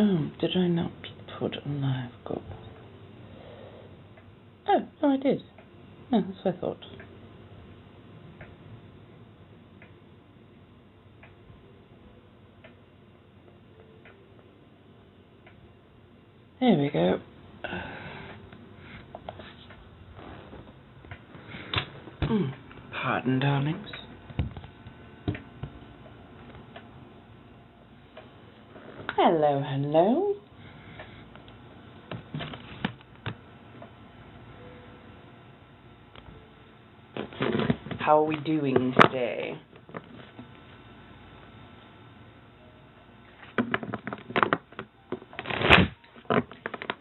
Oh, did I not put a live goal? Oh, no, I did. No, that's what I thought. There we go. Pardon, darlings. Hello, hello. How are we doing today?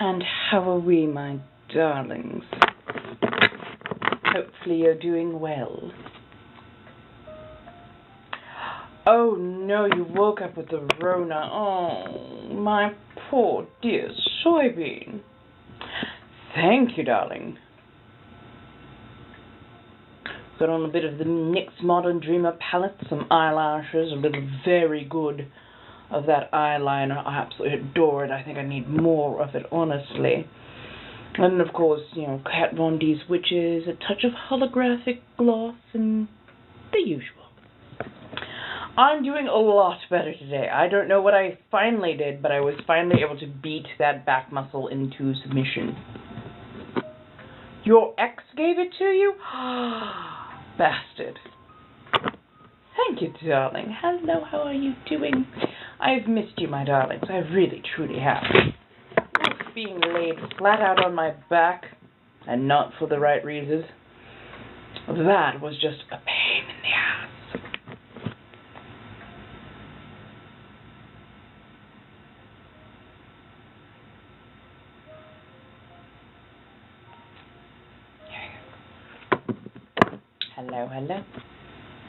And how are we, my darlings? Hopefully you're doing well. Oh no, you woke up with the Rona. Oh, my poor dear soybean. Thank you, darling. Got on a bit of the NYX Modern Dreamer palette, some eyelashes, a little very good of that eyeliner. I absolutely adore it. I think I need more of it, honestly. And of course, you know, Kat Von D's Witches, a touch of holographic gloss, and the usual. I'm doing a lot better today. I don't know what I finally did, but I was finally able to beat that back muscle into submission. Your ex gave it to you? Bastard. Thank you, darling. Hello, how are you doing? I've missed you, my darlings. I really, truly have. Being laid flat out on my back, and not for the right reasons, that was just a pain in the ass. Hello, hello.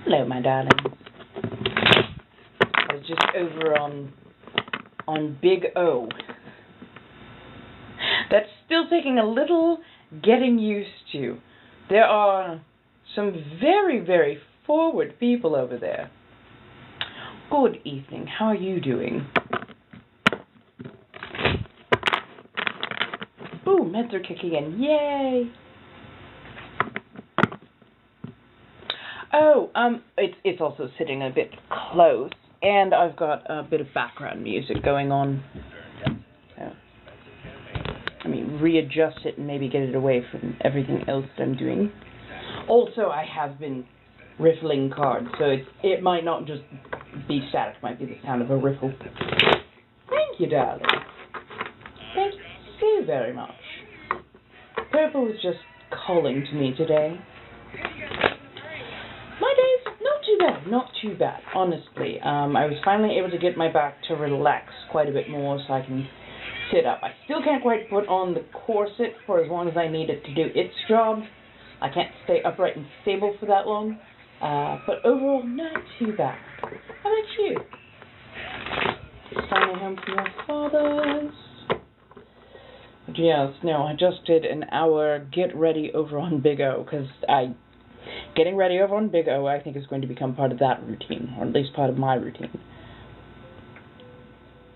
Hello, my darlings. I was just over on Big O. That's still taking a little getting used to. There are some very, very forward people over there. Good evening. How are you doing? Ooh, meds are kicking in. Yay! Oh, it's also sitting a bit close, and I've got a bit of background music going on. Let me readjust it and maybe get it away from everything else that I'm doing. Also, I have been riffling cards, so it might not just be static. It might be the sound of a riffle. Thank you, darling. Thank you so very much. Purple was just calling to me today. My day's not too bad, not too bad, honestly. I was finally able to get my back to relax quite a bit more so I can sit up. I still can't quite put on the corset for as long as I need it to do its job. I can't stay upright and stable for that long. But overall, not too bad. How about you? Finally home from your father's. But yes, no, I just did an hour get ready over on Big O, because getting ready over on Big O, I think, is going to become part of that routine, or at least part of my routine.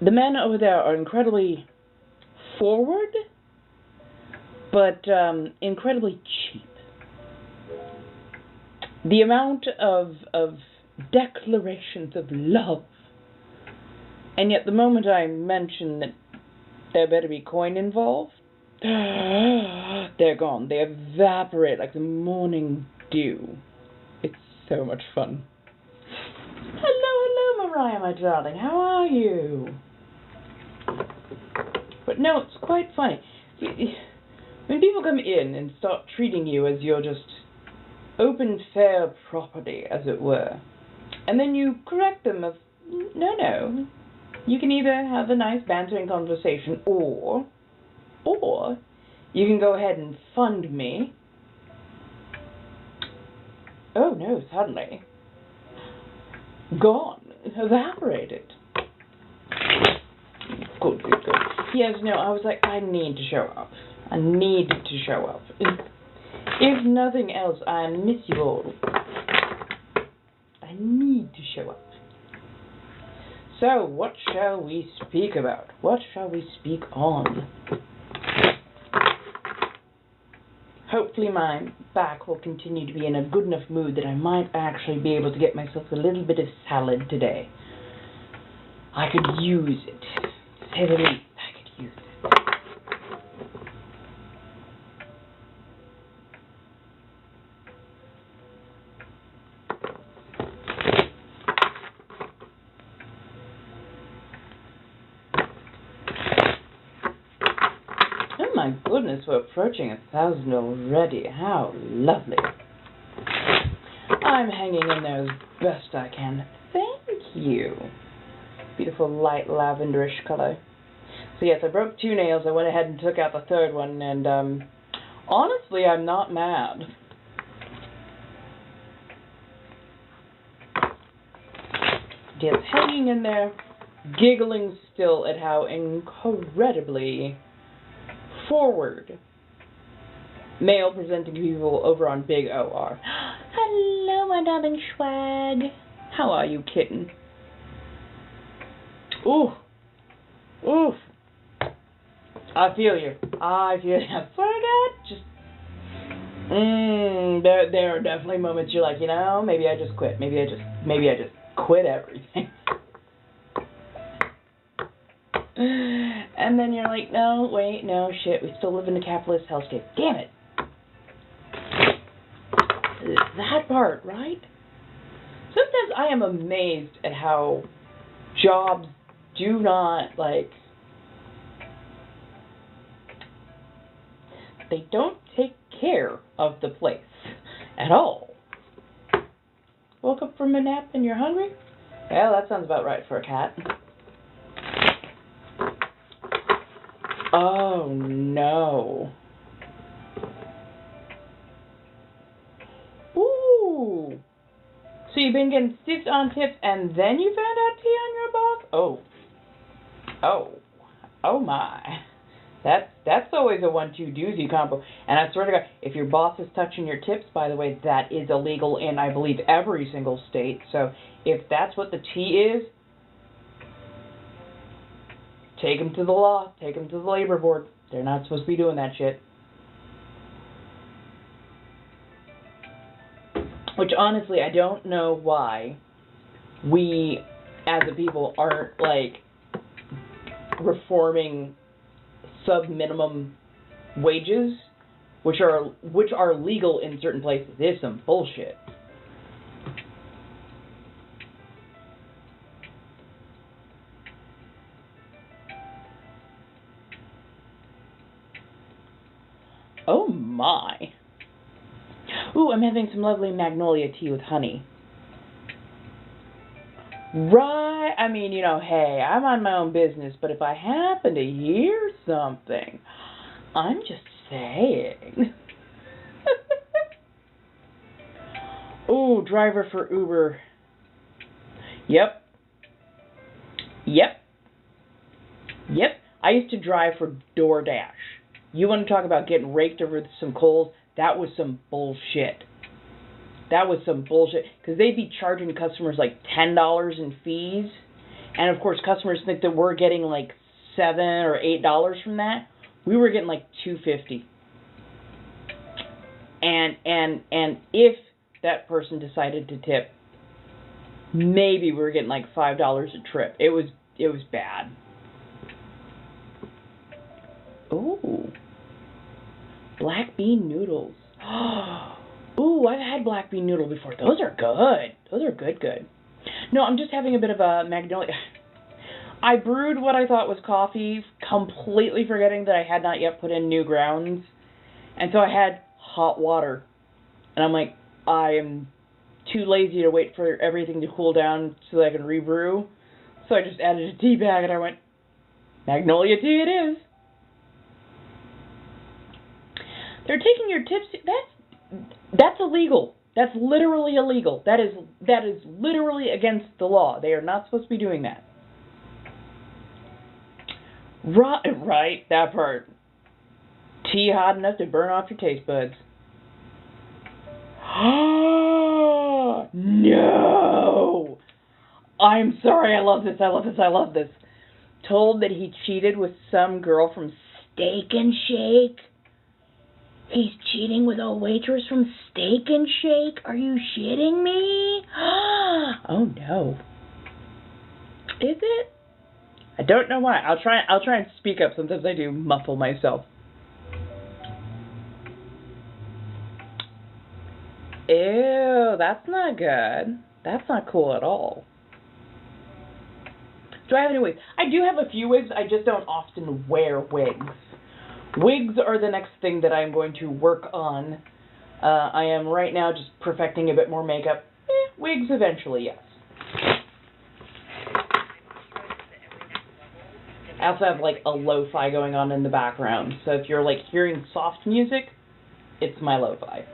The men over there are incredibly forward, but incredibly cheap. The amount of declarations of love, and yet the moment I mention that there better be coin involved, they're gone. They evaporate like the morning dew. It's so much fun. Hello, Mariah, my darling. How are you? But no, it's quite funny. When people come in and start treating you as your just open, fair property, as it were, and then you correct them of, no, you can either have a nice bantering conversation, or you can go ahead and fund me. Oh no, suddenly. Gone. Evaporated. Good. Yes, no, I was like, I need to show up. I need to show up. If nothing else, I miss you all. I need to show up. So, what shall we speak about? What shall we speak on? Hopefully my back will continue to be in a good enough mood that I might actually be able to get myself a little bit of salad today. I could use it. To say the least, I could use it. Oh my goodness, we're approaching 1,000 already. How lovely. I'm hanging in there as best I can. Thank you. Beautiful light lavenderish color. So yes, I broke 2 nails. I went ahead and took out the 3rd one, and honestly, I'm not mad. Just hanging in there, giggling still at how incredibly forward male-presenting people over on Big O are. Hello, my darling swag. How are you, kitten? Ooh. Oof. I feel you. I feel you. I swear to God, there are definitely moments you're like, you know, maybe I just quit. Maybe I just quit everything. And then you're like, no, wait, no, shit, we still live in a capitalist hellscape. Damn it. That part, right? Sometimes I am amazed at how jobs do not, like, they don't take care of the place at all. Woke up from a nap and you're hungry? Well, that sounds about right for a cat. Oh, no. Ooh. So you've been getting tips on tips and then you found out tea on your boss? Oh. Oh. Oh, my. That's always a 1-2 doozy combo. And I swear to God, if your boss is touching your tips, by the way, that is illegal in, I believe, every single state. So if that's what the tea is, take them to the law. Take them to the labor board. They're not supposed to be doing that shit. Which, honestly, I don't know why we, as a people, aren't, like, reforming sub-minimum wages, which are legal in certain places. It is some bullshit. Oh my. Ooh, I'm having some lovely magnolia tea with honey. Right, I mean, you know, hey, I'm on my own business, but if I happen to hear something, I'm just saying. Ooh, driver for Uber. Yep. I used to drive for DoorDash. You want to talk about getting raked over some coals? That was some bullshit. That was some bullshit. Because they'd be charging customers like $10 in fees. And of course, customers think that we're getting like $7 or $8 from that. We were getting like $2.50. And if that person decided to tip, maybe we were getting like $5 a trip. It was bad. Ooh. Black bean noodles. Ooh, I've had black bean noodle before. Those are good. Those are good. No, I'm just having a bit of a magnolia. I brewed what I thought was coffee, completely forgetting that I had not yet put in new grounds. And so I had hot water. And I'm like, I am too lazy to wait for everything to cool down so that I can rebrew. So I just added a tea bag and I went, magnolia tea it is. They're taking your tips. That's illegal. That's literally illegal. That is literally against the law. They are not supposed to be doing that. Right, that part. Tea hot enough to burn off your taste buds. No! I'm sorry, I love this, I love this, I love this. Told that he cheated with some girl from Steak and Shake. He's cheating with a waitress from Steak and Shake? Are you shitting me? Oh no. Is it? I don't know why. I'll try and speak up. Sometimes I do muffle myself. Ew, that's not good. That's not cool at all. Do I have any wigs? I do have a few wigs. I just don't often wear wigs. Wigs are the next thing that I'm going to work on. I am right now just perfecting a bit more makeup. Wigs eventually, yes. I also have like a lo-fi going on in the background. So if you're like hearing soft music, it's my lo-fi.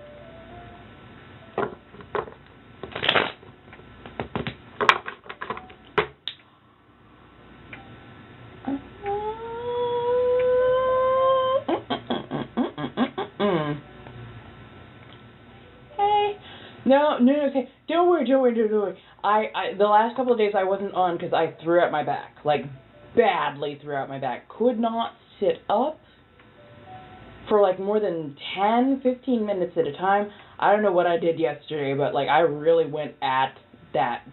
No, okay. Don't worry. The last couple of days I wasn't on because I threw out my back. Like, badly threw out my back. Could not sit up for like more than 10, 15 minutes at a time. I don't know what I did yesterday, but like I really went at that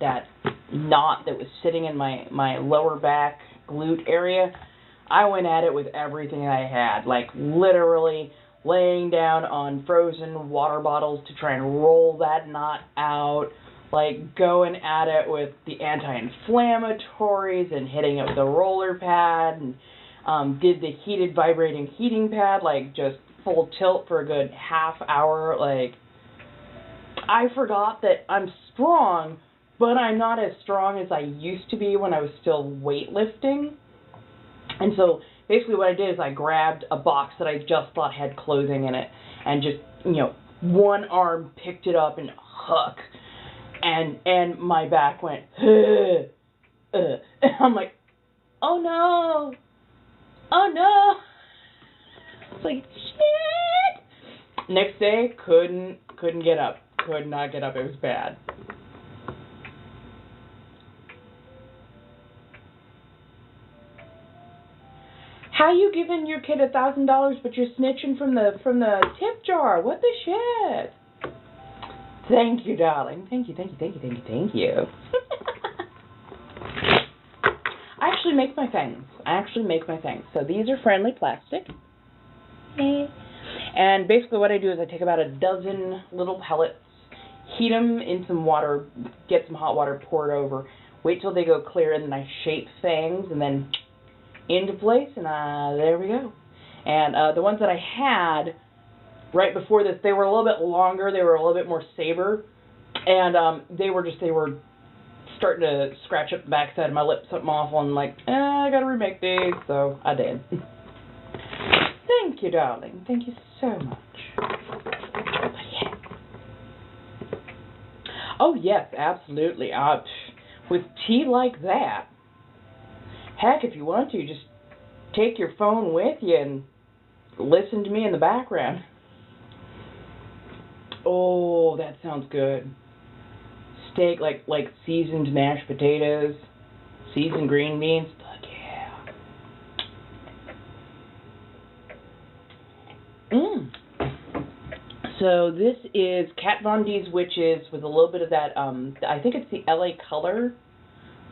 knot that was sitting in my lower back glute area. I went at it with everything I had. Like, literally laying down on frozen water bottles to try and roll that knot out, like going at it with the anti-inflammatories and hitting it with the roller pad, and did the heated vibrating heating pad, like just full tilt for a good half hour. Like, I forgot that I'm strong, but I'm not as strong as I used to be when I was still weightlifting. And so basically what I did is I grabbed a box that I just thought had clothing in it and just, one arm picked it up and hook. And my back went, and I'm like, oh no. It's like, shit. Next day, couldn't get up. Could not get up. It was bad. How you giving your kid $1,000 but you're snitching from the tip jar? What the shit? Thank you, darling. Thank you. I actually make my things. So these are friendly plastic. And basically what I do is I take about a dozen little pellets, heat them in some water, get some hot water, pour it over, wait till they go clear, and then I shape things, and then into place, and there we go. And the ones that I had right before this, they were a little bit longer, they were a little bit more saber, and they were starting to scratch up the backside of my lip, something awful, and I'm like, I gotta remake these, so I did. Thank you, darling. Thank you so much. But yeah. Oh, yes, absolutely. With tea like that, heck, if you want to, just take your phone with you and listen to me in the background. Oh, that sounds good. Steak, like seasoned mashed potatoes, seasoned green beans. Fuck yeah. So this is Kat Von D's Witches with a little bit of that, I think it's the LA Color.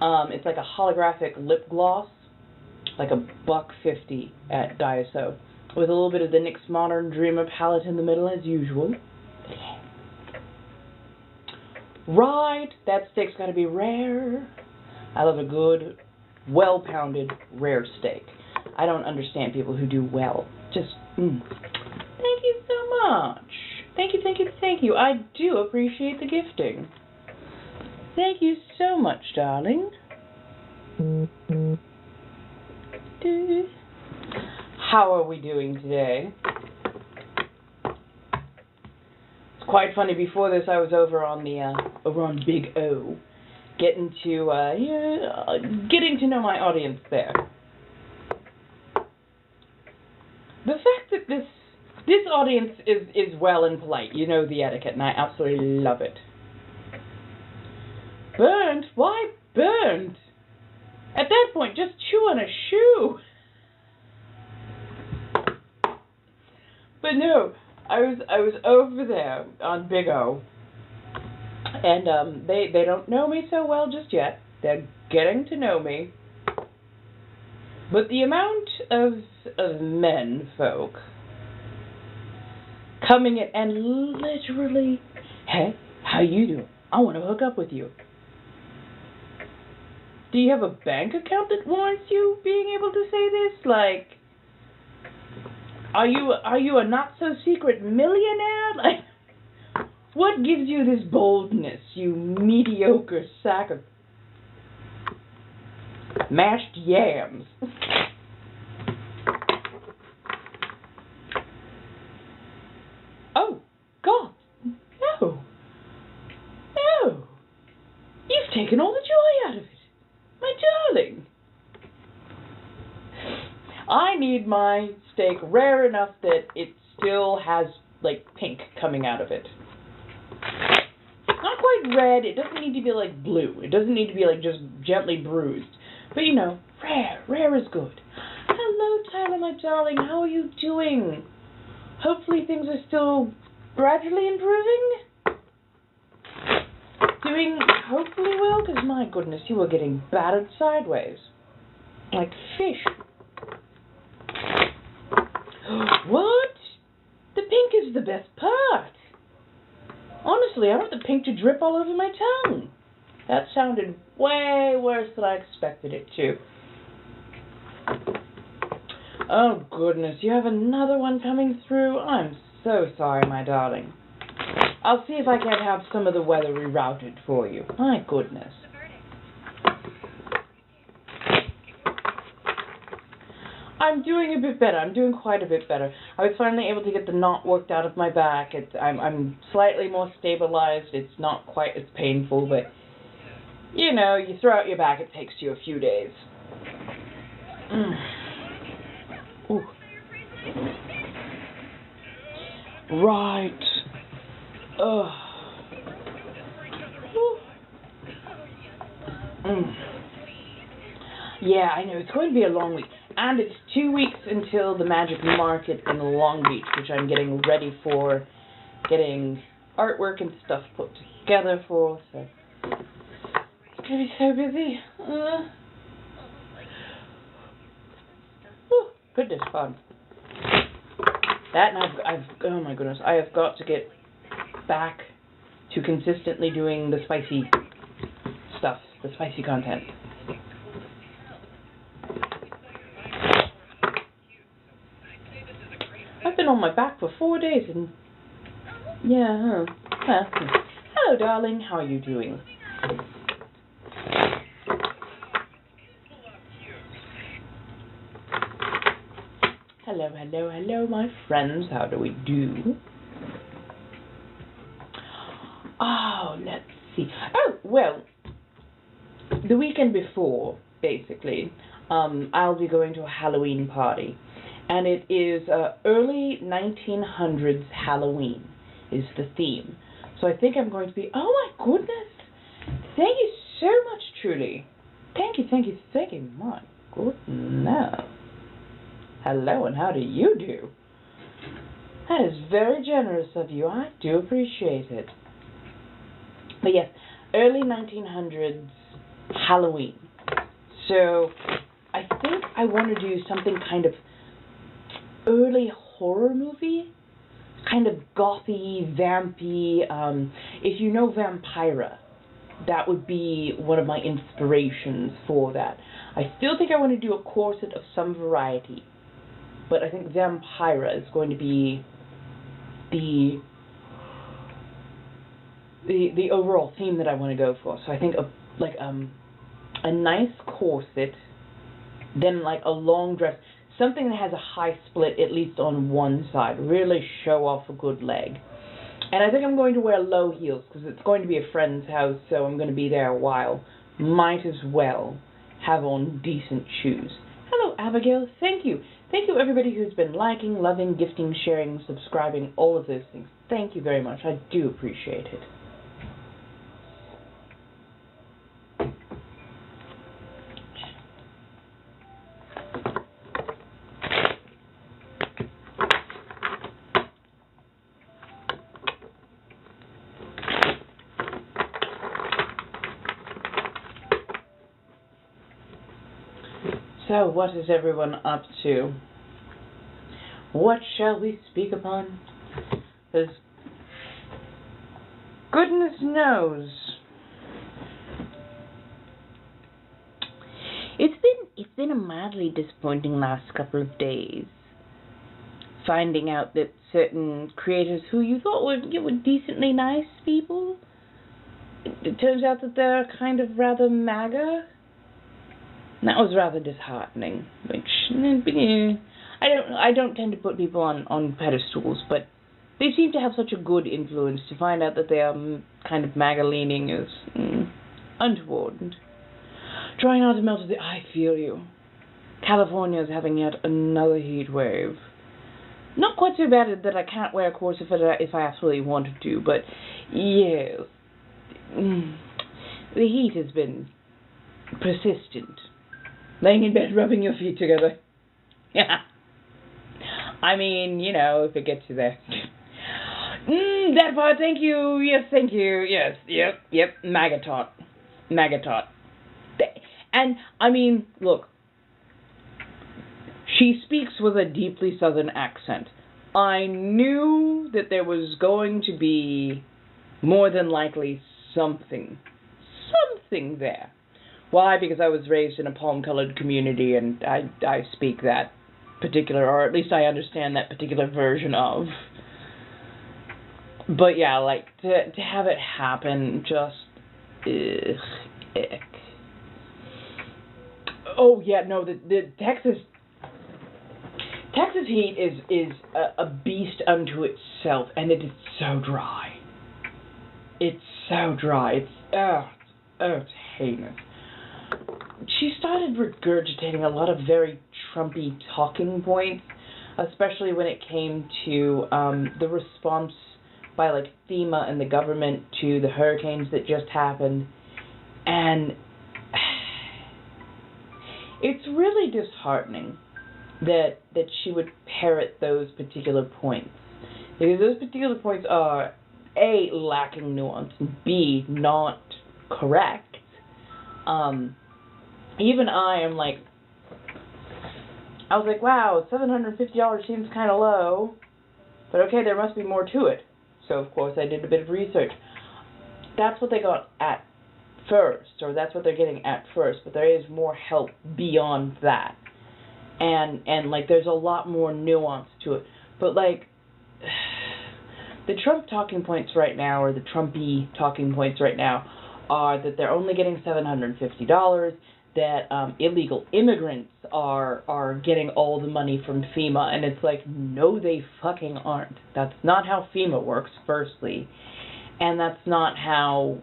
It's like a holographic lip gloss, like $1.50 at Daiso, with a little bit of the NYX Modern Dreamer palette in the middle as usual. Right, that steak's got to be rare. I love a good, well-pounded, rare steak. I don't understand people who do well. Just, Thank you so much. Thank you. I do appreciate the gifting. Thank you so much, darling. How are we doing today? It's quite funny. Before this, I was over on Big O, getting to know my audience there. The fact that this audience is well and polite, you know the etiquette, and I absolutely love it. Burnt? Why burnt. At that point, just chew on a shoe. But no, I was over there on Big O, and they don't know me so well just yet. They're getting to know me. But the amount of men folk coming in and literally, hey, how you doing? I want to hook up with you. Do you have a bank account that warrants you being able to say this? Like, are you a not so secret millionaire? Like, what gives you this boldness, you mediocre sack of mashed yams? Oh, God, no. No. You've taken all the joy out of it. My darling. I need my steak rare enough that it still has, like, pink coming out of it. Not quite red. It doesn't need to be, like, blue. It doesn't need to be, like, just gently bruised. But, you know, rare. Rare is good. Hello, Tyler, my darling. How are you doing? Hopefully things are still gradually improving. Doing hopefully well, because my goodness, you were getting battered sideways. Like fish. What? The pink is the best part. Honestly, I want the pink to drip all over my tongue. That sounded way worse than I expected it to. Oh goodness, you have another one coming through? I'm so sorry, my darling. I'll see if I can't have some of the weather rerouted for you. My goodness. I'm doing a bit better. I'm doing quite a bit better. I was finally able to get the knot worked out of my back. I'm slightly more stabilized. It's not quite as painful, but, you know, you throw out your back, it takes you a few days. Ooh. Right. Ugh. Yeah, I know. It's going to be a long week. And it's 2 weeks until the Magic Market in Long Beach, which I'm getting ready for, getting artwork and stuff put together for. So it's going to be so busy. Goodness fun. That and I've oh my goodness, I have got to get back to consistently doing the spicy stuff, the spicy content. I've been on my back for 4 days and yeah, hello darling, how are you doing? Hello, hello, hello, my friends. How do we do? Oh, let's see. Oh, well, the weekend before, basically, I'll be going to a Halloween party. And it is early 1900s Halloween is the theme. So I think I'm going to be... Oh, my goodness. Thank you so much, Trudy. Thank you, thank you, thank you. My goodness. Hello, and how do you do? That is very generous of you. I do appreciate it. But yes, early 1900s Halloween. So I think I want to do something kind of early horror movie. Kind of gothy, vampy. If you know Vampira, that would be one of my inspirations for that. I still think I want to do a corset of some variety. But I think Vampira is going to be the overall theme that I want to go for. So I think a nice corset, then like a long dress, something that has a high split at least on one side, really show off a good leg. And I think I'm going to wear low heels because it's going to be a friend's house, so I'm going to be there a while. Might as well have on decent shoes. Hello, Abigail. Thank you. Thank you, everybody who's been liking, loving, gifting, sharing, subscribing, all of those things. Thank you very much. I do appreciate it. So, what is everyone up to? What shall we speak upon? Because goodness knows, it's been a mildly disappointing last couple of days. Finding out that certain creators who you thought were decently nice people, it turns out that they're kind of rather MAGA. And that was rather disheartening. Which I don't tend to put people on pedestals, but they seem to have such a good influence. To find out that they are kind of MAGA leaning is untoward. Try not to melt it. I feel you. California is having yet another heat wave. Not quite so bad that I can't wear a corset if I absolutely wanted to, but yes, the heat has been persistent. Laying in bed, rubbing your feet together. Yeah. I mean, you know, if it gets you there. That part, thank you. Yes, thank you. Yes, yep. Magatot. And, I mean, look. She speaks with a deeply southern accent. I knew that there was going to be more than likely something there. Why? Because I was raised in a palm-colored community and I speak that particular, or at least I understand that particular version of. But yeah, like, to have it happen, just, ick. Oh yeah, no, the Texas heat is a beast unto itself, and it is so dry. It's so dry. It's heinous. She started regurgitating a lot of very Trumpy talking points, especially when it came to the response by like FEMA and the government to the hurricanes that just happened, and it's really disheartening that she would parrot those particular points, because those particular points are A, lacking nuance, and B, not correct. Even I am like, I was like, wow, $750 seems kind of low, but okay, there must be more to it. So of course I did a bit of research. That's what they got at first, or that's what they're getting at first, but there is more help beyond that. And like, there's a lot more nuance to it. But like, the Trump talking points right now, or the Trumpy talking points right now, are that they're only getting $750, that illegal immigrants are getting all the money from FEMA, and it's like, no they fucking aren't. That's not how FEMA works, firstly, and that's not how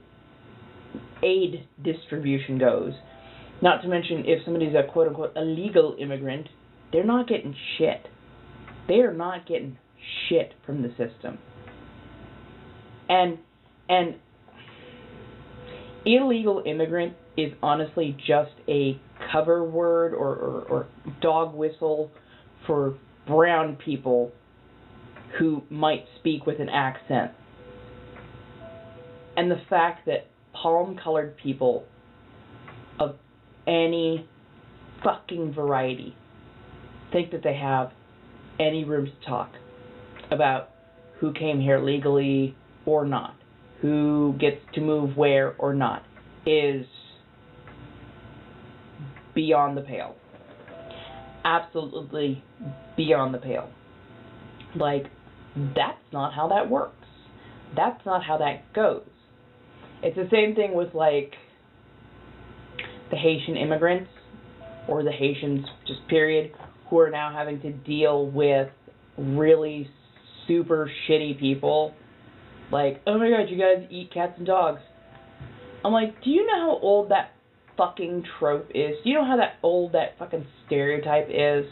aid distribution goes. Not to mention, if somebody's a quote-unquote illegal immigrant, they're not getting shit. They are not getting shit from the system. And illegal immigrant is honestly just a cover word or dog whistle for brown people who might speak with an accent. And the fact that palm-colored people of any fucking variety think that they have any room to talk about who came here legally or not, who gets to move where or not, is beyond the pale. Absolutely beyond the pale. Like, that's not how that works. That's not how that goes. It's the same thing with, like, the Haitian immigrants, or the Haitians, just period, who are now having to deal with really super shitty people. Like, oh my god, you guys eat cats and dogs. I'm like, do you know how old that fucking trope is? Do you know how old that fucking stereotype is?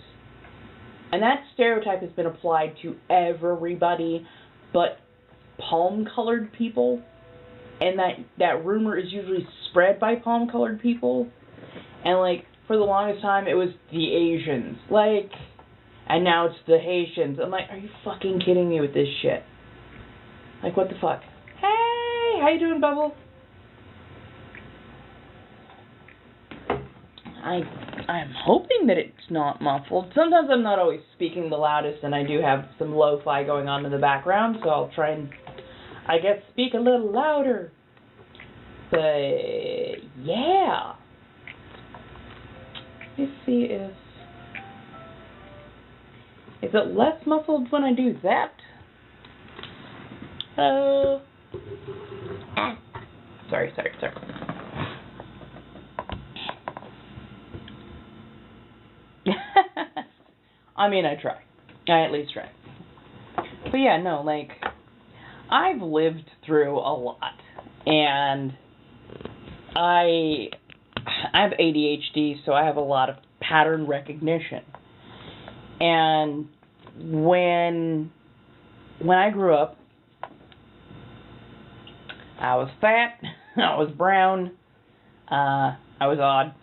And that stereotype has been applied to everybody but palm-colored people. And that rumor is usually spread by palm-colored people. And, like, for the longest time, it was the Asians. Like, and now it's the Haitians. I'm like, are you fucking kidding me with this shit? Like, what the fuck? Hey, how you doing, Bubble? I'm hoping that it's not muffled. Sometimes I'm not always speaking the loudest, and I do have some lo-fi going on in the background, so I'll try and, I guess, speak a little louder. But, yeah. Let's see if... Is it less muffled when I do that? Sorry. I mean, I try. I at least try. But yeah, no, like, I've lived through a lot, and I have ADHD, so I have a lot of pattern recognition. And when I grew up, I was fat, I was brown, I was odd,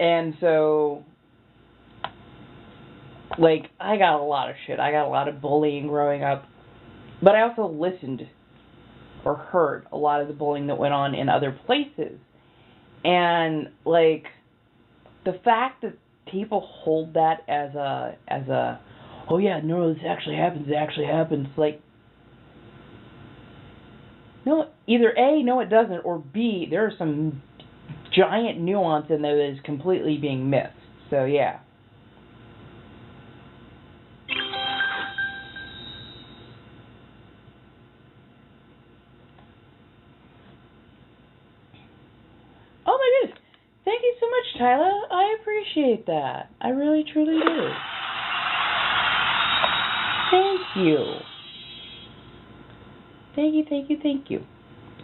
and so, like, I got a lot of shit. I got a lot of bullying growing up, but I also listened or heard a lot of the bullying that went on in other places. And, like, the fact that people hold that as a, oh yeah, no, this actually happens, like, no, either A, no it doesn't, or B, there's some giant nuance in there that is completely being missed. So, yeah. Oh my goodness. Thank you so much, Tyler. I appreciate that. I really, truly do. Thank you. Thank you.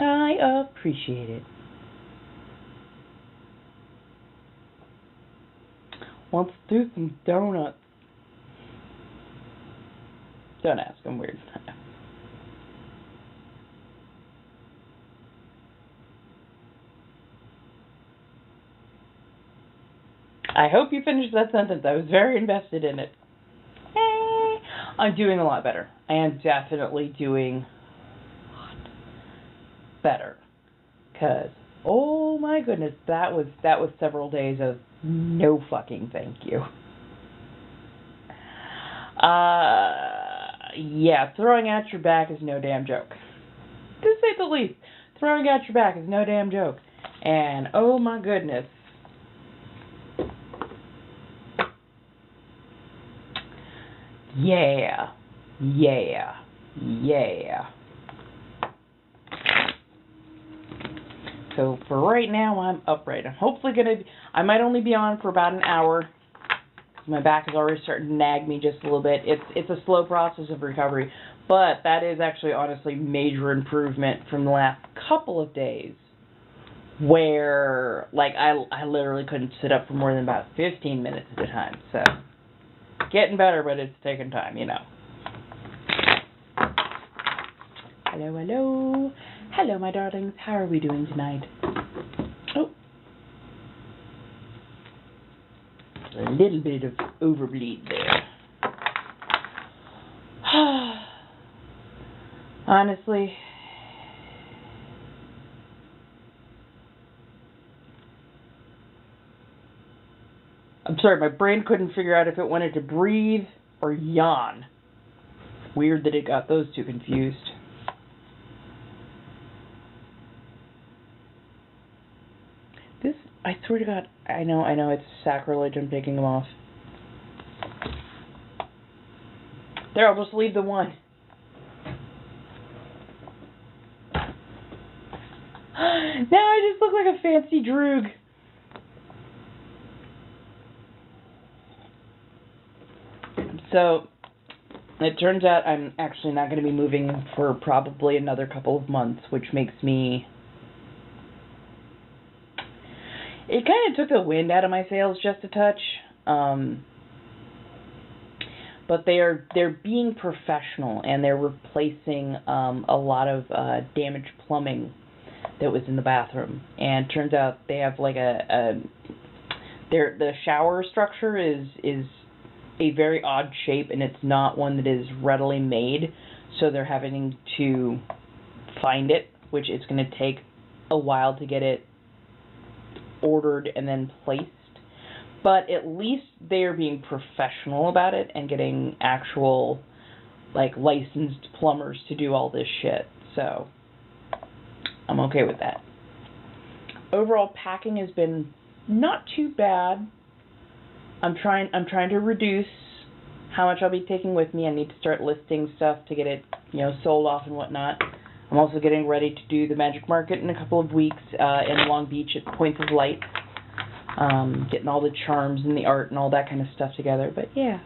I appreciate it. Wants to do some donuts. Don't ask, I'm weird. I hope you finished that sentence. I was very invested in it. Hey, I'm doing a lot better. I am definitely doing better. Because, oh my goodness, that was several days of no fucking thank you. Yeah, throwing at your back is no damn joke. To say the least, throwing at your back is no damn joke. And, oh my goodness. Yeah. So for right now, I'm upright. I'm hopefully I might only be on for about an hour. My back is already starting to nag me just a little bit. It's a slow process of recovery, but that is actually honestly major improvement from the last couple of days, where like I literally couldn't sit up for more than about 15 minutes at a time. So getting better, but it's taking time, you know. Hello, my darlings. How are we doing tonight? Oh. A little bit of overbleed there. Honestly, I'm sorry, my brain couldn't figure out if it wanted to breathe or yawn. Weird that it got those two confused. This, I swear to God, I know, it's sacrilege, I'm taking them off. There, I'll just leave the one. Now I just look like a fancy droog. So, it turns out I'm actually not going to be moving for probably another couple of months, which makes me... It kind of took the wind out of my sails just a touch. But they're being professional, and they're replacing a lot of damaged plumbing that was in the bathroom. And it turns out they have like the shower structure is a very odd shape, and it's not one that is readily made, so they're having to find it, which it's going to take a while to get it ordered and then placed. But at least they are being professional about it and getting actual, like, licensed plumbers to do all this shit. So, I'm okay with that. Overall, packing has been not too bad. I'm trying to reduce how much I'll be taking with me. I need to start listing stuff to get it, sold off and whatnot. I'm also getting ready to do the Magic Market in a couple of weeks in Long Beach at Points of Light. Getting all the charms and the art and all that kind of stuff together. But yeah.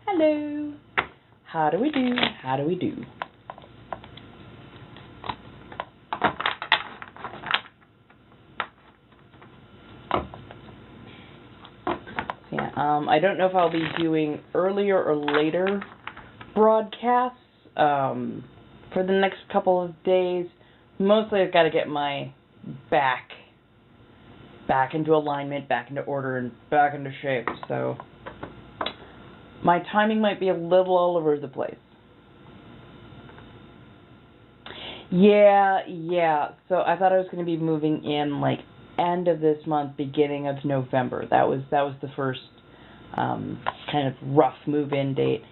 Hello. How do we do? How do we do? I don't know if I'll be doing earlier or later broadcasts for the next couple of days. Mostly I've got to get my back into alignment, back into order, and back into shape. So my timing might be a little all over the place. Yeah. So I thought I was going to be moving in like end of this month, beginning of November. That was the first kind of rough move-in date,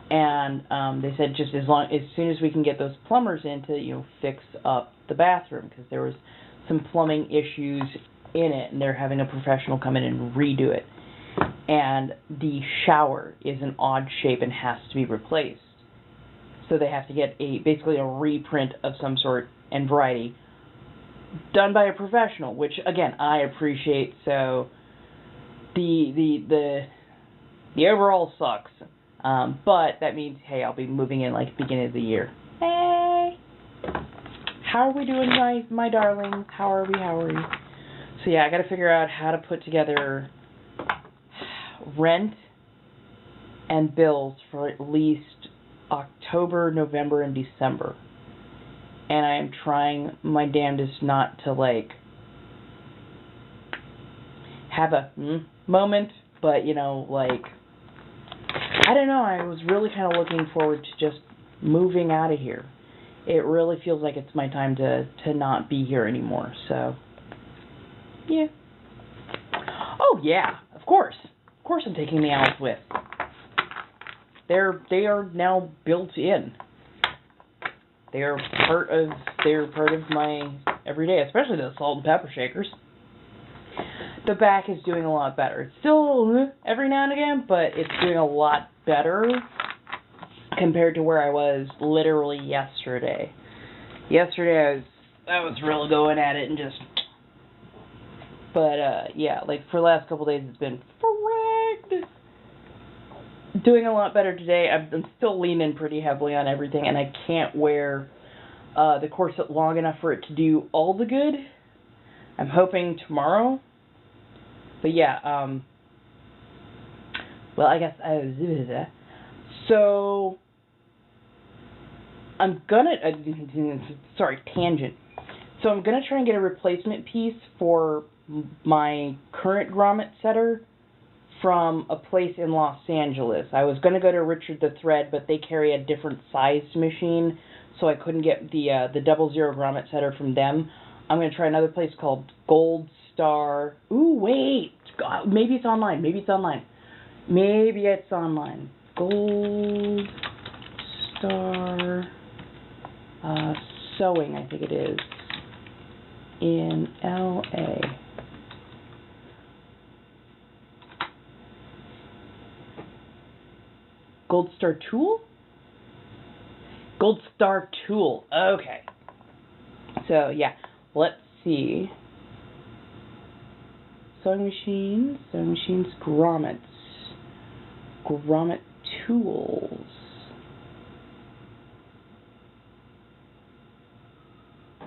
and they said just as soon as we can get those plumbers in to fix up the bathroom, because there was some plumbing issues in it, and they're having a professional come in and redo it. And the shower is an odd shape and has to be replaced, so they have to get basically a reprint of some sort and variety done by a professional, which again I appreciate. So the overall sucks, but that means, hey, I'll be moving in like beginning of the year. Hey, how are we doing, my darlings? How are we? So yeah, I got to figure out how to put together rent and bills for at least October, November, and December. And I am trying my damnedest not to like have a moment, but like, I don't know, I was really kind of looking forward to just moving out of here. It really feels like it's my time to not be here anymore, so, yeah. Oh, yeah, of course I'm taking the owls with. They are now built in. They're part of my everyday, especially the salt and pepper shakers. The back is doing a lot better. It's still every now and again, but it's doing a lot better compared to where I was literally yesterday. Yesterday I was really going at it and just, but yeah, like for the last couple days it's been frigged. Doing a lot better today. I'm still leaning pretty heavily on everything, and I can't wear the corset long enough for it to do all the good. I'm hoping tomorrow. But yeah, well, I guess so I'm gonna sorry, tangent. So I'm gonna try and get a replacement piece for my current grommet setter from a place in Los Angeles. I was going to go to Richard the Thread, but they carry a different sized machine, so I couldn't get the 00 grommet setter from them. I'm going to try another place called Gold Star. Ooh, wait. God, maybe it's online. Gold Star Sewing, I think it is, in L.A. Gold Star Tool? Gold Star Tool. Okay. So, yeah. Let's see. Sewing machines, grommets. Grommet tools.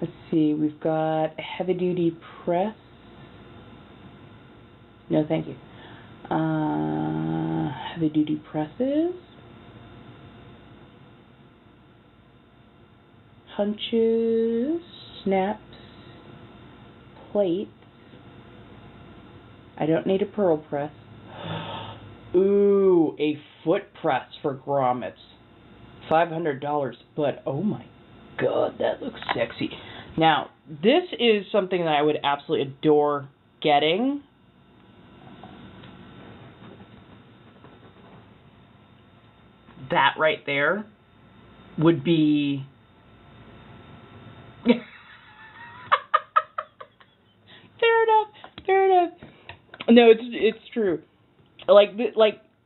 Let's see. We've got a heavy-duty press. No, thank you. Heavy-duty presses. Hunches, snaps, plates. I don't need a purl press. Ooh, a foot press for grommets. $500, but oh my god, that looks sexy. Now, this is something that I would absolutely adore getting. that right there would be... Fair enough. No, it's true. Like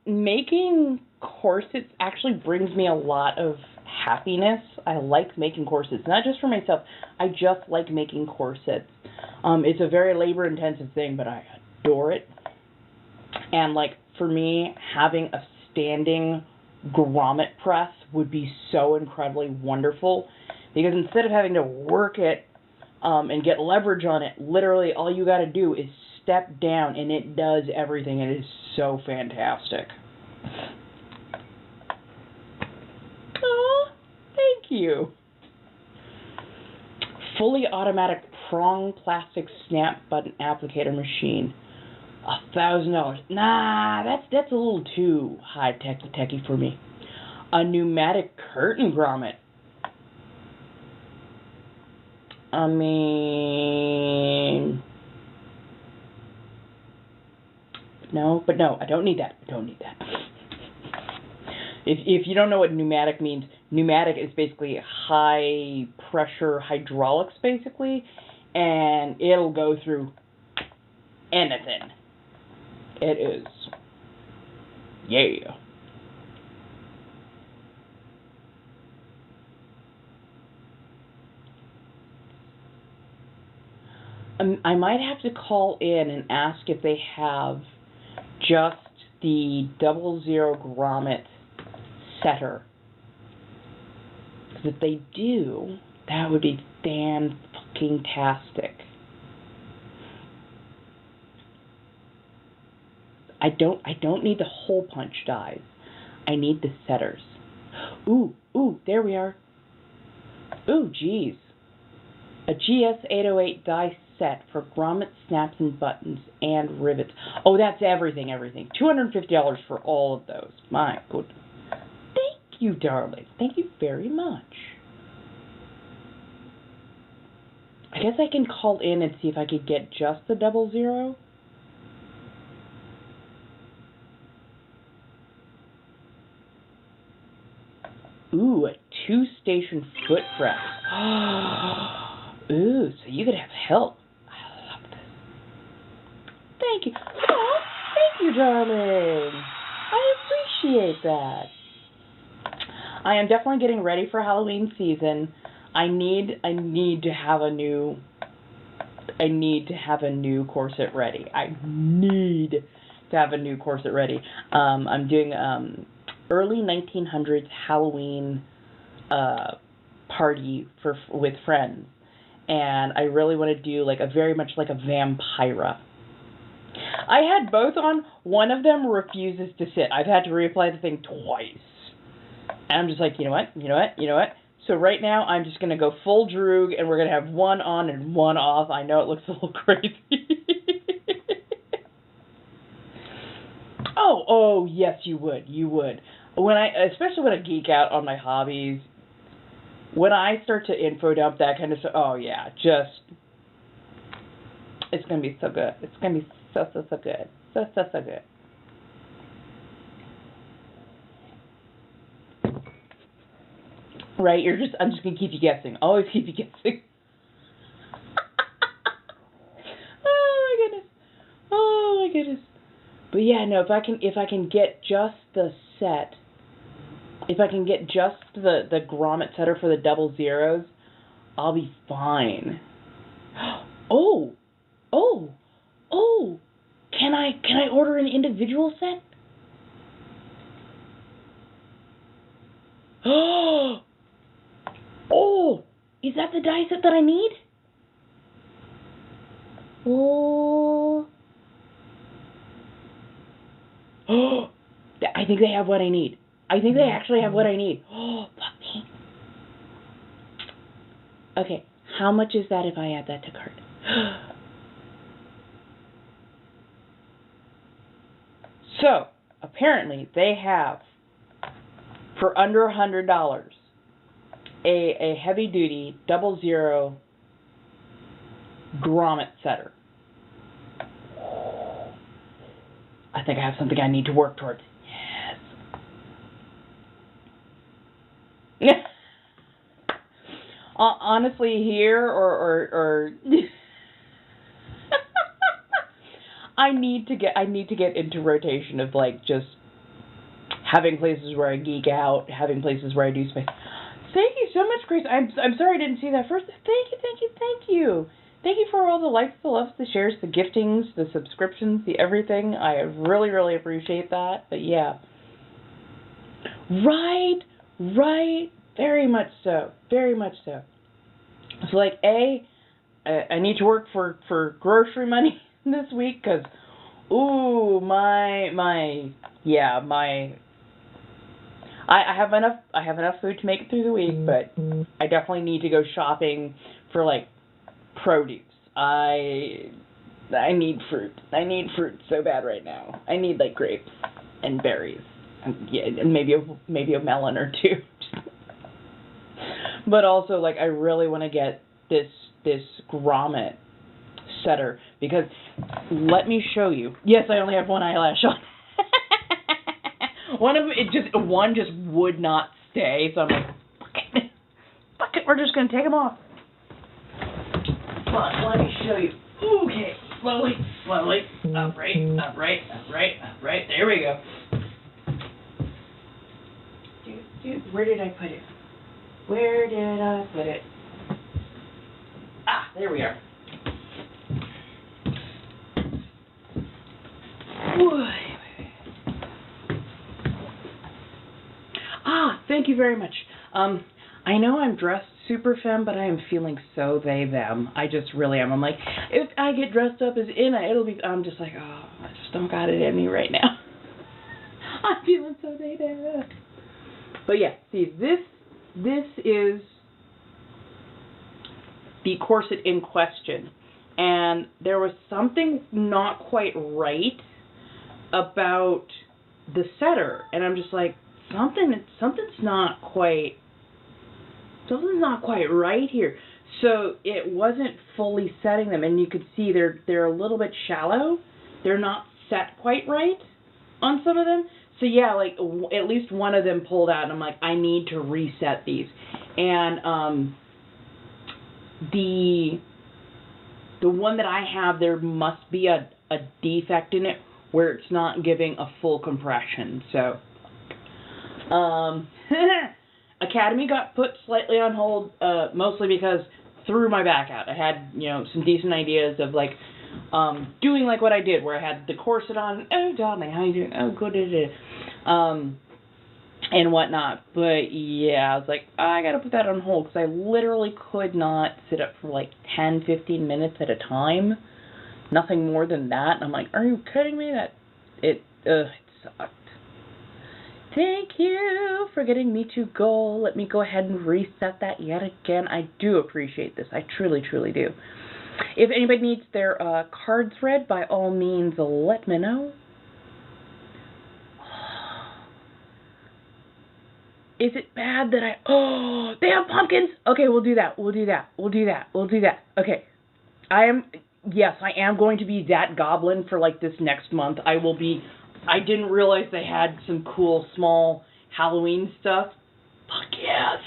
making corsets actually brings me a lot of happiness. I like making corsets, not just for myself. I just like making corsets. It's a very labor-intensive thing, but I adore it. And like for me, having a standing grommet press would be so incredibly wonderful, because instead of having to work it and get leverage on it, literally all you got to do is step down and it does everything. It is so fantastic. Oh, thank you. Fully automatic prong plastic snap button applicator machine. $1,000. Nah, that's a little too high techy for me. A pneumatic curtain grommet. I mean, no, I don't need that. If you don't know what pneumatic means, pneumatic is basically high pressure hydraulics, basically, and it'll go through anything. It is. Yeah. I might have to call in and ask if they have just the 00 grommet setter. Because if they do, that would be fan-fucking-tastic. I don't need the hole punch dies. I need the setters. Ooh, there we are. Ooh, geez. A GS808 die set for grommet snaps and buttons and rivets. Oh, that's everything. $250 for all of those. My goodness. Thank you, darling. Thank you very much. I guess I can call in and see if I could get just the 00. Ooh, a 2-station foot press. Ooh, so you could have help. I love this. Thank you. Oh, thank you, darling. I appreciate that. I am definitely getting ready for Halloween season. I need to have a new corset ready. I'm doing early 1900s Halloween party with friends, and I really want to do like very much like a vampira. I had both on. One of them refuses to sit. I've had to reapply the thing twice, and I'm just like, you know what? So right now I'm just gonna go full droog, and we're gonna have one on and one off. I know it looks a little crazy. Oh, yes, you would. Especially when I geek out on my hobbies, when I start to info dump that kind of stuff, oh yeah, it's gonna be so good. It's gonna be so good. So good. Right? I'm just gonna keep you guessing. Always keep you guessing. Oh my goodness. But yeah, no, if I can get just the set, if I can get just the grommet setter for the 00s, I'll be fine. Oh, can I order an individual set? Oh, is that the die set that I need? Oh, I think they have what I need. I think they actually have what I need. Oh, fuck me. Okay, how much is that if I add that to cart? So, apparently, they have, for under $100, a heavy-duty 00 grommet setter. I think I have something I need to work towards. Yes. honestly, here or I need to get into rotation of like just having places where I geek out, having places where I do space. Thank you so much, Grace. I'm sorry I didn't see that first. Thank you, thank you, thank you. Thank you for all the likes, the loves, the shares, the giftings, the subscriptions, the everything. I really, really appreciate that. But yeah. Right. Very much so. Very much so. So like, I need to work for grocery money this week because, ooh, I have enough food to make it through the week, but I definitely need to go shopping for like produce. I need fruit. I need fruit so bad right now. I need like grapes and berries, and maybe a melon or two. But also, like, I really want to get this grommet setter because let me show you. Yes, I only have one eyelash on. One just would not stay, so I'm like, fuck it, we're just gonna take them off. But let me show you. Okay, slowly, upright. There we go. Dude, where did I put it? Where did I put it? Ah, there we are. Thank you very much. I know I'm dressed super femme, but I am feeling so they, them. I just really am. I'm like, if I get dressed up as Inna, it'll be, I'm just like, oh, I just don't got it in me right now. I'm feeling so they, them. But yeah, see, this is the corset in question. And there was something not quite right about the setter. And I'm just like, something's not quite right here. So it wasn't fully setting them, and you could see they're a little bit shallow. They're not set quite right on some of them. So yeah, like at least one of them pulled out, and I'm like, I need to reset these. And the one that I have, there must be a defect in it where it's not giving a full compression. So Academy got put slightly on hold, mostly because threw my back out. I had, some decent ideas of like doing like what I did, where I had the corset on. Oh, darling, how you doing? Oh, good. And whatnot. But yeah, I was like, I gotta put that on hold because I literally could not sit up for like 10, 15 minutes at a time. Nothing more than that. And I'm like, are you kidding me? It sucked. Thank you for getting me to goal. Let me go ahead and reset that yet again. I do appreciate this. I truly, truly do. If anybody needs their cards read, by all means, let me know. Is it bad that they have pumpkins? Okay, we'll do that. Okay. I am going to be that goblin for like this next month. I didn't realize they had some cool small Halloween stuff. Fuck yes.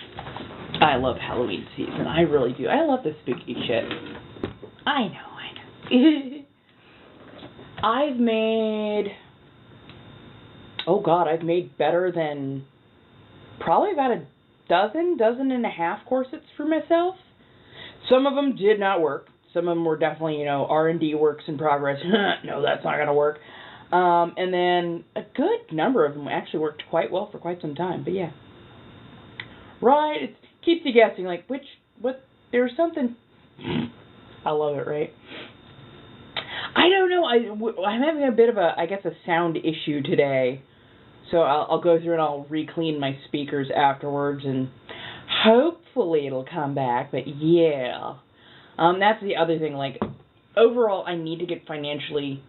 I love Halloween season. I really do. I love the spooky shit. I know. I've made better than probably about a dozen and a half corsets for myself. Some of them did not work. Some of them were definitely, R&D works in progress. No, that's not going to work. And then a good number of them actually worked quite well for quite some time. But yeah. Right, it keeps you guessing, like, there's something. I love it, right? I don't know, I'm having a bit of a sound issue today. So I'll go through and I'll re-clean my speakers afterwards, and hopefully it'll come back, but yeah. That's the other thing, like, overall I need to get financially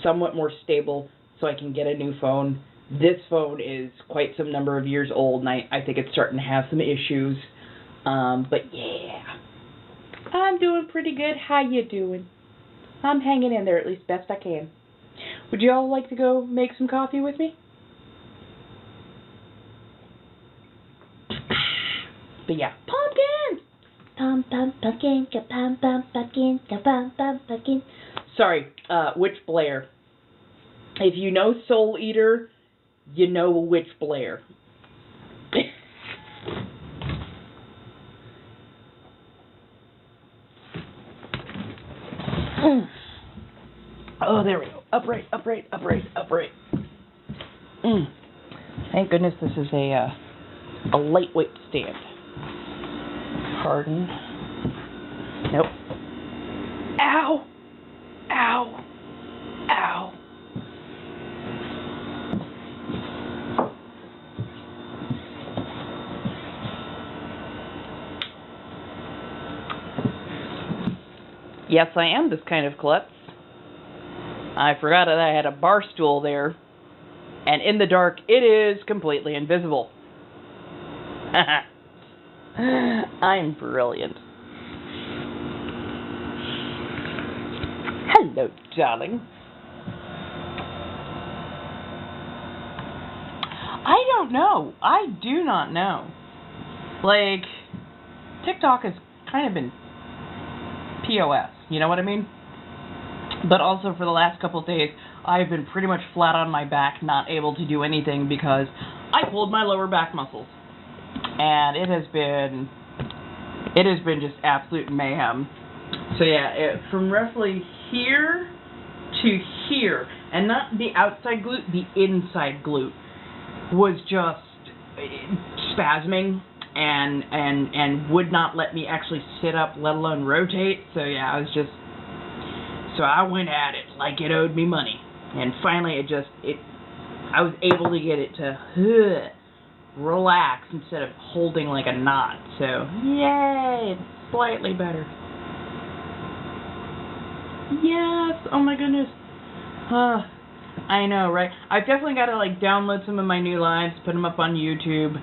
somewhat more stable so I can get a new phone. This phone is quite some number of years old, and I think it's starting to have some issues. But yeah. I'm doing pretty good. How you doing? I'm hanging in there at least best I can. Would you all like to go make some coffee with me? But yeah, pumpkins! Pum pum pumpkin, ka-pum pum pumpkin, ka-pum pum pumpkin. Sorry, Witch Blair. If you know Soul Eater, you know Witch Blair. Oh, there we go. Upright, upright, upright, upright. Thank goodness this is a lightweight stand. Pardon. Nope. Ow! Ow! Ow! Yes, I am this kind of klutz. I forgot that I had a bar stool there. And in the dark, it is completely invisible. I'm brilliant. Hello, darling. I don't know. I do not know. Like, TikTok has kind of been POS, you know what I mean? But also for the last couple of days, I've been pretty much flat on my back, not able to do anything because I pulled my lower back muscles. And it has been just absolute mayhem. So yeah, from roughly here to here, and not the outside glute, the inside glute was just spasming and would not let me actually sit up, let alone rotate. So yeah, so I went at it like it owed me money. And finally I was able to get it to relax instead of holding like a knot. So, yay, it's slightly better. Yes, oh my goodness. I know, right? I've definitely got to like download some of my new lives, put them up on YouTube.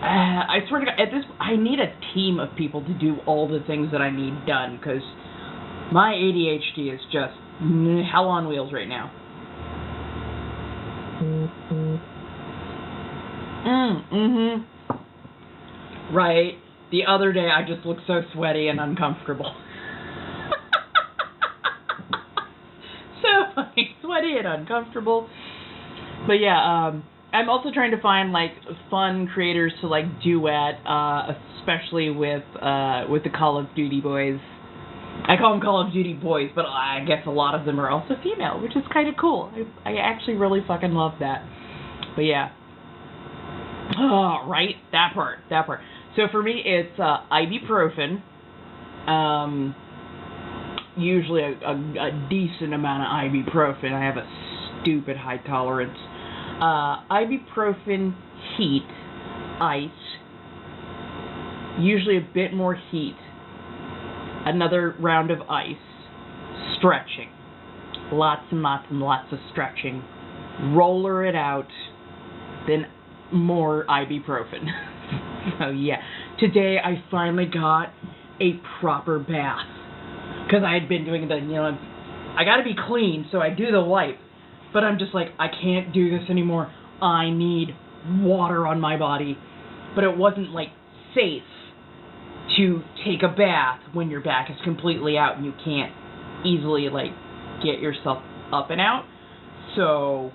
I swear to God, I need a team of people to do all the things that I need done, because my ADHD is just hell on wheels right now. Right. The other day I just looked so sweaty and uncomfortable. So sweaty and uncomfortable. But yeah, I'm also trying to find like fun creators to like duet, especially with the Call of Duty boys. I call them Call of Duty boys, but I guess a lot of them are also female, which is kind of cool. I actually really fucking love that. But yeah. Oh, right, that part. So for me, it's ibuprofen. Usually a decent amount of ibuprofen. I have a stupid high tolerance. Ibuprofen, heat, ice. Usually a bit more heat. Another round of ice. Stretching. Lots and lots and lots of stretching. Roller it out. Then more ibuprofen. So yeah, today I finally got a proper bath, because I had been doing I gotta be clean, so I do the wipe, but I'm just like, I can't do this anymore. I need water on my body. But it wasn't like safe to take a bath when your back is completely out and you can't easily like get yourself up and out. So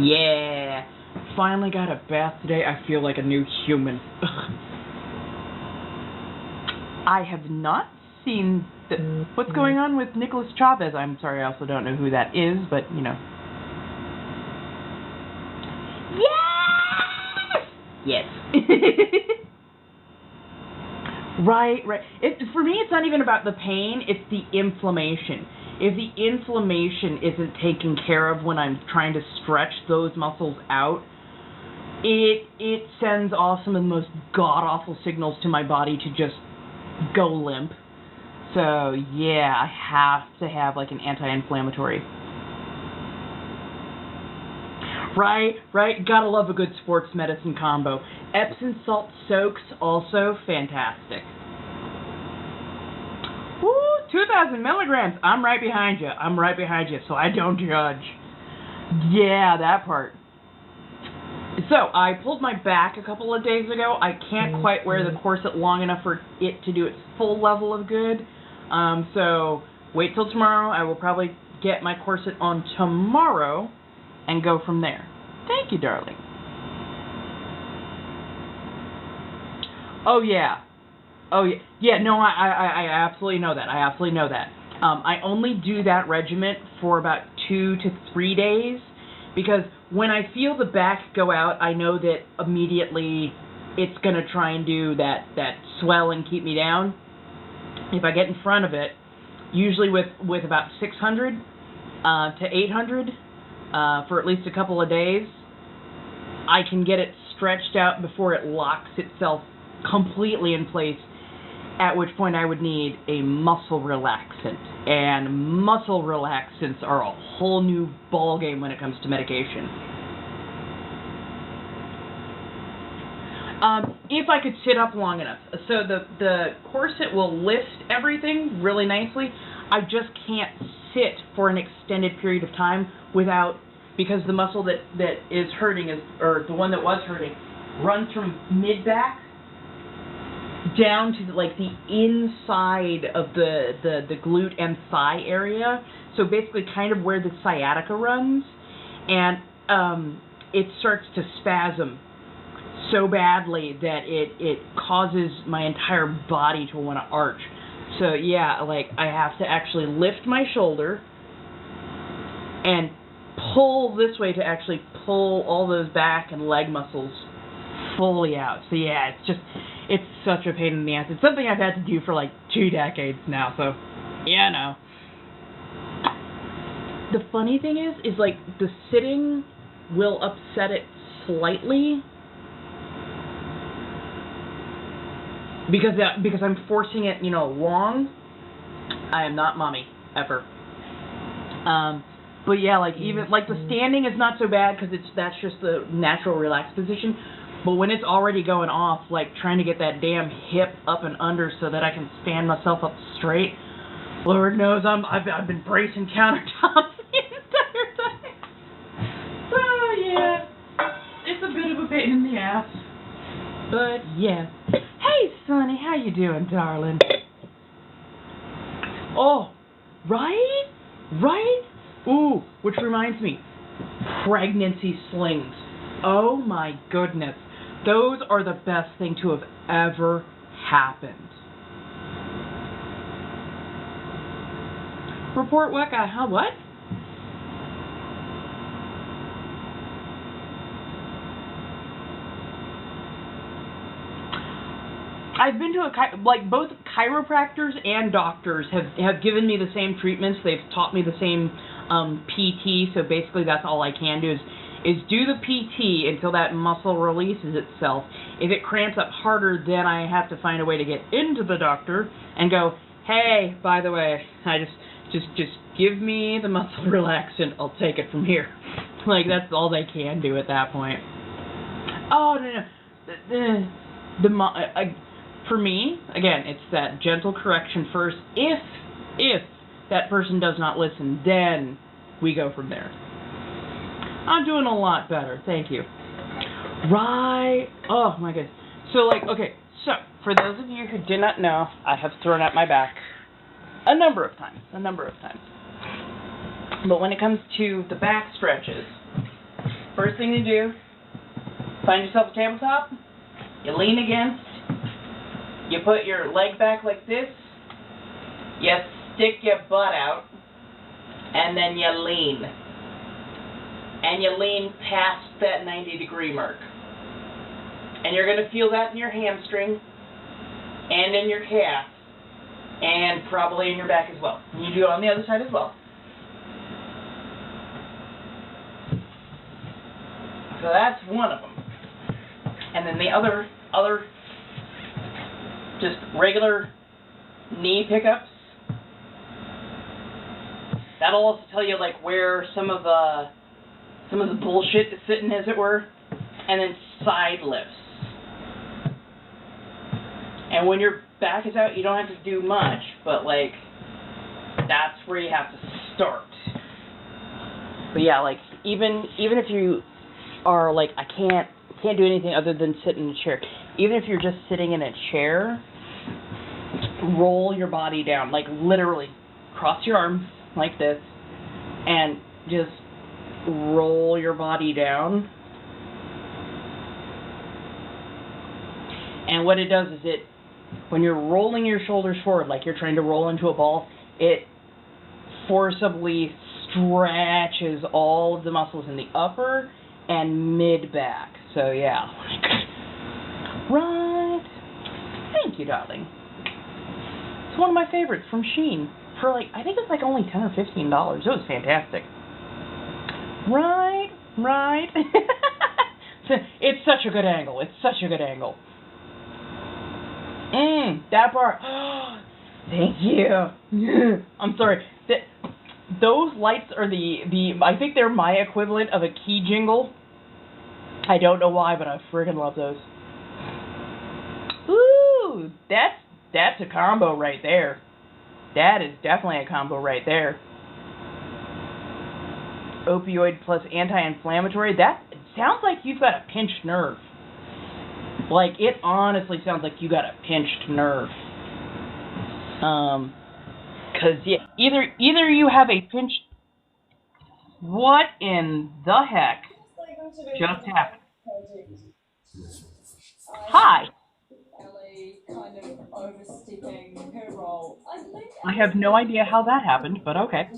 yeah, finally got a bath today. I feel like a new human. I have not seen what's going on with Nicholas Chavez. I'm sorry, I also don't know who that is, but you know. Yes. Right. For me, it's not even about the pain, it's the inflammation. If the inflammation isn't taken care of when I'm trying to stretch those muscles out, it sends off some of the most god-awful signals to my body to just go limp. So, yeah, I have to have, like, an anti-inflammatory. Right. Gotta love a good sports medicine combo. Epsom salt soaks, also fantastic. Woo, 2,000 milligrams. I'm right behind you, so I don't judge. Yeah, that part. So, I pulled my back a couple of days ago. I can't quite wear the corset long enough for it to do its full level of good. So, wait till tomorrow. I will probably get my corset on tomorrow and go from there. Thank you, darling. Oh, yeah. Oh, yeah. Yeah, no, I absolutely know that. I absolutely know that. I only do that regiment for about 2 to 3 days, because when I feel the back go out, I know that immediately it's going to try and do that swell and keep me down. If I get in front of it, usually with about 600 to 800 for at least a couple of days, I can get it stretched out before it locks itself completely in place, at which point I would need a muscle relaxant. And muscle relaxants are a whole new ball game when it comes to medication. If I could sit up long enough. So the corset will lift everything really nicely. I just can't sit for an extended period of time without, because the muscle that is hurting, or the one that was hurting, runs from mid-back down to like the inside of the glute and thigh area. So basically kind of where the sciatica runs. And it starts to spasm so badly that it causes my entire body to want to arch. So yeah, like I have to actually lift my shoulder and pull this way to actually pull all those back and leg muscles fully out. So yeah, it's such a pain in the ass. It's something I've had to do for like 2 decades now, so yeah, no. The funny thing is like the sitting will upset it slightly because I'm forcing it, long. I am not mommy ever. But yeah, like even like the standing is not so bad because that's just the natural relaxed position. But when it's already going off, like trying to get that damn hip up and under so that I can stand myself up straight, Lord knows I've been bracing countertops the entire time. So yeah, it's a bit of a pain in the ass. But yeah. Hey, Sonny, how you doing, darling? Oh, right? Ooh, which reminds me, pregnancy slings. Oh my goodness. Those are the best thing to have ever happened. Report what guy? Huh? What? I've been to both chiropractors and doctors have given me the same treatments. They've taught me the same PT. So basically, that's all I can do is do the PT until that muscle releases itself. If it cramps up harder, then I have to find a way to get into the doctor and go, hey, by the way, I just give me the muscle relaxant. I'll take it from here. Like, that's all they can do at that point. Oh, no. For me, again, it's that gentle correction first. If that person does not listen, then we go from there. I'm doing a lot better, thank you. Right. Oh my goodness. So okay. So for those of you who did not know, I have thrown out my back a number of times. But when it comes to the back stretches, first thing you do, find yourself a tabletop. You lean against. You put your leg back like this. You stick your butt out, and then you lean. And you lean past that 90-degree mark. And you're going to feel that in your hamstring, and in your calf, and probably in your back as well. And you do it on the other side as well. So that's one of them. And then the other just regular knee pickups. That'll also tell you where some of the bullshit is sitting, as it were, and then side lifts. And when your back is out, you don't have to do much, but that's where you have to start. But yeah, even if you are like, I can't do anything other than sit in a chair. Even if you're just sitting in a chair, roll your body down, like literally cross your arms like this and just roll your body down. And what it does is when you're rolling your shoulders forward like you're trying to roll into a ball, it forcibly stretches all of the muscles in the upper and mid back. So yeah. Right. Thank you, darling. It's one of my favorites from Shein. For like, I think it's like only $10 or $15. It was fantastic. Right. It's such a good angle. That part. Thank you. I'm sorry. Those lights are I think they're my equivalent of a key jingle. I don't know why, but I friggin' love those. Ooh, that's a combo right there. That is definitely a combo right there. Opioid plus anti-inflammatory. That sounds like you've got a pinched nerve. Like, it honestly sounds like you got a pinched nerve. Cause yeah, either you have a pinched. What in the heck just happened? Hi. Kind of overstepping her role. I have no idea how that happened, but okay.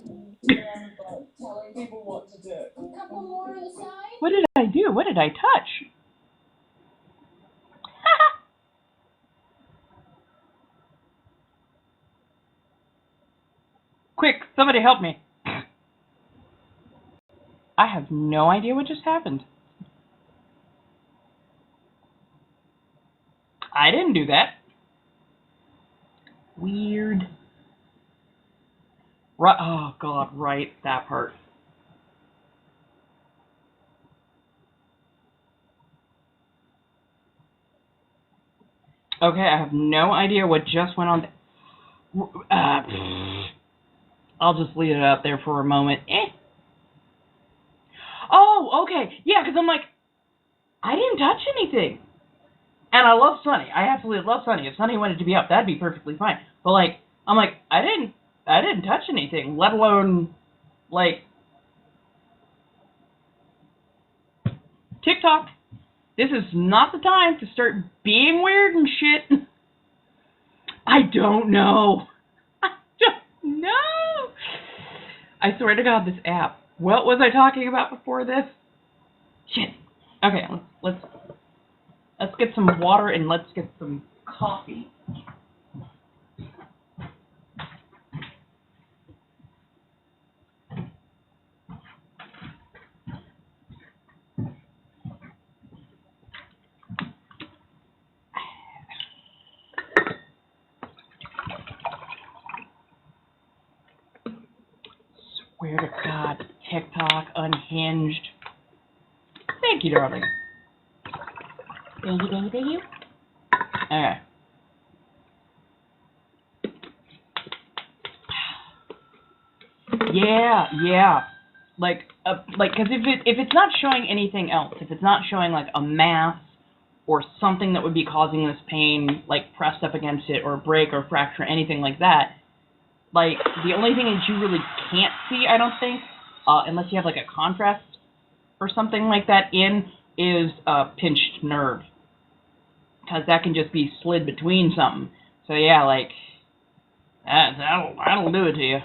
Telling people what to do. A couple more on the side. What did I do? What did I touch? Quick, somebody help me. I have no idea what just happened. I didn't do that. Weird. Right. Oh, God, right. That part. Okay, I have no idea what just went on. I'll just leave it out there for a moment. Oh, okay. Yeah, because I'm like, I didn't touch anything. And I love Sunny. I absolutely love Sunny. If Sunny wanted to be up, that'd be perfectly fine. But like, I'm like, I didn't touch anything, let alone like TikTok. This is not the time to start being weird and shit. I don't know. I don't know. I swear to God, this app. What was I talking about before this? Shit. Okay, let's get some water and let's get some coffee. Swear to God, TikTok unhinged. Thank you, darling. Thank you. Okay. Yeah. Like, because if it's not showing anything else, if it's not showing like a mass or something that would be causing this pain, like pressed up against it or break or fracture, anything like that, like the only thing that you really can't see, I don't think, unless you have like a contrast or something like that is a pinched nerve. Because that can just be slid between something. So yeah, like, that'll do it to you.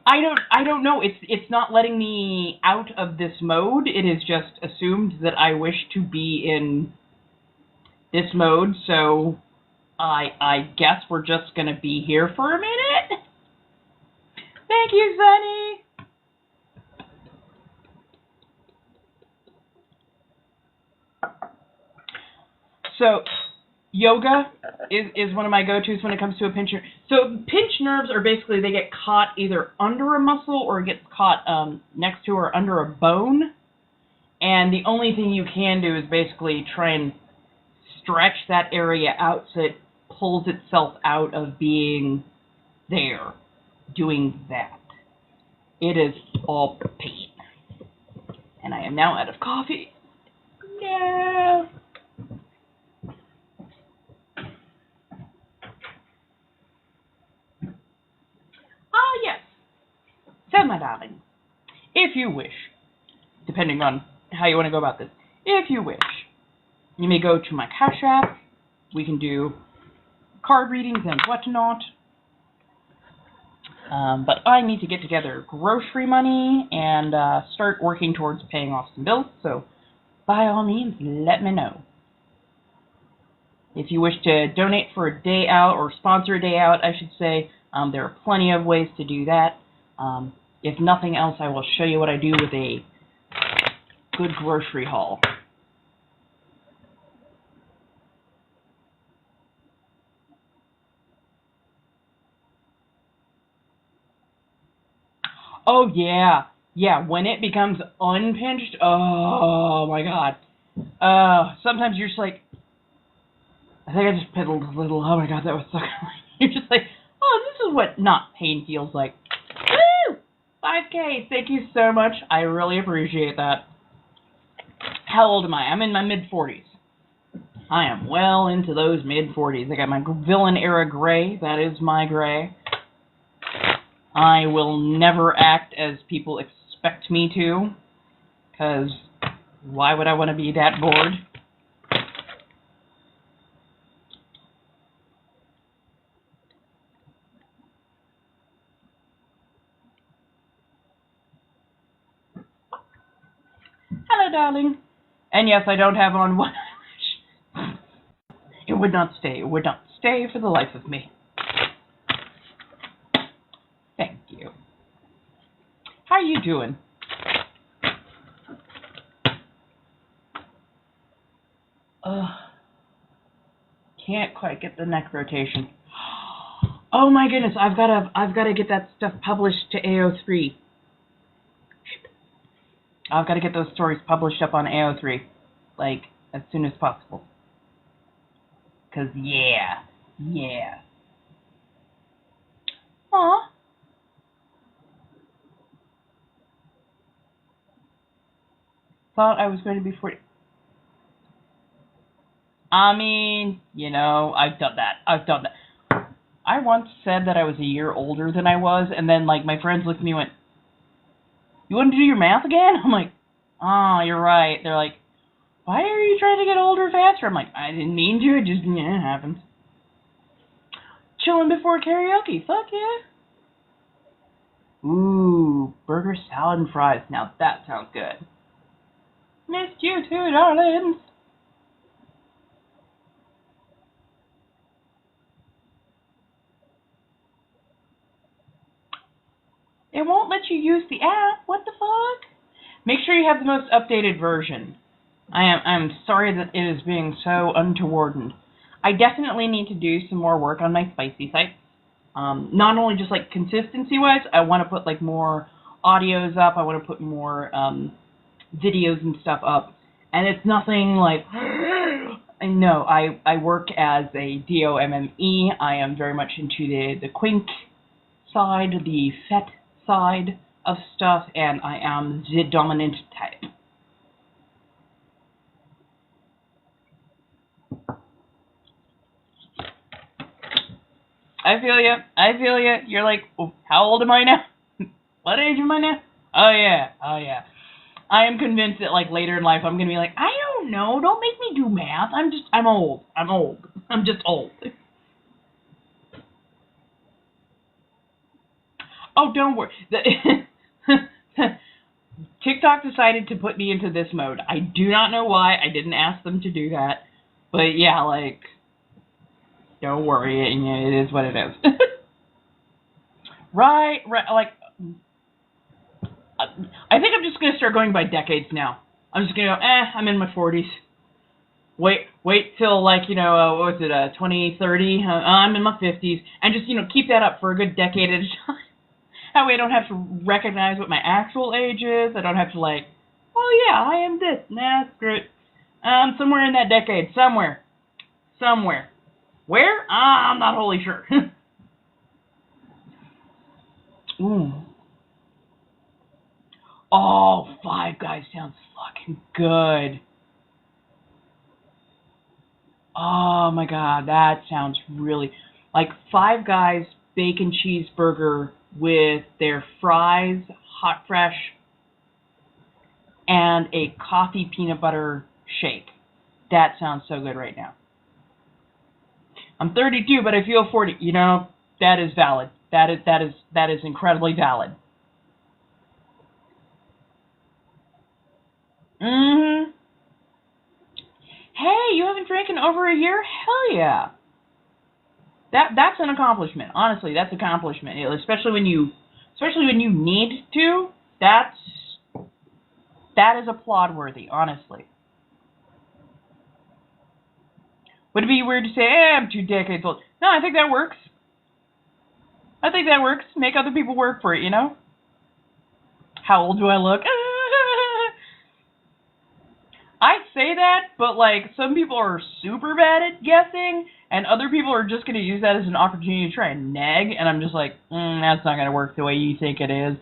I don't know. It's not letting me out of this mode. It is just assumed that I wish to be in this mode, so I guess we're just gonna be here for a minute. Thank you, Sunny. So, yoga is one of my go-tos when it comes to a pinch nerve. So, pinch nerves are basically, they get caught either under a muscle or it gets caught next to or under a bone. And the only thing you can do is basically try and stretch that area out so it pulls itself out of being there, doing that. It is all pain. And I am now out of coffee. No. Ah, yes. So, my darling, if you wish, depending on how you want to go about this, if you wish, you may go to my Cash App. We can do card readings and whatnot. But I need to get together grocery money and start working towards paying off some bills. So, by all means, let me know. If you wish to donate for a day out, or sponsor a day out, I should say, there are plenty of ways to do that. If nothing else, I will show you what I do with a good grocery haul. Oh, yeah. Yeah, when it becomes unpinched, oh, my God. Sometimes you're just like, I think I just piddled a little. Oh, my God, that was so You're just like, oh, this is what not pain feels like. Woo! 5K, thank you so much. I really appreciate that. How old am I? I'm in my mid-40s. I am well into those mid-40s. I got my villain era gray. That is my gray. I will never act as people expect me to, because why would I want to be that bored? Hello, darling. And yes, I don't have on one eyelash. It would not stay. It would not stay for the life of me. Thank you. How are you doing? Can't quite get the neck rotation. Oh my goodness, I've gotta get that stuff published to AO3. I've got to get those stories published up on AO3, like, as soon as possible. 'Cause, yeah. Aw. Thought I was going to be 40. I mean, you know, I've done that. I once said that I was a year older than I was, and then, like, my friends looked at me and went, you want to do your math again? I'm like, oh, you're right. They're like, why are you trying to get older faster? I'm like, I didn't mean to. It just, yeah, it happens. Chilling before karaoke. Fuck yeah. Ooh, burger, salad, and fries. Now that sounds good. Missed you too, darlings. It won't let you use the app. What the fuck? Make sure you have the most updated version. I'm sorry that it is being so untoward. I definitely need to do some more work on my spicy sites. Not only just like consistency-wise, I want to put like more audios up. I want to put more videos and stuff up. And it's nothing like, no, I work as a DOMME. I am very much into the quink side, the fet side of stuff, and I am the dominant type. I feel you. You're like, oh, how old am I now? What age am I now? Oh yeah. I am convinced that like later in life I'm gonna be like, I don't know, don't make me do math. I'm old. I'm just old. Oh, don't worry. TikTok decided to put me into this mode. I do not know why. I didn't ask them to do that. But yeah, like, don't worry. It is what it is. Right. Like, I think I'm just going to start going by decades now. I'm just going to go, I'm in my 40s. Wait till, like, what was it, 2030? I'm in my 50s. And just, keep that up for a good decade at a time. That way I don't have to recognize what my actual age is. I don't have to, like, oh, yeah, I am this. Nah, screw it. Somewhere in that decade. Somewhere. Where? I'm not wholly sure. Ooh. Oh, Five Guys sounds fucking good. Oh my god, that sounds really... Like Five Guys bacon cheeseburger with their fries, hot fresh, and a coffee peanut butter shake. That sounds so good right now. I'm 32, but I feel 40. You know, that is valid. That is incredibly valid. Mm-hmm. Hey, you haven't drank in over a year? Hell yeah. That's an accomplishment. Honestly, that's an accomplishment. Especially when you need to. That is applaud worthy, honestly. Would it be weird to say, I'm 2 decades old? No, I think that works. I think that works. Make other people work for it, you know? How old do I look? I say that, but like some people are super bad at guessing, and other people are just going to use that as an opportunity to try and nag, and I'm just like, that's not going to work the way you think it is.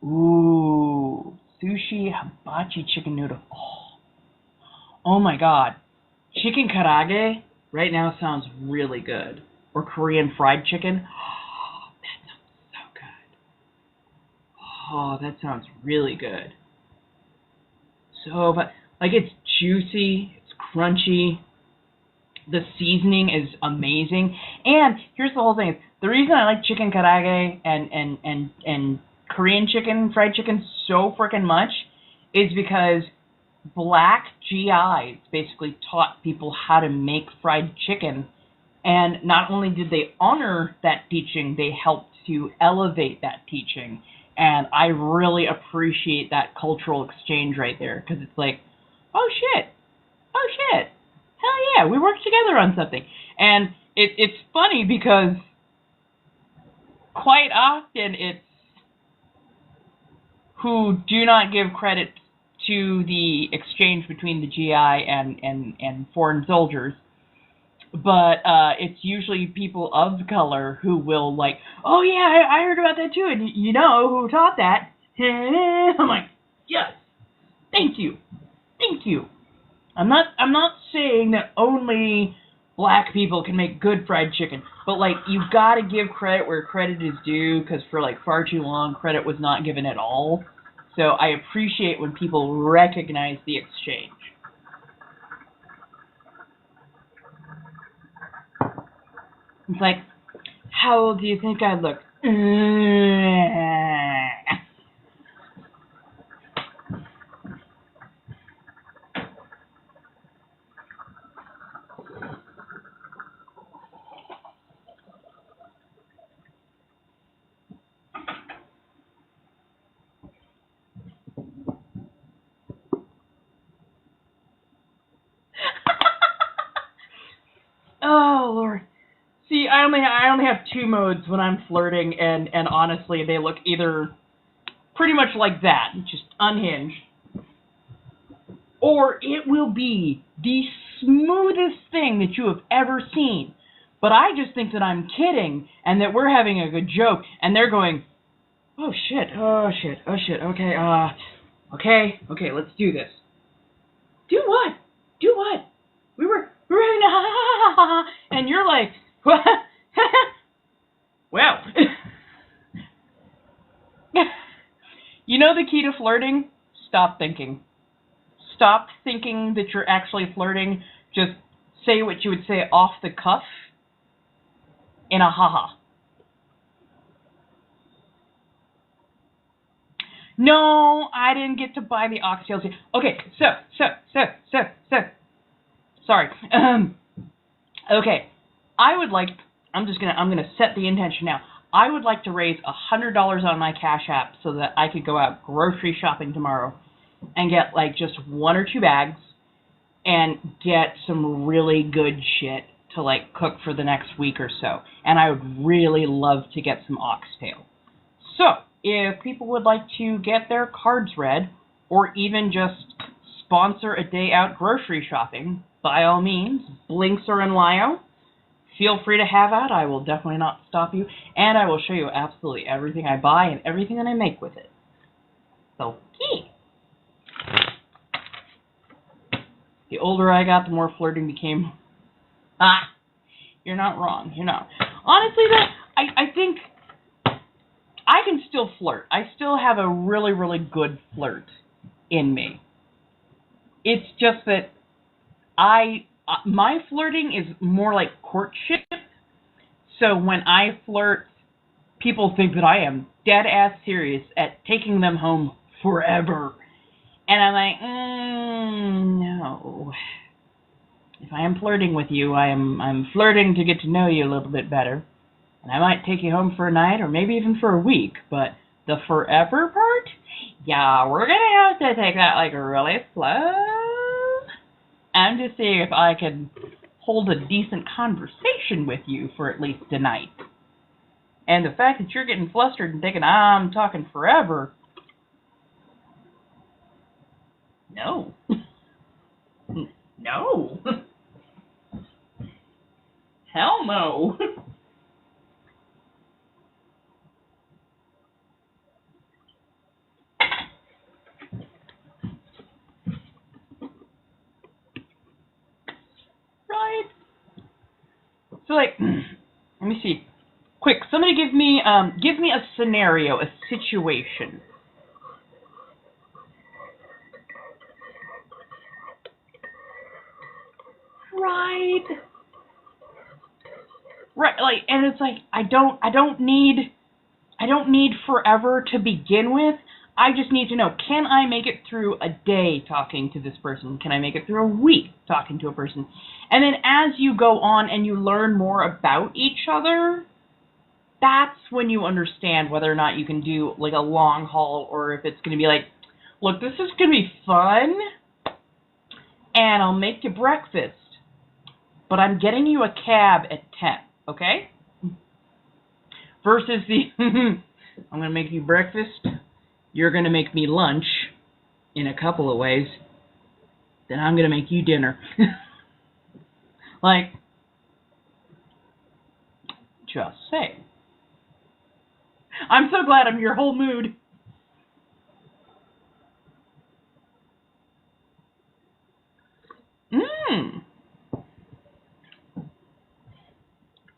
Ooh, sushi hibachi chicken noodle. Oh my god. Chicken karage right now sounds really good. Or Korean fried chicken. That sounds so good. Oh, that sounds really good. So, but like it's juicy, it's crunchy. The seasoning is amazing. And here's the whole thing. The reason I like chicken karage and Korean chicken, fried chicken so freaking much is because black GIs basically taught people how to make fried chicken, and not only did they honor that teaching, they helped to elevate that teaching, and I really appreciate that cultural exchange right there, because it's like, oh shit, hell yeah, we worked together on something. And it's funny because quite often it's who do not give credit to the exchange between the GI and foreign soldiers, but it's usually people of color who will like, oh yeah, I heard about that too, and you know who taught that? I'm like, yes, thank you. I'm not saying that only black people can make good fried chicken, but like you gotta give credit where credit is due, because for like far too long credit was not given at all. So I appreciate when people recognize the exchange. It's like, how old do you think I look? Oh Lord. See, I only have 2 modes when I'm flirting, and honestly, they look either pretty much like that, just unhinged, or it will be the smoothest thing that you have ever seen. But I just think that I'm kidding, and that we're having a good joke, and they're going, oh shit, okay, let's do this. Do what? We were having a ha ha ha ha, and you're like, what? Well, you know the key to flirting? Stop thinking. Stop thinking that you're actually flirting. Just say what you would say off the cuff in a haha. No, I didn't get to buy the oxtails yet. Okay, so. Sorry. Okay, I'm gonna set the intention now. I would like to raise $100 on my Cash App so that I could go out grocery shopping tomorrow and get like just 1 or 2 bags and get some really good shit to like cook for the next week or so. And I would really love to get some oxtail. So, if people would like to get their cards read, or even just sponsor a day out grocery shopping, by all means, links are in Lio. feel free to have at. I will definitely not stop you, and I will show you absolutely everything I buy and everything that I make with it. So, yeah. The older I got, the more flirting became. You're not wrong. You're not. Honestly, though, I think I can still flirt. I still have a really, really good flirt in me. It's just that my flirting is more like courtship. So when I flirt, people think that I am dead ass serious at taking them home forever. And I'm like, no. If I am flirting with you, I'm flirting to get to know you a little bit better. And I might take you home for a night or maybe even for a week. But the forever part, yeah, we're going to have to take that like really slow. I'm just seeing if I can hold a decent conversation with you for at least a night. And the fact that you're getting flustered and thinking I'm talking forever, no. No. Hell no. Right. So like, let me see. Quick, somebody give me a scenario, a situation. Right. Right, like, and it's like I don't need forever to begin with. I just need to know, can I make it through a day talking to this person? Can I make it through a week talking to a person? And then as you go on and you learn more about each other, that's when you understand whether or not you can do like a long haul, or if it's going to be like, look, this is going to be fun, and I'll make you breakfast, but I'm getting you a cab at 10, okay? Versus the, I'm going to make you breakfast, you're going to make me lunch in a couple of ways, then I'm going to make you dinner. Like, just say. I'm so glad I'm your whole mood.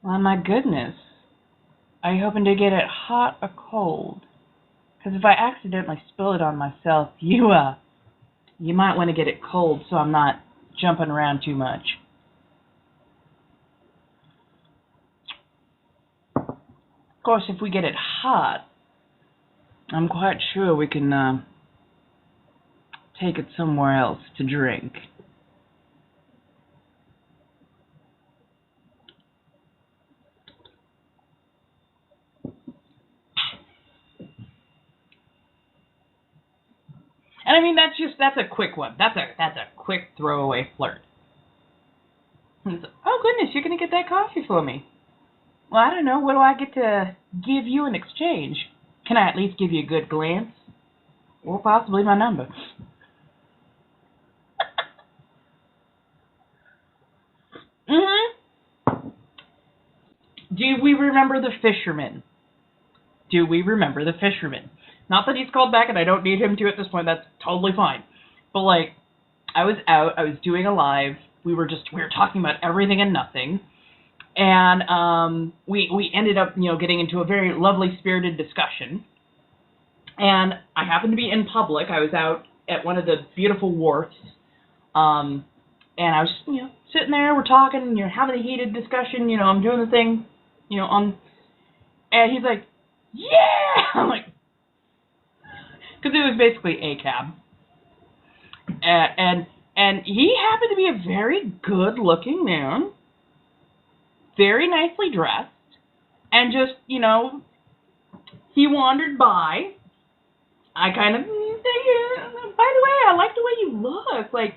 Well, my goodness. Are you hoping to get it hot or cold? Because if I accidentally spill it on myself, you might want to get it cold so I'm not jumping around too much. Of course, if we get it hot, I'm quite sure we can take it somewhere else to drink. And I mean, that's a quick one. That's a quick throwaway flirt. Oh goodness, you're gonna get that coffee for me. Well, I don't know. What do I get to give you in exchange? Can I at least give you a good glance? Or possibly my number. Do we remember the fisherman? Do we remember the fisherman? Not that he's called back and I don't need him to at this point. That's totally fine. But like, I was out. I was doing a live. We were talking about everything and nothing. And we ended up, getting into a very lovely, spirited discussion. And I happened to be in public. I was out at one of the beautiful wharfs. And I was just, sitting there. We're talking, having a heated discussion. I'm doing the thing, and he's like, yeah! I'm like, because it was basically a cab. And he happened to be a very good-looking man. Very nicely dressed, and just, he wandered by. I kind of, by the way, I like the way you look. Like,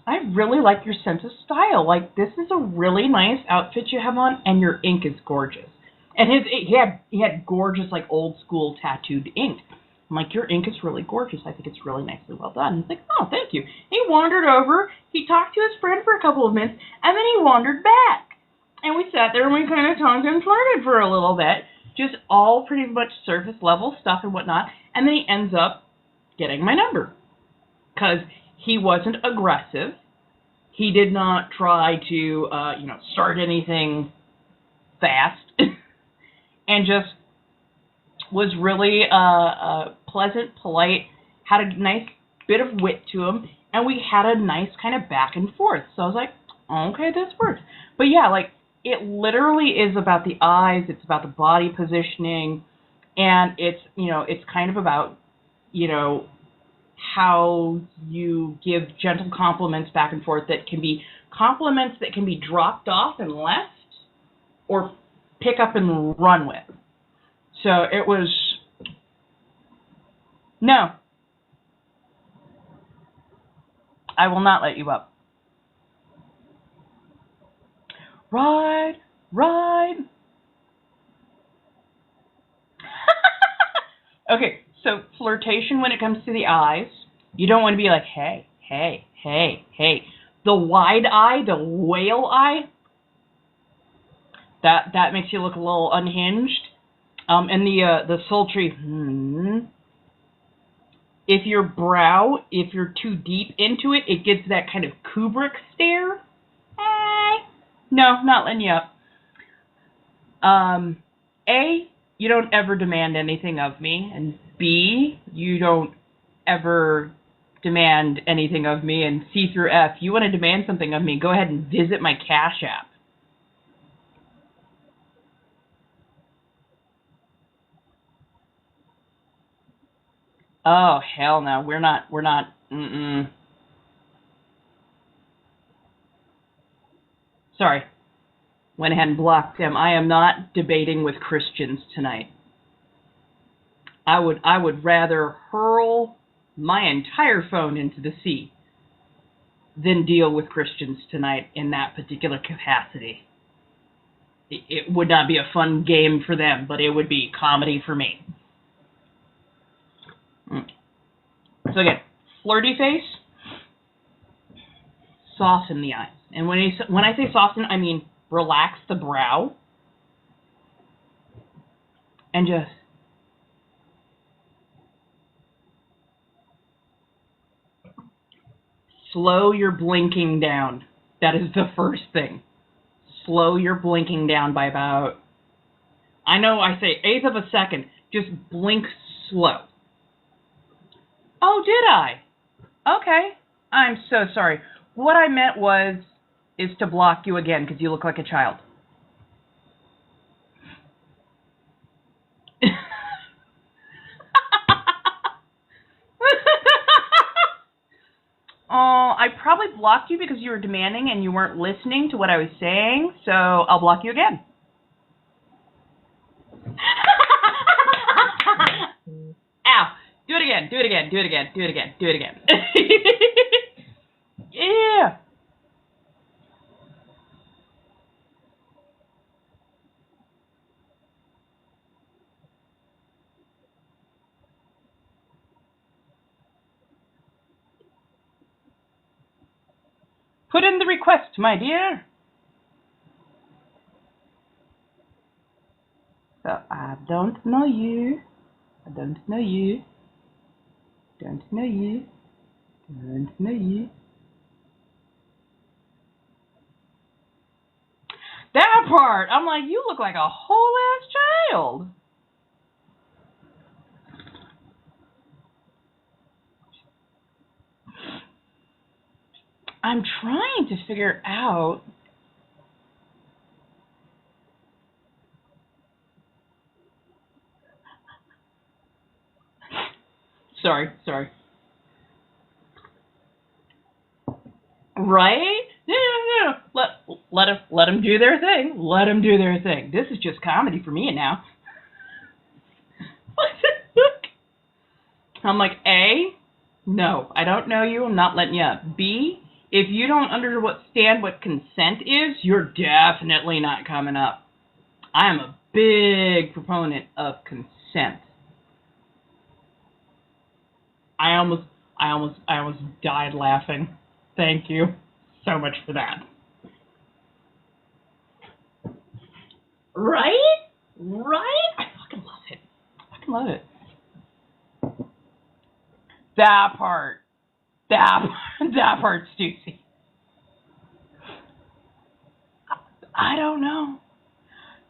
I really like your sense of style. Like, this is a really nice outfit you have on, and your ink is gorgeous. And he had gorgeous, like, old school tattooed ink. I'm like, your ink is really gorgeous. I think it's really nicely well done. He's like, oh, thank you. He wandered over. He talked to his friend for a couple of minutes, and then he wandered back. And we sat there and we kind of talked and flirted for a little bit. Just all pretty much surface level stuff and whatnot. And then he ends up getting my number. Because he wasn't aggressive. He did not try to, start anything fast. And just was really pleasant, polite, had a nice bit of wit to him, and we had a nice kind of back and forth. So I was like, okay, this works. But yeah, like, it literally is about the eyes, it's about the body positioning, and it's, it's kind of about, how you give gentle compliments back and forth that can be compliments that can be dropped off and left, or pick up and run with. So it was, no, I will not let you up. Ride. Okay, so flirtation when it comes to the eyes, you don't want to be like, hey. The wide eye, the whale eye, that makes you look a little unhinged. And the sultry, if your brow, if you're too deep into it, it gives that kind of Kubrick stare. No, not letting you up. A, you don't ever demand anything of me, and B, you don't ever demand anything of me, and C through F, you want to demand something of me, go ahead and visit my Cash App. Oh, hell no, we're not, Sorry. Went ahead and blocked him. I am not debating with Christians tonight. I would rather hurl my entire phone into the sea than deal with Christians tonight in that particular capacity. It would not be a fun game for them, but it would be comedy for me. So again, flirty face, soften the eyes. And when I say soften, I mean relax the brow and just slow your blinking down. That is the first thing. Slow your blinking down by about, I know I say eighth of a second, just blink slow. Oh, did I? Okay. I'm so sorry. What I meant is to block you again because you look like a child. I probably blocked you because you were demanding and you weren't listening to what I was saying, so I'll block you again. Ow. Do it again. Yeah. Put in the request, my dear. So, I don't know you. That part! I'm like, you look like a whole-ass child. I'm trying to figure out... Sorry. Right? No. Let them do their thing. This is just comedy for me now. I'm like, A, no, I don't know you. I'm not letting you up. B, if you don't understand what consent is, you're definitely not coming up. I am a big proponent of consent. I almost died laughing. Thank you so much for that. Right? Right? I fucking love it. I fucking love it. That part. That part, Stussy. I don't know.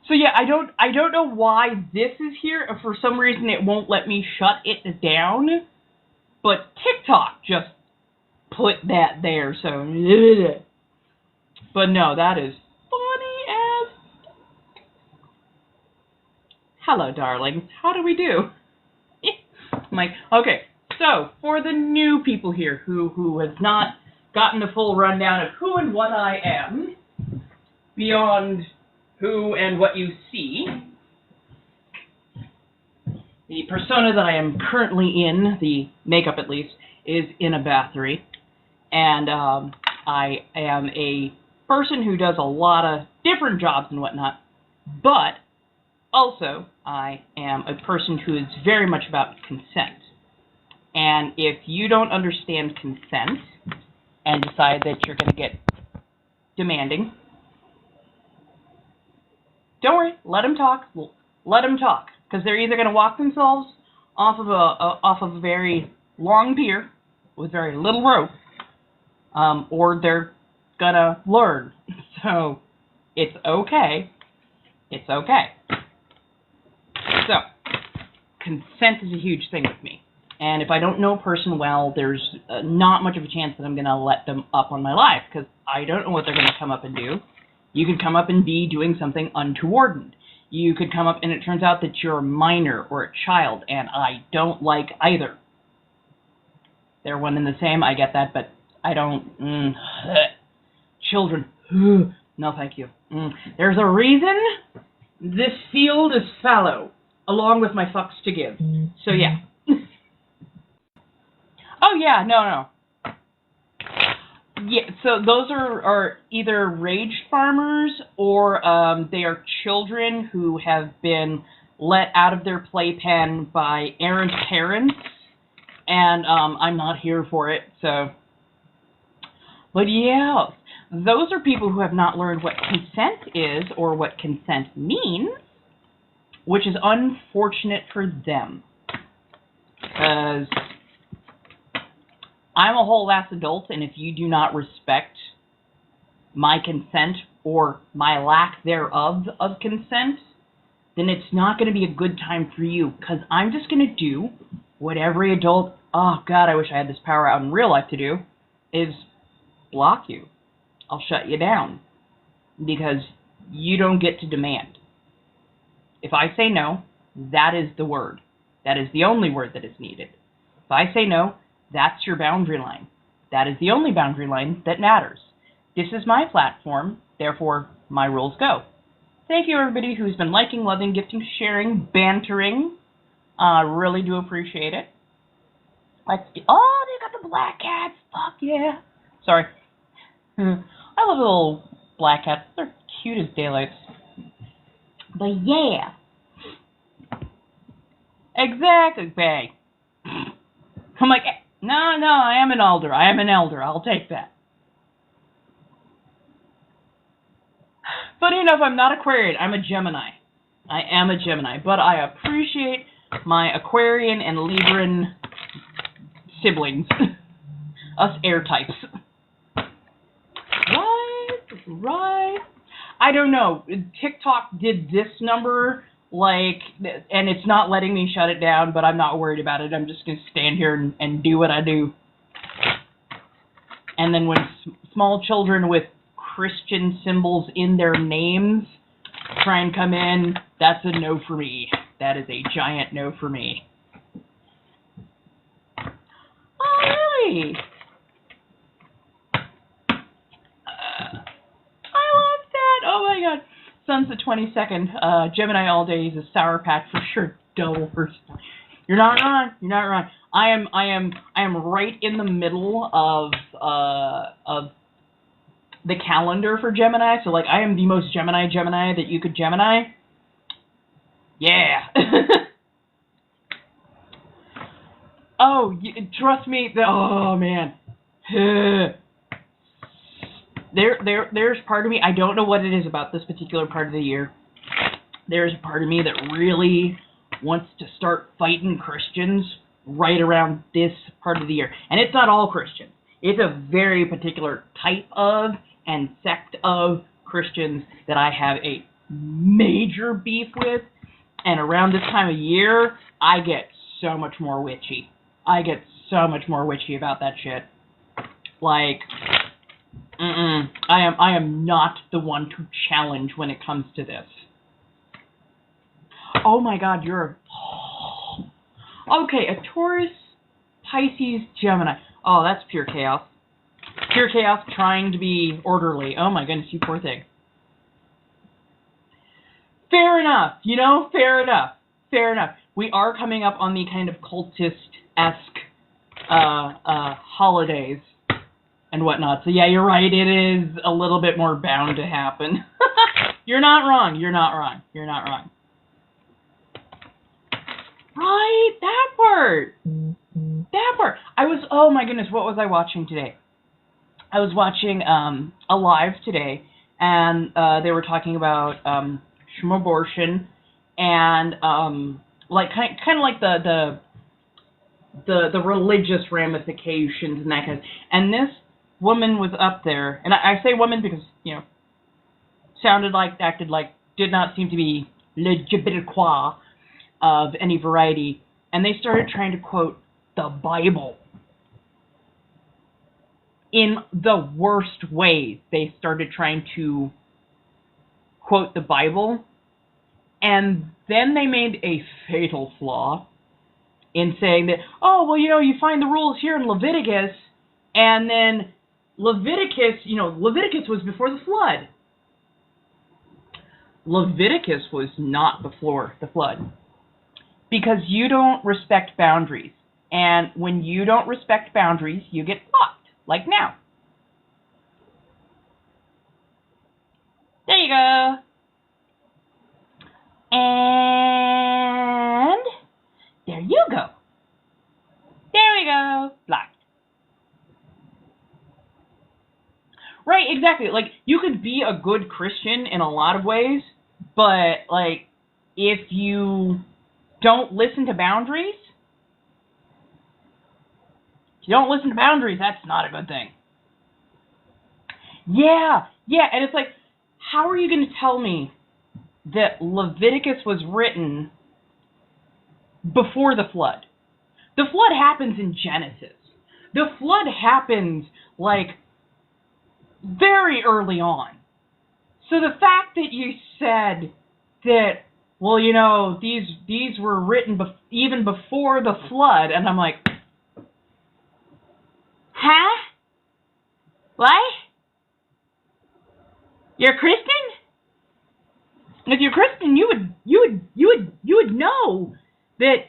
So yeah, I don't know why this is here. For some reason, it won't let me shut it down. But TikTok just put that there. So, but no, that is funny as. Hello, darlings. How do we do? I'm like, okay. So for the new people here who has not gotten a full rundown of who and what I am, beyond who and what you see, the persona that I am currently in, the makeup at least, is in a battery. And I am a person who does a lot of different jobs and whatnot. But also, I am a person who is very much about consent. And if you don't understand consent and decide that you're going to get demanding, don't worry, let them talk. Let them talk, because they're either going to walk themselves off of a very long pier with very little rope, or they're going to learn. So it's okay. It's okay. So consent is a huge thing with me. And if I don't know a person well, there's not much of a chance that I'm going to let them up on my life, because I don't know what they're going to come up and do. You could come up and be doing something untoward. You could come up and it turns out that you're a minor or a child, and I don't like either. They're one and the same, I get that, but I don't... Children. No, thank you. There's a reason this field is fallow, along with my fucks to give. So, yeah. Oh, yeah, no. Yeah, so those are either raged farmers or they are children who have been let out of their playpen by errant parents, and I'm not here for it, so. But yeah, those are people who have not learned what consent is or what consent means, which is unfortunate for them, because I'm a whole-ass adult, and if you do not respect my consent or my lack thereof of consent, then it's not going to be a good time for you, because I'm just going to do what every adult, oh God, I wish I had this power out in real life to do, is block you. I'll shut you down, because you don't get to demand. If I say no, that is the word. That is the only word that is needed. If I say no, that's your boundary line. That is the only boundary line that matters. This is my platform, therefore my rules go. Thank you everybody who's been liking, loving, gifting, sharing, bantering. Really do appreciate it. Let's do, oh, they got the black cats. Fuck yeah. Sorry. I love the little black cats. They're cute as daylights. But yeah. Exactly, Bay. I'm like, no, I am an elder. I'll take that. Funny enough, I'm not Aquarian. I'm a Gemini. I am a Gemini. But I appreciate my Aquarian and Libran siblings. Us air types. Right. I don't know. TikTok did this number, like, and it's not letting me shut it down, but I'm not worried about it. I'm just going to stand here and do what I do. And then when small children with Christian symbols in their names try and come in, that's a no for me. That is a giant no for me. Oh, really? Oh my god. Sun's the 22nd. Gemini all day is a Sour Patch for sure. Double first. You're not wrong. I am right in the middle of the calendar for Gemini. So like I am the most Gemini that you could Gemini. Yeah. Oh, trust me. Oh man. There's part of me. I don't know what it is about this particular part of the year. There's a part of me that really wants to start fighting Christians right around this part of the year. And it's not all Christians. It's a very particular type of and sect of Christians that I have a major beef with. And around this time of year, I get so much more witchy. I get so much more witchy about that shit. Like, I am not the one to challenge when it comes to this. Oh my God, you're okay, a Taurus, Pisces, Gemini. Oh, that's pure chaos. Pure chaos trying to be orderly. Oh my goodness, you poor thing. Fair enough, fair enough. Fair enough. We are coming up on the kind of cultist-esque holidays and whatnot. So yeah, you're right, it is a little bit more bound to happen. You're not wrong. Right, that part. Oh my goodness, what was I watching today? I was watching Alive today, and they were talking about abortion and like kind of like the religious ramifications and that kind of. And this woman was up there, and I say woman because sounded like, acted like, did not seem to be LGBTQ of any variety, and they started trying to quote the Bible in the worst ways. They started trying to quote the Bible, and then they made a fatal flaw in saying that, oh, well, you find the rules here in Leviticus, and then Leviticus was before the flood. Leviticus was not before the flood. Because you don't respect boundaries. And when you don't respect boundaries, you get blocked. Like now. There you go. And there you go. There we go. Blocked. Right, exactly. Like, you could be a good Christian in a lot of ways, but, like, if you don't listen to boundaries, that's not a good thing. Yeah, and it's like, how are you going to tell me that Leviticus was written before the flood? The flood happens in Genesis. The flood happens, like, very early on. So the fact that you said that, well, these were written even before the flood, and I'm like, huh? What? You're Christian? If you're Christian, you would know that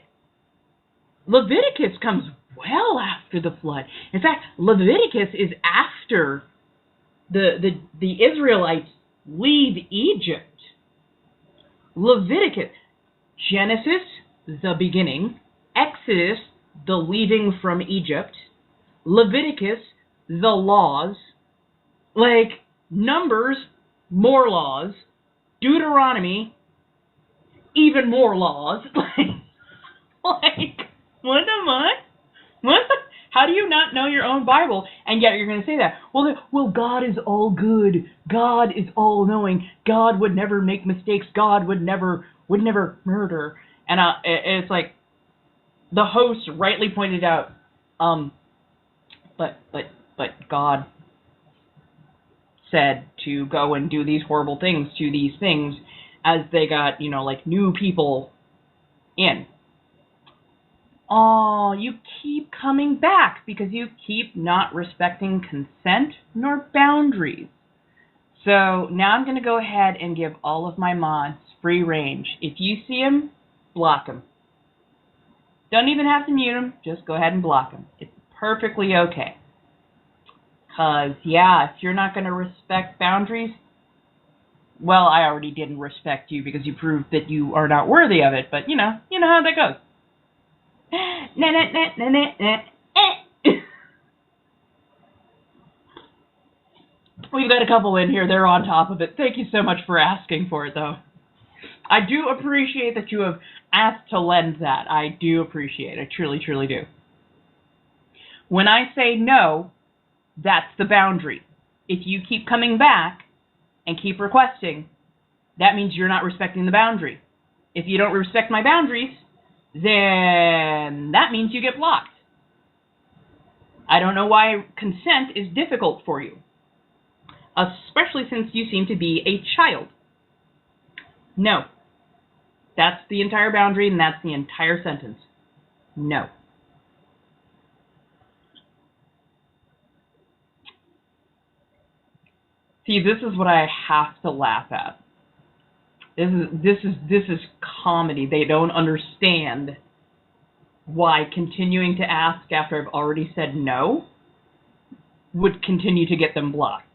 Leviticus comes well after the flood. In fact, Leviticus is after the Israelites leave Egypt. Leviticus, Genesis, the beginning, Exodus, the leaving from Egypt, Leviticus, the laws, like Numbers, more laws, Deuteronomy, even more laws. Like, what am I? What? How do you not know your own Bible, and yet you're going to say that? Well, God is all good. God is all knowing. God would never make mistakes. God would never murder. And it's like the host rightly pointed out. But God said to go and do these horrible things to these things as they got like new people in. Oh, you keep coming back because you keep not respecting consent nor boundaries. So now I'm going to go ahead and give all of my mods free range. If you see them, block them. Don't even have to mute them. Just go ahead and block them. It's perfectly okay. Because, yeah, if you're not going to respect boundaries, well, I already didn't respect you because you proved that you are not worthy of it. But, you know how that goes. We've got a couple in here. They're on top of it. Thank you so much for asking for it, though. I do appreciate that you have asked to lend that. I do appreciate it. I truly, truly do. When I say no, that's the boundary. If you keep coming back and keep requesting, that means you're not respecting the boundary. If you don't respect my boundaries, then that means you get blocked. I don't know why consent is difficult for you, especially since you seem to be a child. No. That's the entire boundary, and that's the entire sentence. No. See, this is what I have to laugh at. This is comedy. They don't understand why continuing to ask after I've already said no would continue to get them blocked.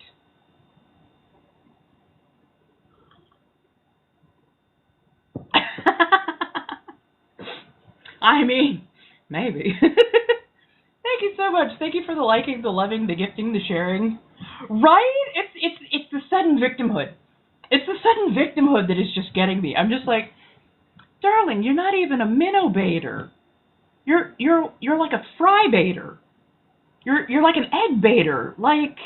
I mean, maybe. Thank you so much. Thank you for the liking, the loving, the gifting, the sharing. Right? It's the sudden victimhood. It's the sudden victimhood that is just getting me. I'm just like, darling, you're not even a minnow baiter. You're like a fry baiter. You're like an egg baiter. Like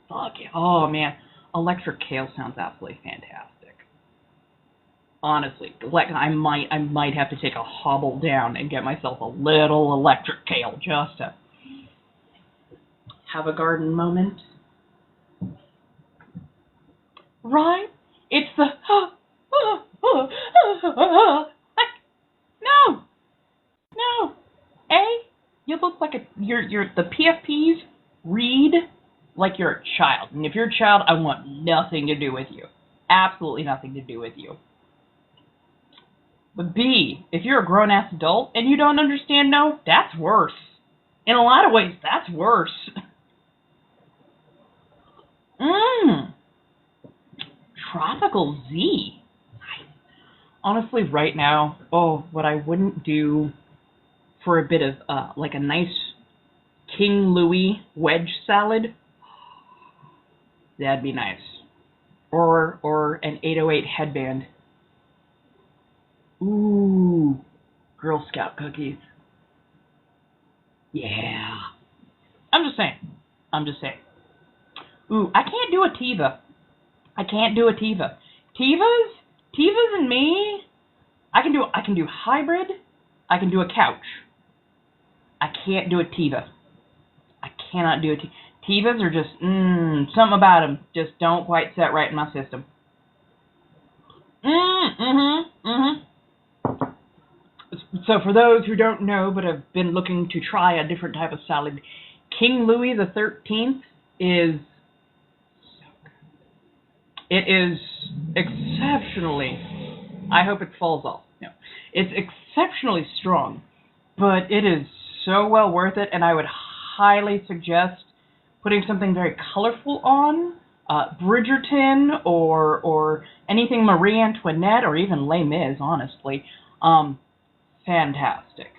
Fuck yeah. Oh man. Electric kale sounds absolutely fantastic. Honestly, like I might have to take a hobble down and get myself a little electric kale just to have a garden moment. Right? It's the no. You look like you're the PFPs read like you're a child. And if you're a child, I want nothing to do with you. Absolutely nothing to do with you. But B, if you're a grown-ass adult and you don't understand no, that's worse. In a lot of ways, that's worse. Tropical Z. Honestly, right now, what I wouldn't do for a bit of, like a nice King Louis wedge salad, that'd be nice. Or an 808 headband. Ooh, Girl Scout cookies. Yeah. I'm just saying. Ooh, I can't do a Tiva. Tivas and me, I can do hybrid, I can do a couch. I can't do a Tiva. I cannot do a Tiva. Tivas are just, something about them just don't quite set right in my system. So for those who don't know but have been looking to try a different type of salad, King Louis the 13th is so good. It is exceptionally, I hope it falls off. No, it's exceptionally strong, but it is so well worth it, and I would highly suggest putting something very colorful on, Bridgerton or anything Marie Antoinette or even Les Mis, honestly. Fantastic.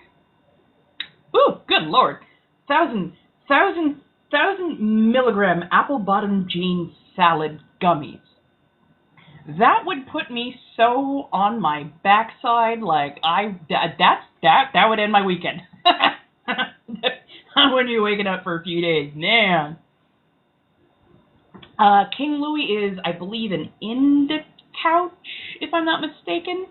Ooh, good lord. 1,000 milligram apple bottom jean salad gummies. That would put me so on my backside, like that would end my weekend. I wouldn't be waking up for a few days, man. King Louis is, I believe, an indica couch, if I'm not mistaken.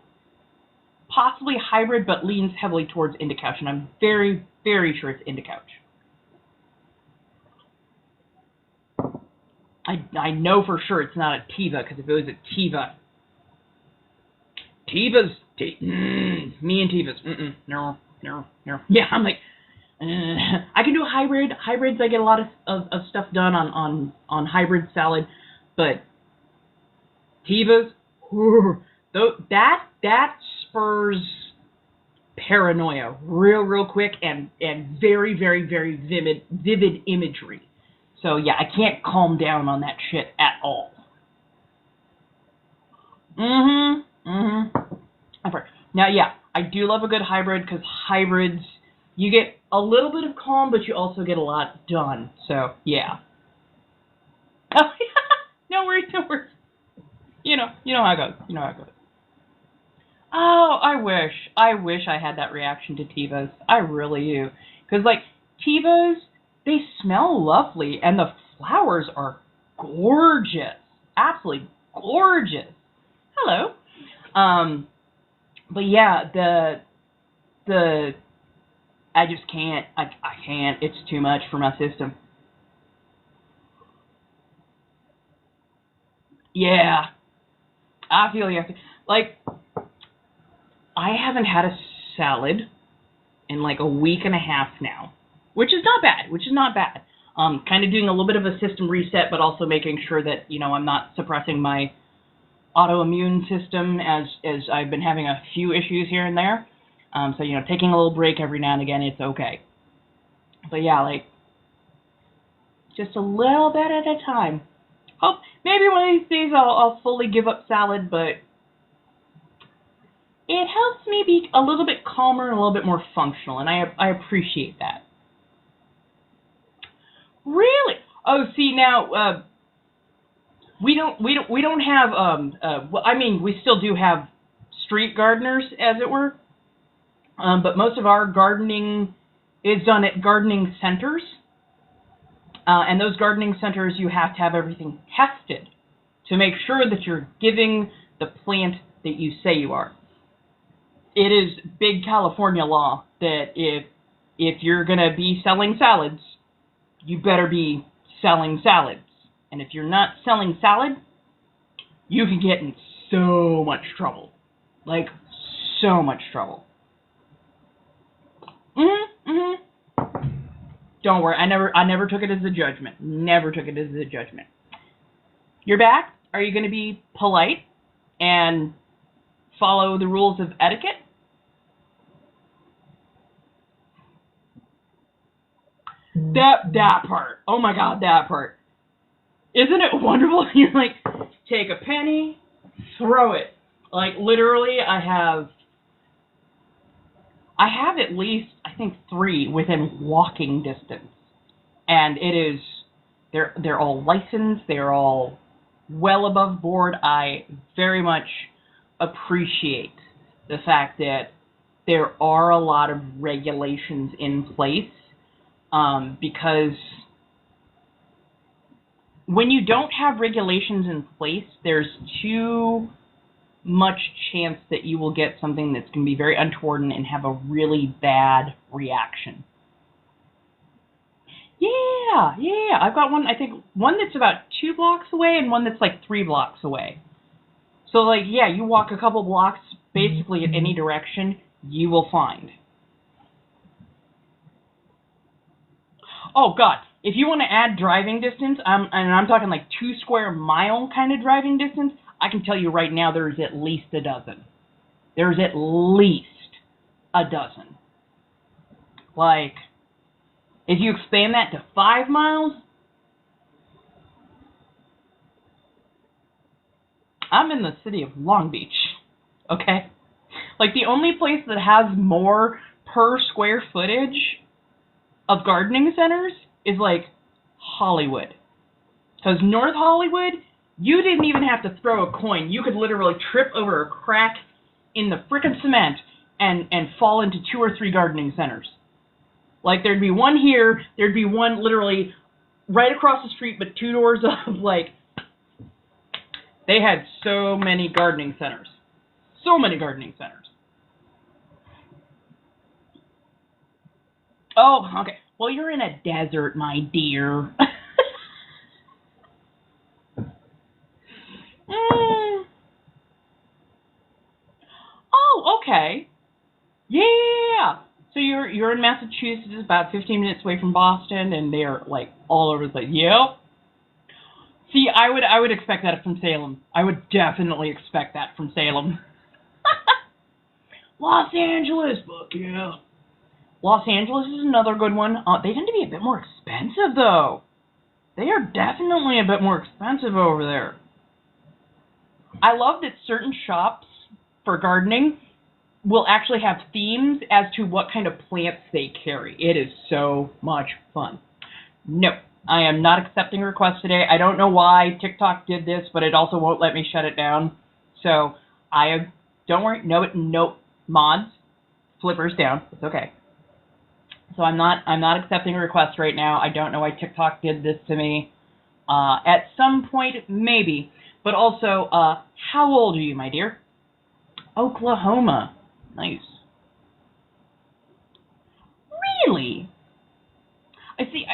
Possibly hybrid, but leans heavily towards indica couch, and I'm very, very sure it's indica couch. I know for sure it's not a Tiva, because if it was a Tiva, me and Tivas, no. Yeah, I'm like, I can do a hybrid. Hybrids, I get a lot of stuff done on hybrid salad, but Tivas, that spurs paranoia real quick and very, very, very vivid imagery. So yeah, I can't calm down on that shit at all. Now, yeah, I do love a good hybrid because hybrids, you get a little bit of calm, but you also get a lot done. So, yeah. Oh, no worries, no worries. You know how it goes. You know how it goes. Oh, I wish I had that reaction to Tivas. I really do. Because, like, Tivas, they smell lovely, and the flowers are gorgeous. Absolutely gorgeous. Hello. But yeah, I just can't. I can't. It's too much for my system. Yeah, I feel you. Like, I haven't had a salad in like a week and a half now, which is not bad. Kind of doing a little bit of a system reset, but also making sure that I'm not suppressing my autoimmune system as I've been having a few issues here and there. So taking a little break every now and again, it's okay. But yeah, like just a little bit at a time. Hope maybe one of these days I'll fully give up salad, but it helps me be a little bit calmer and a little bit more functional, and I appreciate that. Really? Oh, see now, we don't have well, I mean, we still do have street gardeners, as it were, but most of our gardening is done at gardening centers, and those gardening centers you have to have everything tested to make sure that you're giving the plant that you say you are. It is big California law that if you're gonna be selling salads, you better be selling salads. And if you're not selling salad, you can get in so much trouble. Like, so much trouble. Don't worry, I never took it as a judgment. Never took it as a judgment. You're back? Are you going to be polite and follow the rules of etiquette? That part. Oh my god, that part. Isn't it wonderful? You're like, take a penny, throw it. Like, literally, I have at least, I think, 3 within walking distance. And it is, they're all licensed, they're all well above board. I very much appreciate the fact that there are a lot of regulations in place, because when you don't have regulations in place, there's too much chance that you will get something that's going to be very untoward and have a really bad reaction. Yeah. I've got one, I think, one that's about 2 blocks away and one that's like 3 blocks away. So, like, yeah, you walk a couple blocks, basically in any direction, you will find. Oh, God. If you want to add driving distance, and I'm talking like 2 square mile kind of driving distance, I can tell you right now there's at least a dozen. There's at least a dozen. Like, if you expand that to 5 miles, I'm in the city of Long Beach, okay? Like, the only place that has more per square footage of gardening centers is, like, Hollywood. Because North Hollywood, you didn't even have to throw a coin. You could literally trip over a crack in the frickin' cement and fall into 2 or 3 gardening centers. Like, there'd be one here, there'd be one literally right across the street, but 2 doors up. Like, they had so many gardening centers. So many gardening centers. Oh, okay. Well, you're in a desert, my dear. Oh, okay. Yeah. So you're in Massachusetts, about 15 minutes away from Boston, and they're like all over the place. Yep. See, I would expect that from Salem. I would definitely expect that from Salem. Los Angeles, fuck yeah. Los Angeles is another good one. They tend to be a bit more expensive, though. They are definitely a bit more expensive over there. I love that certain shops for gardening will actually have themes as to what kind of plants they carry. It is so much fun. No, I am not accepting requests today. I don't know why TikTok did this, but it also won't let me shut it down. So don't worry, no mods, flippers down. It's okay. So I'm not accepting requests right now. I don't know why TikTok did this to me. At some point, maybe. But also, how old are you, my dear? Oklahoma. Nice. Really? I see.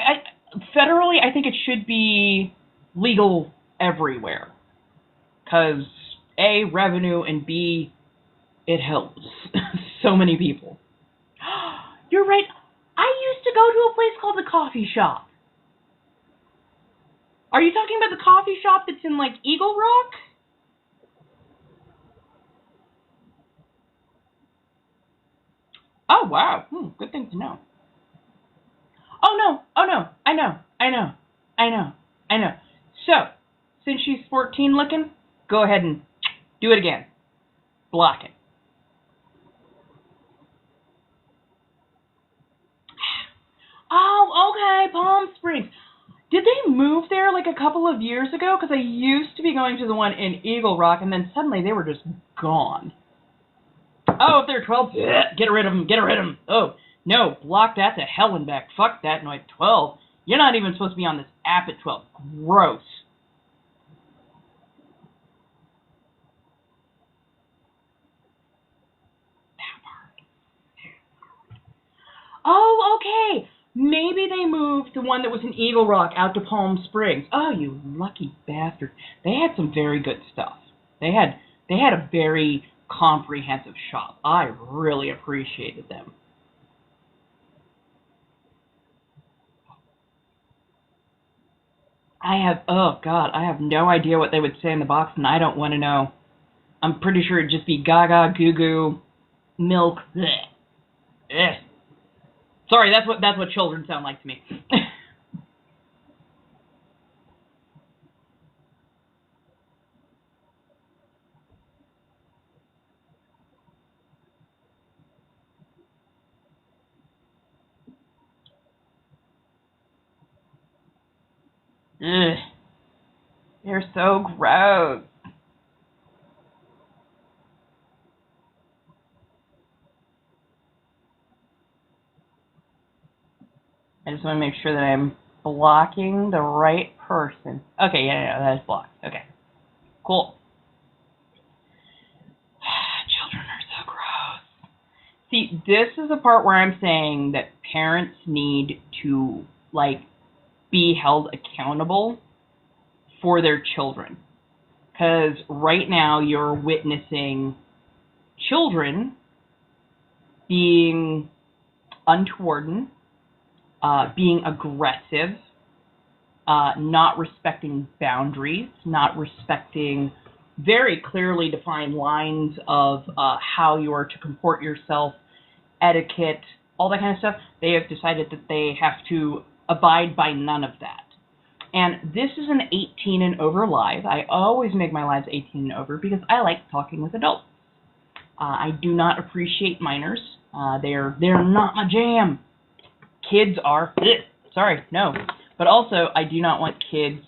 Federally, I think it should be legal everywhere. Because A, revenue, and B, it helps so many people. You're right. I used to go to a place called the Coffee Shop. Are you talking about the coffee shop that's in, like, Eagle Rock? Oh, wow. Good thing to know. Oh, no. I know. So, since she's 14 looking, go ahead and do it again. Block it. Oh, okay, Palm Springs. Did they move there like a couple of years ago? Because I used to be going to the one in Eagle Rock, and then suddenly they were just gone. Oh, if they're 12, get rid of them. Oh, no, block that to hell and back. Fuck that, no, at 12. You're not even supposed to be on this app at 12. Gross. Oh, okay. Maybe they moved the one that was in Eagle Rock out to Palm Springs. Oh, you lucky bastard. They had some very good stuff. They had a very comprehensive shop. I really appreciated them. Oh God, I have no idea what they would say in the box, and I don't want to know. I'm pretty sure it'd just be gaga, goo goo, milk, bleh. Ugh. Sorry, that's what children sound like to me. Ugh. They're so gross. I just want to make sure that I'm blocking the right person. Okay, yeah, that's blocked. Okay, cool. Children are so gross. See, this is the part where I'm saying that parents need to, like, be held accountable for their children. Because right now you're witnessing children being untoward, being aggressive, not respecting boundaries, not respecting very clearly defined lines of how you are to comport yourself, etiquette, all that kind of stuff. They have decided that they have to abide by none of that. And this is an 18 and over live. I always make my lives 18 and over because I like talking with adults. I do not appreciate minors. They're not my jam. Kids are. Sorry, no. But also, I do not want kids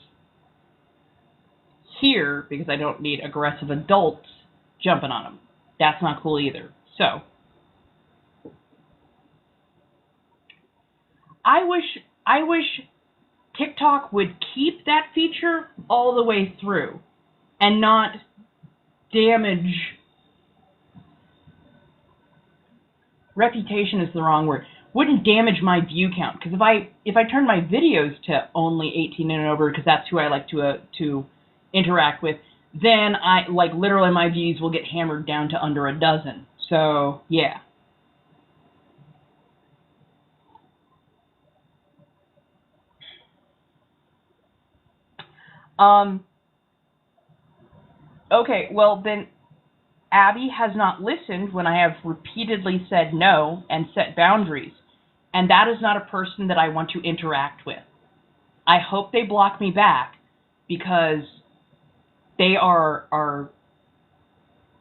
here because I don't need aggressive adults jumping on them. That's not cool either. So, I wish TikTok would keep that feature all the way through and not damage. Reputation is the wrong word. Wouldn't damage my view count, because if I turn my videos to only 18 and over, because that's who I like to interact with, then literally my views will get hammered down to under a dozen. So yeah. Okay, well then Abby has not listened when I have repeatedly said no and set boundaries. And that is not a person that I want to interact with. I hope they block me back because they are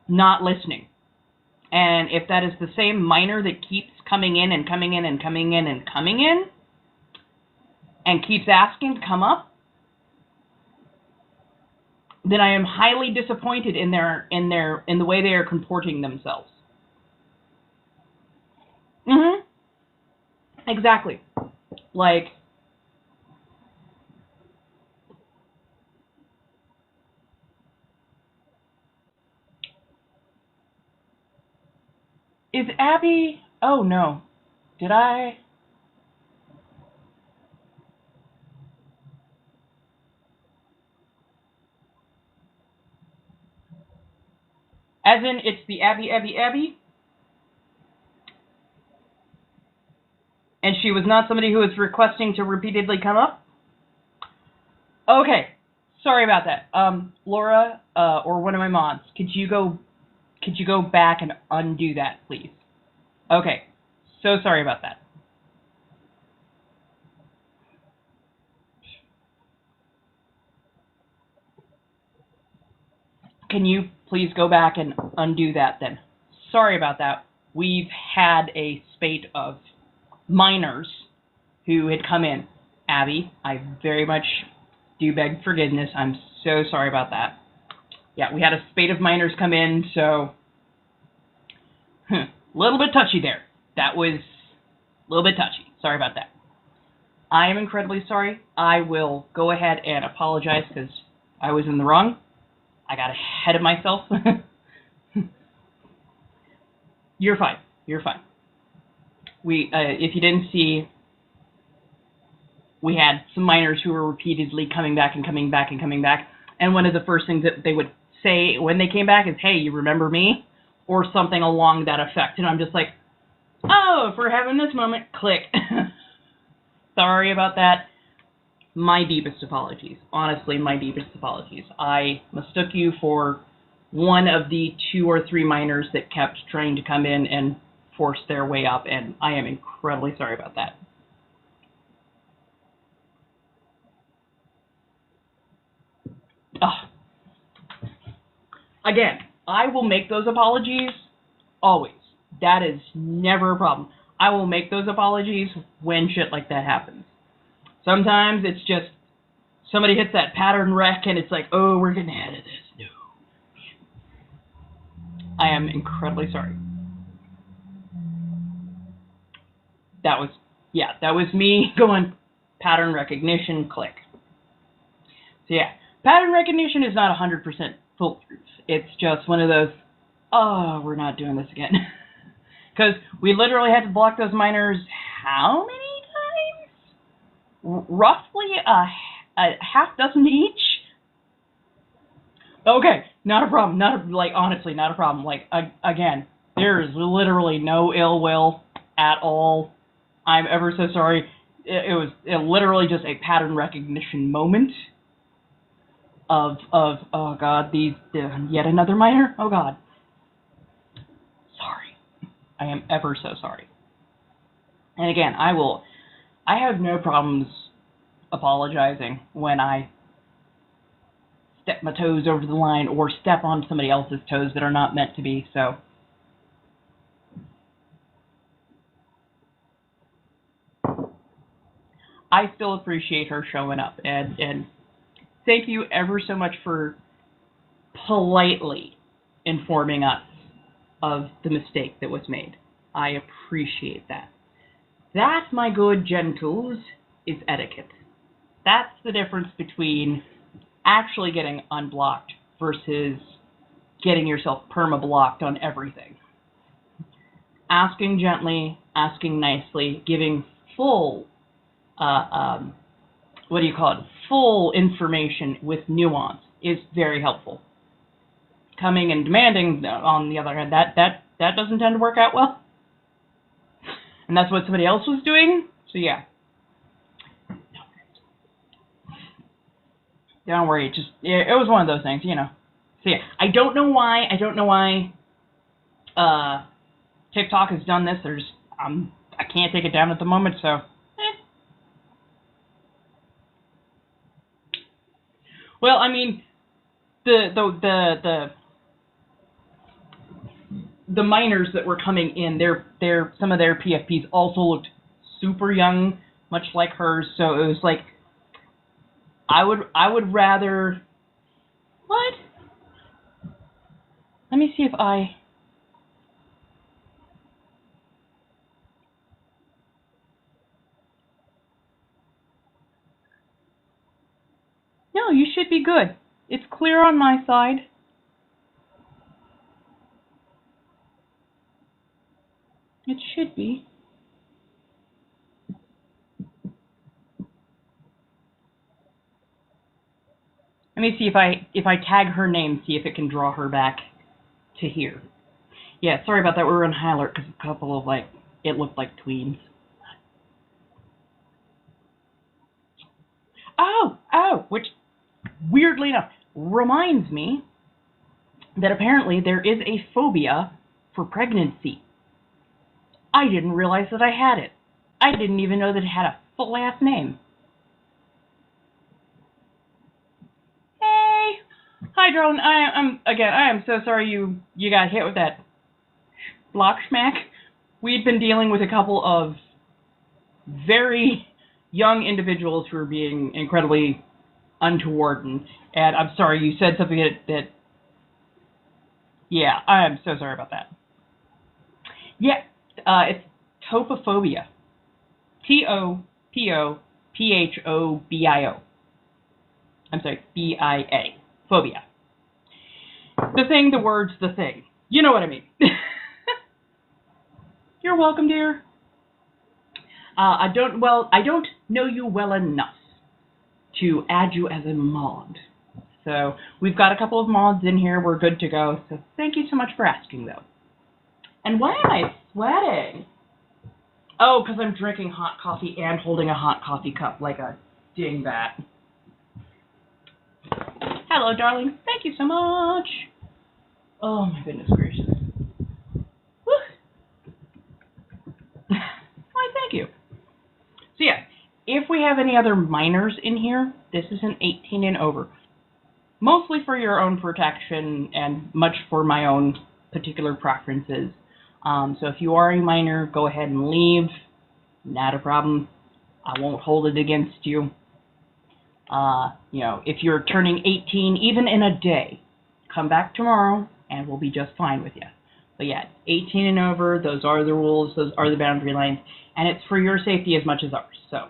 not listening. And if that is the same miner that keeps coming in and coming in and coming in and coming in and keeps asking to come up, then I am highly disappointed in the way they are comporting themselves. Exactly. Like, is Abby... Oh, no. Did I... As in, it's the Abby. And she was not somebody who was requesting to repeatedly come up? Okay. Sorry about that. Laura, or one of my mods, could you go back and undo that, please? Okay. So sorry about that. Can you please go back and undo that then? Sorry about that. We've had a spate of minors who had come in. Abby, I very much do beg forgiveness. I'm so sorry about that. Yeah, we had a spate of minors come in, so a little bit touchy there. That was a little bit touchy. Sorry about that. I am incredibly sorry. I will go ahead and apologize because I was in the wrong. I got ahead of myself. You're fine. You're fine. If you didn't see, we had some minors who were repeatedly coming back and coming back and coming back. And one of the first things that they would say when they came back is, "Hey, you remember me?" Or something along that effect. And I'm just like, oh, if we're having this moment, click. Sorry about that. My deepest apologies. Honestly, my deepest apologies. I mistook you for one of the 2 or 3 minors that kept trying to come in and force their way up, and I am incredibly sorry about that. Ugh. Again, I will make those apologies always. That is never a problem. I will make those apologies when shit like that happens. Sometimes it's just somebody hits that pattern wreck and it's like, oh, we're getting ahead of this. No. I am incredibly sorry. That was me going pattern recognition, click. So yeah, pattern recognition is not 100% foolproof. It's just one of those, oh, we're not doing this again. Because we literally had to block those miners how many times? Roughly a half dozen each? Okay, not a problem. Honestly, not a problem. Like, again, there is literally no ill will at all. I'm ever so sorry. It was literally just a pattern recognition moment of oh god, yet another miner? Oh god. Sorry. I am ever so sorry. And again, I have no problems apologizing when I step my toes over the line or step on somebody else's toes that are not meant to be, so. I still appreciate her showing up, and thank you ever so much for politely informing us of the mistake that was made. I appreciate that. That, my good gentles, is etiquette. That's the difference between actually getting unblocked versus getting yourself perma-blocked on everything. Asking gently, asking nicely, giving full, full information with nuance is very helpful. Coming and demanding, on the other hand, that doesn't tend to work out well. And that's what somebody else was doing, so yeah. Don't worry, it was one of those things, you know. So yeah, I don't know why TikTok has done this. I can't take it down at the moment, so Well, I mean, the the minors that were coming in, some of their PFPs also looked super young, much like hers. So it was like, I would rather. What? Let me see if I. No, you should be good. It's clear on my side. It should be. Let me see if I tag her name, see if it can draw her back to here. Yeah, sorry about that. We were on high alert because a couple of it looked like tweens. Oh, which weirdly enough reminds me that apparently there is a phobia for pregnancy. I didn't realize that I had it. I didn't even know that it had a full ass name. Hey, hi, darling. I am so sorry you got hit with that block schmack. We'd been dealing with a couple of very young individuals who were being incredibly untoward, and I'm sorry, you said something that yeah, I am so sorry about that. Yeah, it's topophobia. Topophobio. I'm sorry, BIA. Phobia. The thing, the words, the thing. You know what I mean. You're welcome, dear. I don't know you well enough to add you as a mod. So we've got a couple of mods in here. We're good to go. So thank you so much for asking, though. And why am I sweating? Oh, because I'm drinking hot coffee and holding a hot coffee cup like a dingbat. Hello, darling. Thank you so much. Oh, my goodness gracious. Woo. Why, thank you. So, yeah, if we have any other minors in here, this is an 18 and over. Mostly for your own protection and much for my own particular preferences. So if you are a minor, go ahead and leave. Not a problem. I won't hold it against you. If you're turning 18, even in a day, come back tomorrow and we'll be just fine with you. But yeah, 18 and over, those are the rules, those are the boundary lines, and it's for your safety as much as ours. So,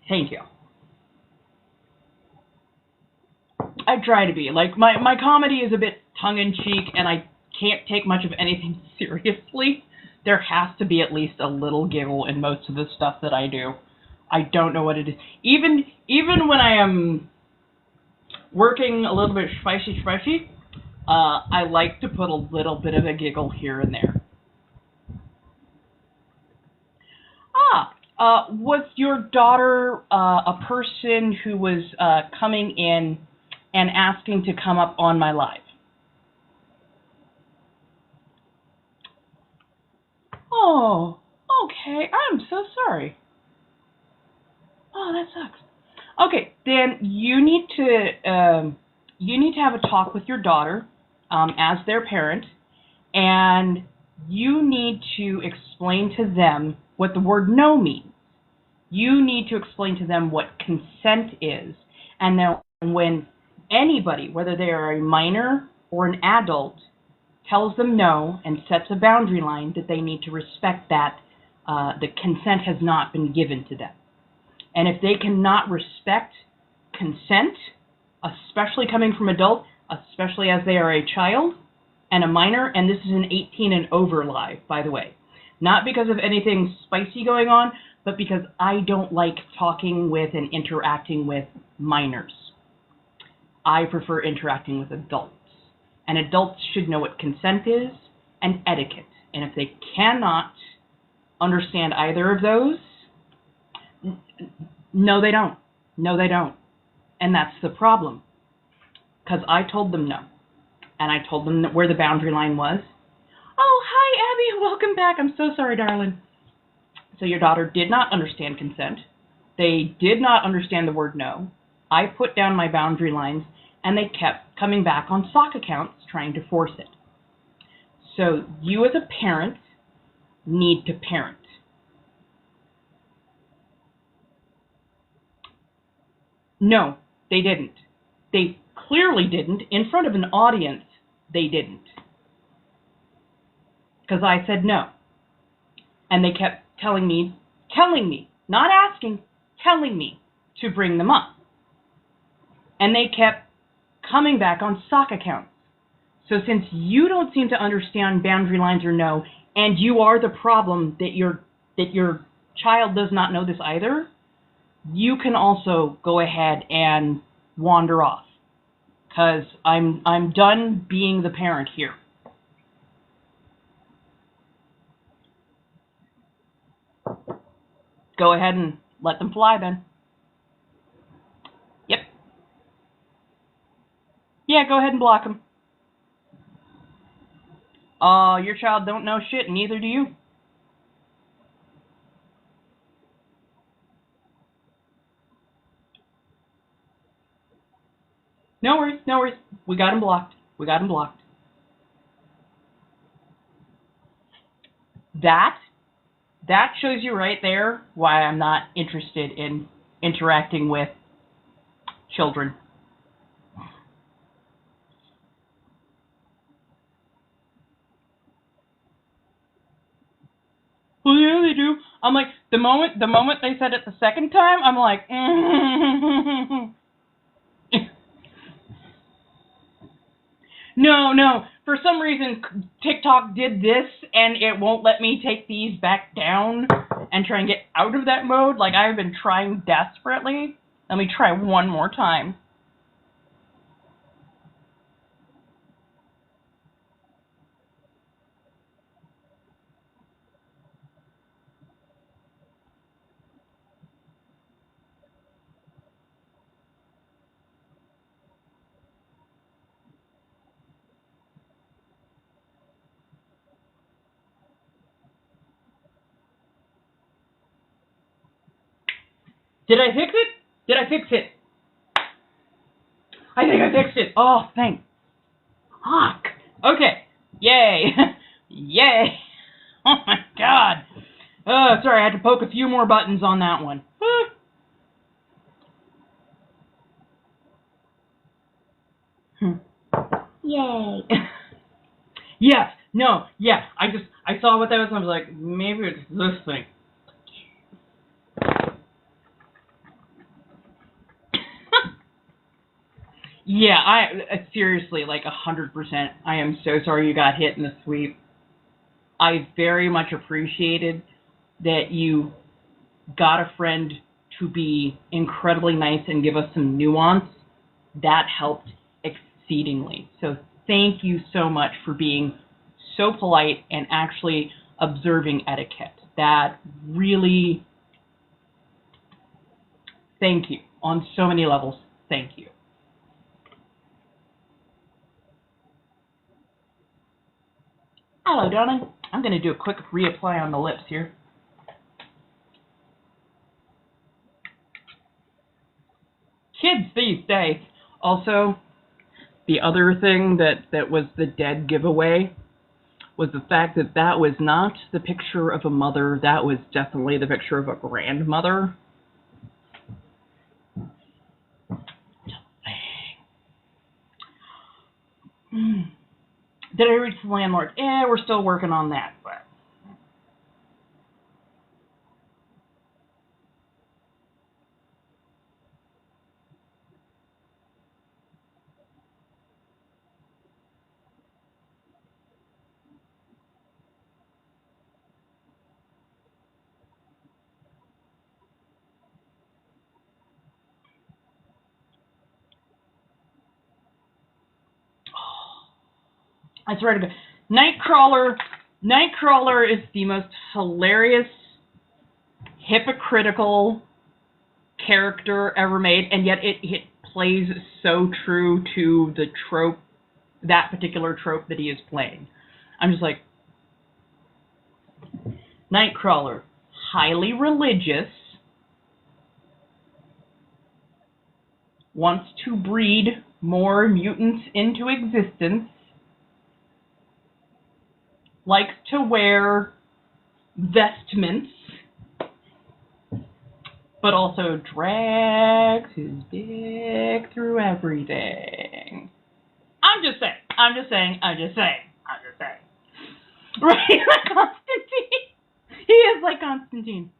thank you. I try to be. Like, my comedy is a bit tongue-in-cheek, and I can't take much of anything seriously. There has to be at least a little giggle in most of the stuff that I do. I don't know what it is. Even when I am working a little bit spicy, I like to put a little bit of a giggle here and there. Was your daughter a person who was coming in and asking to come up on my live? Oh, okay. I'm so sorry. Oh, that sucks. Okay, then you need to have a talk with your daughter as their parent, and you need to explain to them what the word no means. You need to explain to them what consent is, and then when anybody, whether they are a minor or an adult, tells them no and sets a boundary line, that they need to respect that the consent has not been given to them. And if they cannot respect consent, especially coming from adults, especially as they are a child and a minor, and this is an 18 and over live, by the way, not because of anything spicy going on, but because I don't like talking with and interacting with minors. I prefer interacting with adults. And adults should know what consent is and etiquette. And if they cannot understand either of those, no, they don't. No, they don't. And that's the problem. Because I told them no. And I told them where the boundary line was. Oh, hi, Abby. Welcome back. I'm so sorry, darling. So your daughter did not understand consent. They did not understand the word no. I put down my boundary lines, and they kept coming back on sock accounts trying to force it. So you as a parent need to parent. No, they didn't. They clearly didn't. In front of an audience, they didn't. Because I said no. And they kept telling me, not asking, telling me to bring them up. And they kept coming back on sock accounts. So since you don't seem to understand boundary lines or no, and you are the problem that your child does not know this either, you can also go ahead and wander off. Because I'm done being the parent here. Go ahead and let them fly then. Yep. Yeah, go ahead and block them. Your child don't know shit, and neither do you. No worries, no worries. We got him blocked. We got him blocked. That shows you right there why I'm not interested in interacting with children. Well, yeah, they do. I'm like, the moment they said it the second time, I'm like, No. For some reason, TikTok did this, and it won't let me take these back down and try and get out of that mode. Like, I've been trying desperately. Let me try one more time. Did I fix it? Did I fix it? I think I fixed it. Oh, thank fuck. Okay. Yay. Yay. Oh my god. Sorry, I had to poke a few more buttons on that one. Yay. Yes. No. Yeah. I saw what that was and I was like, maybe it's this thing. Yeah, I seriously, like 100%. I am so sorry you got hit in the sweep. I very much appreciated that you got a friend to be incredibly nice and give us some nuance. That helped exceedingly. So thank you so much for being so polite and actually observing etiquette. That really, thank you. On so many levels, thank you. Hello, darling. I'm going to do a quick reapply on the lips here. Kids these days. Also, the other thing that was the dead giveaway was the fact that that was not the picture of a mother. That was definitely the picture of a grandmother. Did I reach the landlord? We're still working on that. But I swear to God, Nightcrawler is the most hilarious, hypocritical character ever made, and yet it plays so true to the trope, that particular trope that he is playing. I'm just like, Nightcrawler, highly religious, wants to breed more mutants into existence, likes to wear vestments, but also drags his dick through everything. I'm just saying. Right, like Constantine. He is like Constantine.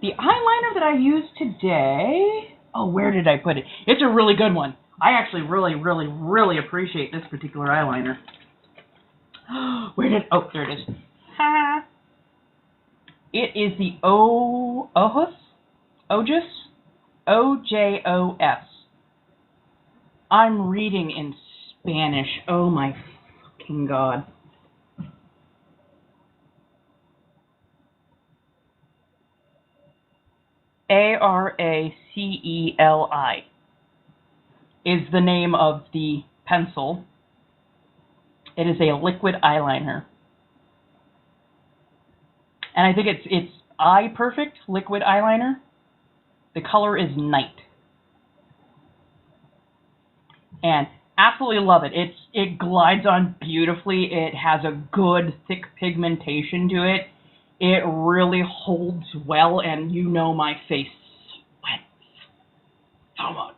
The eyeliner that I used today, oh, where did I put it? It's a really good one. I actually really appreciate this particular eyeliner. Oh, there it is. Ha! It is the Ojos, O-J-O-S. I'm reading in Spanish. Oh my fucking God. Araceli is the name of the pencil. It is a liquid eyeliner. And I think it's Eye Perfect liquid eyeliner. The color is Night. And absolutely love it. It glides on beautifully. It has a good thick pigmentation to it. It really holds well, and you know my face sweats so much.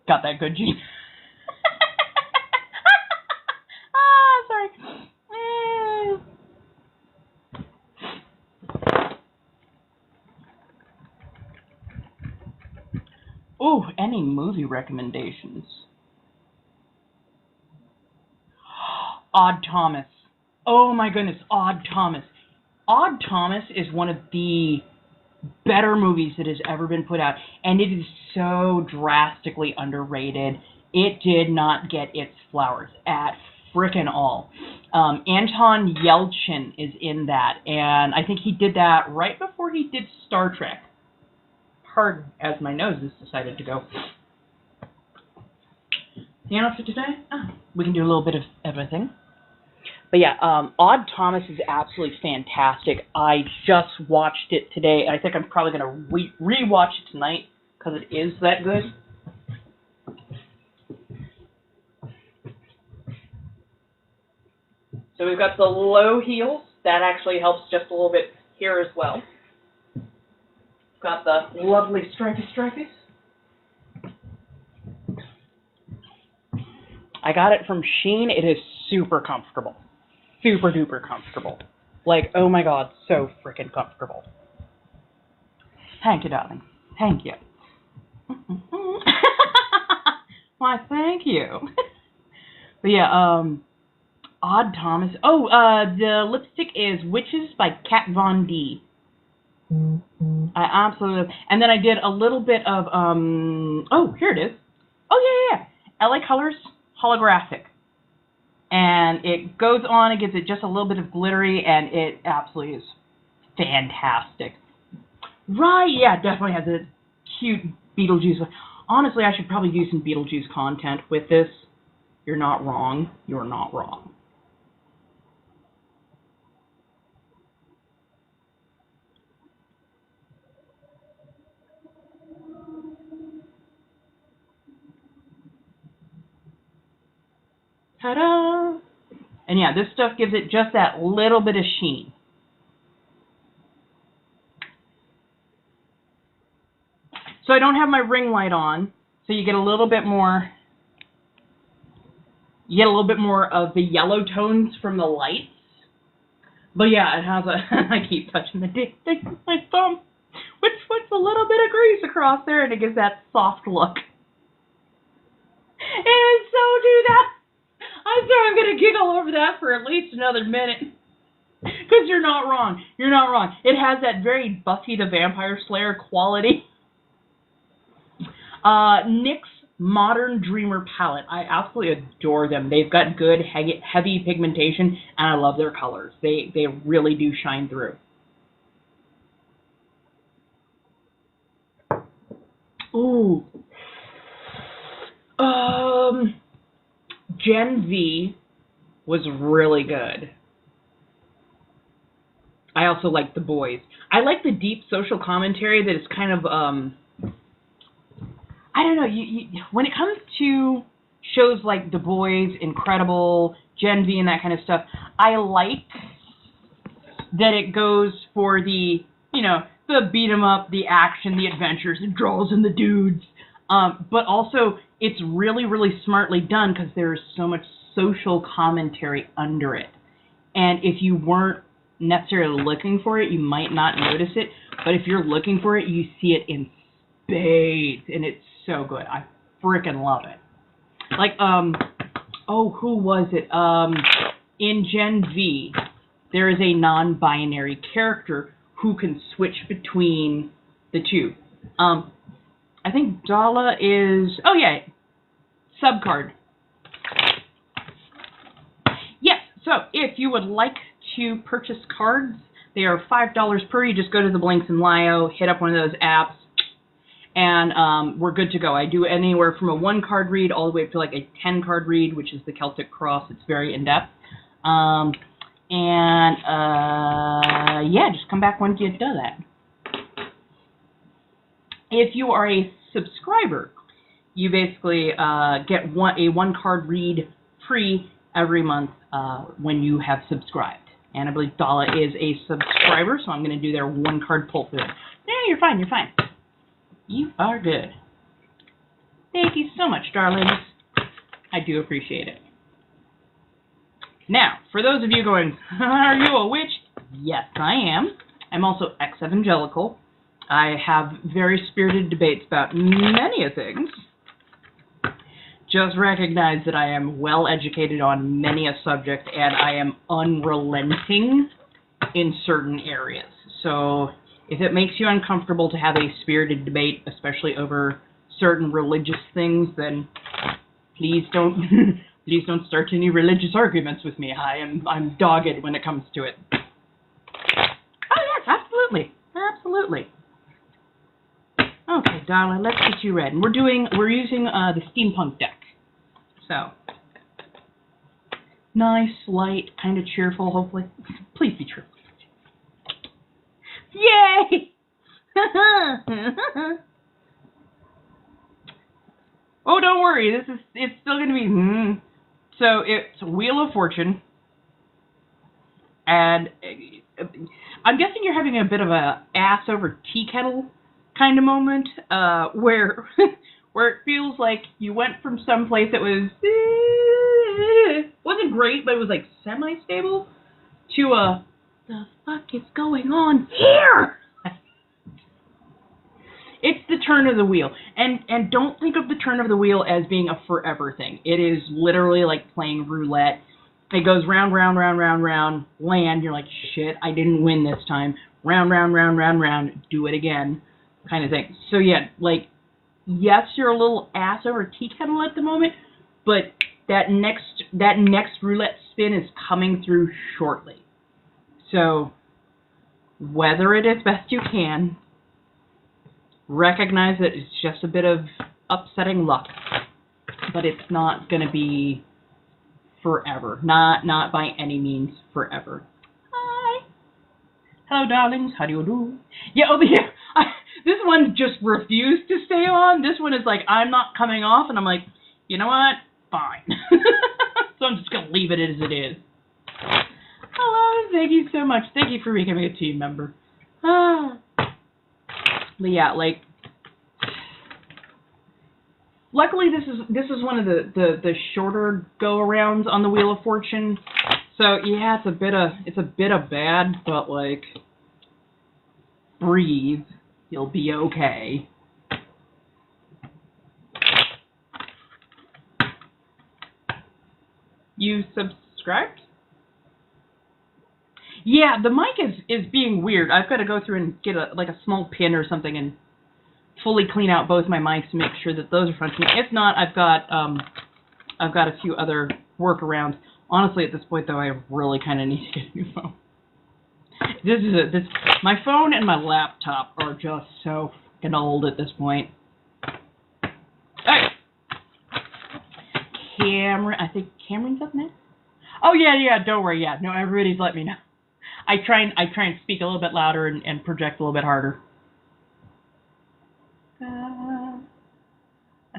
Got that good, Gene? Sorry. Ooh, any movie recommendations? Odd Thomas. Oh my goodness, Odd Thomas. Odd Thomas is one of the better movies that has ever been put out, and it is so drastically underrated. It did not get its flowers at frickin' all. Anton Yelchin is in that, and I think he did that right before he did Star Trek. Hard as my nose has decided to go. You know, for today, we can do a little bit of everything. But yeah, Odd Thomas is absolutely fantastic. I just watched it today. I think I'm probably going to re-watch it tonight because it is that good. So we've got the low heels. That actually helps just a little bit here as well. Got the lovely stripies. I got it from Shein. It is super comfortable. Super duper comfortable. Like, oh my God, so freaking comfortable. Thank you, darling. Thank you. Why, thank you. But yeah, Odd Thomas. Oh, the lipstick is Witches by Kat Von D. I absolutely, and then I did a little bit of, oh, here it is. Oh, yeah. LA Colors Holographic. And it goes on, it gives it just a little bit of glittery, and it absolutely is fantastic. Right, yeah, it definitely has a cute Beetlejuice. Honestly, I should probably do some Beetlejuice content with this. You're not wrong. You're not wrong. Ta-da! And yeah, this stuff gives it just that little bit of sheen. So I don't have my ring light on, so you get a little bit more. You get a little bit more of the yellow tones from the lights. But yeah, it has a. I keep touching the dick with my thumb, which puts a little bit of grease across there, and it gives that soft look. And so do that. I'm sorry, I'm going to giggle over that for at least another minute. Because you're not wrong. You're not wrong. It has that very Buffy the Vampire Slayer quality. NYX Modern Dreamer palette. I absolutely adore them. They've got good, heavy pigmentation, and I love their colors. They really do shine through. Ooh. Gen V was really good. I also like The Boys. I like the deep social commentary that is kind of I don't know. When it comes to shows like The Boys, Incredible, Gen V, and that kind of stuff, I like that it goes for the, the beat 'em up, the action, the adventures, the draws, and the dudes. But also, it's really, really smartly done because there's so much social commentary under it. And if you weren't necessarily looking for it, you might not notice it. But if you're looking for it, you see it in spades, and it's so good. I freaking love it. Like, who was it? In Gen V, there is a non-binary character who can switch between the two. I think Dala is... Oh, yeah. Subcard. Yes, so if you would like to purchase cards, they are $5 per. You just go to the Blinks and Lio, hit up one of those apps, and we're good to go. I do anywhere from a 1-card read all the way up to like a 10-card read, which is the Celtic Cross. It's very in-depth. Yeah, just come back once you've done that. If you are a subscriber, you basically get a 1-card read free every month when you have subscribed. And I believe Dala is a subscriber, so I'm going to do their 1-card pull through. Yeah, you're fine, you're fine. You are good. Thank you so much, darlings. I do appreciate it. Now, for those of you going, are you a witch? Yes, I am. I'm also ex-evangelical. I have very spirited debates about many a things. Just recognize that I am well educated on many a subject, and I am unrelenting in certain areas. So if it makes you uncomfortable to have a spirited debate, especially over certain religious things, then please don't please don't start any religious arguments with me. I'm dogged when it comes to it. Oh yes, absolutely. Absolutely. Okay, darling, let's get you read. And we're using the steampunk deck. So, nice, light, kind of cheerful, hopefully. Please be cheerful. Yay! Oh, don't worry. It's still going to be. So it's Wheel of Fortune, and I'm guessing you're having a bit of a ass over tea kettle kind of moment, where it feels like you went from some place that wasn't great, but it was like semi-stable, to the fuck is going on here? It's the turn of the wheel. And don't think of the turn of the wheel as being a forever thing. It is literally like playing roulette. It goes round, round, round, round, round, land. You're like, shit, I didn't win this time. Round, round, round, round, round, do it again, kind of thing. So yeah, like, yes, you're a little ass over tea kettle at the moment, but that next roulette spin is coming through shortly. So, weather it as best you can. Recognize that it's just a bit of upsetting luck, but it's not going to be forever. Not by any means forever. Hi. Hello, darlings. How do you do? Yeah, over here. This one just refused to stay on. This one is like, I'm not coming off, and I'm like, you know what? Fine. So I'm just going to leave it as it is. Hello, thank you so much. Thank you for becoming a team member. But yeah, like, luckily this is one of the shorter go-arounds on the Wheel of Fortune. So yeah, it's a bit of bad, but like, breathe. You'll be okay. You subscribed? Yeah, the mic is being weird. I've got to go through and get a small pin or something and fully clean out both my mics to make sure that those are functioning. If not, I've got a few other workarounds. Honestly, at this point though, I really kind of need to get a new phone. My phone and my laptop are just so fucking old at this point. Hey, Cameron, I think Cameron's up next. Oh yeah, don't worry. Yeah, no, everybody's let me know. I try and speak a little bit louder and project a little bit harder.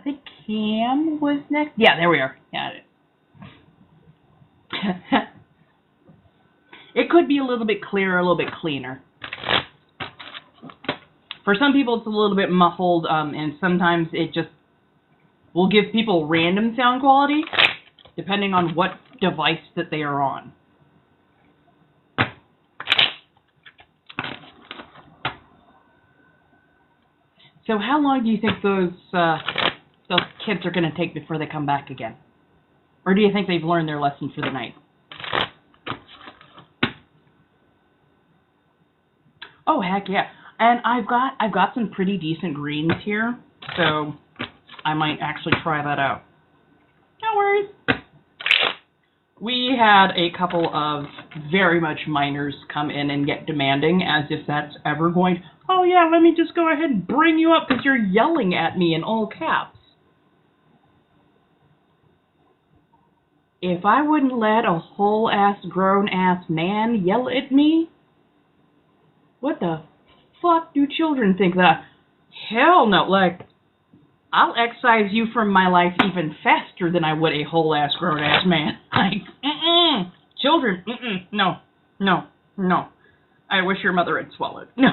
think Cam was next. Yeah, there we are. Yeah, it is. It could be a little bit clearer, a little bit cleaner. For some people, it's a little bit muffled, and sometimes it just will give people random sound quality, depending on what device that they are on. So how long do you think those kids are going to take before they come back again? Or do you think they've learned their lesson for the night? Oh, heck yeah. And I've got some pretty decent greens here, so I might actually try that out. No worries. We had a couple of very much minors come in and get demanding, as if that's ever going, oh yeah, let me just go ahead and bring you up because you're yelling at me in all caps. If I wouldn't let a whole-ass, grown-ass man yell at me, what the fuck do children think that? Hell no, like, I'll excise you from my life even faster than I would a whole-ass, grown-ass man. Like, children, no. I wish your mother had swallowed. No.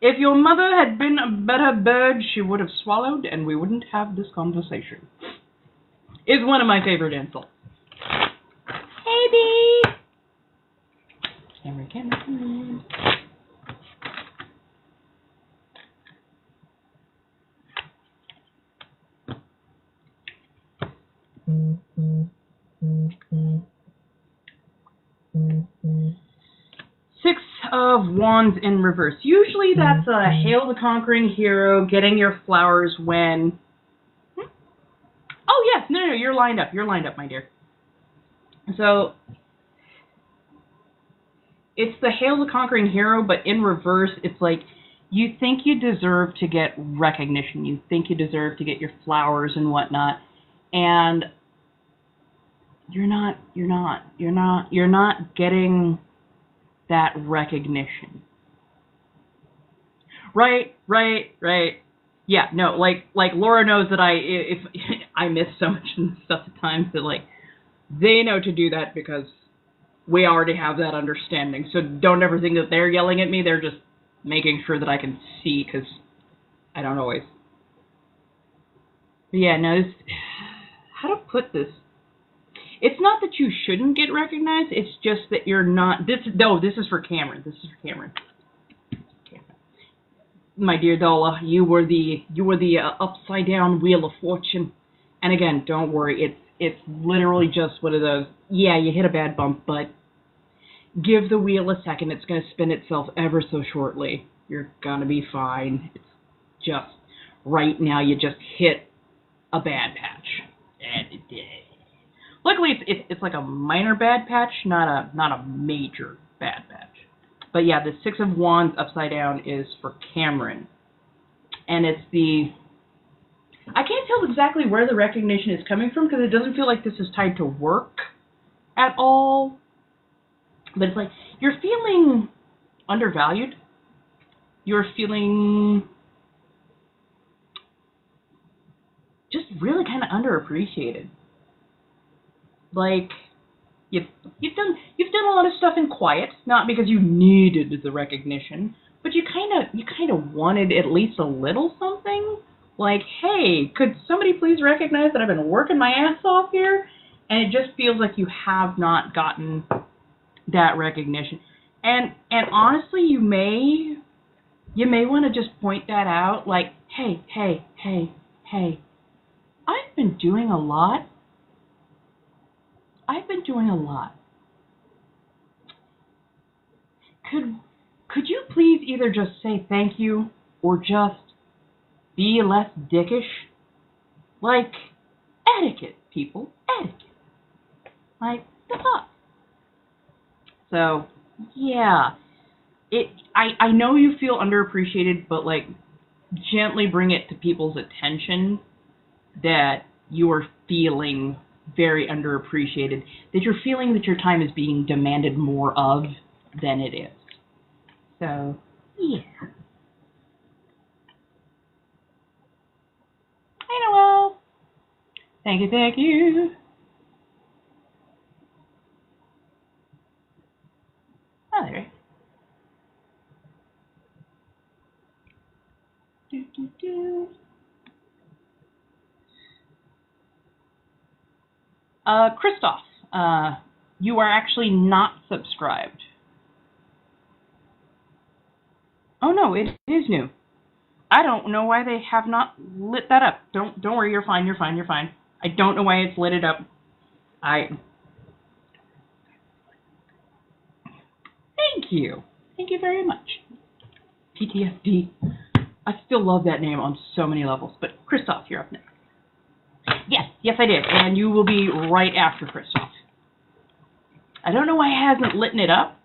If your mother had been a better bird, she would have swallowed, and we wouldn't have this conversation. Is one of my favorite insults. Hey, bee! Camera. 6 of Wands in reverse. Usually that's a Hail the Conquering Hero, getting your flowers when... Oh, yes, no, you're lined up, my dear. So, it's the Hail the Conquering Hero, but in reverse, it's like, you think you deserve to get recognition, you think you deserve to get your flowers and whatnot, and you're not getting that recognition. Right. Yeah, no, like Laura knows that if I miss so much stuff at times that, like, they know to do that because we already have that understanding. So don't ever think that they're yelling at me. They're just making sure that I can see, because I don't always. But yeah, no, how to put this? It's not that you shouldn't get recognized. It's just that you're not. This is for Cameron. My dear Dolla, you were the upside down wheel of fortune. And again, don't worry. It's literally just one of those. Yeah, you hit a bad bump, but give the wheel a second. It's going to spin itself ever so shortly. You're gonna be fine. It's just right now. You just hit a bad patch. And luckily, it's like a minor bad patch, not a major bad patch. But yeah, the 6 of Wands upside down is for Cameron. And it's the... I can't tell exactly where the recognition is coming from because it doesn't feel like this is tied to work at all. But it's like, you're feeling undervalued. You're feeling just really kind of underappreciated. Like, you've done a lot of stuff in quiet, not because you needed the recognition, but you kind of wanted at least a little something. Like, hey, could somebody please recognize that I've been working my ass off here? And it just feels like you have not gotten that recognition. And honestly, you may want to just point that out, like, hey, I've been doing a lot. Could you please either just say thank you or just be less dickish? Like, etiquette, people. Etiquette. Like, step up. So, yeah. I know you feel underappreciated, but, like, gently bring it to people's attention that you are feeling very underappreciated, that you're feeling that your time is being demanded more of than it is. So, yeah. You know Thank you, thank you. Oh, there. Do, do, do. Christoph, you are actually not subscribed. Oh no, it is new. I don't know why they have not lit that up. Don't worry, you're fine, you're fine, you're fine. I don't know why it's lit it up. Thank you. Thank you very much. PTSD. I still love that name on so many levels. But Christoph, you're up next. Yes, I did. And you will be right after Christoph. I don't know why it hasn't lit it up.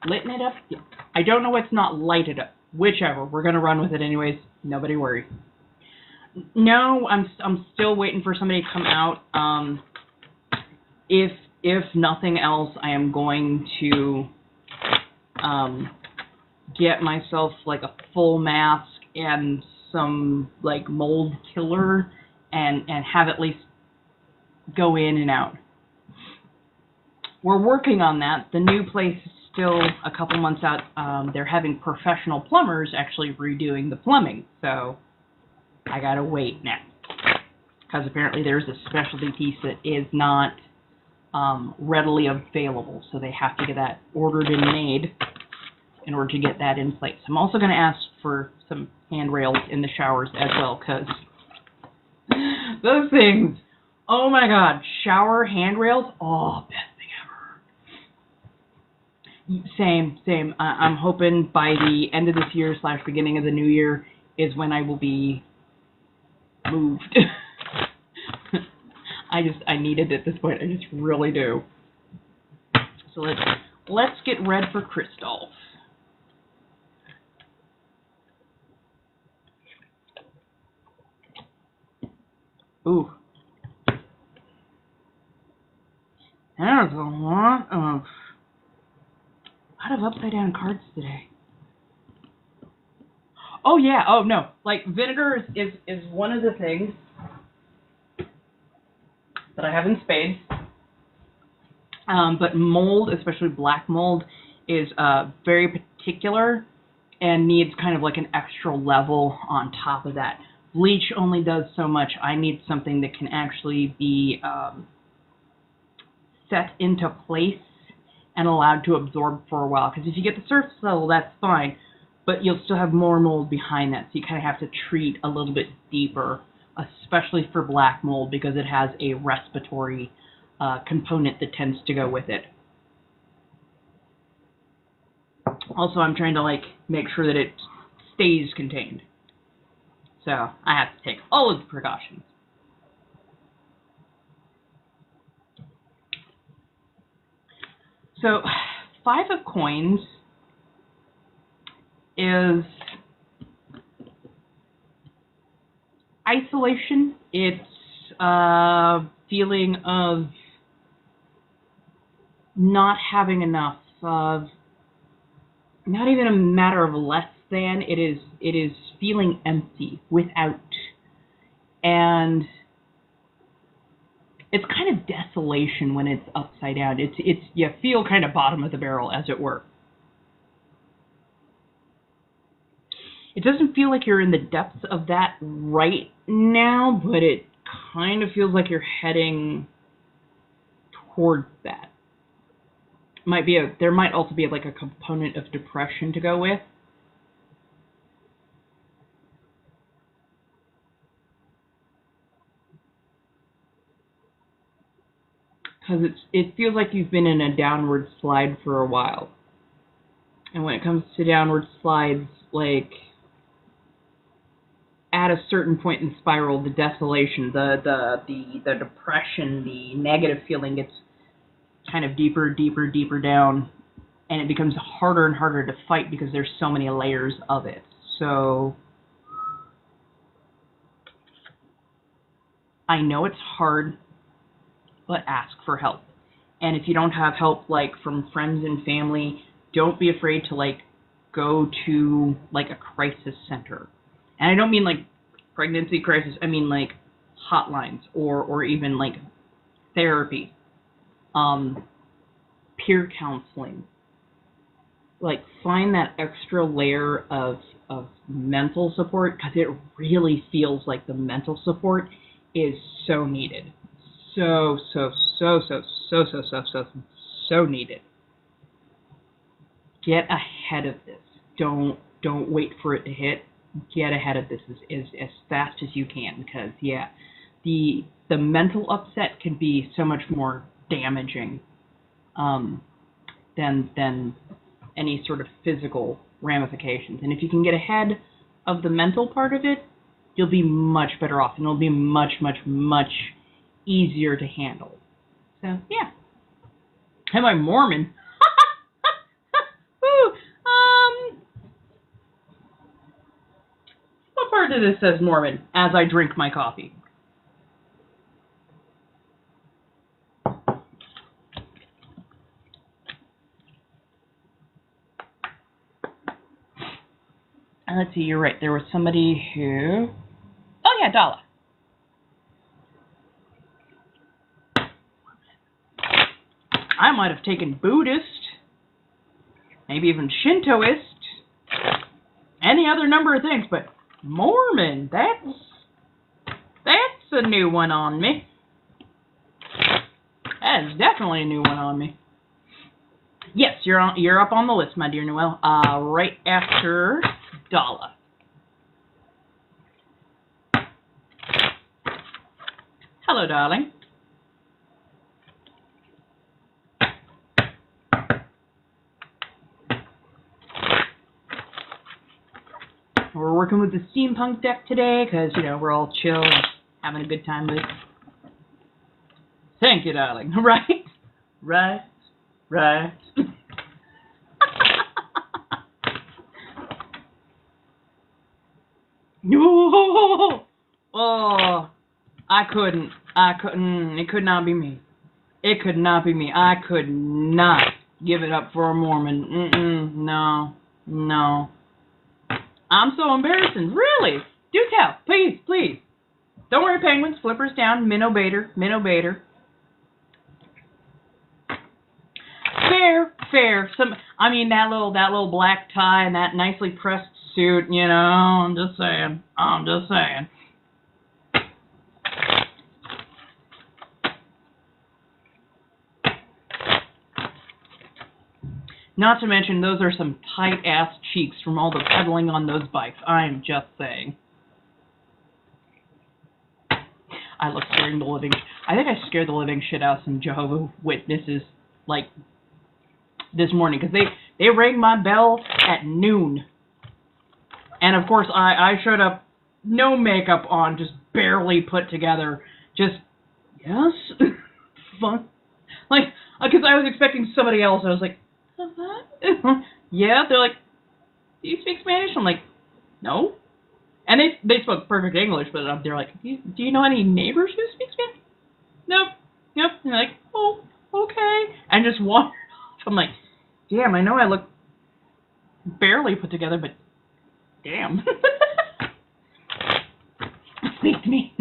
Litten it up? Yeah. I don't know why it's not lighted up. Whichever. We're going to run with it anyways. Nobody worry. No, I'm still waiting for somebody to come out. If nothing else, I am going to get myself like a full mask and some like mold killer and have at least go in and out. We're working on that. The new place is still a couple months out. They're having professional plumbers actually redoing the plumbing, so I gotta wait now. Because apparently there's a specialty piece that is not readily available, so they have to get that ordered and made in order to get that in place. I'm also going to ask for some handrails in the showers as well, because those things, oh my god, shower handrails, oh, best thing ever. Same. I'm hoping by the end of this year / beginning of the new year is when I will be moved. I need it at this point. I just really do. So let's get red for Christoph. Ooh. There's a lot of upside down cards today. Oh yeah, oh no. Like vinegar is one of the things that I have in spades. But mold, especially black mold, is very particular and needs kind of like an extra level on top of that. Bleach only does so much. I need something that can actually be set into place and allowed to absorb for a while. Because if you get the surface level, that's fine, but you'll still have more mold behind that, so you kind of have to treat a little bit deeper, especially for black mold, because it has a respiratory component that tends to go with it. Also, I'm trying to like make sure that it stays contained. So I have to take all of the precautions. So 5 of coins is isolation. It's a feeling of not having enough, of not even a matter of less than, it is feeling empty, without, and it's kind of desolation when it's upside down. It's you feel kind of bottom of the barrel, as it were. It doesn't feel like you're in the depths of that right now, but it kind of feels like you're heading towards that. There might also be like a component of depression to go with. Because it feels like you've been in a downward slide for a while. And when it comes to downward slides, like at a certain point in the spiral, the desolation, the depression, the negative feeling gets kind of deeper down, and it becomes harder and harder to fight because there's so many layers of it. So I know it's hard, but ask for help. And if you don't have help like from friends and family, don't be afraid to like go to like a crisis center. And I don't mean like pregnancy crisis, I mean like hotlines or even like therapy, peer counseling. Like, find that extra layer of mental support, because it really feels like the mental support is so needed. So needed. Get ahead of this. Don't wait for it to hit. Get ahead of this as fast as you can, because the mental upset can be so much more damaging than any sort of physical ramifications. And if you can get ahead of the mental part of it, you'll be much better off, and it'll be much easier to handle. So, yeah. Am I Mormon? Ooh, what part of this says Mormon as I drink my coffee? Let's see, you're right. There was somebody who... Oh, yeah, Dala. I might have taken Buddhist, maybe even Shintoist, any other number of things, but Mormon, that's a new one on me. That is definitely a new one on me. Yes, you're up on the list, my dear Noelle. Right after Dala. Hello, darling. We're working with the steampunk deck today because, we're all chill and having a good time with it. Thank you, darling. Right. No! Oh, I couldn't. It could not be me. I could not give it up for a Mormon. No. I'm so embarrassing. Really? Do tell. Please. Don't worry, penguins. Flippers down. Minnow baiter. Fair. That little black tie and that nicely pressed suit, I'm just saying. Not to mention, those are some tight-ass cheeks from all the pedaling on those bikes. I'm just saying. I think I scared the living shit out of some Jehovah's Witnesses, this morning, because they rang my bell at noon. And, of course, I showed up, no makeup on, just barely put together. Just, yes? Fun. Because I was expecting somebody else. I was like, what? Yeah, they're like, do you speak Spanish? I'm like, no. And they spoke perfect English, but they're like, do you know any neighbors who speak Spanish? Nope. And they're like, oh, okay. And just wandered off. I'm like, damn, I know I look barely put together, but damn. Speak to me.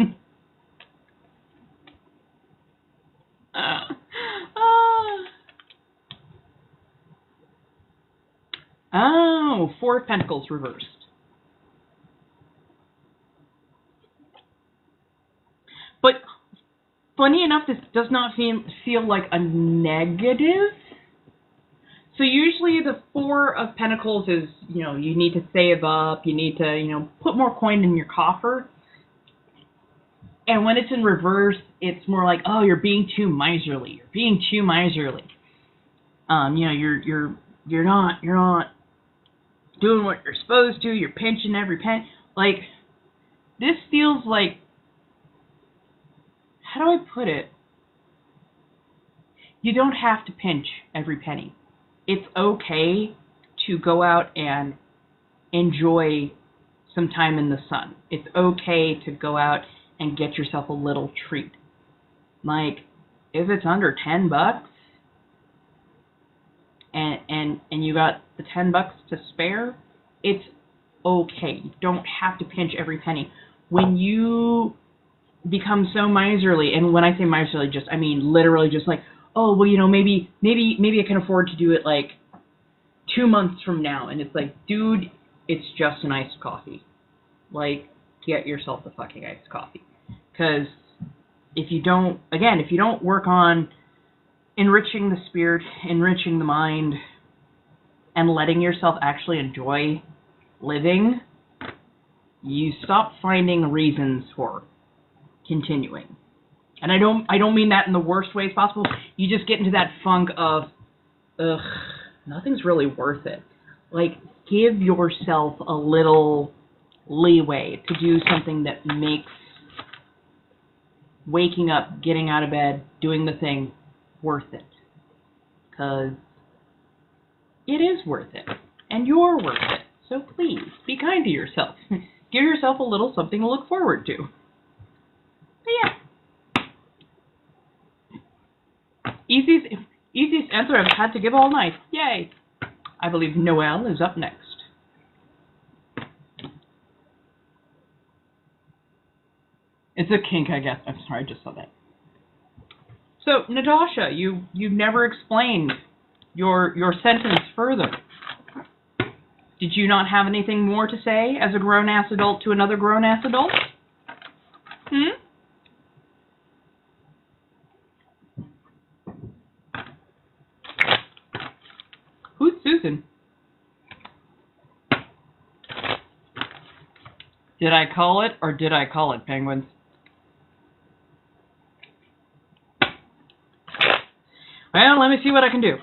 Oh, Four of Pentacles reversed. But funny enough, this does not feel like a negative. So usually the Four of Pentacles is, you need to save up, you need to, put more coin in your coffer. And when it's in reverse, it's more like, oh, you're being too miserly. You're not doing what you're supposed to. You're pinching every penny. This feels like, how do I put it? You don't have to pinch every penny. It's okay to go out and enjoy some time in the sun. It's okay to go out and get yourself a little treat. If it's under $10 and you got the $10 to spare, it's okay. You don't have to pinch every penny. When you become so miserly. And when I say miserly, I mean literally just like, oh, well, maybe I can afford to do it like 2 months from now. And it's like, dude, it's just an iced coffee. Like, get yourself the fucking iced coffee. Because if you don't work on enriching the spirit, enriching the mind, and letting yourself actually enjoy living, you stop finding reasons for continuing. And I don't mean that in the worst ways possible. You just get into that funk of, ugh, nothing's really worth it. Like, give yourself a little leeway to do something that makes waking up, getting out of bed, doing the thing worth it. Because it is worth it. And you're worth it. So please, be kind to yourself. Give yourself a little something to look forward to. But yeah. Easiest answer I've had to give all night. Yay! I believe Noelle is up next. It's a kink, I guess. I'm sorry, I just saw that. So, Natasha, you've never explained your sentence further. Did you not have anything more to say as a grown-ass adult to another grown-ass adult? Who's Susan? Did I call it, or did I call it, penguins? Well, let me see what I can do.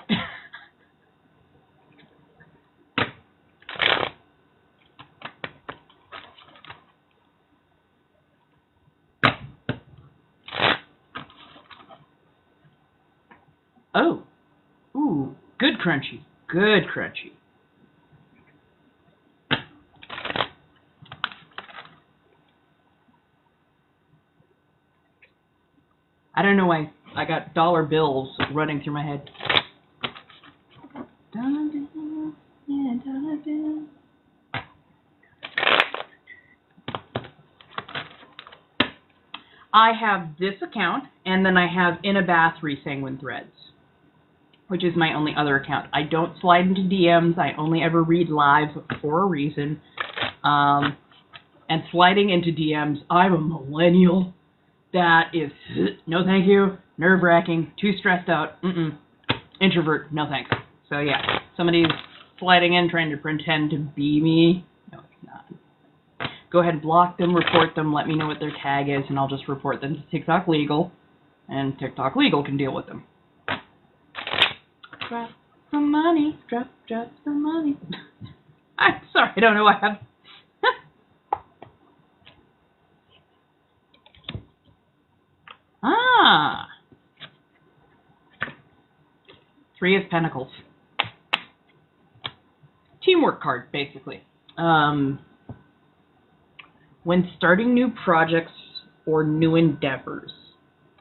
Oh. Ooh, good crunchy. Good crunchy. I don't know why I got dollar bills running through my head. Dollar bill, yeah, dollar bill. I have this account, and then I have In a Bath Resanguine Threads, which is my only other account. I don't slide into DMs. I only ever read live for a reason. And sliding into DMs, I'm a millennial. That is, no thank you, nerve-wracking, too stressed out, introvert, no thanks. So yeah, somebody's sliding in trying to pretend to be me. No, it's not. Go ahead and block them, report them, let me know what their tag is, and I'll just report them to TikTok Legal, and TikTok Legal can deal with them. Drop some money, drop some money. I'm sorry, I don't know why I have... Ah! 3 of Pentacles. Teamwork card, basically. When starting new projects or new endeavors,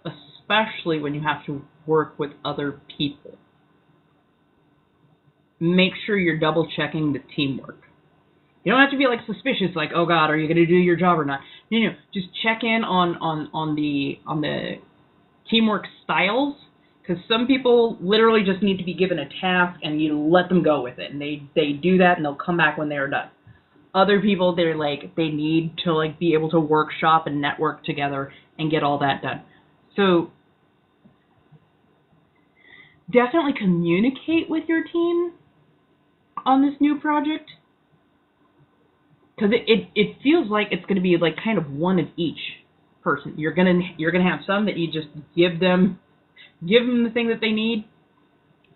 especially when you have to work with other people, make sure you're double checking the teamwork. You don't have to be like suspicious, like, oh God, are you going to do your job or not? No, just check in on the teamwork styles, because some people literally just need to be given a task and you let them go with it, and they do that and they'll come back when they're done. Other people, they need to like be able to workshop and network together and get all that done. So definitely communicate with your team on this new project. Because it feels like it's going to be like kind of one of each person. You're gonna have some that you just give them the thing that they need,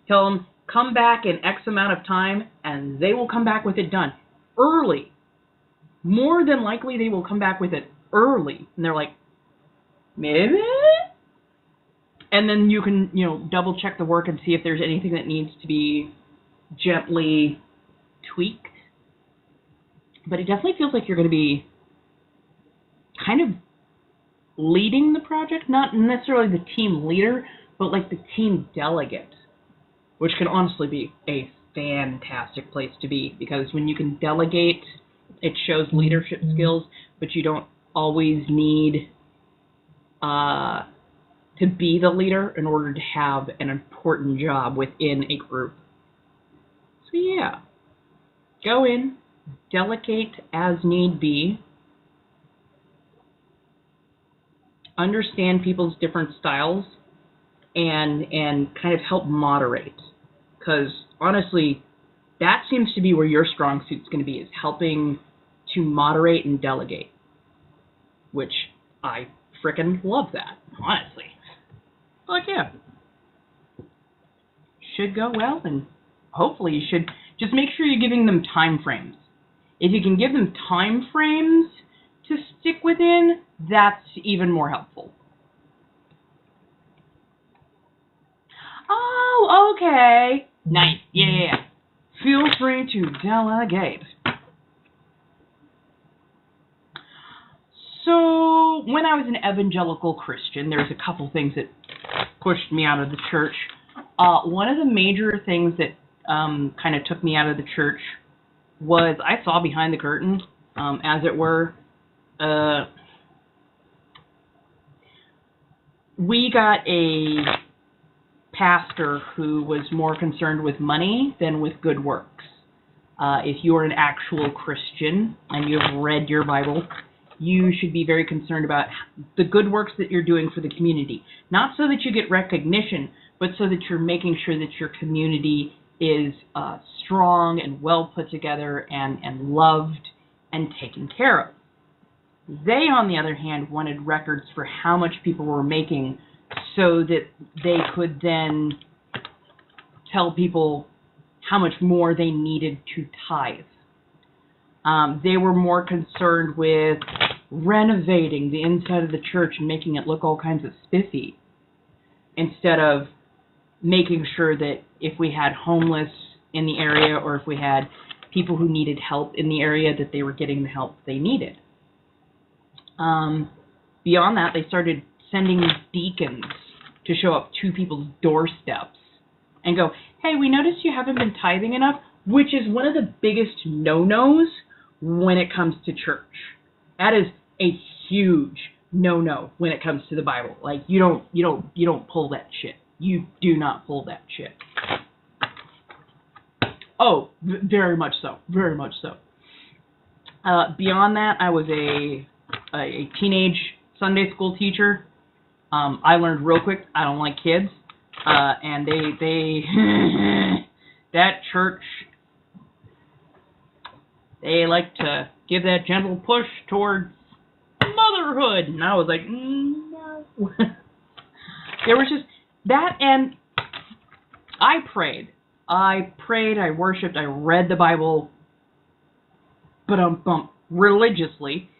tell them come back in X amount of time, and they will come back with it done early. More than likely, they will come back with it early, and they're like, maybe. And then you can double check the work and see if there's anything that needs to be gently tweaked. But it definitely feels like you're going to be kind of leading the project, not necessarily the team leader, but like the team delegate, which can honestly be a fantastic place to be, because when you can delegate, it shows leadership skills, but you don't always need to be the leader in order to have an important job within a group. So yeah, go in, delegate as need be, understand people's different styles, and kind of help moderate. Because honestly, that seems to be where your strong suit's going to be, is helping to moderate and delegate. Which I frickin' love that, honestly. Like, yeah. Should go well, and hopefully you should just make sure you're giving them time frames. If you can give them time frames to stick within, that's even more helpful. Oh, okay. Nice, yeah. Feel free to delegate. So, when I was an evangelical Christian, there was a couple things that pushed me out of the church. One of the major things that kind of took me out of the church was I saw behind the curtain, as it were. We got a pastor who was more concerned with money than with good works. If you're an actual Christian and you've read your Bible, you should be very concerned about the good works that you're doing for the community. Not so that you get recognition, but so that you're making sure that your community is strong and well put together and loved and taken care of. They, on the other hand, wanted records for how much people were making so that they could then tell people how much more they needed to tithe. They were more concerned with renovating the inside of the church and making it look all kinds of spiffy, instead of making sure that if we had homeless in the area or if we had people who needed help in the area, that they were getting the help they needed. Beyond that, they started sending deacons to show up to people's doorsteps and go, hey, we noticed you haven't been tithing enough, which is one of the biggest no-nos when it comes to church. That is a huge no-no when it comes to the Bible. Like, you don't pull that shit. You do not pull that shit. Oh, very much so. Very much so. Beyond that, I was a teenage Sunday school teacher. I learned real quick I don't like kids. And they that church, they like to give that gentle push towards motherhood. And I was like, no. There was just that, and I prayed, I worshipped, I read the Bible, religiously,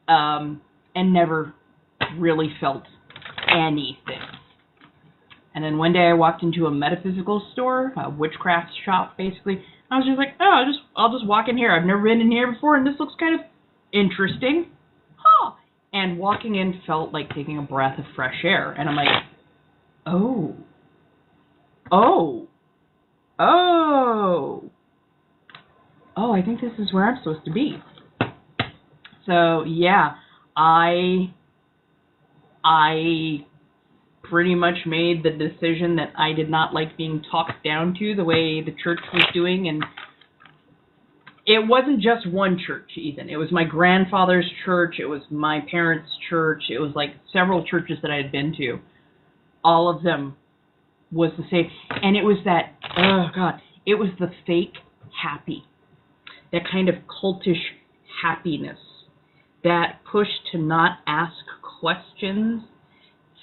and never really felt anything. And then one day I walked into a metaphysical store, a witchcraft shop, basically. I was just like, oh, I'll just walk in here. I've never been in here before, and this looks kind of interesting. Huh. And walking in felt like taking a breath of fresh air. And I'm like, oh, I think this is where I'm supposed to be. So, yeah, I pretty much made the decision that I did not like being talked down to the way the church was doing. And it wasn't just one church, Ethan. It was my grandfather's church. It was my parents' church. It was like several churches that I had been to. All of them was the same. And it was that, oh God, it was the fake happy. That kind of cultish happiness. That push to not ask questions,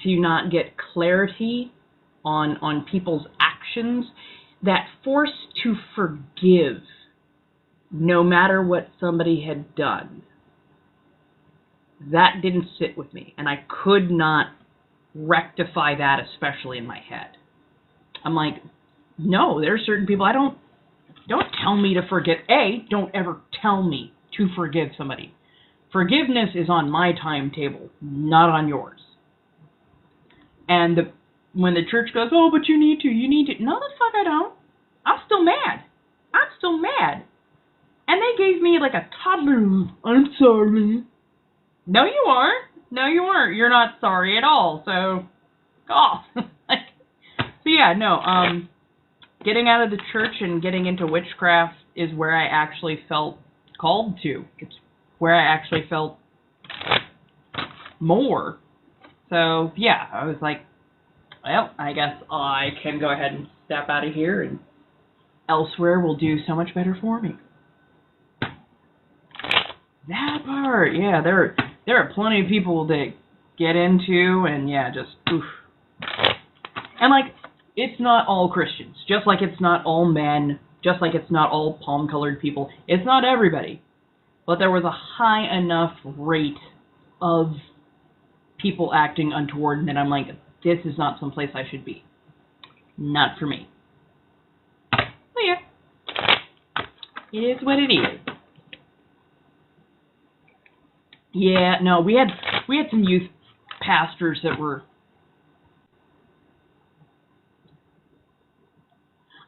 to not get clarity on people's actions, that force to forgive no matter what somebody had done. That didn't sit with me, and I could not rectify that, especially in my head. I'm like, no, there are certain people don't tell me to forgive. Don't ever tell me to forgive somebody. Forgiveness is on my timetable, not on yours. And when the church goes, oh, but you need to. No, the fuck I don't. I'm still mad. And they gave me like a toddler, I'm sorry. No, you aren't. No, you weren't. You're not sorry at all. So, off. So yeah, no. Getting out of the church and getting into witchcraft is where I actually felt called to. It's where I actually felt more. So yeah, I was like, well, I guess I can go ahead and step out of here, and elsewhere will do so much better for me. That part, yeah, there are plenty of people to get into, and yeah, just oof. And like, it's not all Christians, just like it's not all men, just like it's not all palm-colored people. It's not everybody, but there was a high enough rate of people acting untoward, and then I'm like, this is not someplace I should be. Not for me. But yeah, it is what it is. Yeah, no, we had some youth pastors that were.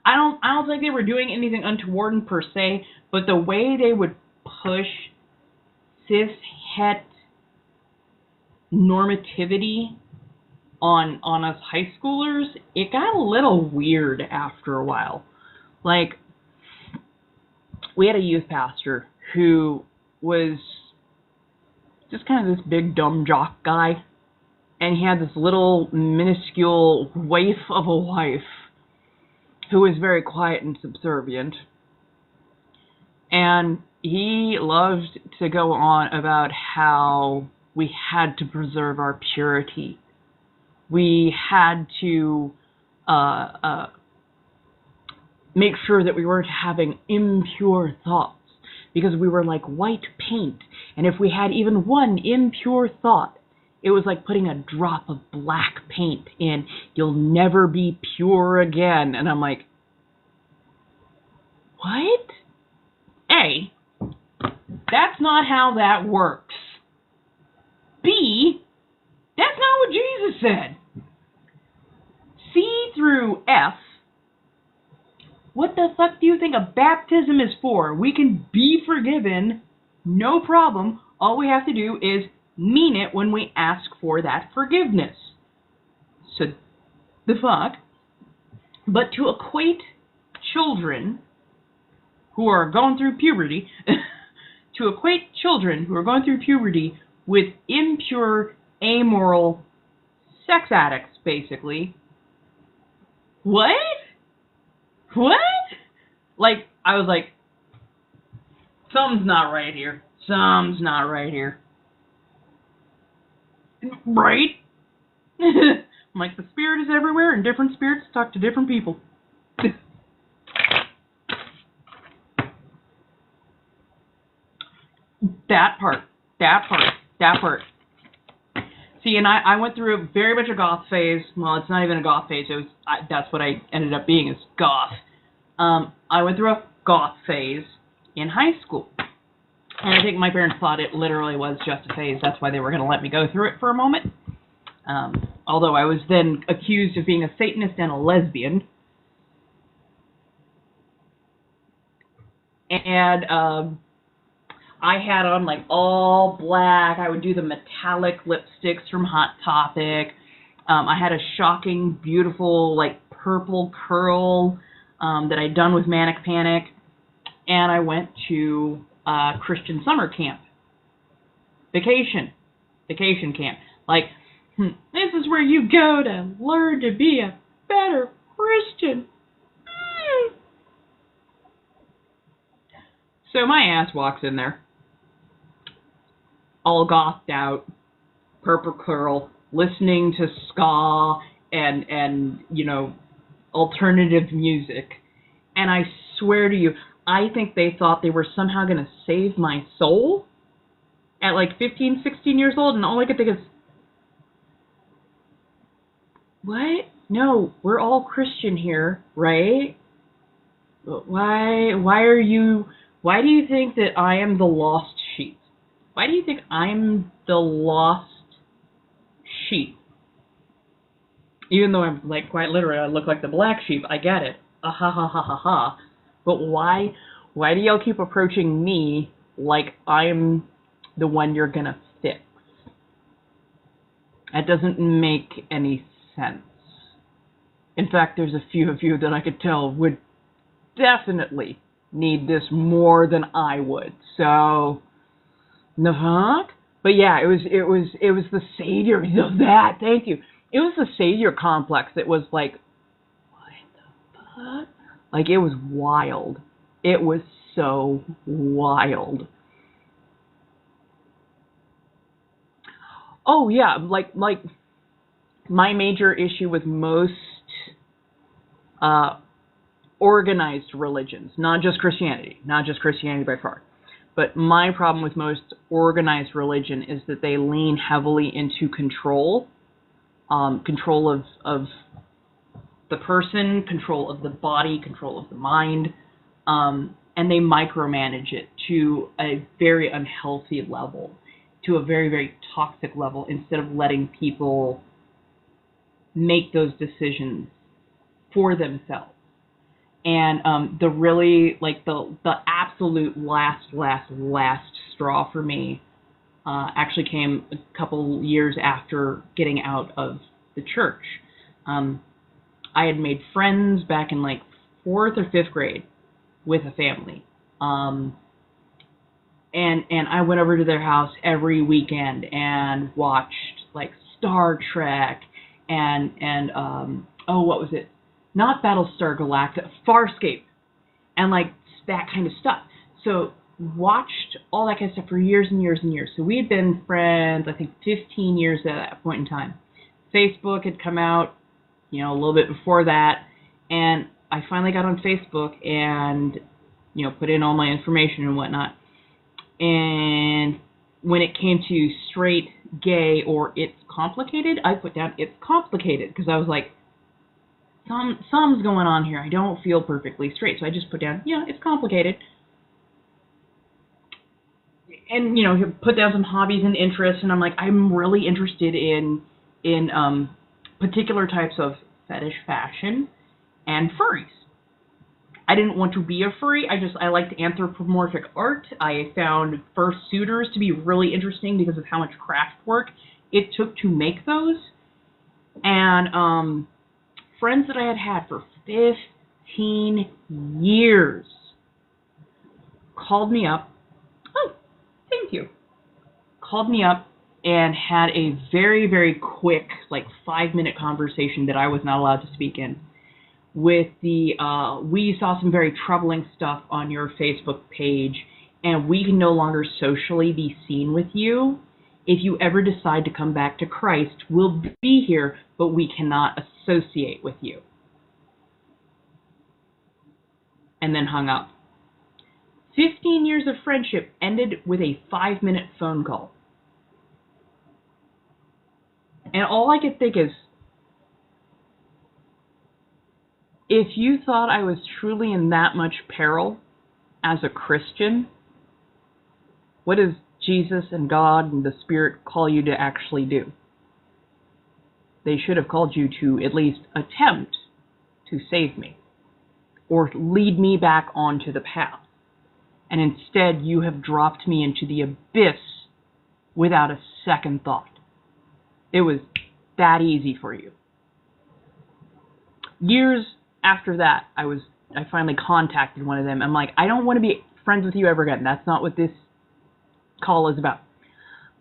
I don't think they were doing anything untoward per se, but the way they would push cis-het normativity on us high schoolers, it got a little weird after a while. Like, we had a youth pastor who was just kind of this big dumb jock guy, and he had this little minuscule waif of a wife who was very quiet and subservient, and he loved to go on about how we had to preserve our purity. We had to make sure that we weren't having impure thoughts, because we were like white paint, and if we had even one impure thought, it was like putting a drop of black paint in. You'll never be pure again. And I'm like, what? A, that's not how that works. B, that's not what Jesus said. C through F, what the fuck do you think a baptism is for? We can be forgiven, no problem. All we have to do is mean it when we ask for that forgiveness. So, the fuck? But to equate children who are going through puberty, with impure, amoral sex addicts, basically. What? What? Like, I was like, something's not right here. Something's not right here. Right? I'm like, the spirit is everywhere, and different spirits talk to different people. That part. See, and I went through very much a goth phase. Well, it's not even a goth phase. That's what I ended up being, is goth. I went through a goth phase in high school. And I think my parents thought it literally was just a phase. That's why they were going to let me go through it for a moment. Although I was then accused of being a Satanist and a lesbian. And I had on like all black. I would do the metallic lipsticks from Hot Topic. I had a shocking, beautiful, like purple curl that I'd done with Manic Panic. And I went to Christian summer camp. Vacation camp. Like, this is where you go to learn to be a better Christian. So my ass walks in there, all gothed out, purple curl, listening to ska and you know, alternative music. And I swear to you, I think they thought they were somehow going to save my soul at like 15, 16 years old, and all I could think is, what? No, we're all Christian here, right? Why do you think that I am the lost sheep? Why do you think I'm the lost sheep? Even though I'm like quite literally, I look like the black sheep, I get it. Ha ha ha ha ha. But why do y'all keep approaching me like I'm the one you're gonna fix? That doesn't make any sense. In fact, there's a few of you that I could tell would definitely need this more than I would. So, the fuck? But yeah, it was the savior of that. Thank you. It was the savior complex that was like, what the fuck? Like, it was wild. It was so wild. Oh yeah, like my major issue with most organized religions, not just Christianity by far, but my problem with most organized religion is that they lean heavily into control, control of the person, control of the body, control of the mind, and they micromanage it to a very unhealthy level, to a very, very toxic level, instead of letting people make those decisions for themselves. And the really, like, the absolute last straw for me actually came a couple years after getting out of the church. I had made friends back in like 4th or 5th grade with a family. And I went over to their house every weekend and watched like Star Trek and what was it? Not Battlestar Galactica, Farscape, and like that kind of stuff. So watched all that kind of stuff for years and years and years. So we had been friends, I think 15 years at that point in time. Facebook had come out, a little bit before that, and I finally got on Facebook and, put in all my information and whatnot. And when it came to straight, gay, or it's complicated, I put down it's complicated, because I was like, something's going on here. I don't feel perfectly straight. So I just put down, it's complicated. And, put down some hobbies and interests, and I'm like, I'm really interested in particular types of fetish fashion and furries. I didn't want to be a furry. I liked anthropomorphic art. I found fursuiters to be really interesting because of how much craft work it took to make those. And friends that I had for 15 years called me up. Oh, thank you. Called me up and had a very, very quick, like 5-minute conversation that I was not allowed to speak in, with we saw some very troubling stuff on your Facebook page, and we can no longer socially be seen with you. If you ever decide to come back to Christ, we'll be here, but we cannot associate with you. And then hung up. 15 years of friendship ended with a 5-minute phone call. And all I could think is, if you thought I was truly in that much peril as a Christian, what does Jesus and God and the Spirit call you to actually do? They should have called you to at least attempt to save me, or lead me back onto the path. And instead, you have dropped me into the abyss without a second thought. It was that easy for you. Years after that, I finally contacted one of them. I'm like, I don't want to be friends with you ever again. That's not what this call is about.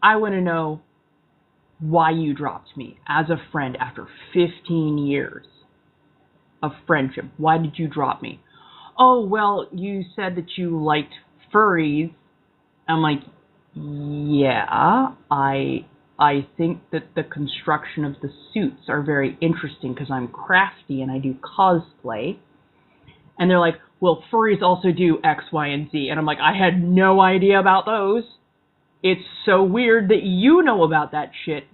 I want to know why you dropped me as a friend after 15 years of friendship. Why did you drop me? Oh, well, you said that you liked furries. I'm like, yeah, I think that the construction of the suits are very interesting because I'm crafty and I do cosplay. And they're like, well, furries also do X, Y, and Z. And I'm like, I had no idea about those. It's so weird that you know about that shit.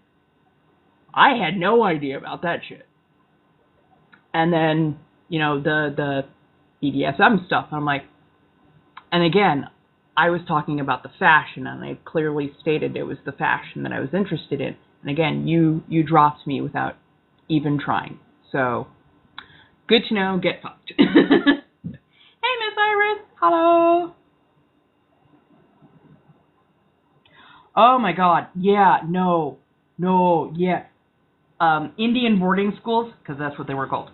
I had no idea about that shit. And then, the BDSM stuff. And I'm like, and again, I was talking about the fashion, and I clearly stated it was the fashion that I was interested in. And again, you dropped me without even trying. So, good to know, get fucked. Hey, Miss Iris, hello. Oh my God, yeah, no. No, yeah. Indian boarding schools, because that's what they were called.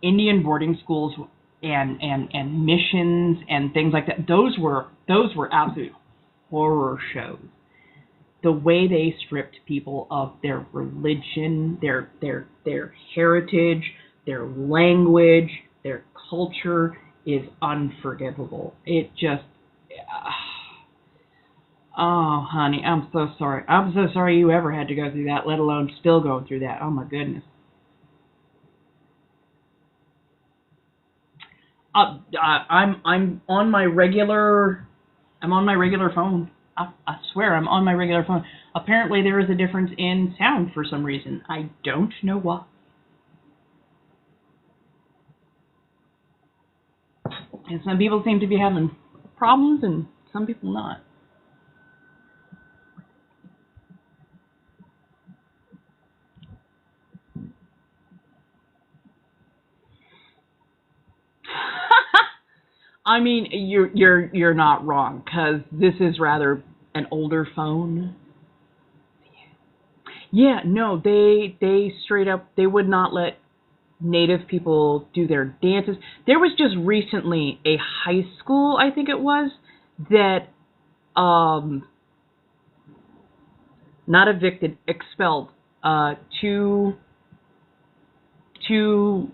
Indian boarding schools and missions and things like that. Those were absolute horror shows. The way they stripped people of their religion, their heritage, their language, their culture is unforgivable. It just oh, honey, I'm so sorry. I'm so sorry you ever had to go through that, let alone still going through that. Oh my goodness. I'm on my regular phone. I swear I'm on my regular phone. Apparently there is a difference in sound for some reason. I don't know why. And some people seem to be having problems and some people not. I mean, you're not wrong, because this is rather an older phone. Yeah, no, they straight up they would not let Native people do their dances. There was just recently a high school, I think it was, that um not evicted, expelled two two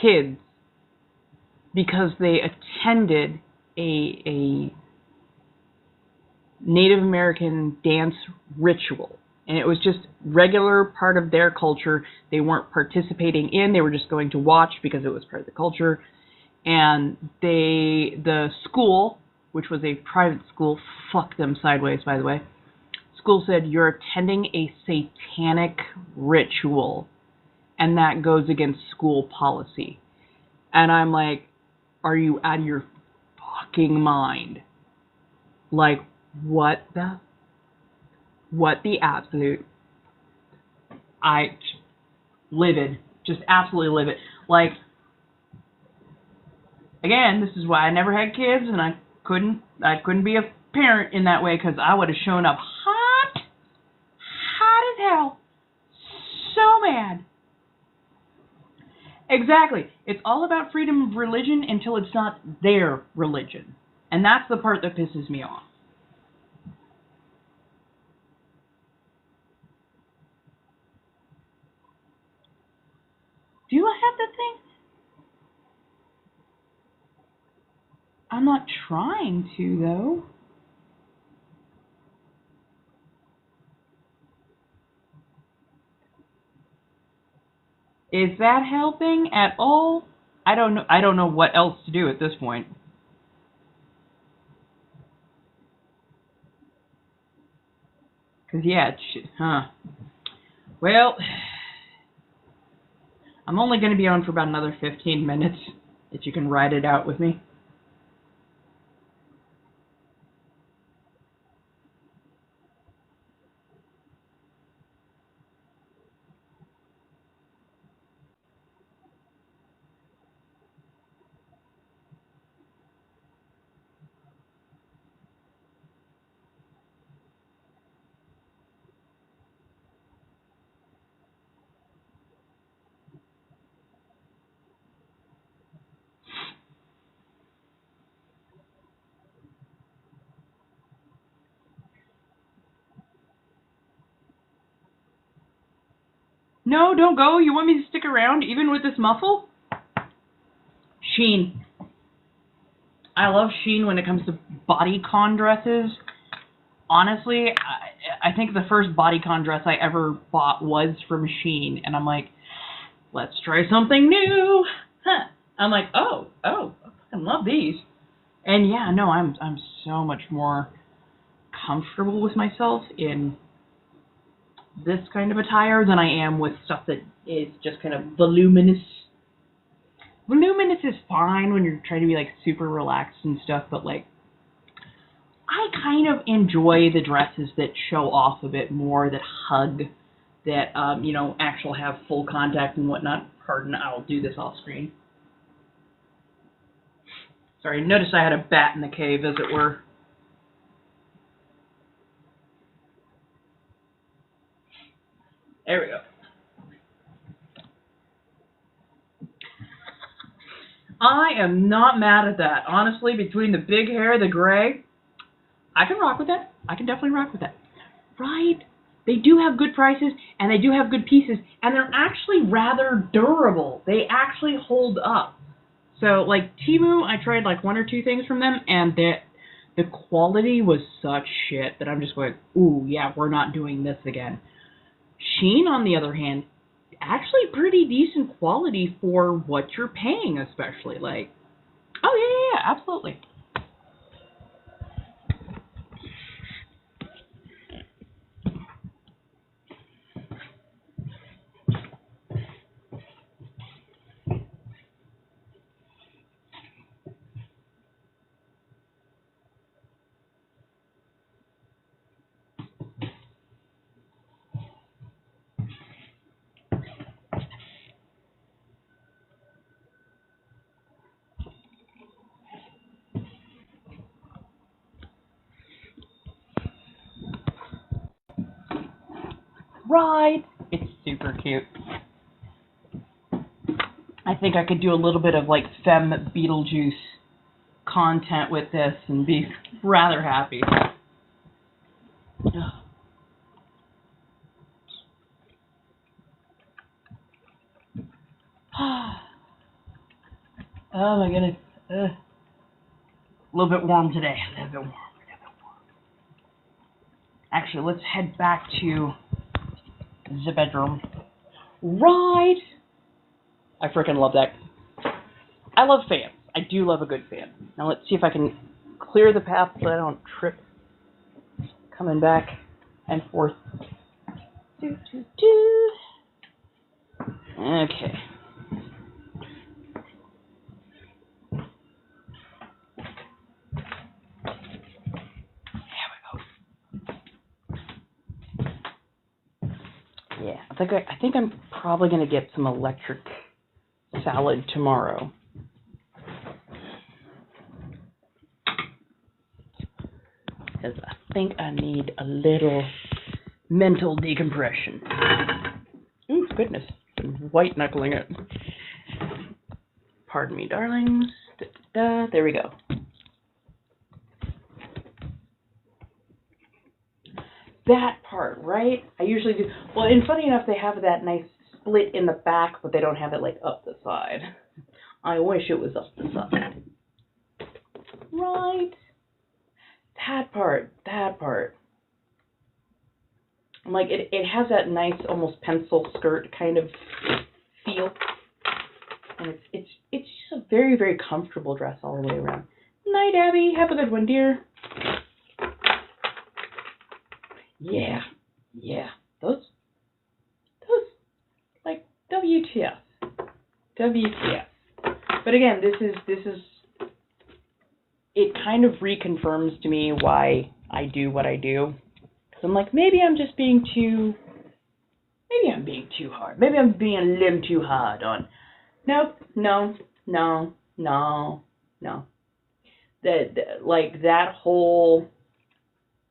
kids because they attended a Native American dance ritual. And it was just regular part of their culture. They weren't participating in, they were just going to watch because it was part of the culture. And the school, which was a private school, fuck them sideways, by the way. School said, you're attending a satanic ritual, and that goes against school policy. And I'm like, are you out of your fucking mind? Like, what the absolute, livid, just absolutely livid. Like, again, this is why I never had kids, and I couldn't be a parent in that way, because I would have shown up hot as hell, so mad. Exactly. It's all about freedom of religion until it's not their religion. And that's the part that pisses me off. Do I have the thing? I'm not trying to, though. Is that helping at all? I don't know. I don't know what else to do at this point. Cause yeah, Well, I'm only going to be on for about another 15 minutes. If you can ride it out with me. No, don't go. You want me to stick around even with this muffle? Sheen. I love Sheen when it comes to bodycon dresses. Honestly, I think the first bodycon dress I ever bought was from Sheen, and I'm like, let's try something new. Huh. I'm like, I love these. And yeah, no, I'm so much more comfortable with myself in this kind of attire than I am with stuff that is just kind of voluminous. Voluminous is fine when you're trying to be like super relaxed and stuff, but like I kind of enjoy the dresses that show off a bit more, that hug, that actually have full contact and whatnot. Pardon, I'll do this off screen. Sorry, notice I had a bat in the cave, as it were. There we go. I am not mad at that. Honestly, between the big hair, the gray, I can rock with that. I can definitely rock with that. Right? They do have good prices, and they do have good pieces, and they're actually rather durable. They actually hold up. So, like, Temu, I tried, like, 1 or 2 things from them, and the quality was such shit that I'm just going, ooh, yeah, we're not doing this again. Shein, on the other hand, actually pretty decent quality for what you're paying, especially. Like, oh, yeah, absolutely. Right. It's super cute. I think I could do a little bit of, like, femme Beetlejuice content with this and be rather happy. Oh my goodness. A little bit warm today. A little bit warm. Actually, let's head back to the bedroom. Right. I freaking love that. I love fans. I do love a good fan. Now let's see if I can clear the path so I don't trip coming back and forth. Okay. Yeah, I think I'm probably gonna get some electric salad tomorrow. Because I think I need a little mental decompression. Ooh, goodness. Been white knuckling it. Pardon me, darlings. There we go. That part, right? I usually do. Well, and funny enough, they have that nice split in the back, but they don't have it, like, up the side. I wish it was up the side. Right. That part. Like, it has that nice, almost pencil skirt kind of feel. And it's just a very, very comfortable dress all the way around. Night, Abby. Have a good one, dear. Yeah. Those, like, WTF. But again, this is, it kind of reconfirms to me why I do what I do. Because I'm like, maybe I'm being too hard. Maybe I'm being a little too hard on. Nope, no.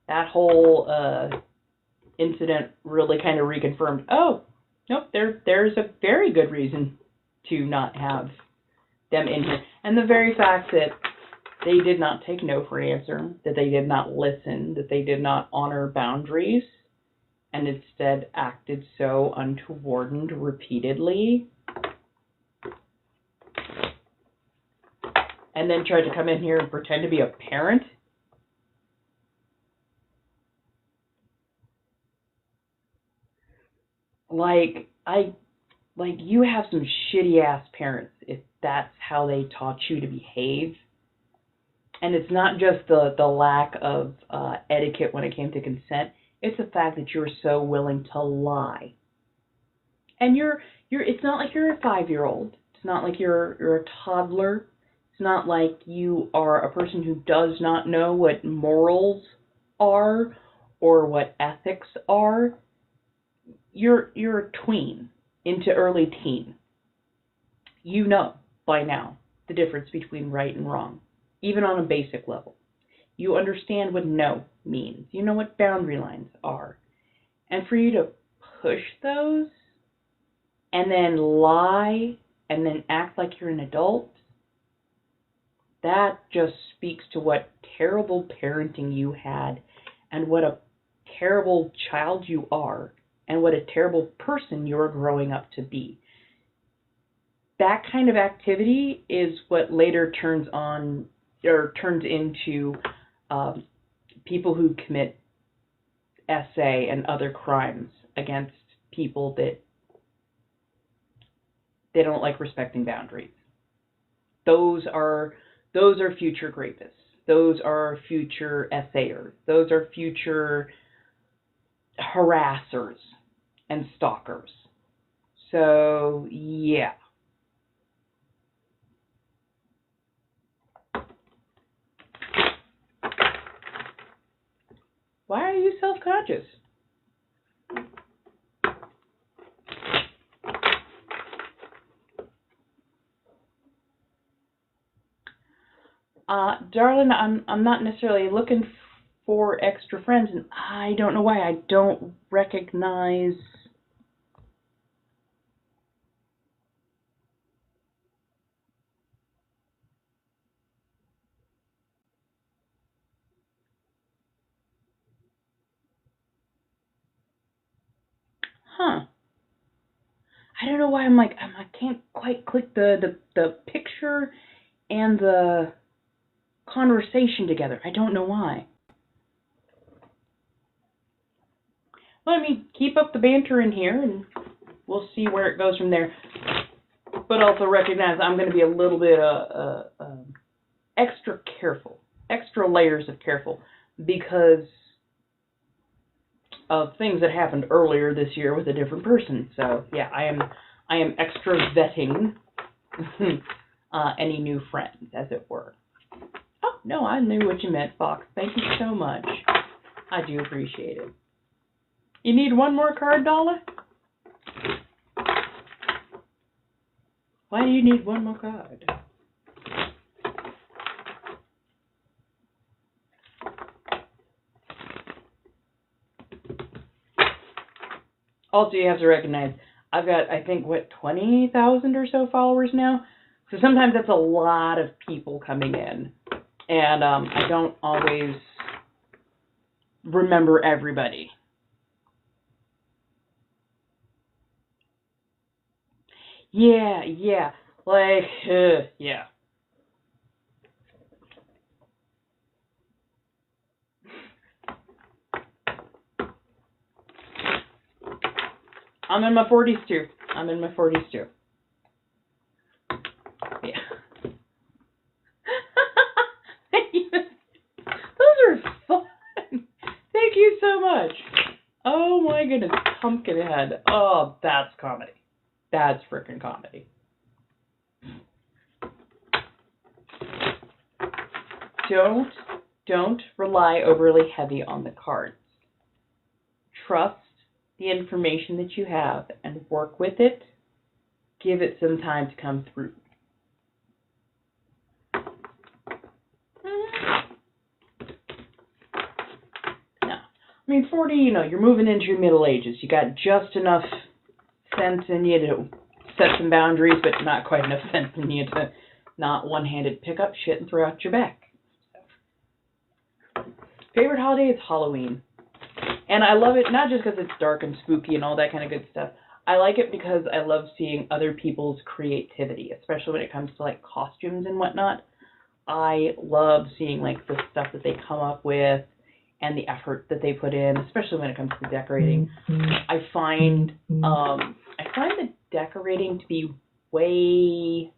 That whole incident really kind of reconfirmed, oh, nope, there's a very good reason to not have them in here. And the very fact that they did not take no for an answer, that they did not listen, that they did not honor boundaries, and instead acted so untoward and repeatedly, and then tried to come in here and pretend to be a parent. Like you have some shitty ass parents if that's how they taught you to behave. And it's not just the lack of etiquette when it came to consent. It's the fact that you're so willing to lie. And it's not like you're a 5-year-old. It's not like you're a toddler. It's not like you are a person who does not know what morals are or what ethics are. You're a tween into early teen. You know by now the difference between right and wrong, even on a basic level. You understand what no means. You know what boundary lines are. And for you to push those and then lie and then act like you're an adult, that just speaks to what terrible parenting you had and what a terrible child you are and what a terrible person you're growing up to be. That kind of activity is what later turns into people who commit SA and other crimes against people that they don't like respecting boundaries. Those are future rapists. Those are future SAers. Those are future harassers and stalkers. So, yeah. Why are you self-conscious? Darling, I'm not necessarily looking for extra friends, and I don't know why. I don't recognize... Huh. I don't know why I'm like, I can't quite click the picture and the conversation together. I don't know why. Let me keep up the banter in here, and we'll see where it goes from there. But also recognize I'm going to be a little bit extra careful, extra layers of careful, because of things that happened earlier this year with a different person. So yeah, I am extra vetting any new friends, as it were. Oh no, I knew what you meant, Fox. Thank you so much. I do appreciate it. You need one more card, Dollar? Why do you need one more card? Also, you have to recognize, I've got, I think, 20,000 or so followers now? So sometimes that's a lot of people coming in. And I don't always remember everybody. Yeah. Like, yeah. I'm in my 40s too. Yeah. Those are fun. Thank you so much. Oh my goodness. Pumpkinhead. Oh, that's comedy. That's frickin' comedy. Don't rely overly heavy on the cards. Trust the information that you have and work with it. Give it some time to come through. No. I mean, 40, you're moving into your middle ages. You got just enough sense in you to set some boundaries, but not quite enough sense in you to not one-handed pick up shit and throw out your back. Favorite holiday is Halloween. And I love it not just because it's dark and spooky and all that kind of good stuff. I like it because I love seeing other people's creativity, especially when it comes to like costumes and whatnot. I love seeing like the stuff that they come up with and the effort that they put in, especially when it comes to decorating. I find the decorating to be way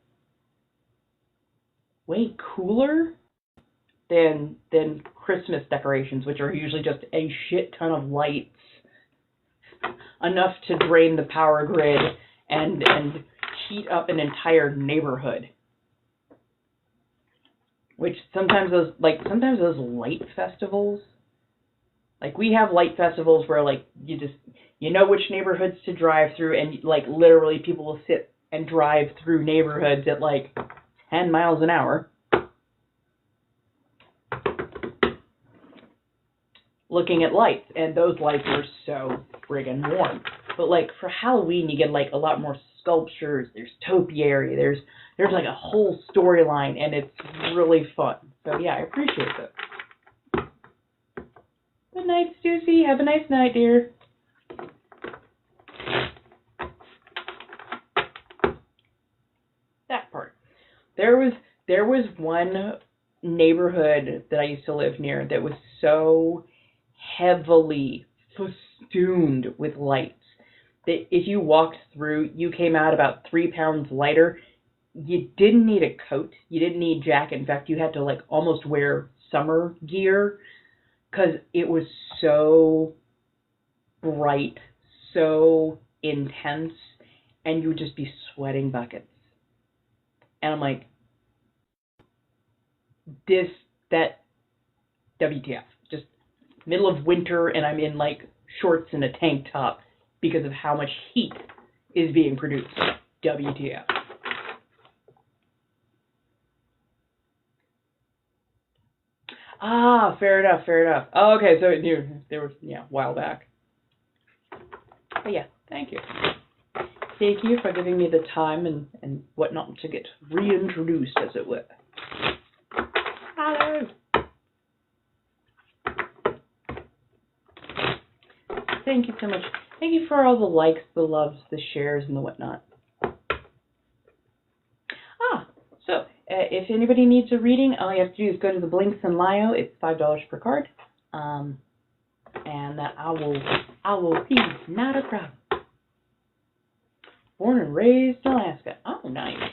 cooler than Christmas decorations, which are usually just a shit ton of lights, enough to drain the power grid and heat up an entire neighborhood. Which sometimes those light festivals, like we have light festivals where like you know which neighborhoods to drive through, and like literally people will sit and drive through neighborhoods at like 10 miles an hour. Looking at lights, and those lights are so friggin' warm. But like for Halloween, you get like a lot more sculptures. There's topiary. There's like a whole storyline, and it's really fun. So yeah, I appreciate that. Good night, Susie. Have a nice night, dear. That part. There was one neighborhood that I used to live near that was so heavily festooned with lights that if you walked through, you came out about 3 pounds lighter. You didn't need a coat. You didn't need jacket. In fact, you had to like almost wear summer gear because it was so bright, so intense, and you would just be sweating buckets. And I'm like, WTF. Just middle of winter, and I'm in like shorts and a tank top because of how much heat is being produced. WTF. Ah, fair enough. Oh, okay, so there was, a while back. But yeah, thank you. Thank you for giving me the time and whatnot to get reintroduced, as it were. Hello. Thank you so much. Thank you for all the likes, the loves, the shares, and the whatnot. So if anybody needs a reading, all you have to do is go to the Blinks and Lio. It's $5 per card, and I will be not a problem. Born and raised in Alaska. Oh, nice.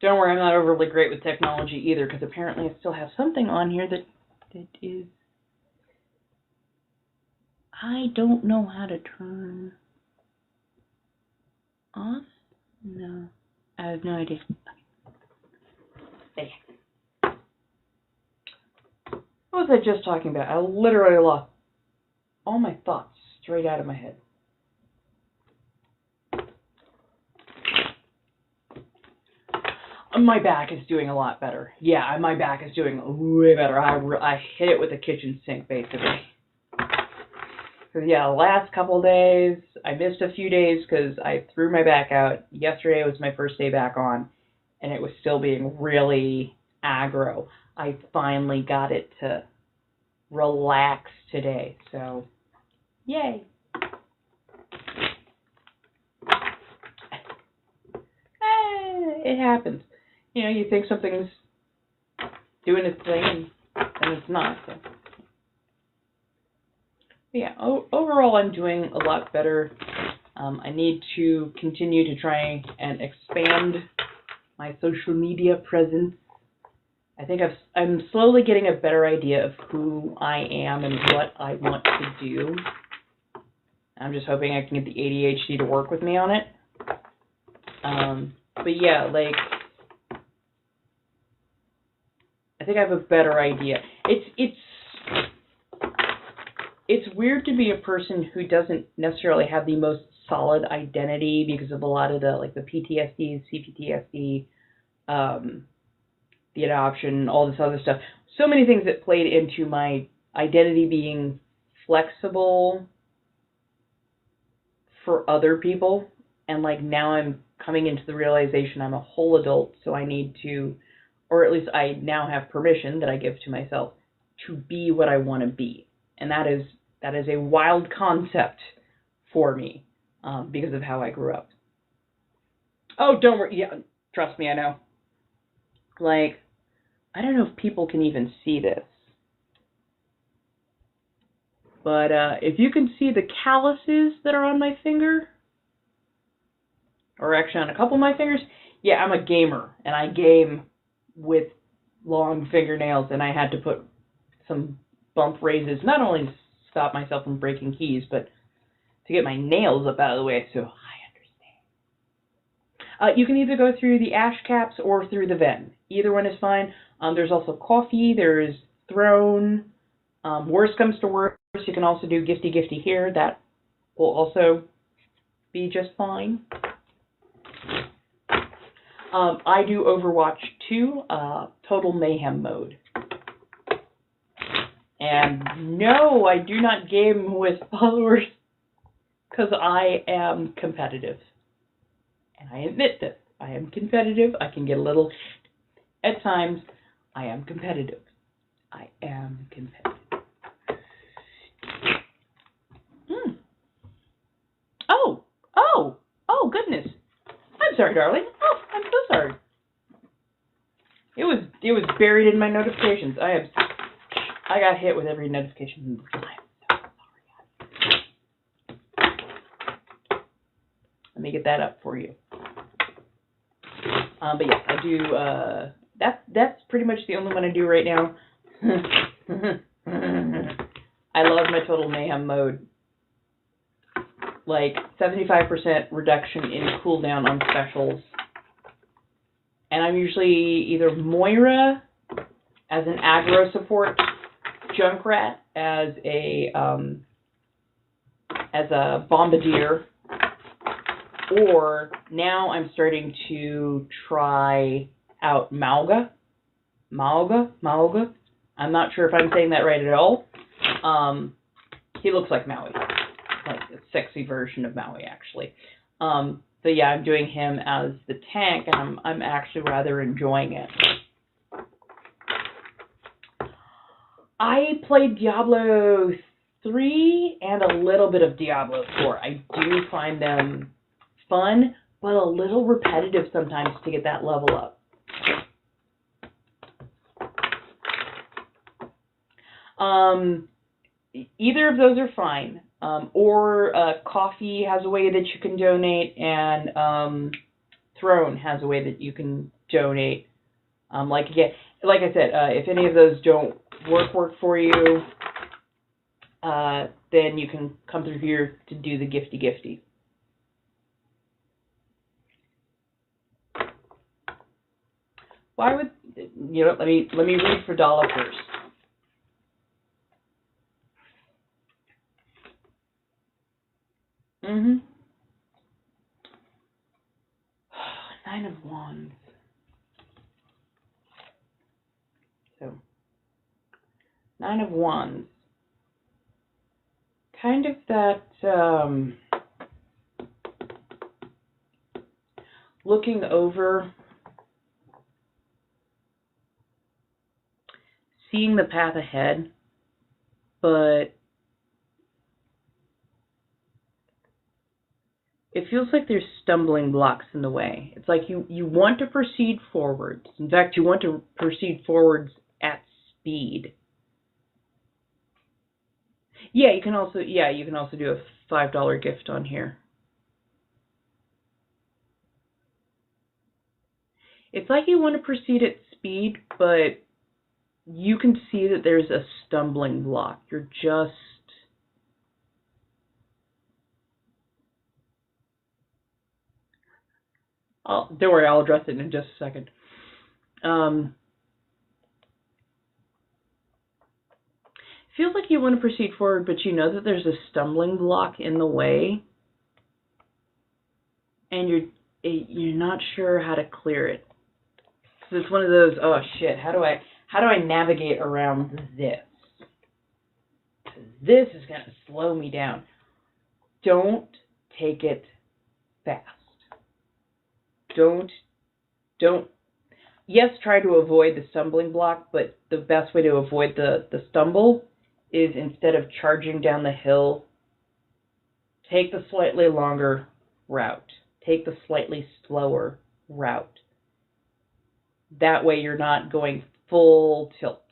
Don't worry, I'm not overly great with technology either, because apparently I still have something on here that is... I don't know how to turn off. No, I have no idea. There. What was I just talking about? I literally lost all my thoughts straight out of my head. My back is doing a lot better. Yeah, my back is doing way better. I hit it with a kitchen sink, basically. So yeah, the last couple of days, I missed a few days because I threw my back out. Yesterday was my first day back on, and it was still being really aggro. I finally got it to relax today, so yay. It happens. You know, you think something's doing its thing, and it's not. So. Yeah, overall I'm doing a lot better. I need to continue to try and expand my social media presence. I think I'm slowly getting a better idea of who I am and what I want to do. I'm just hoping I can get the ADHD to work with me on it. But yeah, like, I think I have a better idea. It's weird to be a person who doesn't necessarily have the most solid identity because of a lot of the PTSD, CPTSD, the adoption, all this other stuff. So many things that played into my identity being flexible for other people. And like now I'm coming into the realization I'm a whole adult, so I need to, or at least I now have permission that I give to myself to be what I want to be. And that is a wild concept for me because of how I grew up. Oh, don't worry. Yeah, trust me, I know. Like, I don't know if people can even see this. But if you can see the calluses that are on my finger, or actually on a couple of my fingers, yeah, I'm a gamer. And I game with long fingernails, and I had to put some bump raises, not only to stop myself from breaking keys, but to get my nails up out of the way, so I understand. You can either go through the ash caps or through the ven. Either one is fine. There's also coffee, there's throne. Worst comes to worst, you can also do gifty here. That will also be just fine. I do Overwatch 2, Total Mayhem mode. And no, I do not game with followers because I am competitive. And I admit this. I am competitive. I can get a little... At times, I am competitive. I am competitive. Oh, goodness. I'm sorry, darling. Oh, I'm so sorry. It was buried in my notifications. I got hit with every notification. I'm so sorry. Let me get that up for you. But yes, I do. That's pretty much the only one I do right now. I love my total mayhem mode. Like 75% reduction in cooldown on specials. And I'm usually either Moira as an aggro support, Junkrat as a bombardier, or now I'm starting to try out Mauga. I'm not sure if I'm saying that right at all. He looks like Maui, like a sexy version of Maui, actually. But yeah, I'm doing him as the tank, and I'm actually rather enjoying it. I played Diablo 3 and a little bit of Diablo 4. I do find them fun, but a little repetitive sometimes to get that level up. Either of those are fine. Or Coffee has a way that you can donate, and Throne has a way that you can donate. Like I said, if any of those don't work for you, then you can come through here to do the gifty. Why would let me read for Dollar first. Nine of Wands. So, Nine of Wands. Kind of that, looking over, seeing the path ahead, but it feels like there's stumbling blocks in the way. It's like you want to proceed forwards. In fact, you want to proceed forwards at speed. Yeah, you can also do a $5 gift on here. It's like you want to proceed at speed, but you can see that there's a stumbling block. You're just... don't worry, I'll address it in just a second. Feels like you want to proceed forward, but you know that there's a stumbling block in the way, and you're not sure how to clear it. So it's one of those, oh shit, how do I navigate around this? This is going to slow me down. Don't take it fast. Don't, yes, try to avoid the stumbling block, but the best way to avoid the stumble is, instead of charging down the hill, take the slightly longer route. Take the slightly slower route. That way you're not going full tilt.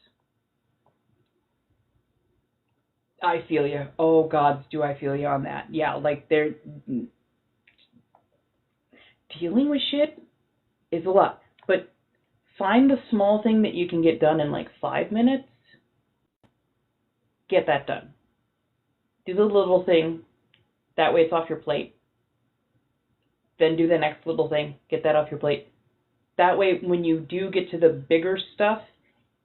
I feel you. Oh, gods, do I feel you on that. Yeah, like they're... Dealing with shit is a lot. But find the small thing that you can get done in like 5 minutes. Get that done. Do the little thing. That way it's off your plate. Then do the next little thing. Get that off your plate. That way when you do get to the bigger stuff,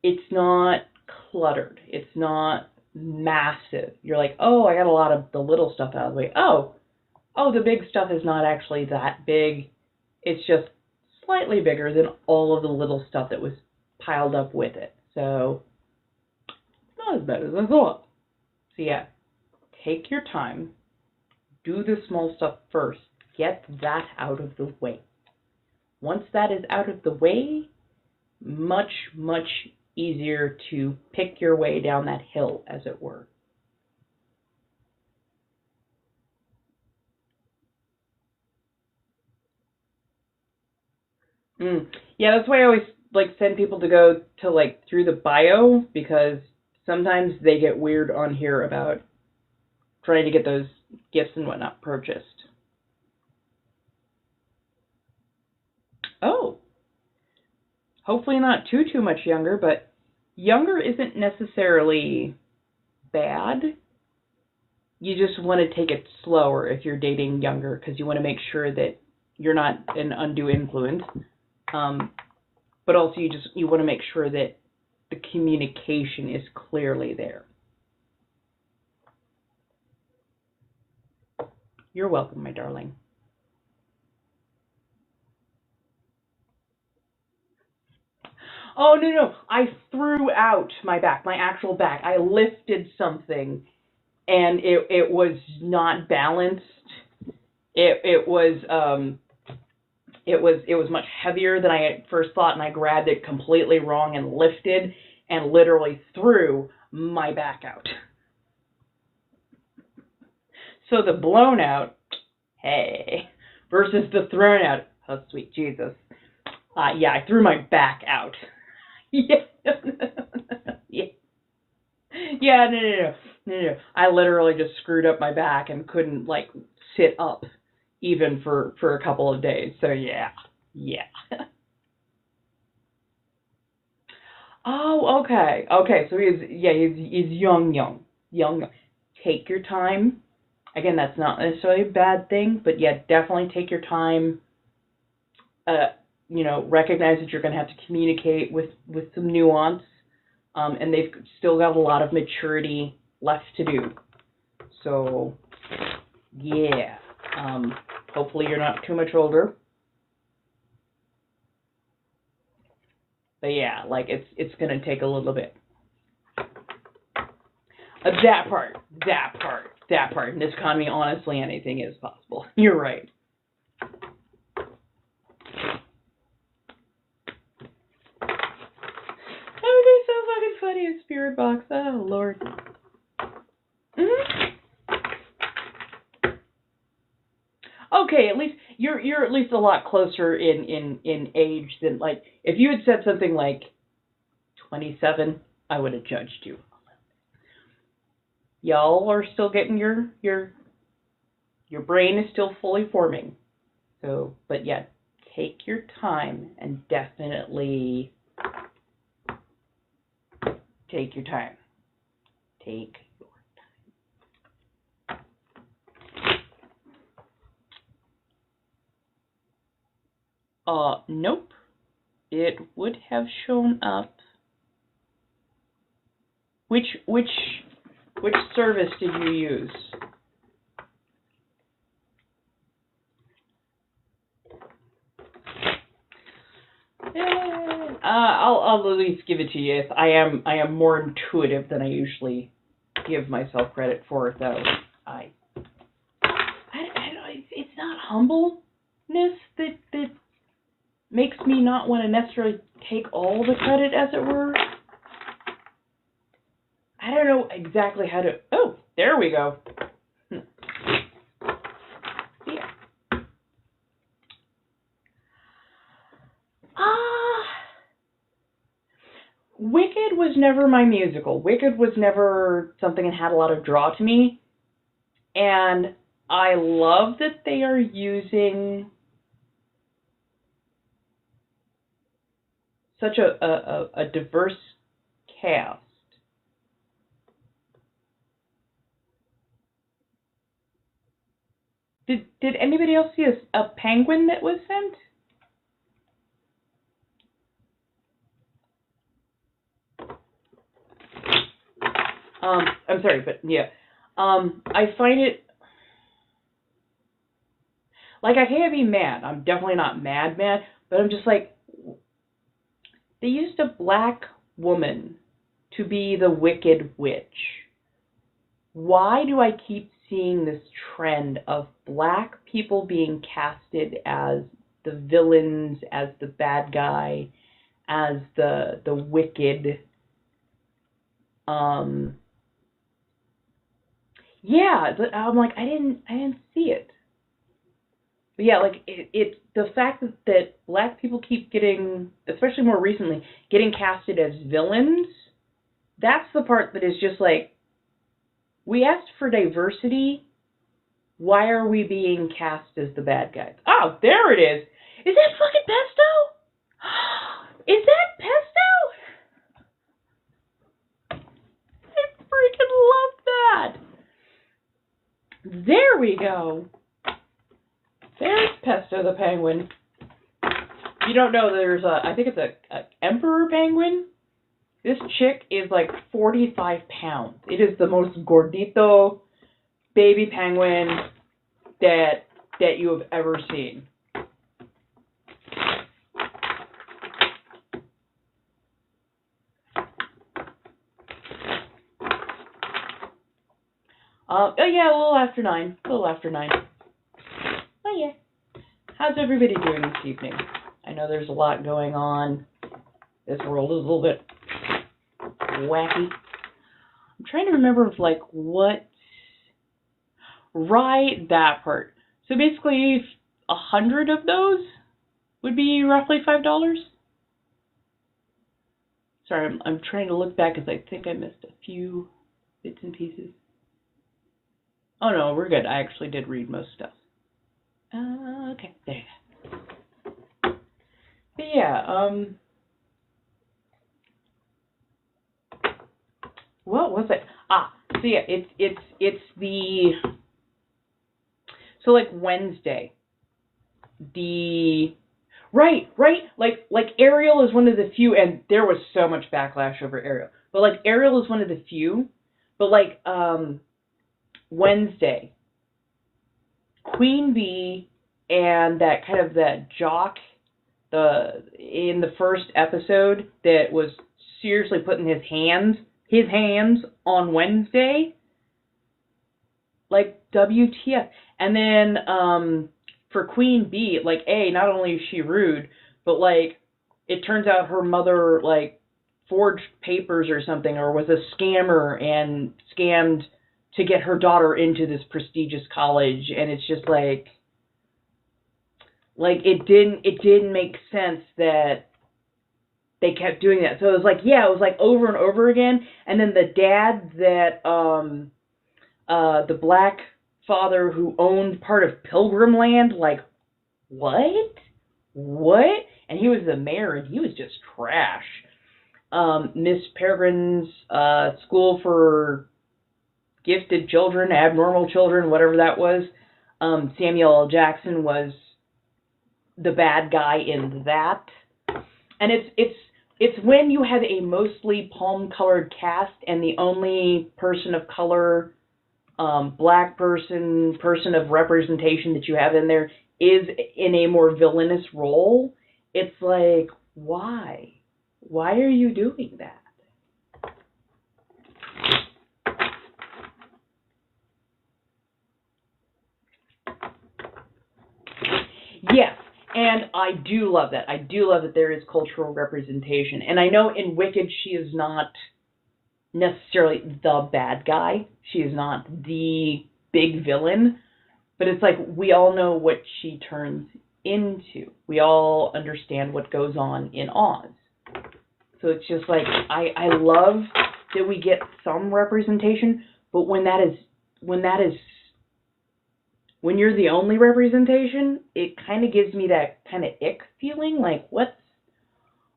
it's not cluttered. It's not massive. You're like, oh, I got a lot of the little stuff out of the way. Oh, the big stuff is not actually that big. It's just slightly bigger than all of the little stuff that was piled up with it. So, not as bad as I thought. So yeah, take your time. Do the small stuff first. Get that out of the way. Once that is out of the way, much, much easier to pick your way down that hill, as it were. Yeah, that's why I always send people to go to through the bio, because sometimes they get weird on here about trying to get those gifts and whatnot purchased. Oh, hopefully not too much younger, but younger isn't necessarily bad. You just want to take it slower if you're dating younger, because you want to make sure that you're not an undue influence. But also you want to make sure that the communication is clearly there. You're welcome, my darling. Oh, no. I threw out my back, my actual back. I lifted something, and it was not balanced. It was much heavier than I at first thought, and I grabbed it completely wrong and lifted and literally threw my back out. So the blown out, hey, versus the thrown out, oh sweet Jesus. Yeah, I threw my back out. Yeah. Yeah, no. I literally just screwed up my back and couldn't sit up even for a couple of days. So yeah. Oh, okay. So he's young. Take your time. Again, that's not necessarily a bad thing, but yeah, definitely take your time. Recognize that you're going to have to communicate with some nuance, and they've still got a lot of maturity left to do. So, yeah. Hopefully you're not too much older. But yeah, it's going to take a little bit. That part. In this economy, honestly, anything is possible. You're right. That would be so fucking funny, a spirit box. Oh, Lord. Okay, at least you're at least a lot closer in age than, if you had said something like 27, I would have judged you. Y'all are still getting your brain is still fully forming. So, but yeah, take your time and definitely take your time. Take your time. Nope. It would have shown up. Which service did you use? I'll at least give it to you. I am more intuitive than I usually give myself credit for, though. I don't know. It's not humbleness that makes me not want to necessarily take all the credit, as it were. I don't know exactly how to... Oh, there we go. Yeah. Wicked was never my musical. Wicked was never something that had a lot of draw to me. And I love that they are using such a diverse cast. Did anybody else see a penguin that was sent? I'm sorry, but yeah. I find it... I can't be mad. I'm definitely not mad, but I'm just they used a black woman to be the Wicked Witch. Why do I keep seeing this trend of black people being casted as the villains, as the bad guy, as the wicked? Yeah, I'm like, I didn't see it. But yeah, like it the fact that black people keep getting, especially more recently, getting casted as villains, that's the part that is just like, we asked for diversity. Why are we being cast as the bad guys? Oh, there it is. Is that fucking pesto? Is that pesto? I freaking love that. There we go. There's Pesto the penguin. If you don't know, there's I think it's a emperor penguin. This chick is like 45 pounds. It is the most gordito baby penguin that you have ever seen. Oh yeah, a little after 9. A little after 9. Oh yeah. How's everybody doing this evening? I know there's a lot going on. This world is a little bit wacky. I'm trying to remember if, like, what... Right, that part. So basically, 100 of those would be roughly $5. Sorry, I'm trying to look back because I think I missed a few bits and pieces. Oh no, we're good. I actually did read most stuff. Okay, there you go. But yeah, what was it? So yeah, it's the, so like Wednesday, right, like Ariel is one of the few, and there was so much backlash over Ariel, but like Ariel is one of the few, but like Wednesday, Queen Bee and that kind of that jock, in the first episode that was seriously putting his hands on Wednesday, like WTF. And then for Queen Bee, like, not only is she rude, but like it turns out her mother like forged papers or something, or was a scammer and scammed to get her daughter into this prestigious college, and it's just like it didn't make sense that they kept doing that. So it was like, yeah, it was like over and over again. And then the dad that the black father who owned part of Pilgrim Land, like, what? And he was the mayor, and he was just trash. Miss Peregrine's school for gifted children, abnormal children, whatever that was. Samuel L. Jackson was the bad guy in that. And it's when you have a mostly palm-colored cast and the only person of color, black person of representation that you have in there is in a more villainous role. It's like, why? Why are you doing that? Yes, and I do love that. I do love that there is cultural representation. And I know in Wicked she is not necessarily the bad guy. She is not the big villain. But it's like we all know what she turns into. We all understand what goes on in Oz. So it's just like, I love that we get some representation, but when you're the only representation, it kind of gives me that kind of ick feeling, like,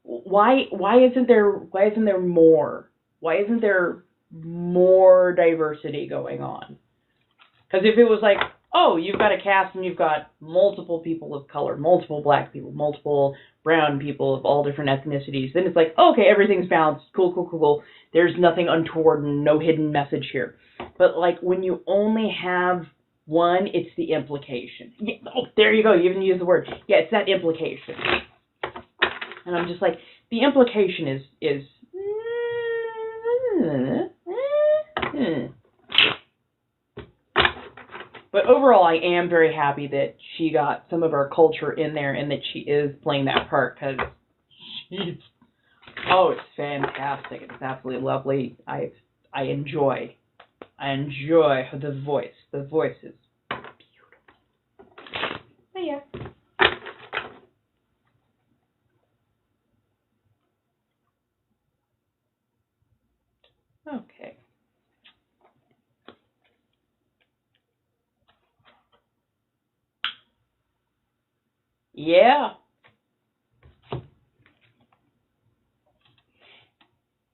why isn't there more? Why isn't there more diversity going on? Because if it was like, oh, you've got a cast and you've got multiple people of color, multiple black people, multiple brown people of all different ethnicities, then it's like, okay, everything's balanced, cool. There's nothing untoward and no hidden message here. But like when you only have one, it's the implication. Yeah, oh, there you go. You even use the word. Yeah, it's that implication. And I'm just like, the implication is overall, I am very happy that she got some of our culture in there and that she is playing that part, because she's, oh, it's fantastic. It's absolutely lovely. I enjoy the voice. The voice is beautiful. But yeah. Okay. Yeah.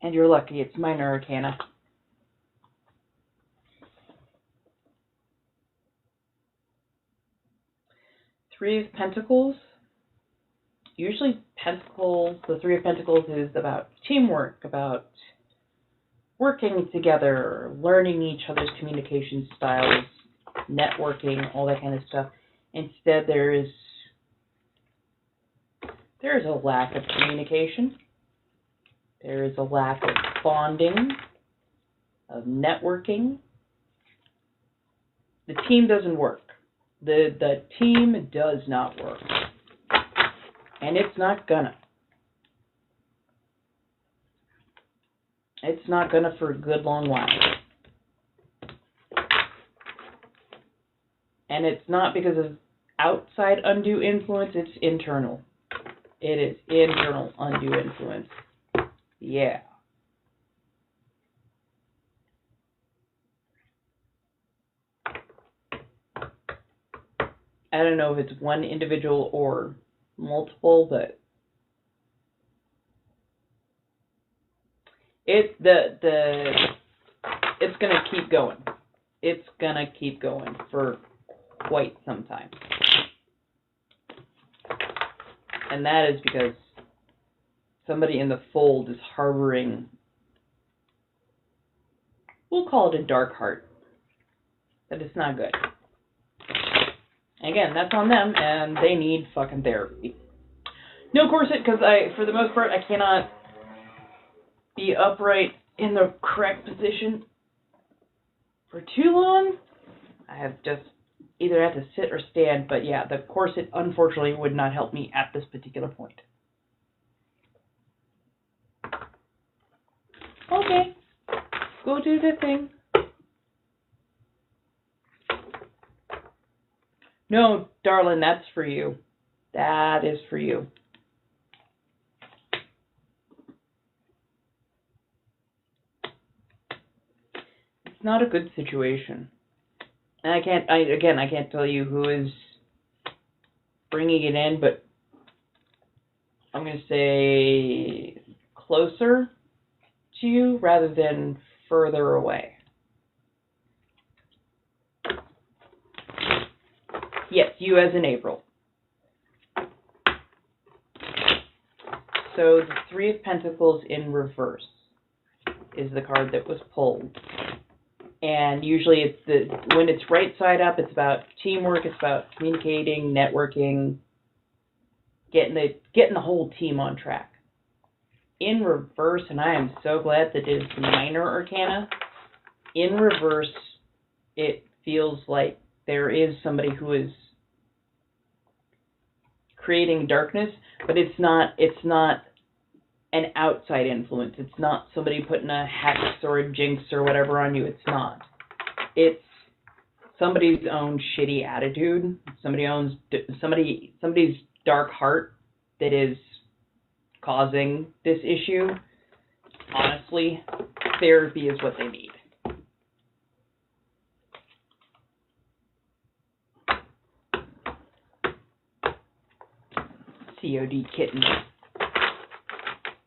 And you're lucky. It's minor arcana. Three of Pentacles. Usually Pentacles, the Three of Pentacles is about teamwork, about working together, learning each other's communication styles, networking, all that kind of stuff. Instead, there is a lack of communication. There is a lack of bonding, of networking. The team doesn't work. The team does not work. And it's not gonna. It's not gonna for a good long while. And it's not because of outside undue influence, it's internal. It is internal undue influence. Yeah. I don't know if it's one individual or multiple, but it's gonna keep going. It's gonna keep going for quite some time. And that is because somebody in the fold is harboring, we'll call it a dark heart. But it's not good. Again, that's on them, and they need fucking therapy. No corset, because for the most part, I cannot be upright in the correct position for too long. I have just either had to sit or stand, but yeah, the corset, unfortunately, would not help me at this particular point. Okay, go do the thing. No, darling, that's for you. That is for you. It's not a good situation. And I can't tell you who is bringing it in, but I'm going to say closer to you rather than further away. Yes, you as in April. So the Three of Pentacles in reverse is the card that was pulled. And usually when it's right side up, it's about teamwork, it's about communicating, networking, getting the whole team on track. In reverse, and I am so glad that it is minor arcana, in reverse, it feels like there is somebody who is creating darkness, but it's not an outside influence. It's not somebody putting a hex or a jinx or whatever on you. It's not. It's somebody's own shitty attitude. Somebody's dark heart that is causing this issue. Honestly, therapy is what they need. COD kitten.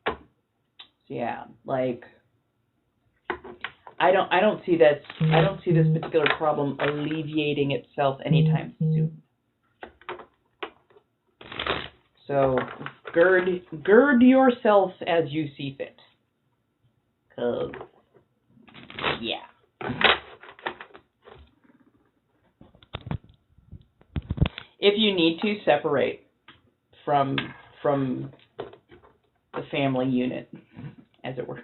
So yeah, like I don't see this particular problem alleviating itself anytime soon. So gird yourself as you see fit. 'Cause yeah. If you need to, separate from the family unit, as it were.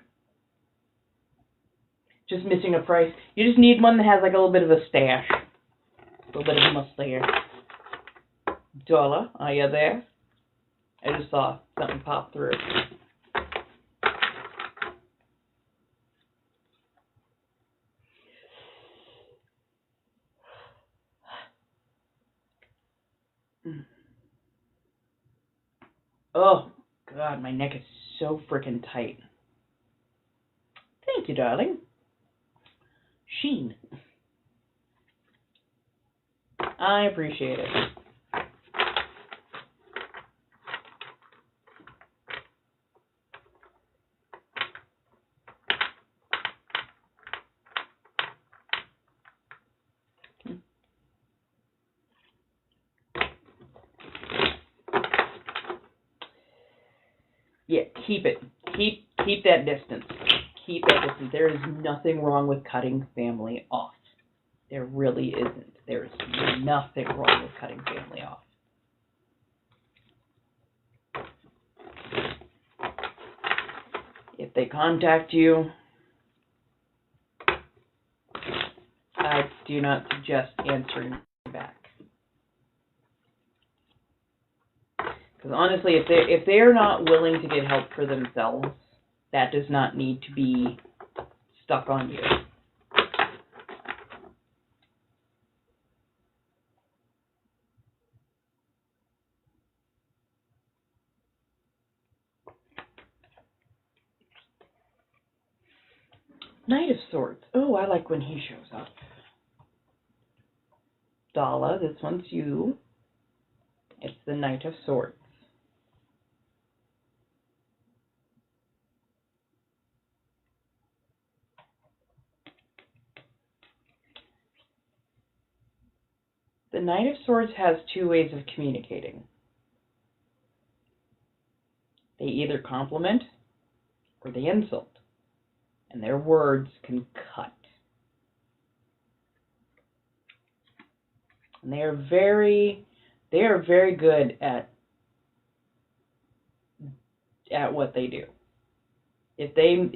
Just missing a price. You just need one that has like a little bit of a stash. little bit of muscle here. Dollar, are you there? I just saw something pop through. Oh, God, my neck is so freaking tight. Thank you, darling. Sheen. I appreciate it. Yeah, keep it. Keep that distance. Keep that distance. There is nothing wrong with cutting family off. There really isn't. There is nothing wrong with cutting family off. If they contact you, I do not suggest answering back. Because honestly, if they are not willing to get help for themselves, that does not need to be stuck on you. Knight of Swords. Oh, I like when he shows up. Dala, this one's you. It's the Knight of Swords. The Knight of Swords has two ways of communicating. They either compliment or they insult. And their words can cut. And they are very good at what they do. If they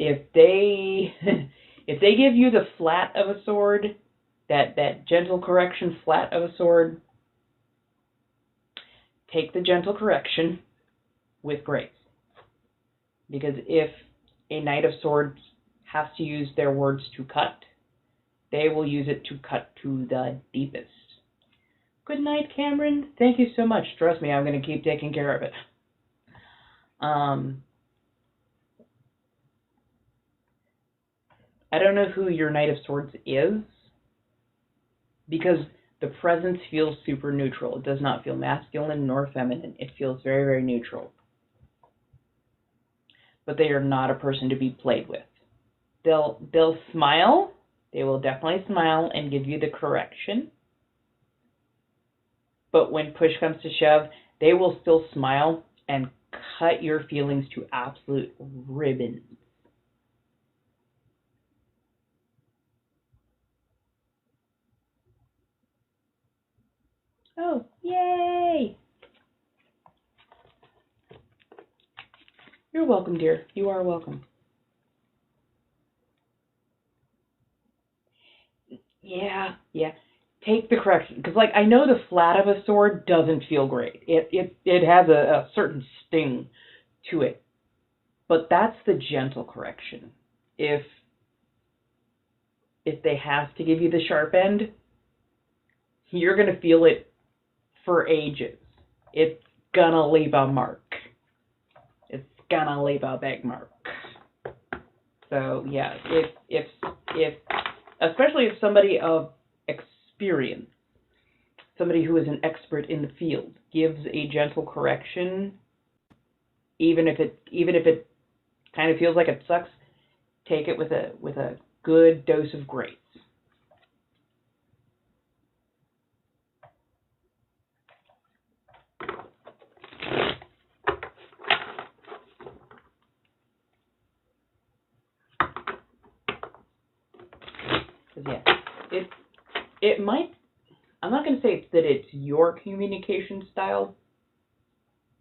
if they give you the flat of a sword, that gentle correction flat of a sword, take the gentle correction with grace. Because if a Knight of Swords has to use their words to cut, they will use it to cut to the deepest. Good night, Cameron. Thank you so much. Trust me, I'm going to keep taking care of it. I don't know who your Knight of Swords is, because the presence feels super neutral. It does not feel masculine nor feminine. It feels very, very neutral. But they are not a person to be played with. They'll smile. They will definitely smile and give you the correction. But when push comes to shove, they will still smile and cut your feelings to absolute ribbons. Oh, yay! You're welcome, dear. You are welcome. Yeah. Take the correction. Because, like, I know the flat of a sword doesn't feel great. It has a certain sting to it. But that's the gentle correction. If they have to give you the sharp end, you're going to feel it for ages. It's going to leave a mark. It's going to leave a big mark. So, yeah, if especially if somebody of experience, somebody who is an expert in the field, gives a gentle correction, even if it kind of feels like it sucks, take it with a good dose of grace. Yeah, it might. I'm not going to say that it's your communication style.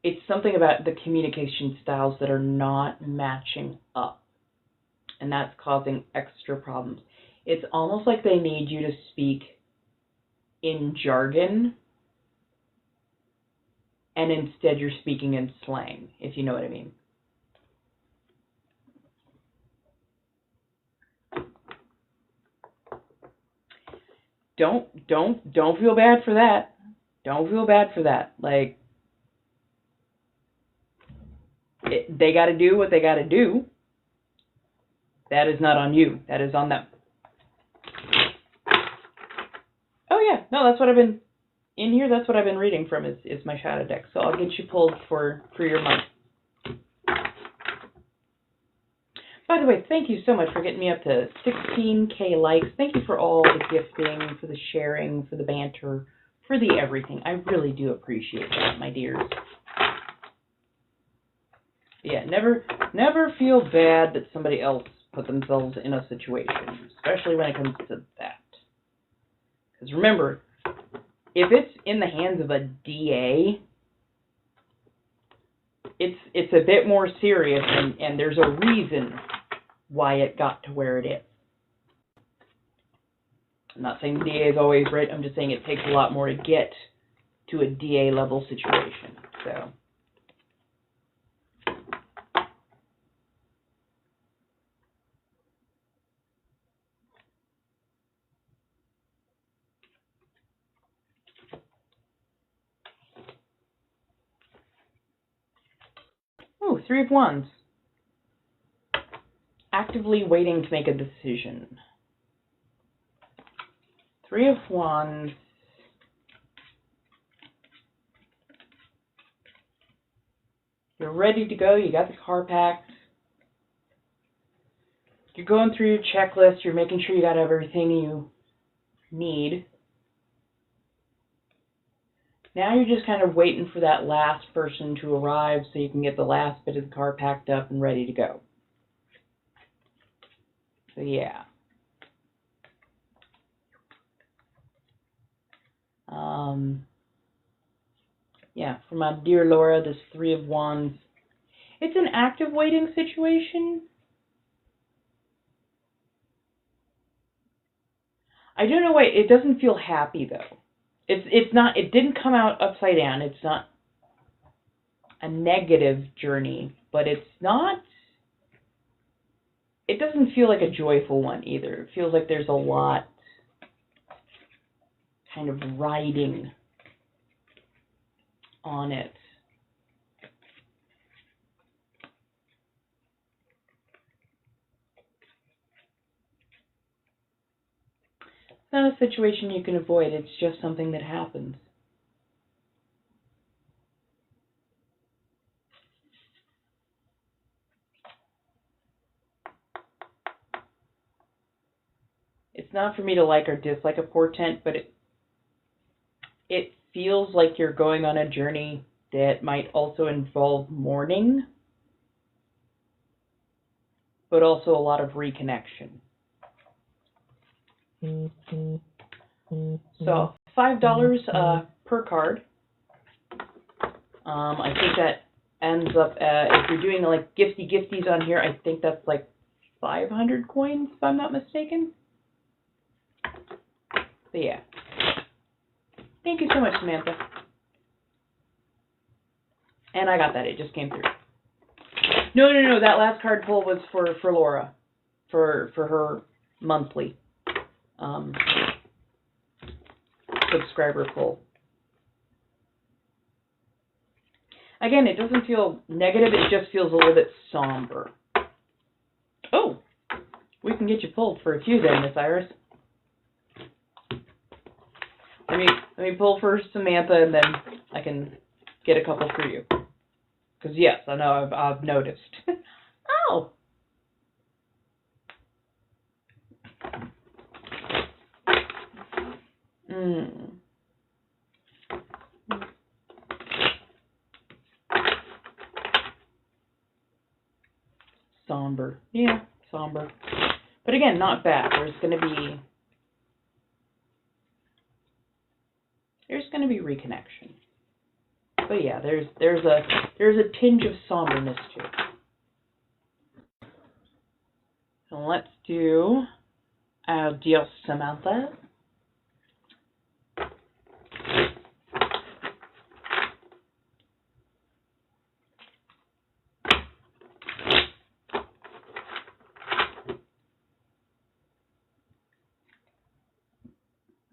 It's something about the communication styles that are not matching up, and that's causing extra problems. It's almost like they need you to speak in jargon, and instead you're speaking in slang, if you know what I mean. Don't feel bad for that. Don't feel bad for that. Like, they got to do what they got to do. That is not on you. That is on them. Oh yeah, no, that's what I've been in here. That's what I've been reading from is my shadow deck. So I'll get you pulled for your month. By the way, thank you so much for getting me up to 16K likes. Thank you for all the gifting, for the sharing, for the banter, for the everything. I really do appreciate that, my dears. Yeah, never feel bad that somebody else put themselves in a situation, especially when it comes to that. Because remember, if it's in the hands of a DA, it's a bit more serious, and there's a reason why it got to where it is. I'm not saying the DA is always right. I'm just saying it takes a lot more to get to a DA level situation. So. Oh, Three of Wands. Actively waiting to make a decision. Three of Wands. You're ready to go. You got the car packed. You're going through your checklist. You're making sure you got everything you need. Now you're just kind of waiting for that last person to arrive so you can get the last bit of the car packed up and ready to go. So yeah. Yeah, for my dear Laura, this Three of Wands. It's an active waiting situation. I don't know why it doesn't feel happy though. It's not. It didn't come out upside down. It's not a negative journey, but it's not. It doesn't feel like a joyful one either. It feels like there's a lot kind of riding on it. It's not a situation you can avoid. It's just something that happens. It's not for me to like or dislike a portent, but it feels like you're going on a journey that might also involve mourning, but also a lot of reconnection. So $5 per card. I think that ends up if you're doing like gifties on here, I think that's like 500 coins if I'm not mistaken. But yeah. Thank you so much, Samantha. And I got that. It just came through. No. That last card pull was for Laura, for her monthly subscriber pull. Again, it doesn't feel negative. It just feels a little bit somber. Oh, we can get you pulled for a few then, Miss Iris. Let me pull for Samantha, and then I can get a couple for you. Because yes, I know I've noticed. Oh. Somber. Yeah, somber. But again, not bad. There's going to be reconnection. But yeah, there's a tinge of somberness to it. So let's do Adios, Samantha.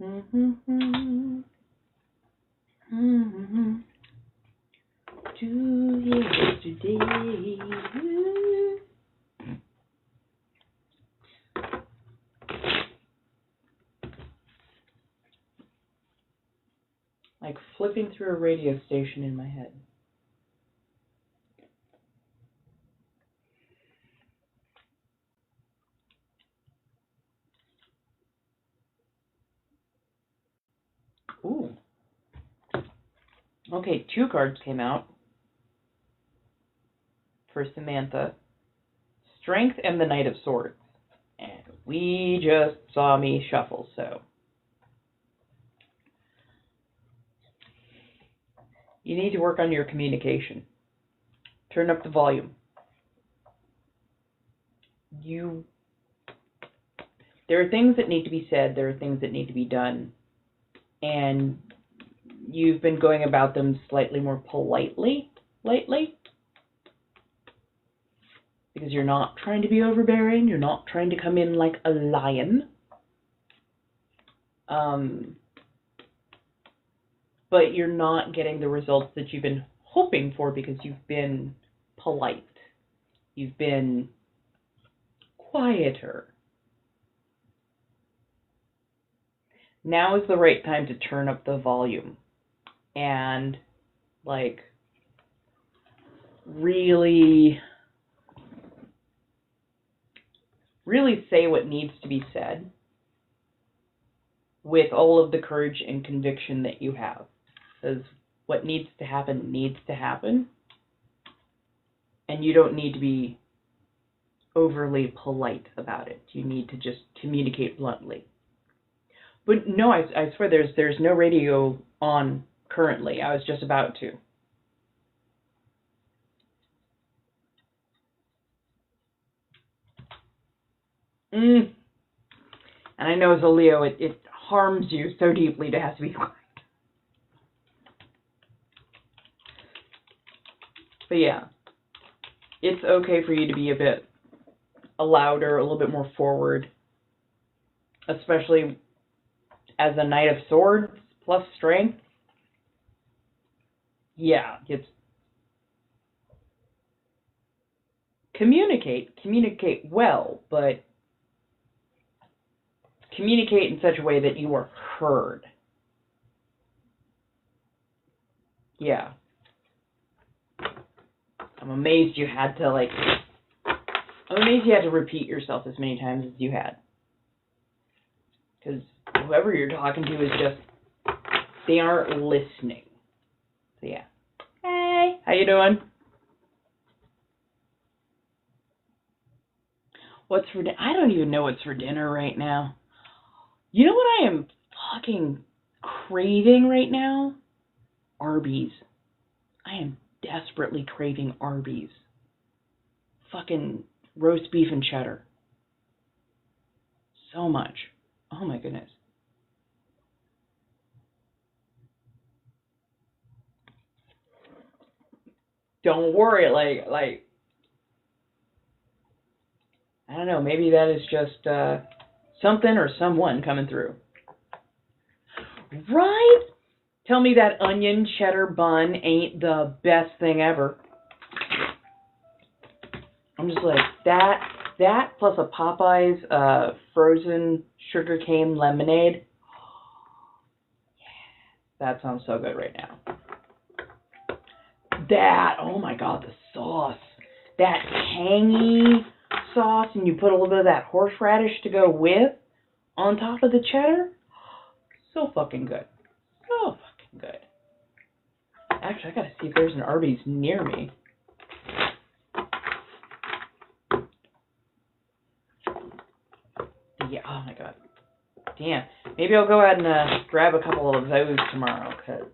To yesterday. Like flipping through a radio station in my head. Ooh. Okay, 2 cards came out for Samantha. Strength and the Knight of Swords. And we just saw me shuffle, so. You need to work on your communication. Turn up the volume. There are things that need to be said, there are things that need to be done, and you've been going about them slightly more politely lately. Because you're not trying to be overbearing, you're not trying to come in like a lion. But you're not getting the results that you've been hoping for because you've been polite. You've been quieter. Now is the right time to turn up the volume and, like, really say what needs to be said with all of the courage and conviction that you have. Because what needs to happen, and you don't need to be overly polite about it. You need to just communicate bluntly. But no, I swear there's no radio on currently. I was just about to. And I know as a Leo, it harms you so deeply to have to be quiet. But yeah, it's okay for you to be a bit louder, a little bit more forward, especially as a Knight of Swords plus strength. Yeah, it's communicate well, but communicate in such a way that you are heard. Yeah. I'm amazed you had to repeat yourself as many times as you had. Because whoever you're talking to is just, they aren't listening. So yeah. Hey, how you doing? What's for dinner? I don't even know what's for dinner right now. You know what I am fucking craving right now? Arby's. I am desperately craving Arby's. Fucking roast beef and cheddar. So much. Oh my goodness. Don't worry, like I don't know, maybe that is just something or someone coming through. Right? Tell me that onion cheddar bun ain't the best thing ever. I'm just like, that plus a Popeyes frozen sugarcane lemonade. That sounds so good right now. Oh my god, the sauce. That tangy sauce, and you put a little bit of that horseradish to go with on top of the cheddar. So fucking good. So fucking good. Actually, I gotta see if there's an Arby's near me. Yeah, oh my god. Damn. Maybe I'll go ahead and grab a couple of those tomorrow, because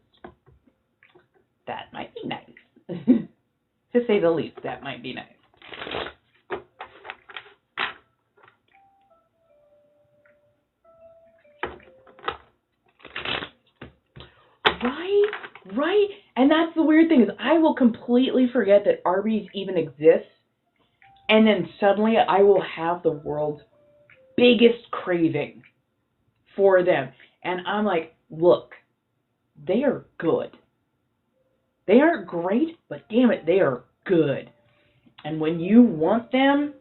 that might be nice. To say the least, that might be nice. Right? And that's the weird thing, is I will completely forget that Arby's even exists, and then suddenly I will have the world's biggest craving for them. And I'm like, look, they are good. They aren't great, but damn it, they are good. And when you want them,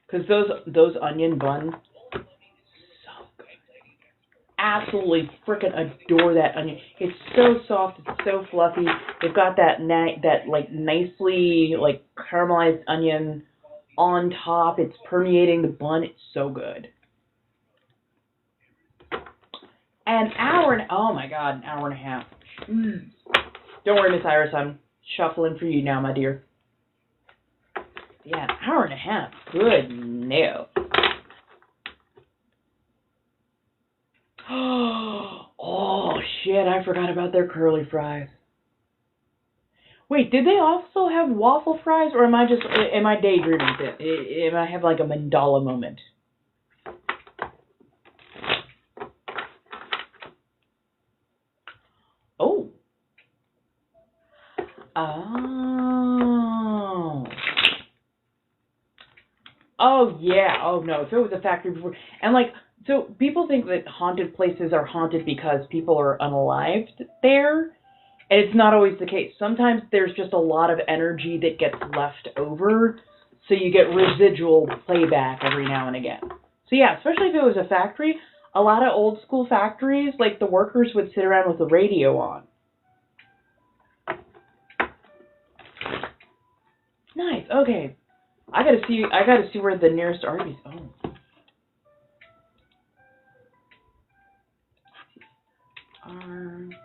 because those onion buns, so good. Absolutely freaking adore that onion. It's so soft, it's so fluffy. They've got that like nicely like caramelized onion on top. It's permeating the bun. It's so good. Oh my god, an hour and a half. Don't worry, Miss Iris, I'm shuffling for you now, my dear. Yeah, an hour and a half. Good no. Oh shit, I forgot about their curly fries. Wait, did they also have waffle fries, or am I daydreaming a bit? Am I have like a mandala moment? Oh. Oh. Oh yeah. Oh no. If it was a factory before, and like, so people think that haunted places are haunted because people are unalived there, and it's not always the case. Sometimes there's just a lot of energy that gets left over, so you get residual playback every now and again. So yeah, especially if it was a factory, a lot of old school factories, like the workers would sit around with the radio on. Nice. Okay. I gotta see where the nearest Arby's. Oh. Arby's.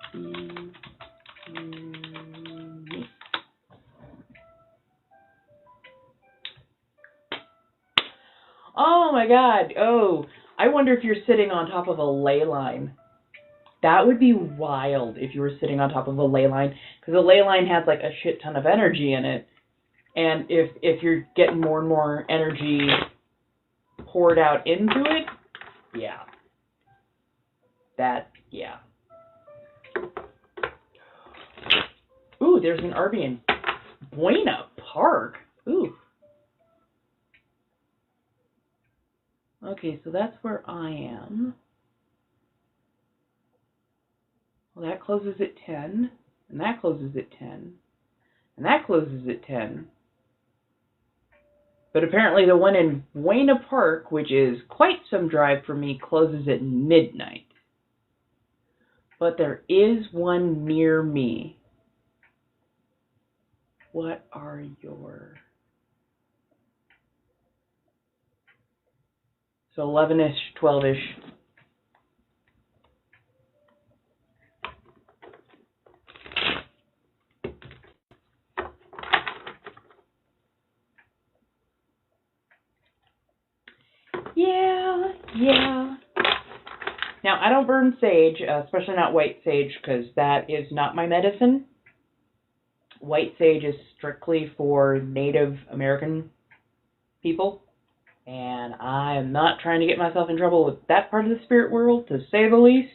Oh my god. Oh. I wonder if you're sitting on top of a ley line. That would be wild if you were sitting on top of a ley line, because a ley line has like a shit ton of energy in it. And if you're getting more and more energy poured out into it, yeah. Yeah. Ooh, there's an Arby in Buena Park. Ooh. Okay, so that's where I am. Well, that closes at 10, and that closes at 10, and that closes at 10. But apparently the one in Buena Park, which is quite some drive for me, closes at midnight. But there is one near me. What are your... So 11-ish, 12-ish. Yeah. Now, I don't burn sage, especially not white sage, because that is not my medicine. White sage is strictly for Native American people, and I am not trying to get myself in trouble with that part of the spirit world, to say the least.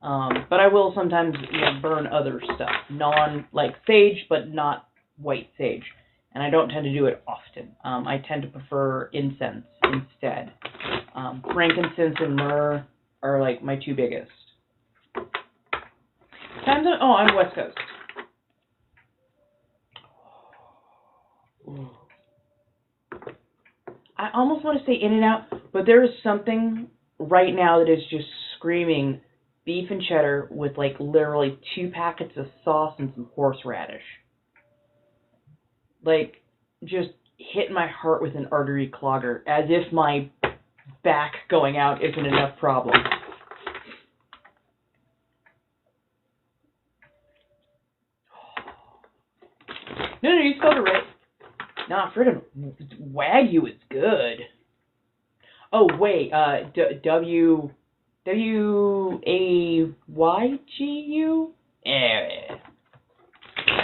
But I will sometimes burn other stuff, like sage, but not white sage. And I don't tend to do it often. I tend to prefer incense instead. Frankincense and myrrh are like my two biggest. I'm West Coast. Ooh. I almost want to say In-N-Out, but there is something right now that is just screaming beef and cheddar with like literally 2 packets of sauce and some horseradish. Like, just hit my heart with an artery clogger, as if my back going out isn't enough problem. No, you spelled it right. Nah, friggin' Wagyu is good. Oh, wait, W-A-Y-G-U?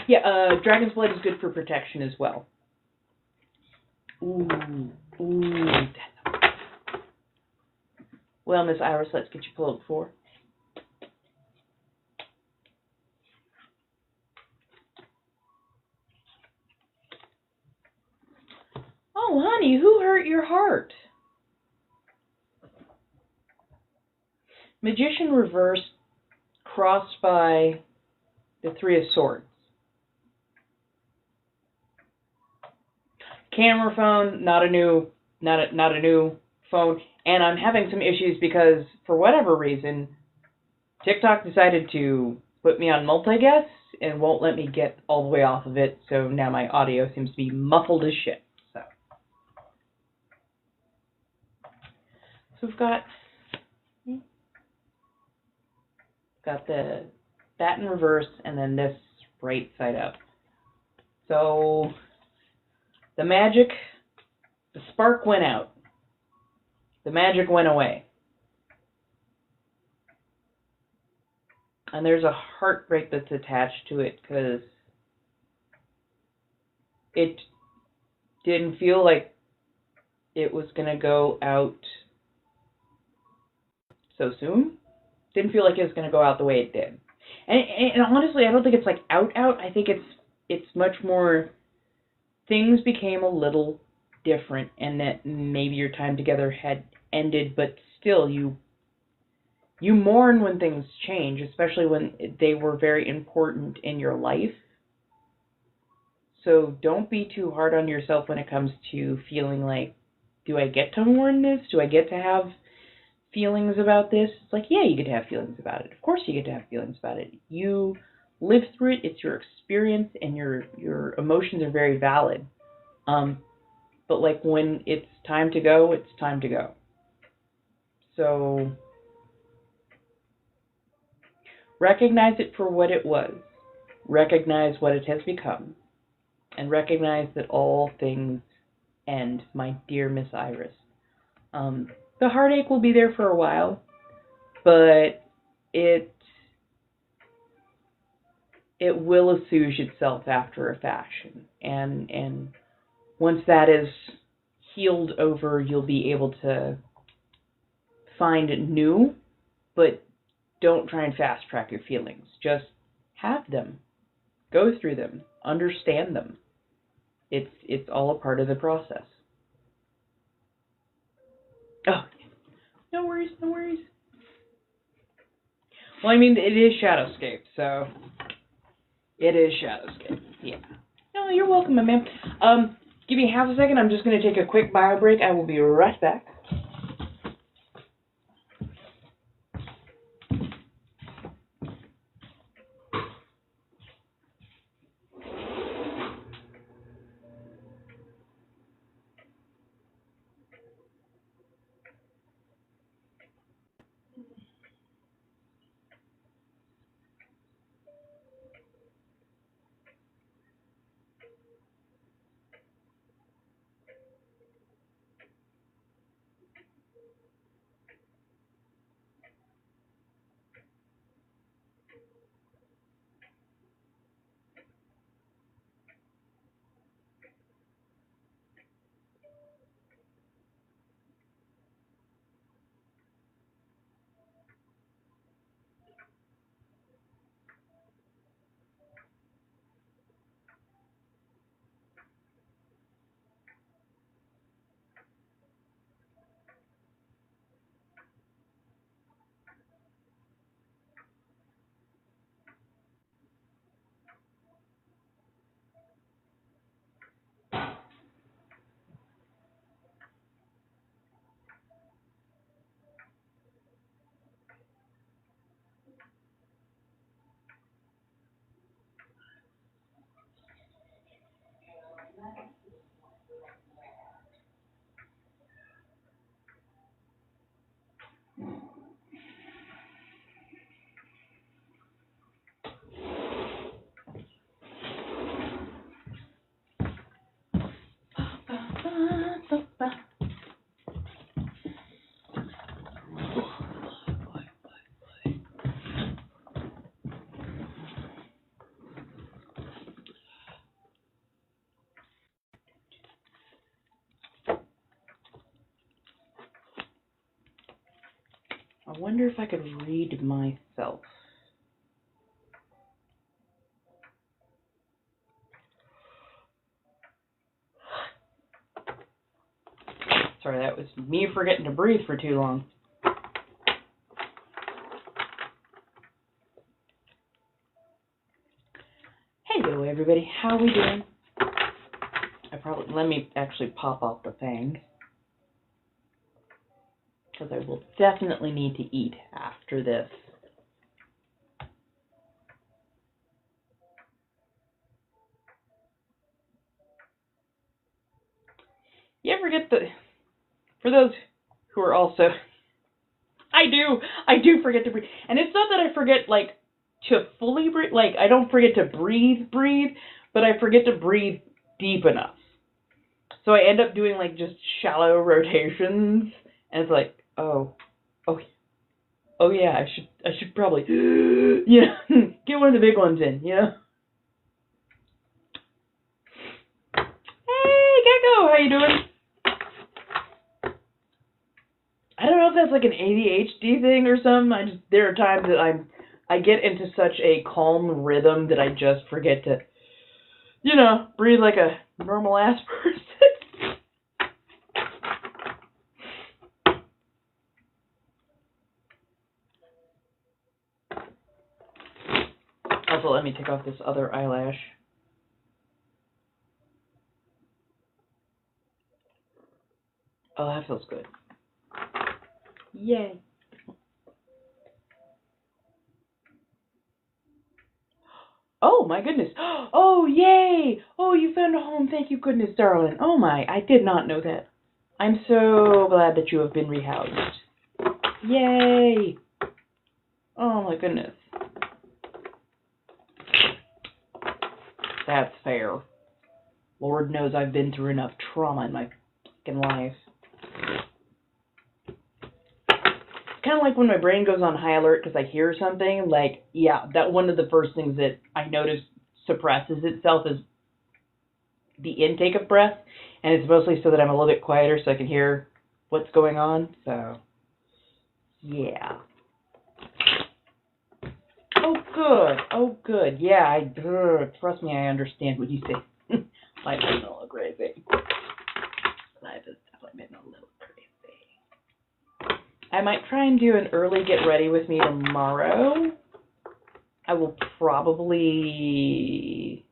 Yeah, dragon's blood is good for protection as well. Ooh. Well, Miss Iris, let's get you pulled for. Oh, honey, who hurt your heart? Magician reversed crossed by the Three of Swords. Camera phone, not a new phone, and I'm having some issues because for whatever reason, TikTok decided to put me on multi-guest and won't let me get all the way off of it, so now my audio seems to be muffled as shit. So we've got that in reverse, and then this right side up. So the magic, the spark went out. The magic went away. And there's a heartbreak that's attached to it because it didn't feel like it was going to go out so soon. Didn't feel like it was going to go out the way it did. And honestly, I don't think it's like out. I think it's much more, things became a little different, and that maybe your time together had ended, but still you mourn when things change, especially when they were very important in your life. So don't be too hard on yourself when it comes to feeling like, do I get to mourn this? Do I get to have feelings about this? It's like, yeah, you get to have feelings about it. Of course you get to have feelings about it. You live through it. It's your experience, and your emotions are very valid. But like when it's time to go, it's time to go. So recognize it for what it was. Recognize what it has become. And recognize that all things end, my dear Miss Iris. The heartache will be there for a while, but it will assuage itself after a fashion. And once that is healed over, you'll be able to find new, but don't try and fast track your feelings. Just have them. Go through them. Understand them. It's all a part of the process. Oh, no worries, no worries. Well, I mean, it is Shadowscape, so it is Shadowscape. Yeah. No, you're welcome, my man. Give me half a second. I'm just going to take a quick bio break. I will be right back. I wonder if I could read myself. Sorry, that was me forgetting to breathe for too long. everybody. How are we doing? Let me actually pop off the thing. Because I will definitely need to eat after this. You ever get for those who are also, I do forget to breathe. And it's not that I forget, like, to fully breathe, like, I don't forget to breathe, but I forget to breathe deep enough. So I end up doing, like, just shallow rotations, and it's like, oh yeah, I should probably, get one of the big ones in, Hey, Gecko, how you doing? I don't know if that's like an ADHD thing or something. There are times that I get into such a calm rhythm that I just forget to, breathe like a normal ass person. Also, let me take off this other eyelash. Oh, that feels good. Yay. Oh, my goodness. Oh, yay. Oh, you found a home. Thank you, goodness, darling. Oh, my. I did not know that. I'm so glad that you have been rehoused. Yay. Oh, my goodness. That's fair. Lord knows I've been through enough trauma in my fucking life. It's kind of like when my brain goes on high alert because I hear something, like, yeah, that one of the first things that I notice suppresses itself is the intake of breath, and it's mostly so that I'm a little bit quieter so I can hear what's going on, so, yeah. Oh, good, yeah, trust me, I understand what you say. Life has been a little crazy. Life has definitely been a little crazy. I might try and do an early get ready with me tomorrow. I'll probably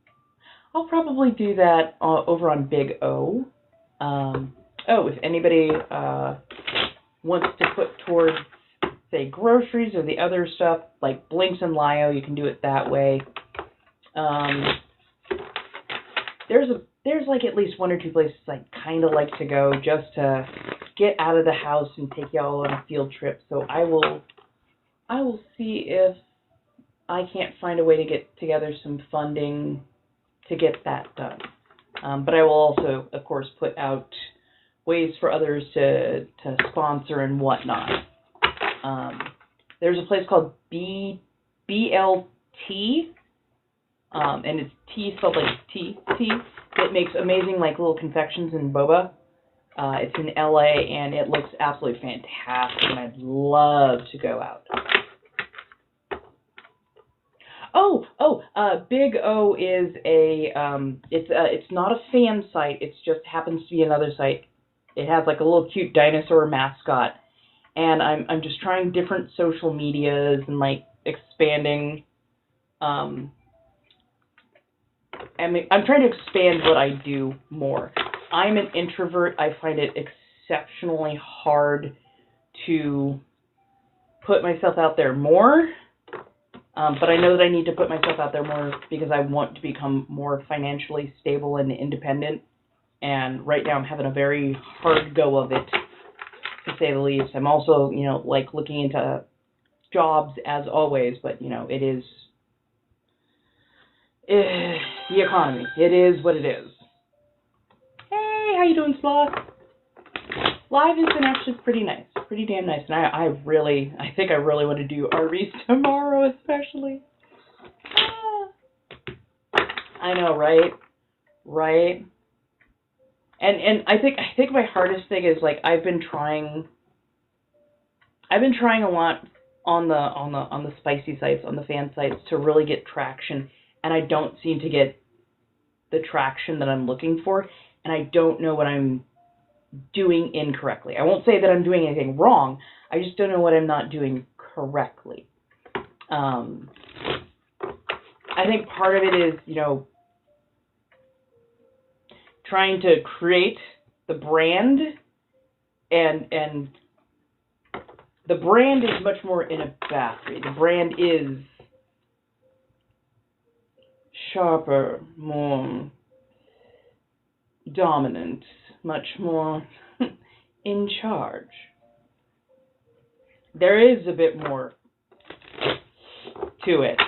do that over on Big O. If anybody wants to put towards, say, groceries or the other stuff, like Blinks and Lio, you can do it that way. There's like at least one or two places I kind of like to go just to get out of the house and take y'all on a field trip. So I will see if I can't find a way to get together some funding to get that done. But I will also, of course, put out ways for others to sponsor and whatnot. There's a place called BLT, and it's tea spelled like tea. It makes amazing like little confections and boba. It's in LA, and it looks absolutely fantastic, and I'd love to go out. Big O is it's not a fan site. It just happens to be another site. It has like a little cute dinosaur mascot, and I'm just trying different social medias and like expanding. I'm trying to expand what I do more. I'm an introvert. I find it exceptionally hard to put myself out there more. But I know that I need to put myself out there more because I want to become more financially stable and independent. And right now I'm having a very hard go of it, to say the least. I'm also, like looking into jobs as always, but, it is the economy. It is what it is. Hey, how you doing, Sloth? Live has been actually pretty nice. Pretty damn nice. And I think I really want to do RVs tomorrow, especially. I know, right? Right? And I think my hardest thing is like I've been trying a lot on the spicy sites, on the fan sites, to really get traction, and I don't seem to get the traction that I'm looking for, and I don't know what I'm doing incorrectly. I won't say that I'm doing anything wrong. I just don't know what I'm not doing correctly. I think part of it is, trying to create the brand, and the brand is much more in a battery. The brand is sharper, more dominant, much more in charge. There is a bit more to it.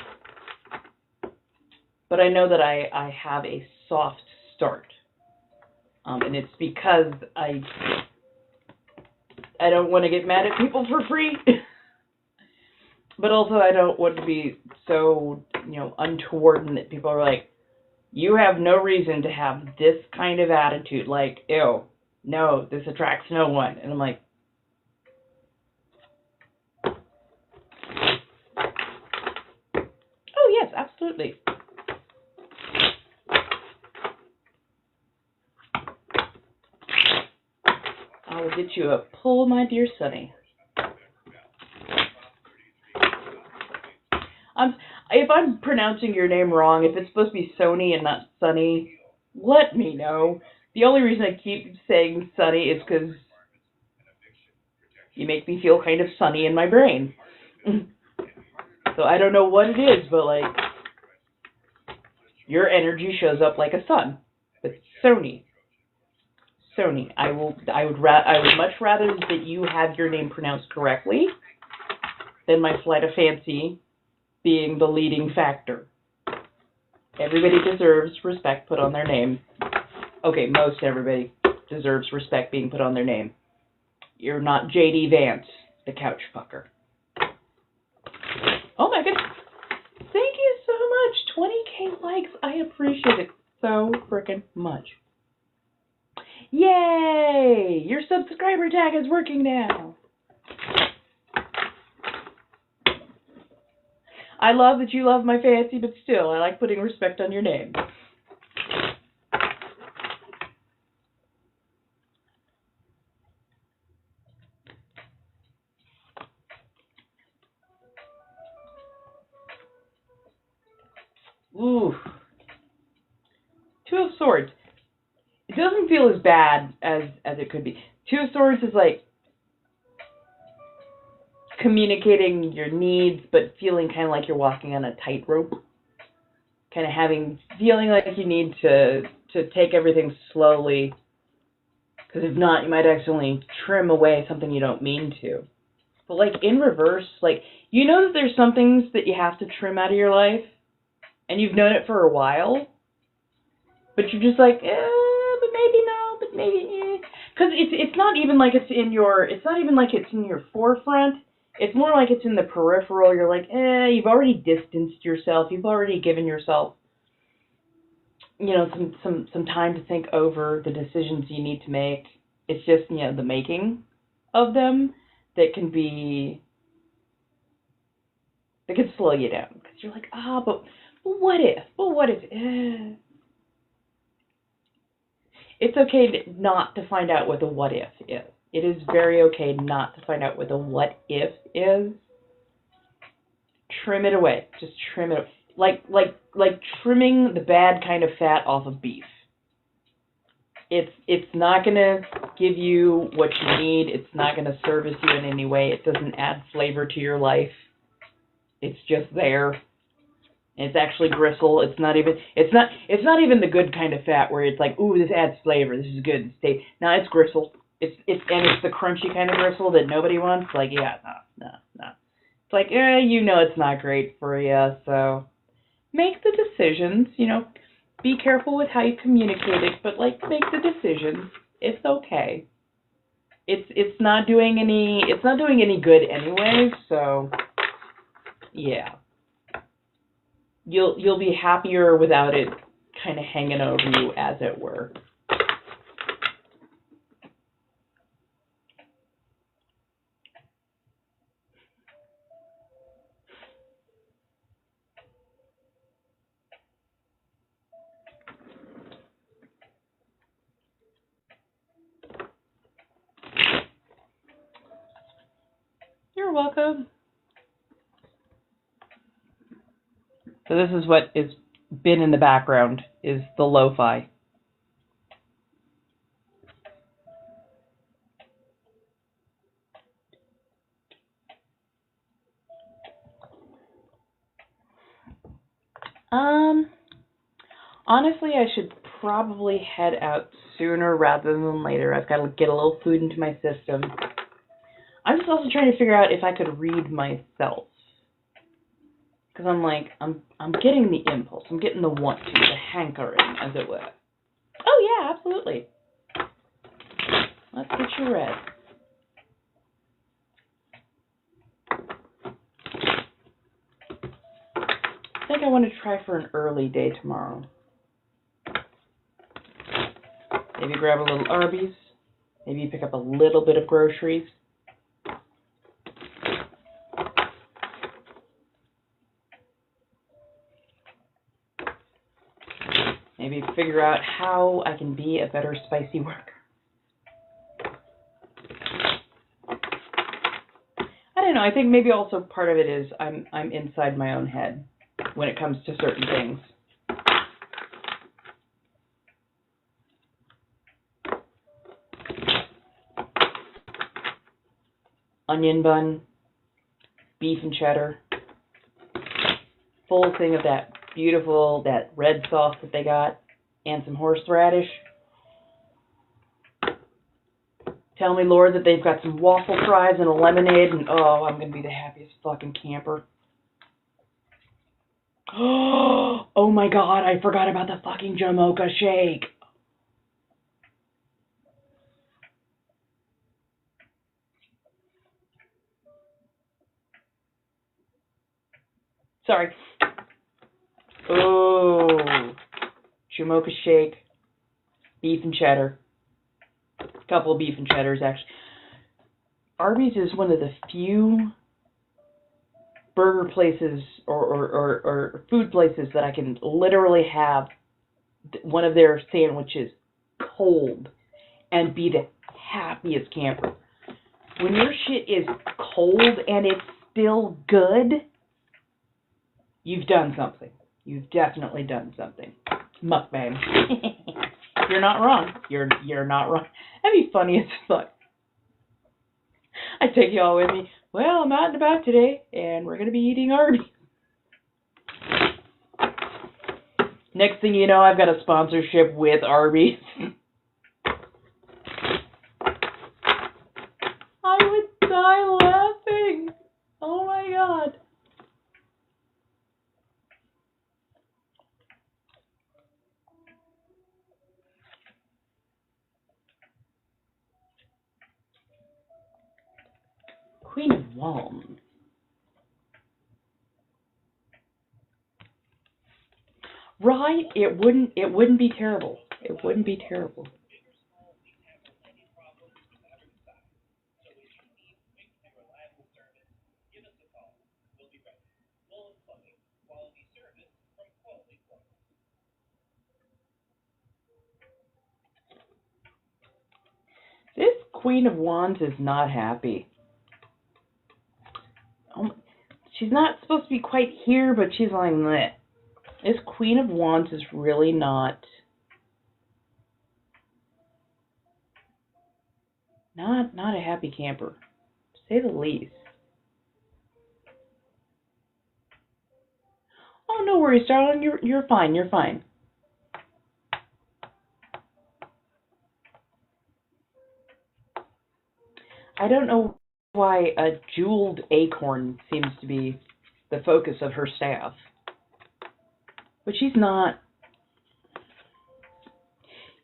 But I know that I have a soft start. And it's because I don't want to get mad at people for free. But also I don't want to be so, untoward and that people are like, you have no reason to have this kind of attitude. Like, ew, no, this attracts no one. And I'm like, oh yes, absolutely. I will get you a pull, my dear Sonny. If I'm pronouncing your name wrong, if it's supposed to be Sony and not Sunny, let me know. The only reason I keep saying Sunny is because you make me feel kind of sunny in my brain. So I don't know what it is, but like, your energy shows up like a sun. But Sony. I would much rather that you have your name pronounced correctly than my flight of fancy being the leading factor. Everybody deserves respect put on their name. Okay, most everybody deserves respect being put on their name. You're not J.D. Vance, the couch fucker. Oh my goodness. Thank you so much. 20K likes. I appreciate it so freaking much. Yay! Your subscriber tag is working now. I love that you love my fancy, but still, I like putting respect on your name. Ooh. Two of Swords. It doesn't feel as bad as it could be. Two of Swords is like communicating your needs, but feeling kind of like you're walking on a tightrope. Kind of feeling like you need to take everything slowly. Because if not, you might accidentally trim away something you don't mean to. But like in reverse, like, you know that there's some things that you have to trim out of your life, and you've known it for a while, but you're just like, but maybe no, but maybe, because it's not even like it's in your forefront. It's more like it's in the peripheral. You're like, you've already distanced yourself. You've already given yourself, some time to think over the decisions you need to make. It's just, the making of them that can slow you down. Because you're like, but what if? But what if? It's okay not to find out what the what if is. It is very okay not to find out what the what if is. Trim it away. Just trim it. Like trimming the bad kind of fat off of beef. It's not gonna give you what you need. It's not gonna service you in any way. It doesn't add flavor to your life. It's just there. It's actually gristle. It's not even the good kind of fat where it's like, ooh, this adds flavor. This is good. No, it's gristle. It's the crunchy kind of gristle that nobody wants. Like, yeah, no. It's like, it's not great for you. So make the decisions. Be careful with how you communicate it, but like, make the decisions. It's okay. It's not doing any good anyway. So yeah. You'll be happier without it kind of hanging over you, as it were. You're welcome. So this is what has been in the background, is the lo-fi. Honestly, I should probably head out sooner rather than later. I've got to get a little food into my system. I'm just also trying to figure out if I could read myself. Because I'm like, I'm getting the impulse. I'm getting the want to, the hankering, as it were. Oh, yeah, absolutely. Let's get you read. I think I want to try for an early day tomorrow. Maybe grab a little Arby's. Maybe pick up a little bit of groceries. Maybe figure out how I can be a better spicy worker. I don't know. I think maybe also part of it is I'm inside my own head when it comes to certain things. Onion bun, beef and cheddar, full thing of that beautiful, that red sauce that they got, and some horseradish. Tell me, Lord, that they've got some waffle fries and a lemonade, and oh, I'm going to be the happiest fucking camper. Oh my god, I forgot about the fucking Jamocha shake. Sorry. Oh, Jamocha shake, beef and cheddar. A couple of beef and cheddars, actually. Arby's is one of the few burger places or food places that I can literally have one of their sandwiches cold and be the happiest camper. When your shit is cold and it's still good, you've done something. You've definitely done something. Mukbang. You're not wrong. You're not wrong. That'd be funny as fuck. I take y'all with me. Well, I'm out and about today, and we're gonna be eating Arby's. Next thing you know, I've got a sponsorship with Arby's. I would die laughing. Oh my god. Queen of Wands. Right? It wouldn't be terrible. It wouldn't be terrible. This Queen of Wands is not happy. She's not supposed to be quite here, but she's like that. This Queen of Wands is really not a happy camper, to say the least. Oh, no worries, darling. You're fine. You're fine. I don't know why a jeweled acorn seems to be the focus of her staff. But she's not.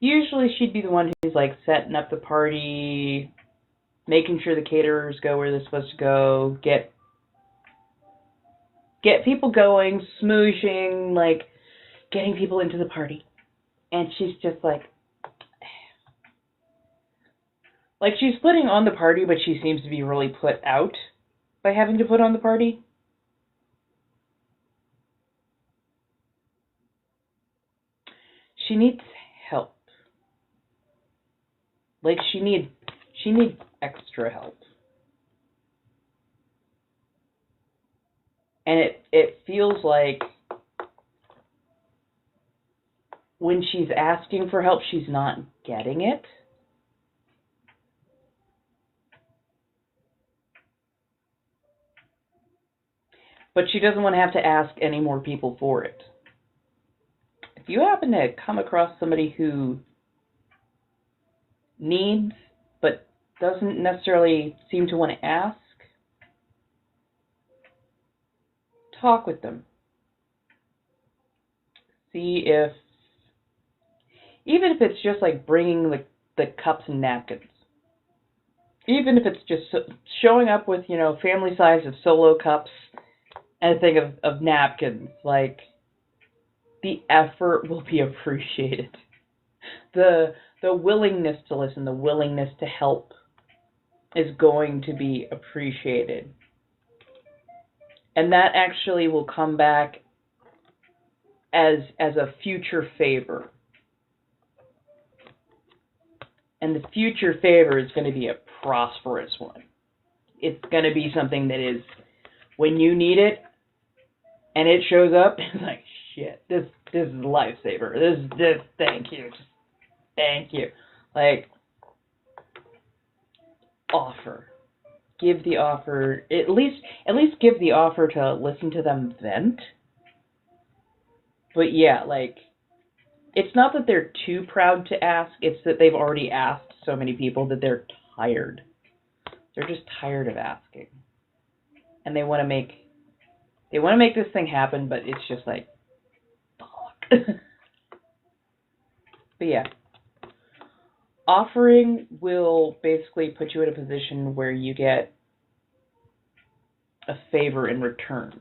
Usually she'd be the one who's like setting up the party, making sure the caterers go where they're supposed to go, get people going, smooshing, like getting people into the party. And she's just like she's putting on the party, but she seems to be really put out by having to put on the party. She needs help. Like she needs extra help. And it feels like when she's asking for help, she's not getting it. But she doesn't want to have to ask any more people for it. if you happen to come across somebody who needs but doesn't necessarily seem to want to ask, talk with them. See if, even if it's just like bringing the cups and napkins, even if it's just showing up with, you know, family size of Solo cups and a thing of napkins, like, the effort will be appreciated. The willingness to listen, the willingness to help is going to be appreciated. And that actually will come back as a future favor. And the future favor is going to be a prosperous one. It's going to be something that is, when you need it, and it shows up, it's like, shit, this is a lifesaver. This, thank you. Just, thank you. Like, offer. Give the offer, at least give the offer to listen to them vent. But yeah, like, it's not that they're too proud to ask, it's that they've already asked so many people that they're tired. They're just tired of asking. And they want to make this thing happen, but it's just like, fuck. But yeah. Offering will basically put you in a position where you get a favor in return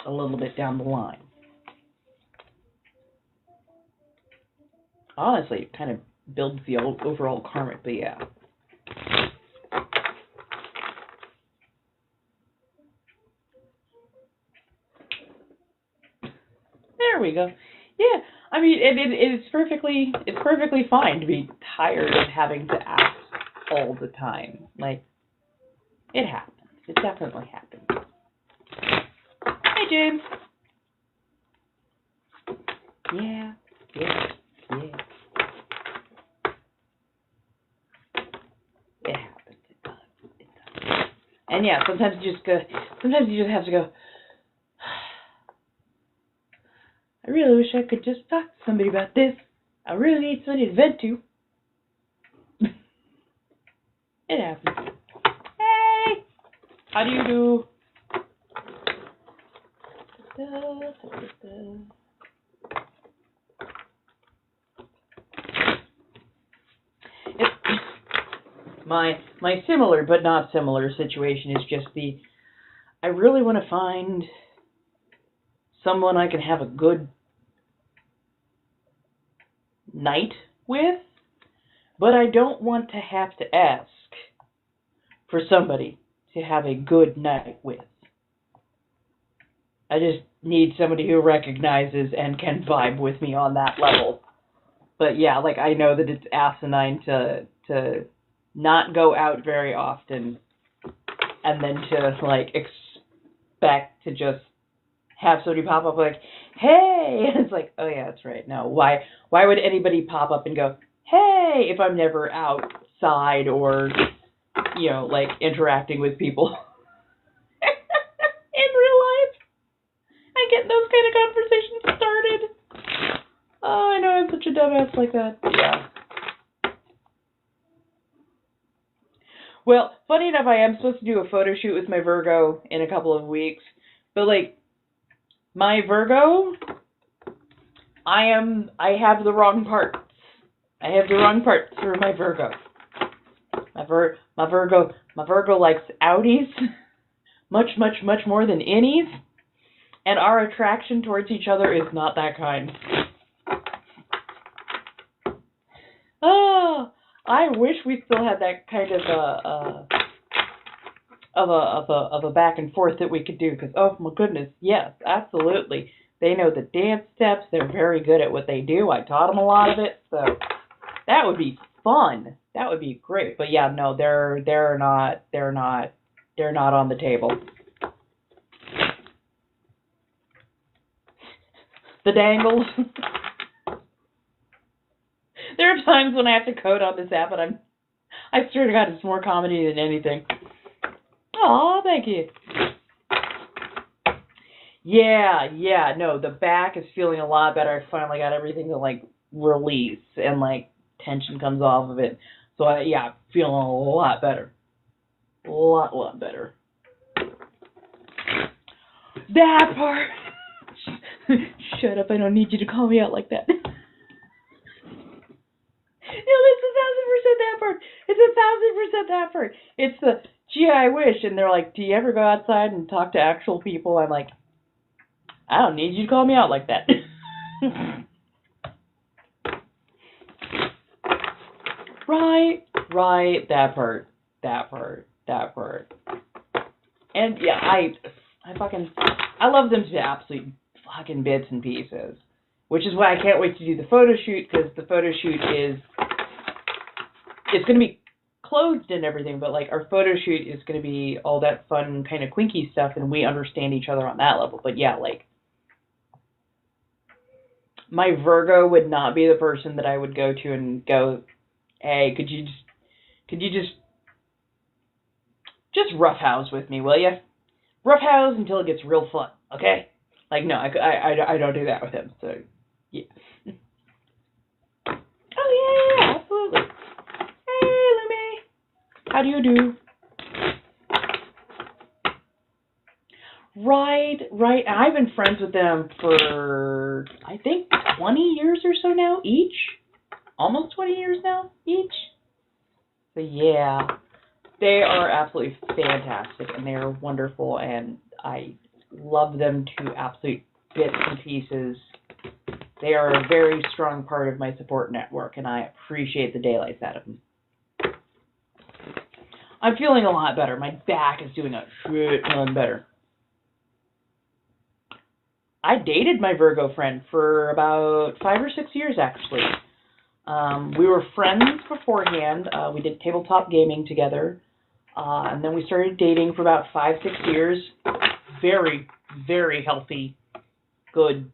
a little bit down the line. Honestly, it kind of builds the overall karma, but yeah. There we go. Yeah, I mean, it's perfectly fine to be tired of having to ask all the time. Like, it happens. It definitely happens. Hey, James. Yeah. It happens. It does. And yeah, sometimes you just have to go, I really wish I could just talk to somebody about this. I really need somebody to vent to. It happens. Hey! How do you do? My similar but not similar situation is just I really want to find someone I can have a good night with, but I don't want to have to ask for somebody to have a good night with. I just need somebody who recognizes and can vibe with me on that level. But yeah, like, I know that it's asinine to not go out very often and then to, like, expect to just have somebody pop up like, hey! And it's like, oh yeah, that's right. No, why would anybody pop up and go, hey, if I'm never outside or, you know, like, interacting with people in real life and getting those kind of conversations started? Oh, I know I'm such a dumbass like that. Yeah. Well, funny enough, I am supposed to do a photo shoot with my Virgo in a couple of weeks, but, like, my Virgo, I have the wrong parts. I have the wrong parts for my Virgo. My Virgo likes outies much more than innies, and our attraction towards each other is not that kind. Oh, I wish we still had that kind of a back and forth that we could do, because, oh my goodness, yes, absolutely. They know the dance steps. They're very good at what they do. I taught them a lot of it, so that would be fun. That would be great. But yeah, no, they're not on the table. The dangles. There are times when I have to code on this app, and I swear to God, it's more comedy than anything. Aw, thank you. Yeah, no, the back is feeling a lot better. I finally got everything to, like, release, and, like, tension comes off of it. So, yeah, feeling a lot better. A lot better. That part! Shut up, I don't need you to call me out like that. No, it's 1,000% that part. It's 1,000% that part. It's the, gee, I wish. And they're like, do you ever go outside and talk to actual people? I'm like, I don't need you to call me out like that. Right, that part. And yeah, I love them to absolute fucking bits and pieces. Which is why I can't wait to do the photo shoot, because the photo shoot it's going to be clothed and everything, but like our photo shoot is going to be all that fun kind of quinky stuff, and we understand each other on that level. But yeah, like, my Virgo would not be the person that I would go to and go, hey, could you just roughhouse with me, will you? Roughhouse until it gets real fun, okay? Like, no, I don't do that with him, so, yeah. Oh, yeah, absolutely. Hey, Lumi. How do you do? Right. I've been friends with them for, I think, 20 years or so now, each. Almost 20 years now, each. So, yeah. They are absolutely fantastic, and they are wonderful, and I love them to absolute bits and pieces. They are a very strong part of my support network, and I appreciate the daylights out of them. I'm feeling a lot better. My back is doing a shit ton better. I dated my Virgo friend for about 5 or 6 years, actually. We were friends beforehand. We did tabletop gaming together. And then we started dating for about 5, 6 years. Very, very healthy. Good.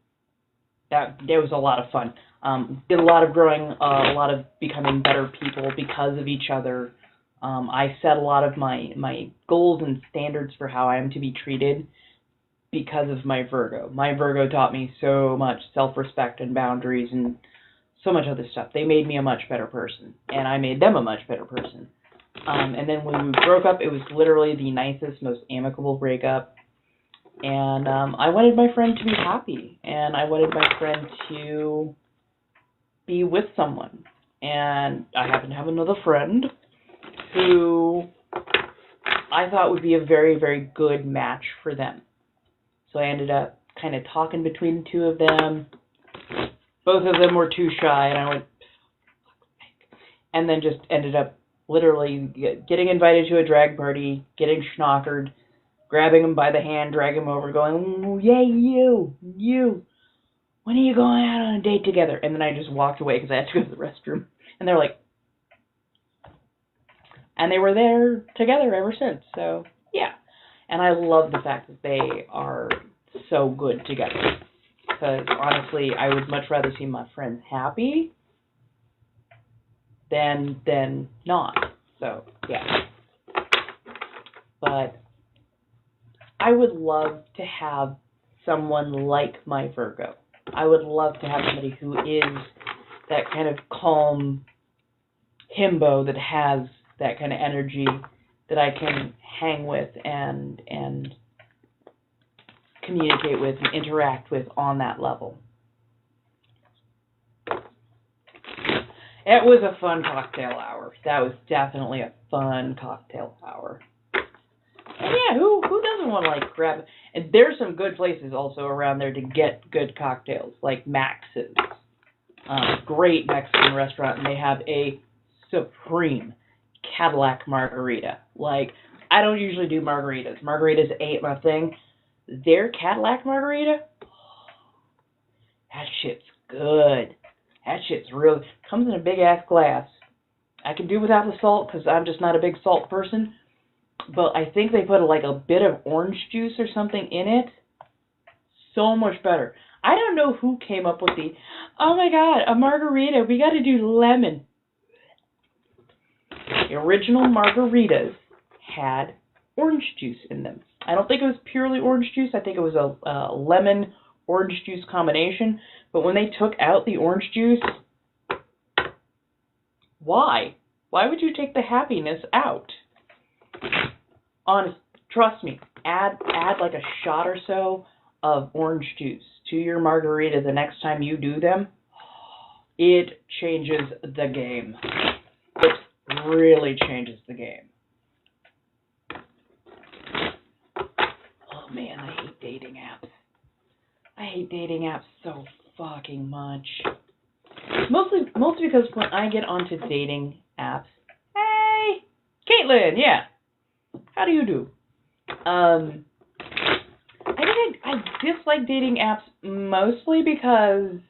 That was a lot of fun. Did a lot of growing, a lot of becoming better people because of each other. I set a lot of my goals and standards for how I am to be treated because of my Virgo. My Virgo taught me so much self-respect and boundaries and so much other stuff. They made me a much better person, and I made them a much better person. And then when we broke up, it was literally the nicest, most amicable breakup. And I wanted my friend to be happy, and I wanted my friend to be with someone. And I happen to have another friend who I thought would be a very, very good match for them. So I ended up kind of talking between the two of them. Both of them were too shy, and I went, and then just ended up literally getting invited to a drag party, getting schnockered, grabbing him by the hand, dragging him over, going, oh, yay, you, when are you going out on a date together? And then I just walked away because I had to go to the restroom. And they're like, and they were there together ever since. So, yeah. And I love the fact that they are so good together. Because, honestly, I would much rather see my friends happy than not. So, yeah. But I would love to have someone like my Virgo. I would love to have somebody who is that kind of calm himbo that has that kind of energy that I can hang with and communicate with and interact with on that level. It was a fun cocktail hour. That was definitely a fun cocktail hour. And yeah, who doesn't want to like grab? And there's some good places also around there to get good cocktails, like Max's. Great Mexican restaurant, and they have a supreme Cadillac margarita. Like, I don't usually do margaritas. Margaritas ain't my thing. Their Cadillac margarita, that shit's good. That shit's really, comes in a big ass glass. I can do without the salt because I'm just not a big salt person. But I think they put like a bit of orange juice or something in it. So much better. I don't know who came up with the, oh my god, a margarita, we got to do lemon. The original margaritas had orange juice in them. I don't think it was purely orange juice. I think it was a lemon orange juice combination. But when they took out the orange juice, why? Why would you take the happiness out? Honest, trust me. Add like a shot or so of orange juice to your margarita the next time you do them. It changes the game. It really changes the game. Oh man, I hate dating apps. I hate dating apps so fucking much. Mostly because when I get onto dating apps, hey, Caitlin, yeah, how do you do? I dislike dating apps mostly because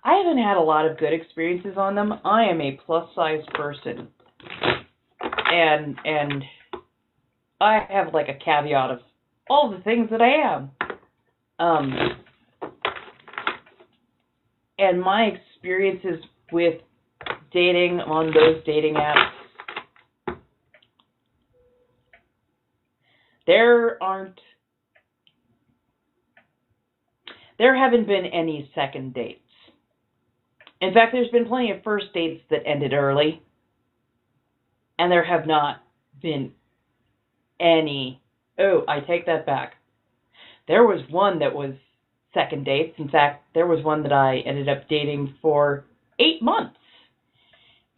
I haven't had a lot of good experiences on them. I am a plus-size person, and I have like a caveat of all the things that I am. And my experiences with dating on those dating apps, there haven't been any second dates. In fact, there's been plenty of first dates that ended early, and there have not been any. Oh, I take that back. There was one that was second dates. In fact, there was one that I ended up dating for 8 months.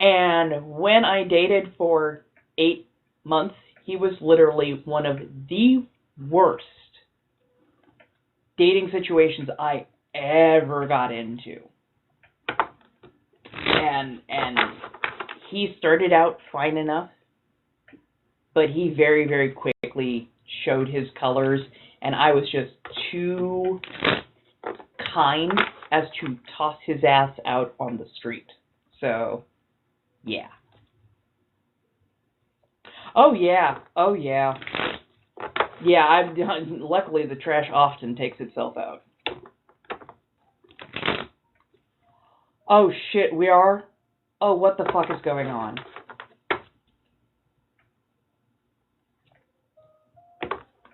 And when I dated for 8 months, he was literally one of the worst dating situations I ever got into. And he started out fine enough, but he very, very quickly showed his colors, and I was just too kind as to toss his ass out on the street. So, yeah. Oh, yeah. Oh, yeah. Yeah, luckily the trash often takes itself out. Oh, shit, we are? Oh, what the fuck is going on?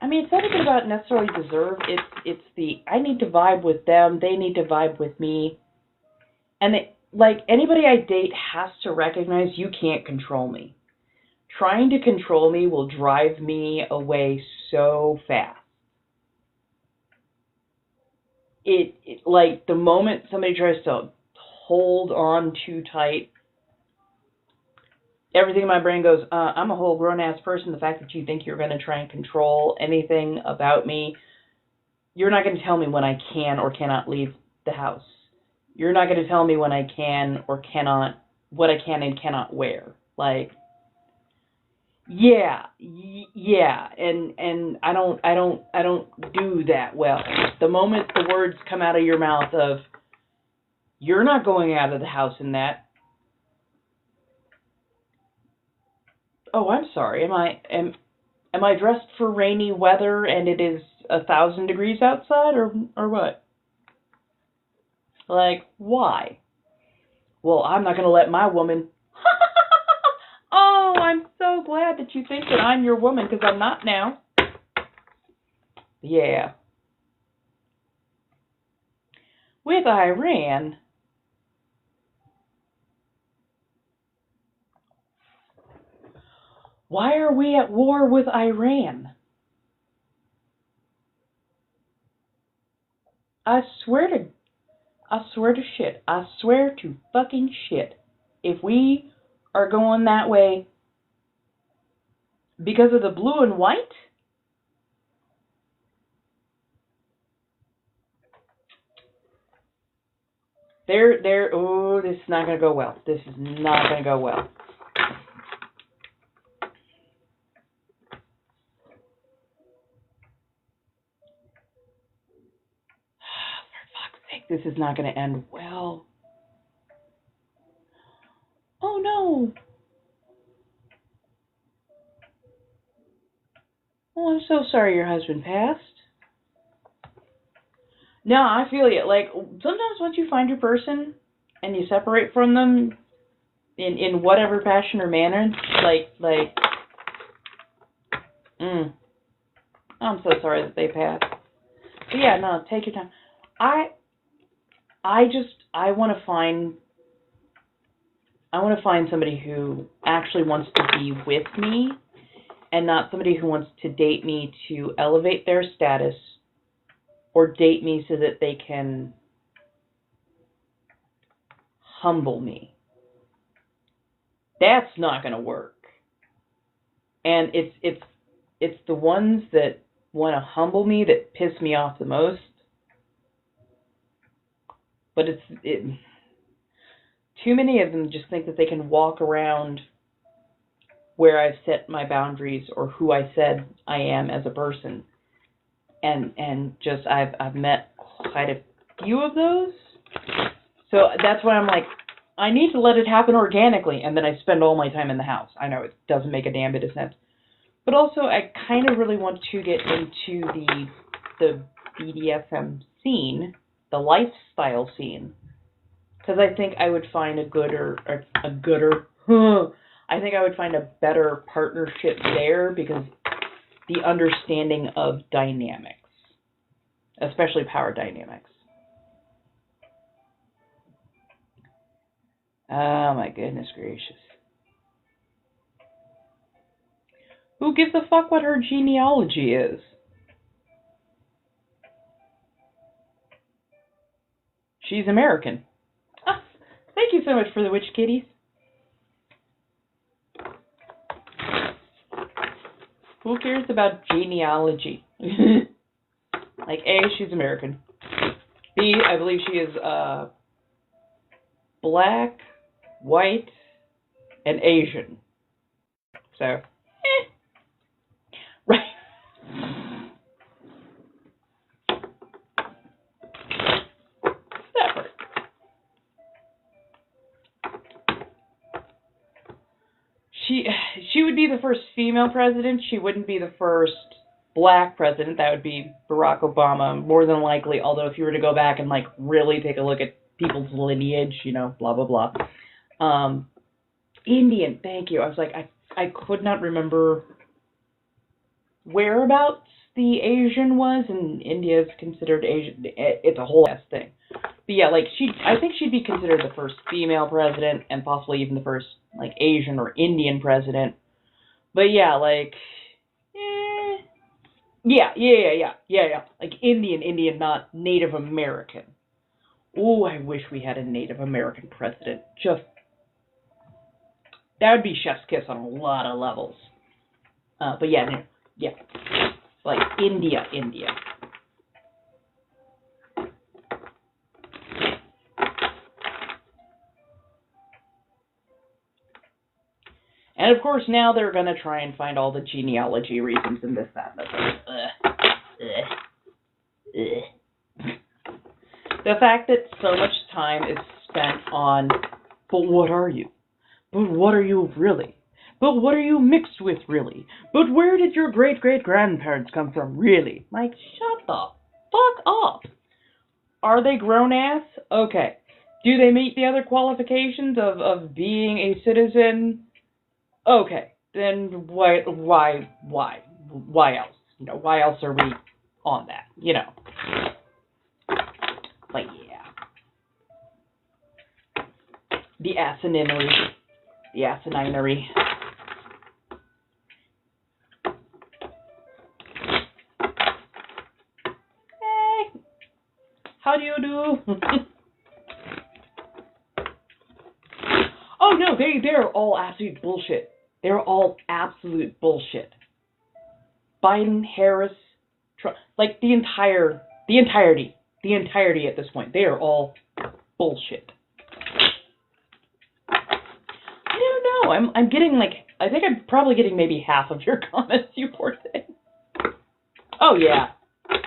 I mean, it's not even about necessarily deserve. It's the, I need to vibe with them, they need to vibe with me. And like, anybody I date has to recognize you can't control me. Trying to control me will drive me away so fast. It like, the moment somebody tries to hold on too tight, everything in my brain goes, I'm a whole grown-ass person. The fact that you think you're going to try and control anything about me, you're not going to tell me when I can or cannot leave the house. You're not going to tell me when I can or cannot, what I can and cannot wear. Like, yeah, and I don't do that well. The moment the words come out of your mouth of, you're not going out of the house in that. Oh, I'm sorry. Am I dressed for rainy weather and it is 1,000 degrees outside, or what? Like, why? Well, I'm not going to let my woman. Oh, I'm so glad that you think that I'm your woman, because I'm not now. Yeah. With Iran, why are we at war with Iran? I swear to shit. I swear to fucking shit. If we are going that way because of the blue and white, oh, this is not going to go well. This is not going to go well. For fuck's sake, this is not going to end well. Oh no. Oh, I'm so sorry your husband passed. No, I feel you. Like, sometimes once you find your person and you separate from them, in whatever fashion or manner. I'm so sorry that they passed. But yeah, no, take your time. I want to find somebody who actually wants to be with me, and not somebody who wants to date me to elevate their status, or date me so that they can humble me. That's not going to work. And it's the ones that want to humble me that piss me off the most. But too many of them just think that they can walk around where I've set my boundaries or who I said I am as a person. And just I've met quite a few of those. So that's why I'm like, I need to let it happen organically, and then I spend all my time in the house. I know it doesn't make a damn bit of sense. But also, I kind of really want to get into the BDSM scene, the lifestyle scene, because I think I would find I think I would find a better partnership there, because the understanding of dynamics, especially power dynamics. Oh my goodness gracious. Who gives a fuck what her genealogy is? She's American. Ah, thank you so much for the witch kitties. Who cares about genealogy? Like, A, she's American. B, I believe she is black, white, and Asian. So, right. That part. She would be the first female president. She wouldn't be the first black president. That would be Barack Obama, more than likely. Although if you were to go back and like really take a look at people's lineage, you know, blah blah blah. Indian, thank you. I was like, I could not remember whereabouts the Asian was, and India is considered Asian. It's a whole ass thing. But yeah, like I think she'd be considered the first female president, and possibly even the first like Asian or Indian president. But yeah, like, yeah. Like Indian, not Native American. Ooh, I wish we had a Native American president. That would be chef's kiss on a lot of levels. But yeah, like India. And of course now they're going to try and find all the genealogy reasons and this, that, and the fact that so much time is spent on, but what are you? But what are you really? But what are you mixed with really? But where did your great-great-grandparents come from really? Like, shut the fuck up. Are they grown-ass? Okay. Do they meet the other qualifications of being a citizen? Okay. Then why else? You know, why else are we on that? You know. But yeah. The asininary. Hey, how do you do? Oh no, they're all absolute bullshit. They're all absolute bullshit. Biden, Harris, Trump, like the entirety at this point. They are all bullshit. I don't know. I'm getting like, I think I'm probably getting maybe half of your comments, you poor thing. Oh yeah.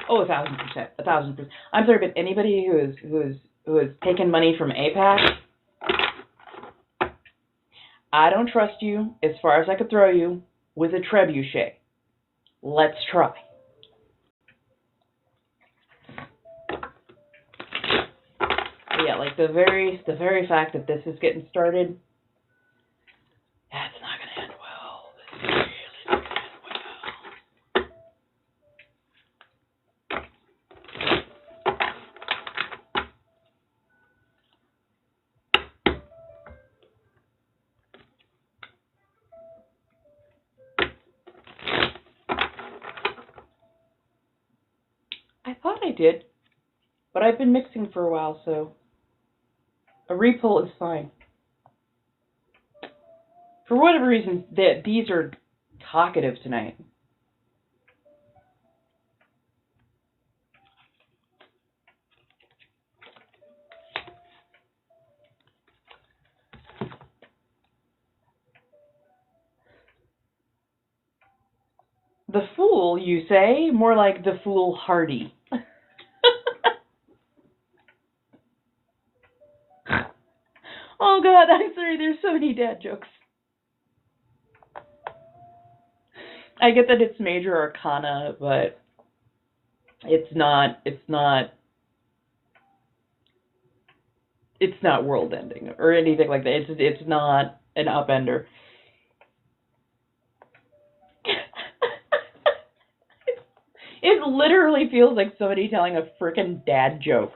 Oh, 1,000%. 1,000%. I'm sorry, but anybody who has taken money from APAC, I don't trust you as far as I could throw you with a trebuchet. Let's try. Yeah, like the very fact that this is getting started, thought I did, but I've been mixing for a while, so a repull is fine. For whatever reason, the bees are talkative tonight. The fool, you say? More like the foolhardy. Oh God, I'm sorry, there's so many dad jokes. I get that it's major arcana, but it's not world ending or anything like that. It's not an upender. It literally feels like somebody telling a frickin' dad joke.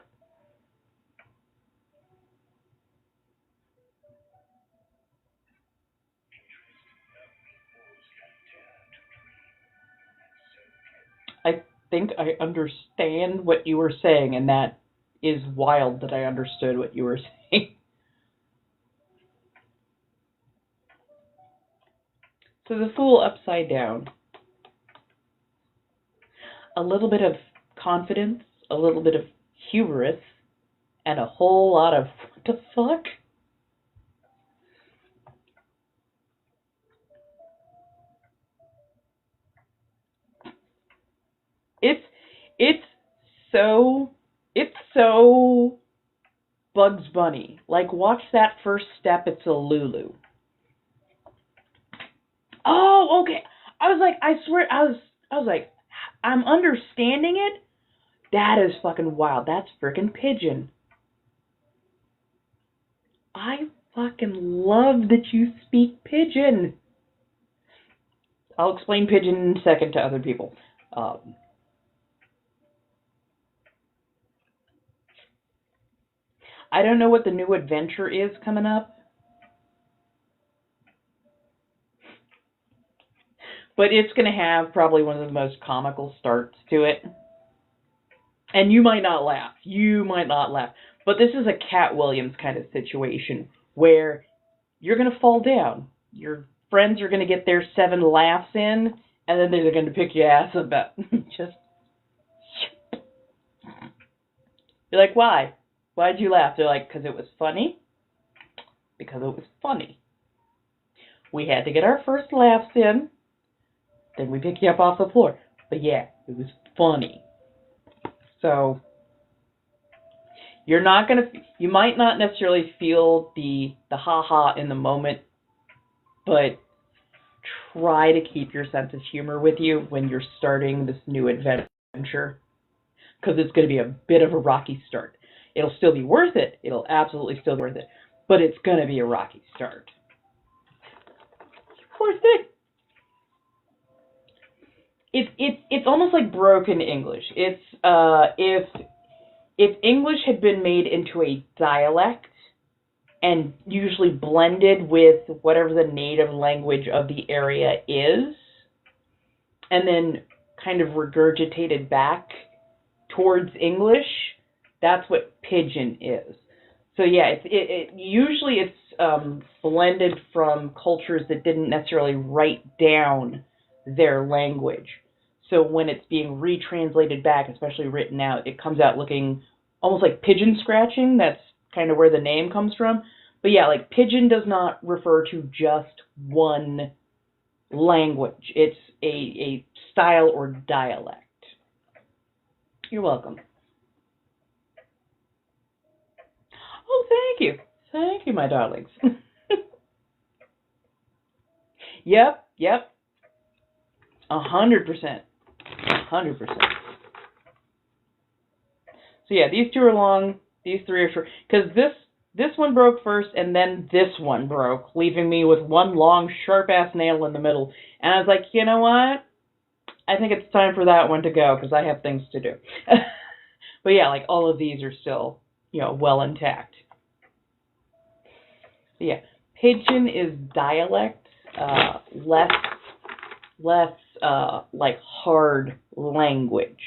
I think I understand what you were saying, and that is wild that I understood what you were saying. So the fool upside down. A little bit of confidence, a little bit of hubris, and a whole lot of what the fuck? It's so Bugs Bunny. Like, watch that first step, it's a Lulu. Oh, okay. I was like, I swear, I was like, I'm understanding it. That is fucking wild. That's freaking pigeon. I fucking love that you speak pigeon. I'll explain pigeon in a second to other people. I don't know what the new adventure is coming up, but it's going to have probably one of the most comical starts to it. And you might not laugh. You might not laugh. But this is a Cat Williams kind of situation where you're going to fall down. Your friends are going to get their 7 laughs in, and then they're going to pick your ass up. Just. You're like, why? Why'd you laugh? They're like, because it was funny. Because it was funny. We had to get our first laughs in. Then we pick you up off the floor. But yeah, it was funny. So, you're not going to, you might not necessarily feel the ha-ha in the moment, but try to keep your sense of humor with you when you're starting this new adventure, because it's going to be a bit of a rocky start. It'll still be worth it. It'll absolutely still be worth it, but it's going to be a rocky start. Poor thing. It's almost like broken English. It's if English had been made into a dialect and usually blended with whatever the native language of the area is, and then kind of regurgitated back towards English, that's what pidgin is. So yeah, usually it's blended from cultures that didn't necessarily write down their language. So when it's being retranslated back, especially written out, it comes out looking almost like pigeon scratching. That's kind of where the name comes from. But yeah, like pidgin does not refer to just one language. It's a style or dialect. You're welcome. Oh, thank you. Thank you, my darlings. Yep. 100%. 100%. So yeah, these 2 are long, these 3 are short. Because this one broke first, and then this one broke, leaving me with one long, sharp-ass nail in the middle. And I was like, you know what? I think it's time for that one to go, because I have things to do. But yeah, like, all of these are still, well intact. So yeah, pidgin is dialect, less like hard language.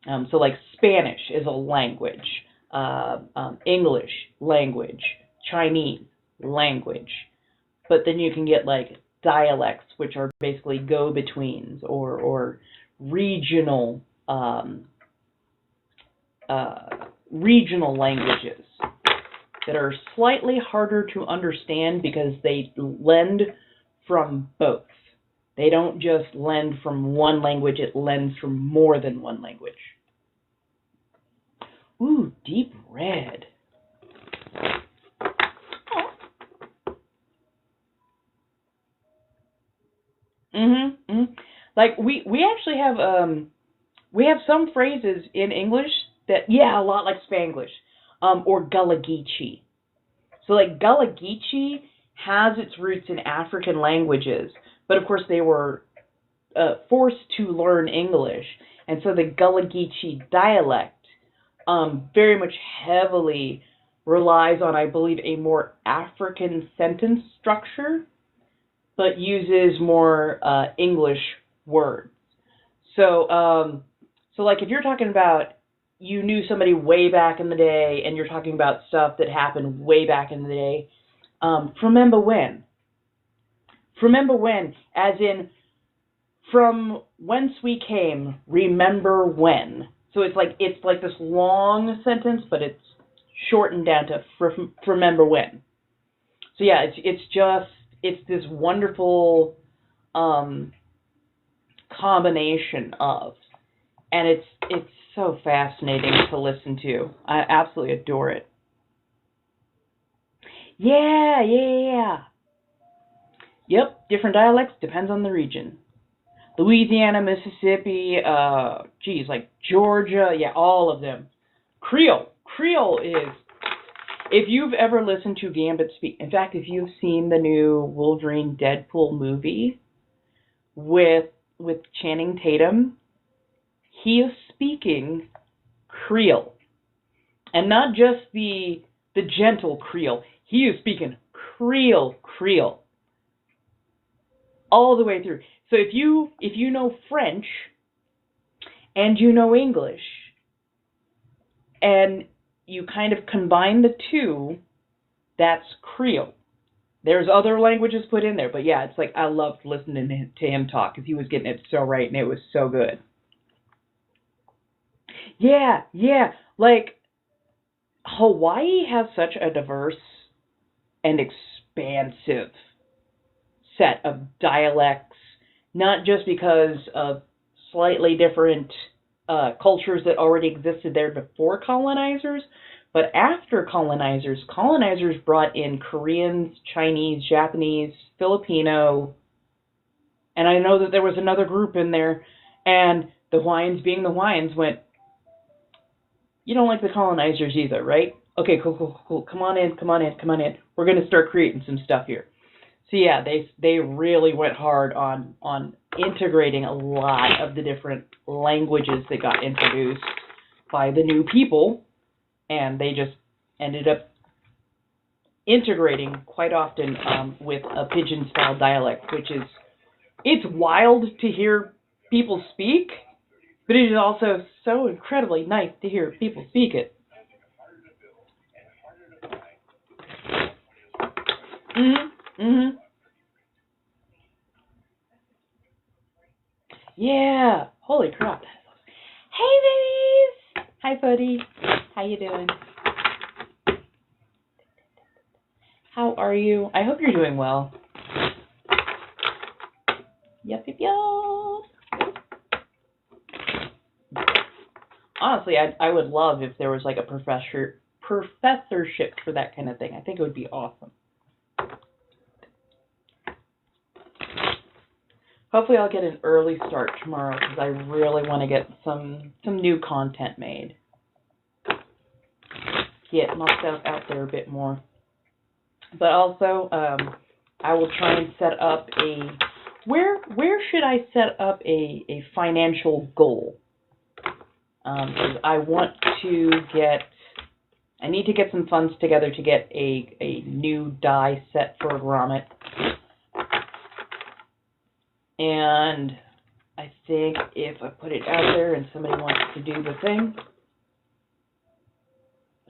So like Spanish is a language, English, language, Chinese, language. But then you can get like dialects, which are basically go-betweens or regional regional languages that are slightly harder to understand because they lend from both. They don't just lend from one language, it lends from more than one language. Ooh, deep red. Like we actually have some phrases in English that, yeah, a lot like Spanglish, or Gullah Geechee. So like Gullah Geechee has its roots in African languages, but of course they were forced to learn English, and so the Gullah Geechee dialect very much heavily relies on, I believe, a more African sentence structure, but uses more English words. So, so like if you're talking about you knew somebody way back in the day, and you're talking about stuff that happened way back in the day, remember when? Remember when, as in from whence we came, remember when. So it's like this long sentence, but it's shortened down to remember when. So yeah, it's this wonderful combination of, and it's so fascinating to listen to. I absolutely adore it. Yeah. Yep, different dialects, depends on the region. Louisiana, Mississippi, like Georgia, yeah, all of them. Creole is, if you've ever listened to Gambit speak, in fact, if you've seen the new Wolverine Deadpool movie with Channing Tatum, he is speaking Creole. And not just the gentle Creole. He is speaking Creole. All the way through. So if you know French and you know English and you kind of combine the two, that's Creole. There's other languages put in there, but yeah, it's like I loved listening to him talk because he was getting it so right and it was so good. Yeah, like Hawaii has such a diverse and expansive set of dialects, not just because of slightly different cultures that already existed there before colonizers, but after colonizers brought in Koreans, Chinese, Japanese, Filipino, and I know that there was another group in there, and the Hawaiians, being the Hawaiians, went, you don't like the colonizers either, right? Okay, cool. Come on in. We're going to start creating some stuff here. So yeah, they really went hard on integrating a lot of the different languages that got introduced by the new people, and they just ended up integrating quite often with a pidgin-style dialect, which is, it's wild to hear people speak, but it is also so incredibly nice to hear people speak it. Yeah. Holy crap. Hey, babies. Hi, buddy. How you doing? How are you? I hope you're doing well. Yep. Honestly, I would love if there was like a professorship for that kind of thing. I think it would be awesome. Hopefully I'll get an early start tomorrow because I really want to get some new content made. Get myself out there a bit more. But also, I will try and set up where should I set up a financial goal? Because I need to get some funds together to get a new die set for a grommet. And I think if I put it out there and somebody wants to do the thing,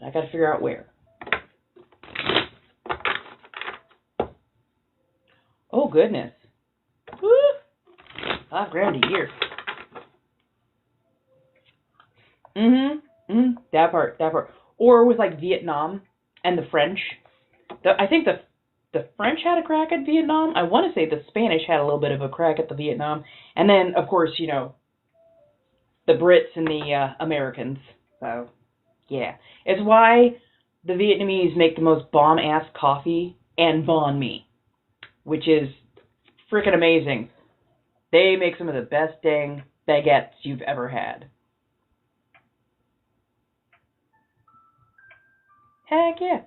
I gotta figure out where. Oh, goodness. Woo! $5,000 a year. That part. Or with like Vietnam and the French. I think the French had a crack at Vietnam. I want to say the Spanish had a little bit of a crack at the Vietnam. And then, of course, you know, the Brits and the Americans. So, yeah. It's why the Vietnamese make the most bomb-ass coffee and banh mi, which is freaking amazing. They make some of the best dang baguettes you've ever had. Heck yeah.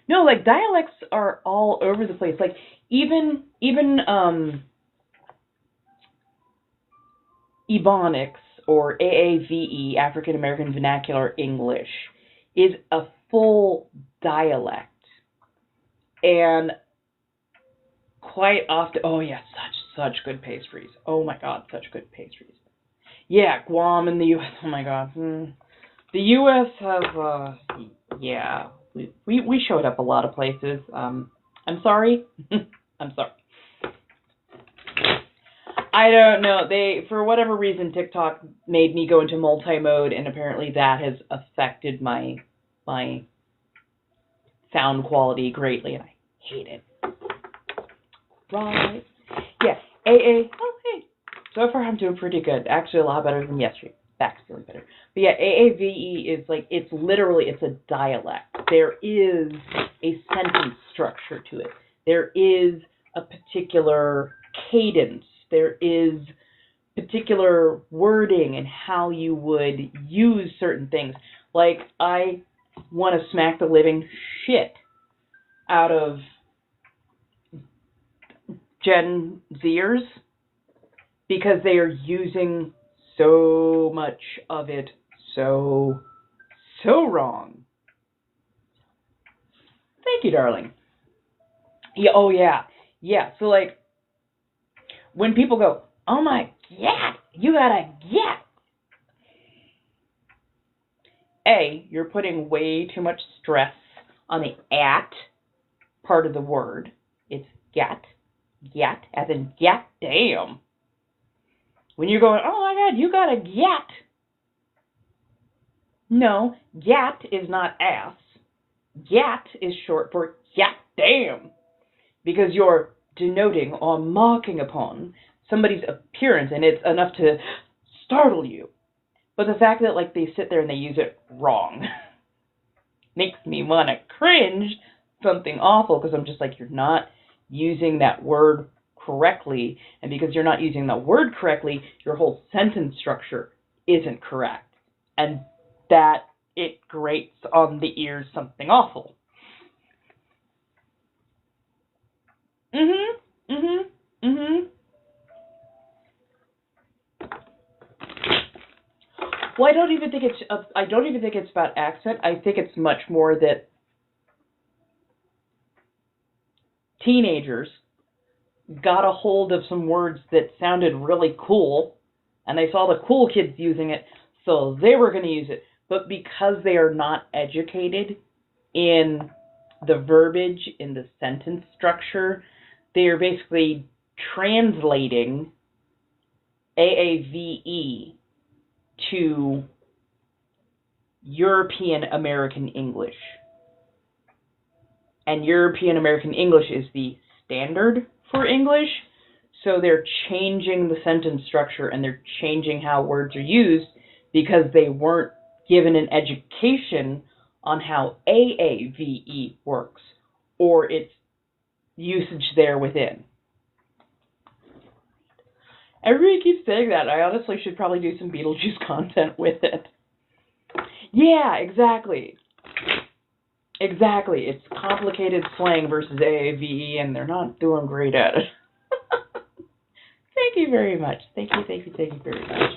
No, like, dialects are all over the place. Like, even Ebonics, or AAVE, African American Vernacular English, is a full dialect. And quite often, oh yeah, such good pastries. Oh my god, such good pastries. Yeah, Guam and the U.S., oh my god. The U.S. have, yeah, we showed up a lot of places. I'm sorry. I'm sorry. I don't know. For whatever reason, TikTok made me go into multi-mode, and apparently that has affected my sound quality greatly, and I hate it. Right. Yes. AA. Oh, hey. So far, I'm doing pretty good. Actually, a lot better than yesterday. Back's feeling better. But yeah, AAVE is like, it's a dialect. There is a sentence structure to it. There is a particular cadence. There is particular wording and how you would use certain things. Like, I want to smack the living shit out of Gen Zers because they are using so much of it so wrong. Thank you, darling. Yeah, oh yeah. Yeah, so like, when people go, oh my god, you gotta get. A, you're putting way too much stress on the at part of the word. It's get, as in get damn. When you're going, oh my god, you gotta get. No, get is not ass. Get is short for get damn. Because you're denoting or marking upon somebody's appearance, and it's enough to startle you. But the fact that, like, they sit there and they use it wrong makes me want to cringe something awful, because I'm just like, you're not using that word correctly, and because you're not using that word correctly, your whole sentence structure isn't correct. And that, it grates on the ears something awful. Well, I don't even think it's about accent. I think it's much more that teenagers got a hold of some words that sounded really cool, and they saw the cool kids using it, so they were going to use it. But because they are not educated in the verbiage, in the sentence structure, they are basically translating AAVE to European American English. And European American English is the standard for English, so they're changing the sentence structure and they're changing how words are used because they weren't given an education on how AAVE works or its usage there within. Everybody keeps saying that. I honestly should probably do some Beetlejuice content with it. Yeah, exactly. Exactly. It's complicated slang versus AAVE, and they're not doing great at it. Thank you very much. Thank you very much.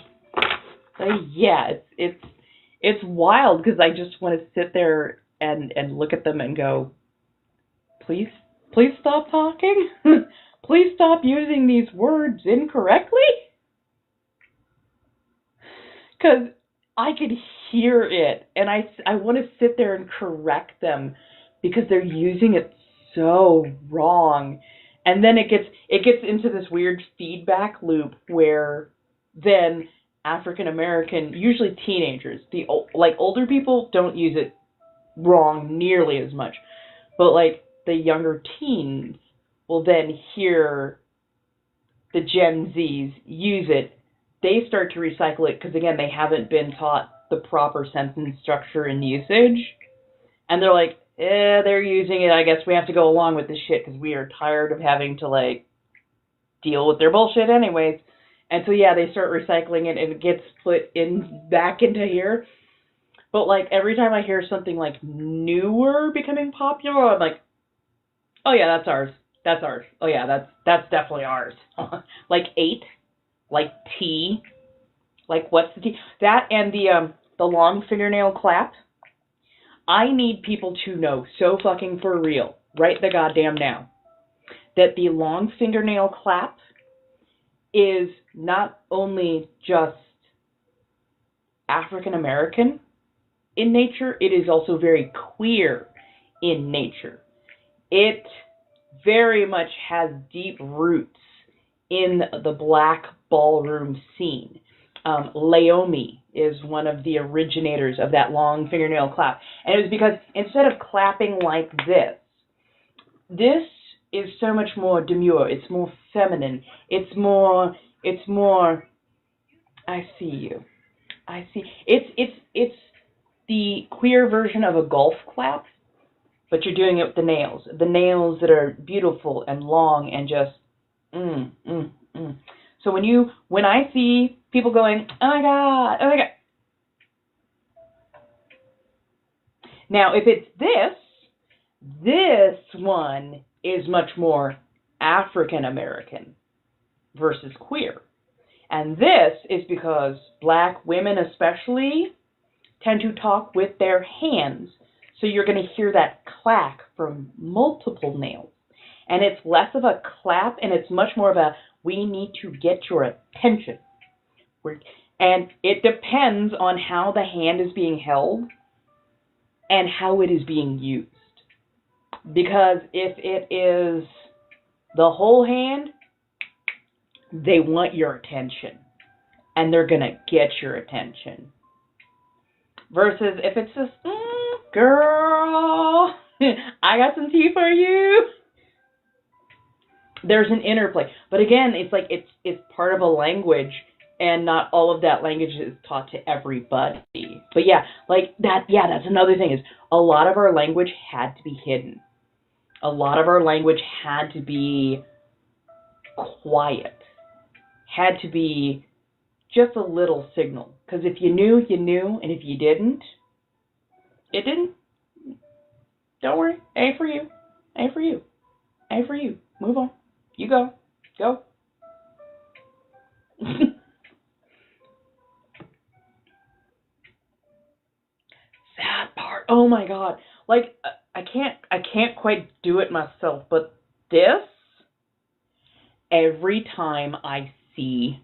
So yeah, it's wild because I just want to sit there and look at them and go, please stop talking. Please stop using these words incorrectly. Because I could hear it, and I want to sit there and correct them because they're using it so wrong. And then it gets into this weird feedback loop where then African American, usually teenagers, like older people don't use it wrong nearly as much, but like the younger teens will then hear the Gen Zs use it. They start to recycle it because, again, they haven't been taught the proper sentence structure and usage. And they're like, they're using it. I guess we have to go along with this shit because we are tired of having to, like, deal with their bullshit anyways. And so, yeah, they start recycling it and it gets put back into here. But, like, every time I hear something, like, newer becoming popular, I'm like, oh, yeah, that's ours. That's ours. Oh, yeah, that's definitely ours. Like 8. Like tea, like what's the tea? That and the long fingernail clap. I need people to know so fucking for real, right the goddamn now, that the long fingernail clap is not only just African American in nature, it is also very queer in nature. It very much has deep roots in the black ballroom scene. Laomi is one of the originators of that long fingernail clap. And it was because instead of clapping like this is so much more demure. It's more feminine. It's more, I see you. I see. It's the queer version of a golf clap, but you're doing it with the nails. The nails that are beautiful and long and just, So when I see people going, oh my God, oh my God. Now, if it's this one is much more African American versus queer. And this is because black women especially tend to talk with their hands. So you're going to hear that clack from multiple nails. And it's less of a clap and it's much more of a, we need to get your attention. And it depends on how the hand is being held and how it is being used. Because if it is the whole hand, they want your attention. And they're going to get your attention. Versus if it's just, girl, I got some tea for you. There's an interplay. But again, it's like it's part of a language, and not all of that language is taught to everybody. But yeah, like that, yeah, that's another thing, is a lot of our language had to be hidden. A lot of our language had to be quiet. Had to be just a little signal. Because if you knew, you knew, and if you didn't, it didn't. Don't worry. Ain't for you. Ain't for you. Ain't for you. Move on. You go. Go. Sad part. Oh my God. Like, I can't quite do it myself, but this, every time I see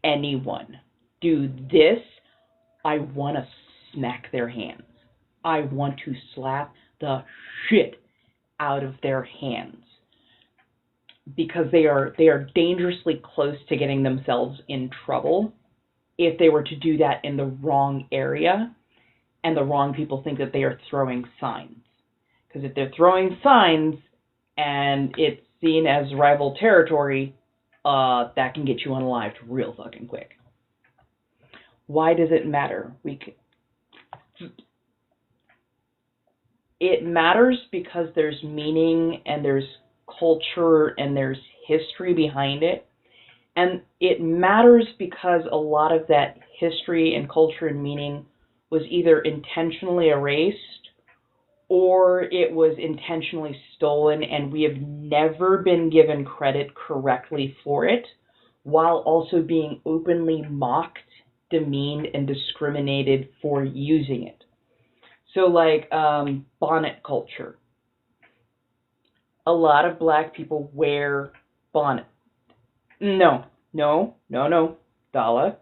anyone do this, I want to smack their hands. I want to slap the shit out of their hands. Because they are dangerously close to getting themselves in trouble if they were to do that in the wrong area and the wrong people think that they are throwing signs. Because if they're throwing signs and it's seen as rival territory, that can get you unalived real fucking quick. Why does it matter? It matters because there's meaning and there's culture and there's history behind it. And it matters because a lot of that history and culture and meaning was either intentionally erased or it was intentionally stolen, and we have never been given credit correctly for it, while also being openly mocked, demeaned, and discriminated for using it. So like bonnet culture. A lot of black people wear bonnets. No, Dala.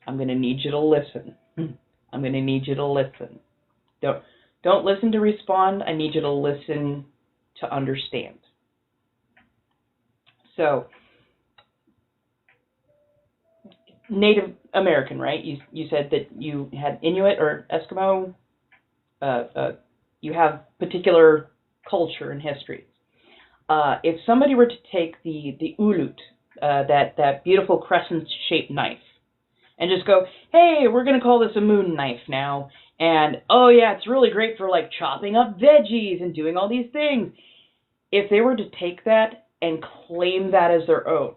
I'm going to need you to listen. I'm going to need you to listen. Don't listen to respond. I need you to listen to understand. So, Native American, right? You said that you had Inuit or Eskimo. You have particular culture and history. If somebody were to take the ulut, that beautiful crescent-shaped knife, and just go, hey, we're going to call this a moon knife now, and oh yeah, it's really great for like chopping up veggies and doing all these things. If they were to take that and claim that as their own,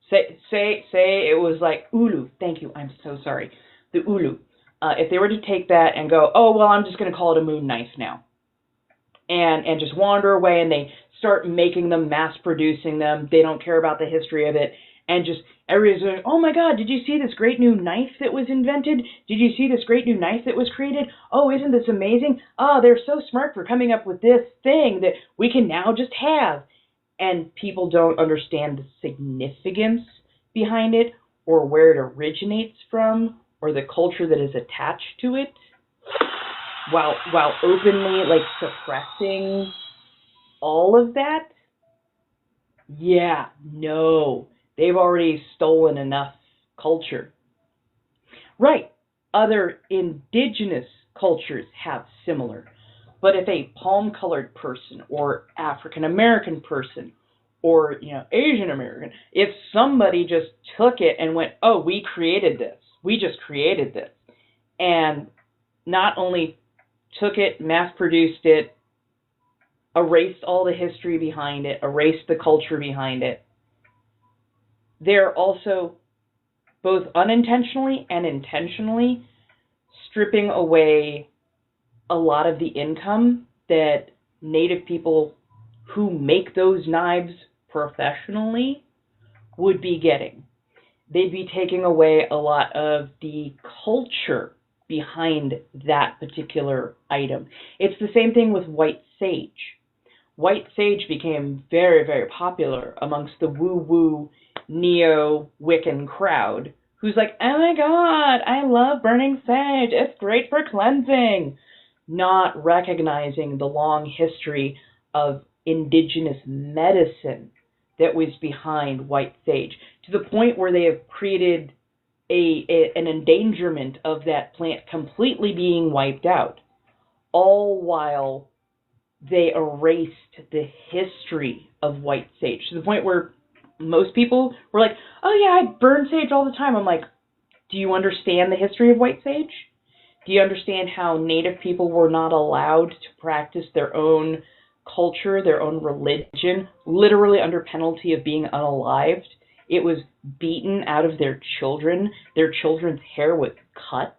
say it was like ulu. Thank you. I'm so sorry. The ulu. If they were to take that and go, oh well, I'm just going to call it a moon knife now, and just wander away, and they start making them, mass producing them. They don't care about the history of it, and just everybody's going, oh my God, did you see this great new knife that was invented? Did you see this great new knife that was created? Oh, isn't this amazing? Oh, they're so smart for coming up with this thing that we can now just have. And people don't understand the significance behind it, or where it originates from, or the culture that is attached to it, while openly like suppressing all of that. Yeah, no. They've already stolen enough culture. Right. Other indigenous cultures have similar. But if a palm-colored person or African American person or, Asian American, if somebody just took it and went, oh, we created this. We just created this. And not only took it, mass-produced it, erased all the history behind it, erased the culture behind it, they're also both unintentionally and intentionally stripping away a lot of the income that Native people who make those knives professionally would be getting. They'd be taking away a lot of the culture behind that particular item. It's the same thing with white sage. White sage became very, very popular amongst the woo-woo neo-Wiccan crowd, who's like, oh my God, I love burning sage. It's great for cleansing. Not recognizing the long history of indigenous medicine that was behind white sage, to the point where they have created an endangerment of that plant completely being wiped out, all while they erased the history of white sage, to the point where most people were like, oh yeah, I burn sage all the time. I'm like, do you understand the history of white sage? Do you understand how Native people were not allowed to practice their own culture, their own religion, literally under penalty of being unalived? It was beaten out of their children. Their children's hair was cut.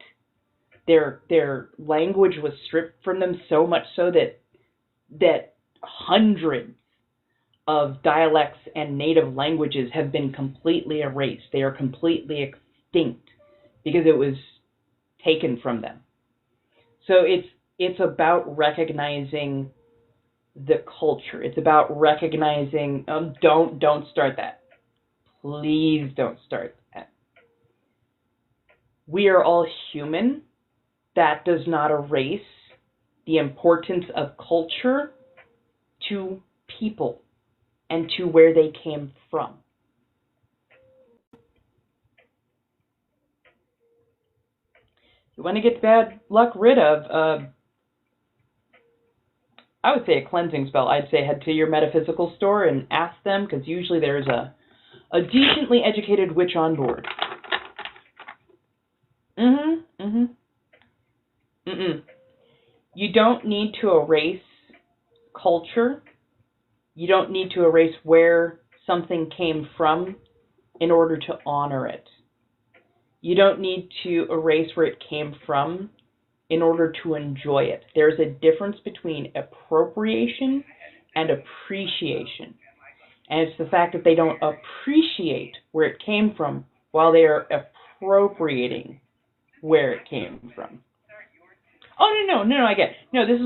Their language was stripped from them, so much so that hundreds of dialects and native languages have been completely erased. They are completely extinct because it was taken from them. So it's about recognizing the culture. It's about recognizing, don't start that. Please don't start that. We are all human. That does not erase the importance of culture to people and to where they came from. You want to get bad luck rid of, I would say a cleansing spell. I'd say head to your metaphysical store and ask them, because usually there's a decently educated witch on board. You don't need to erase culture. You don't need to erase where something came from in order to honor it. You don't need to erase where it came from in order to enjoy it. There's a difference between appropriation and appreciation. And it's the fact that they don't appreciate where it came from while they are appropriating where it came from. Oh, no, I get it. No, this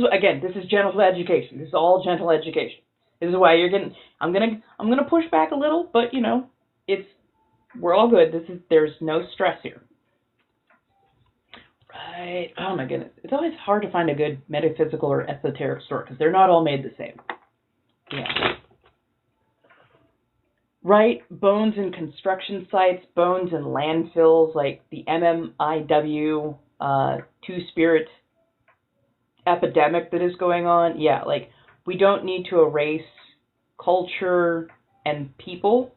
is gentle education. This is all gentle education. This is why you're getting, I'm gonna push back a little, but We're all good. There's no stress here. Right. Oh my goodness. It's always hard to find a good metaphysical or esoteric store because they're not all made the same. Yeah. Right. Bones in construction sites, bones in landfills, like the MDNI2 two-spirit epidemic that is going on. Yeah, like we don't need to erase culture and people.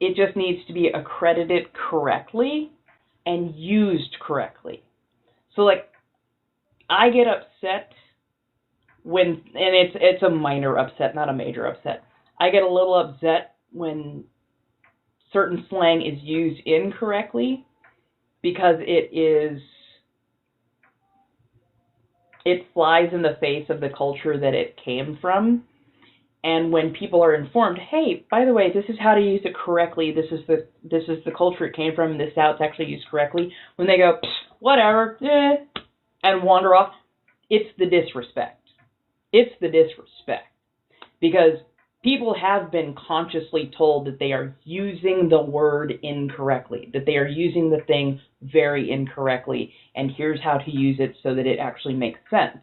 It just needs to be accredited correctly and used correctly. So like I get upset when, and it's a minor upset, not a major upset. I get a little upset when certain slang is used incorrectly because it flies in the face of the culture that it came from. And when people are informed, hey, by the way, this is how to use it correctly. This is the culture it came from, and this is how it's actually used correctly. When they go, whatever, and wander off, it's the disrespect. It's the disrespect. Because people have been consciously told that they are using the word incorrectly, that they are using the thing very incorrectly, and here's how to use it so that it actually makes sense.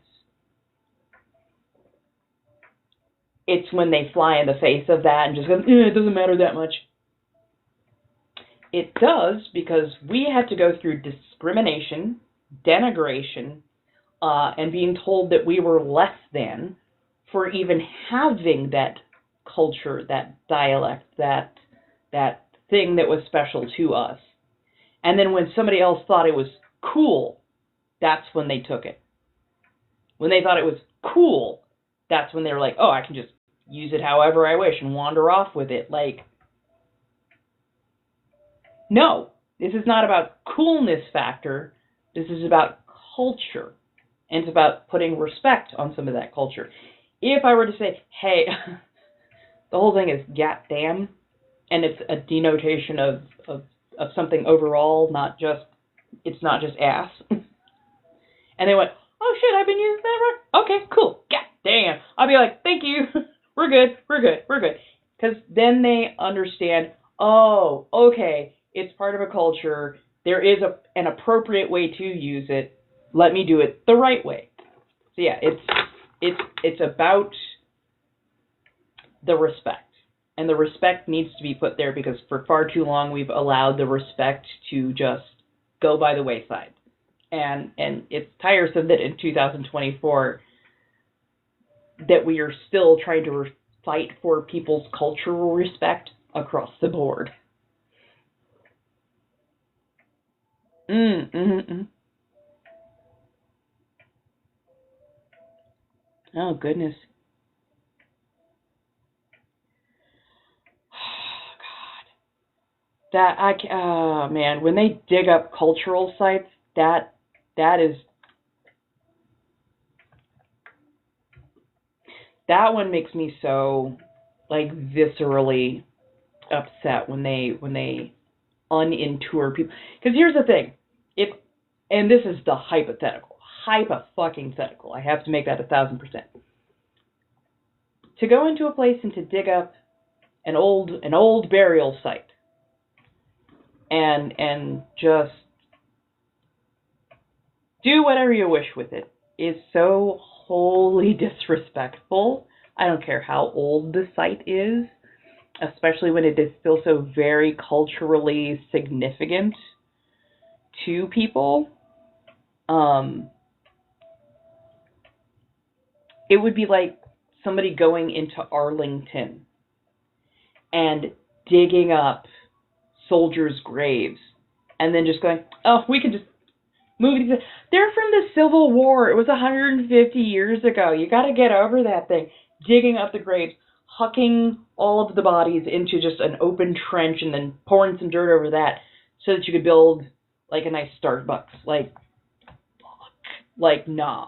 It's when they fly in the face of that and just go, it doesn't matter that much. It does, because we had to go through discrimination, denigration, and being told that we were less than for even having that culture, that dialect, that thing that was special to us. And then when somebody else thought it was cool, that's when they took it. When they thought it was cool, that's when they were like, oh, I can just use it however I wish and wander off with it. Like, no, this is not about coolness factor. This is about culture. And it's about putting respect on some of that culture. If I were to say, hey, the whole thing is goddamn, and it's a denotation of something overall, it's not just ass. And they went, oh shit, I've been using that word. Okay, cool. Goddamn. I'll be like, thank you. We're good. Because then they understand, oh, okay, it's part of a culture. There is an appropriate way to use it. Let me do it the right way. So yeah, it's about the respect. And the respect needs to be put there because for far too long we've allowed the respect to just go by the wayside. And it's tiresome that in 2024 that we are still trying to fight for people's cultural respect across the board. Oh, goodness. Oh man, when they dig up cultural sites, that one makes me so like viscerally upset when they unintour people. Because here's the thing, and this is the hypothetical, I have to make that 1,000%. To go into a place and to dig up an old burial site and just do whatever you wish with it is so wholly disrespectful. I don't care how old the site is, especially when it is still so very culturally significant to people. It would be like somebody going into Arlington and digging up soldiers' graves and then just going, oh, we can just move it. They're from the Civil War. It was 150 years ago. You got to get over that thing. Digging up the graves, hucking all of the bodies into just an open trench and then pouring some dirt over that so that you could build like a nice Starbucks. Like, nah.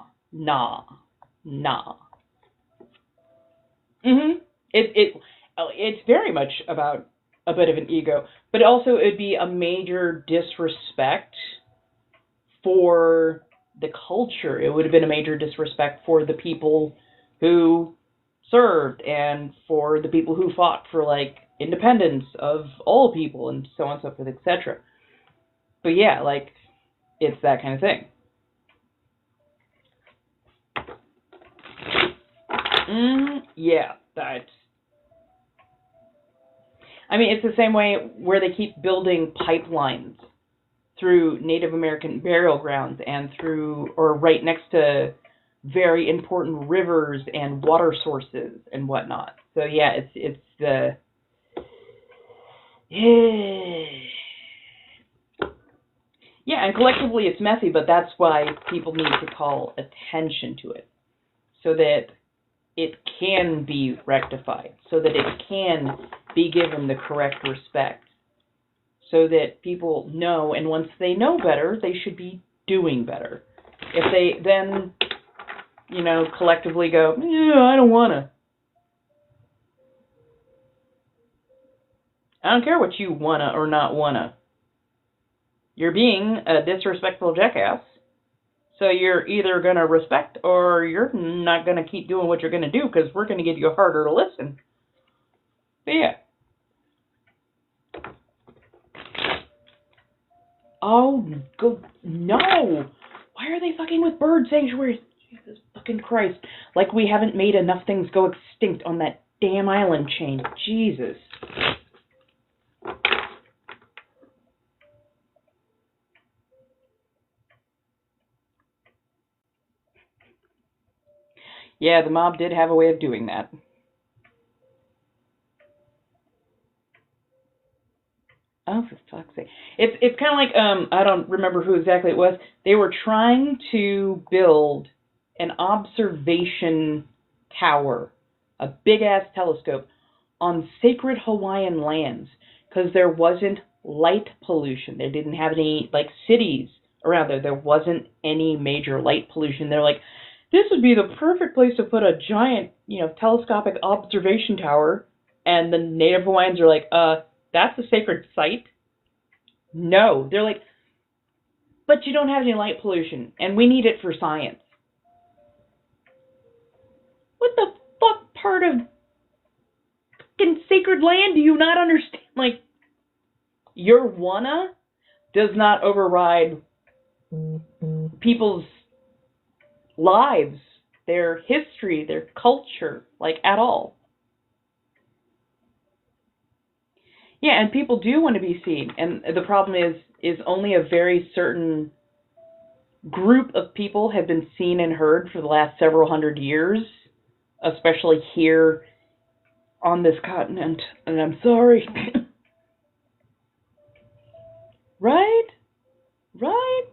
It's very much about a bit of an ego, but also it'd be a major disrespect for the culture. It would have been a major disrespect for the people who served and for the people who fought for like independence of all people and so on and so forth, etc. But yeah, like, it's that kind of thing. Yeah, that's... I mean, it's the same way where they keep building pipelines through Native American burial grounds and through, or right next to very important rivers and water sources and whatnot. So yeah, it's the... Yeah, and collectively it's messy, but that's why people need to call attention to it, so that it can be rectified, so that it can be given the correct respect, so that people know, and once they know better, they should be doing better. If they then, collectively go, yeah, I don't wanna. I don't care what you wanna or not wanna. You're being a disrespectful jackass. So you're either going to respect or you're not going to keep doing what you're going to do, because we're going to give you harder to listen. But yeah. Oh, no. Why are they fucking with bird sanctuaries? Jesus fucking Christ. Like we haven't made enough things go extinct on that damn island chain. Jesus. Yeah, the mob did have a way of doing that. Oh, for fuck's sake. It's kind of like, I don't remember who exactly it was. They were trying to build an observation tower, a big-ass telescope, on sacred Hawaiian lands, because there wasn't light pollution. They didn't have any, like, cities around there. There wasn't any major light pollution. They're like, this would be the perfect place to put a giant, telescopic observation tower. And the native Hawaiians are like, that's a sacred site? No. They're like, but you don't have any light pollution, and we need it for science. What the fuck part of fucking sacred land do you not understand? Like, your wanna does not override people's lives, their history, their culture, like, at all. Yeah, and people do want to be seen, and the problem is only a very certain group of people have been seen and heard for the last several hundred years, especially here on this continent, and I'm sorry. Right? Right?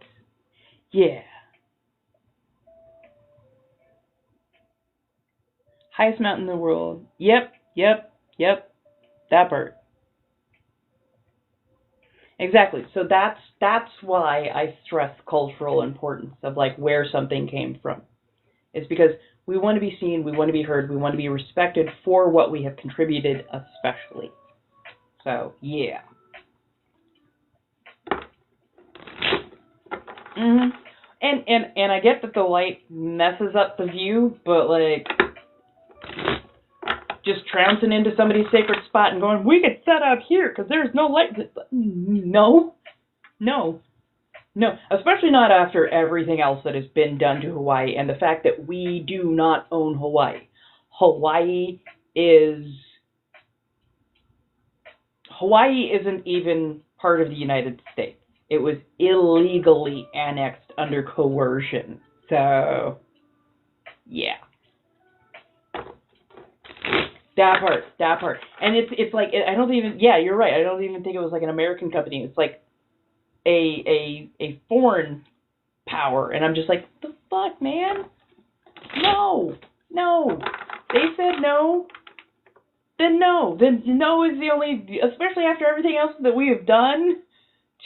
Yeah. Highest mountain in the world. Yep. That part. Exactly. So that's why I stress cultural importance of, like, where something came from. It's because we want to be seen, we want to be heard, we want to be respected for what we have contributed, especially. So, yeah. And I get that the light messes up the view, but, like, just trouncing into somebody's sacred spot and going, we could set out here because there's no light. No. Especially not after everything else that has been done to Hawaii and the fact that we do not own Hawaii. Hawaii isn't even part of the United States. It was illegally annexed under coercion. So, yeah. That part. And it's like, I don't even, yeah, you're right. I don't even think it was like an American company. It's like a foreign power. And I'm just like, the fuck, man? No. They said no. Then no. Then no is the only, especially after everything else that we have done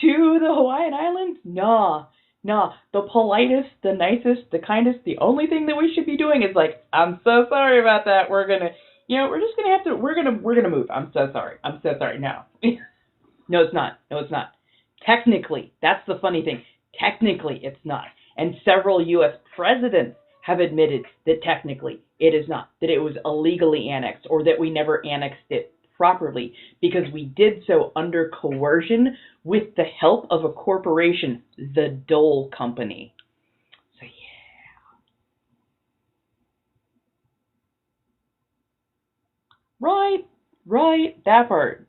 to the Hawaiian Islands. Nah. The politest, the nicest, the kindest, the only thing that we should be doing is like, I'm so sorry about that. We're just gonna have to, we're gonna move. I'm so sorry. No. No, it's not. Technically, that's the funny thing. Technically, it's not. And several U.S. presidents have admitted that technically it is not, that it was illegally annexed, or that we never annexed it properly because we did so under coercion with the help of a corporation, the Dole Company. So yeah. Right, that part.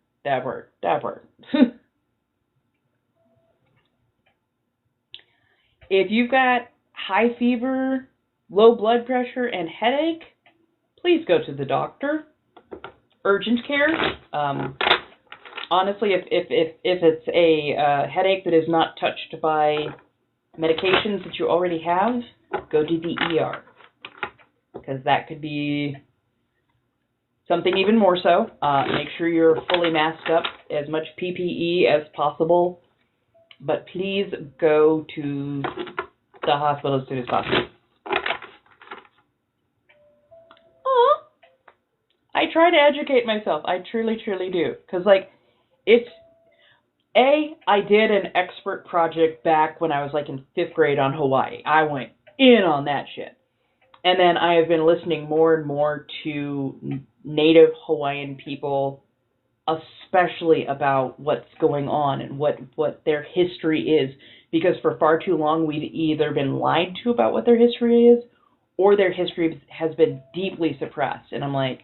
If you've got high fever, low blood pressure, and headache, please go to the doctor. Urgent care. Honestly, if it's a headache that is not touched by medications that you already have, go to the ER. Because that could be something even more so. Make sure you're fully masked up, as much PPE as possible. But please go to the hospital as soon as possible. Aw. I try to educate myself. I truly, truly do. Because, like, I did an expert project back when I was, like, in 5th grade on Hawaii. I went in on that shit. And then I have been listening more and more to native Hawaiian people, especially about what's going on and what their history is. Because for far too long, we've either been lied to about what their history is, or their history has been deeply suppressed. And I'm like,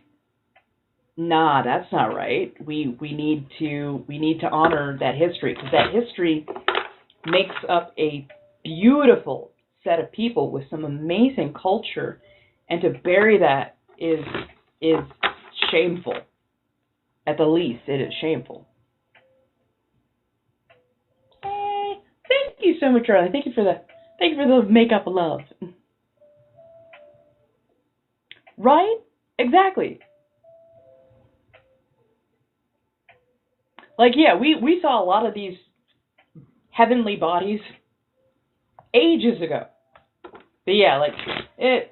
nah, that's not right. We need to honor that history, because that history makes up a beautiful set of people with some amazing culture, and to bury that is shameful. At the least, it is shameful. Thank you so much, Charlie. Thank you for the makeup love. Right? Exactly. Like, yeah, we saw a lot of these heavenly bodies ages ago. But yeah, like,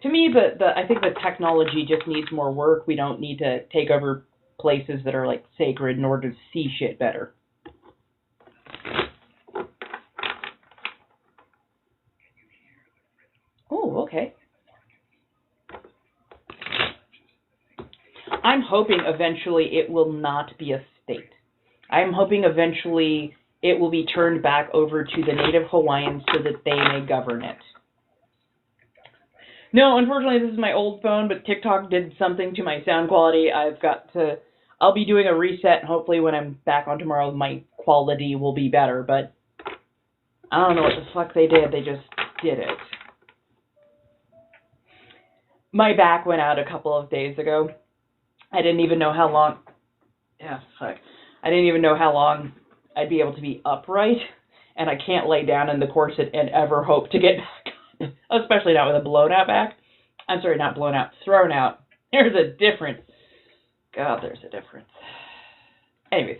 to me, I think the technology just needs more work. We don't need to take over places that are, like, sacred in order to see shit better. Oh, okay. I'm hoping eventually it will not be a state. I'm hoping eventually it will be turned back over to the native Hawaiians so that they may govern it. No, unfortunately, this is my old phone, but TikTok did something to my sound quality. I'll be doing a reset, and hopefully when I'm back on tomorrow, my quality will be better, but I don't know what the fuck they did. They just did it. My back went out a couple of days ago. I didn't even know how long... Yeah, fuck. I didn't even know how long I'd be able to be upright, and I can't lay down in the corset and ever hope to get back. Especially not with a blown out back. I'm sorry, not blown out, thrown out. There's a difference. God, there's a difference. Anyways,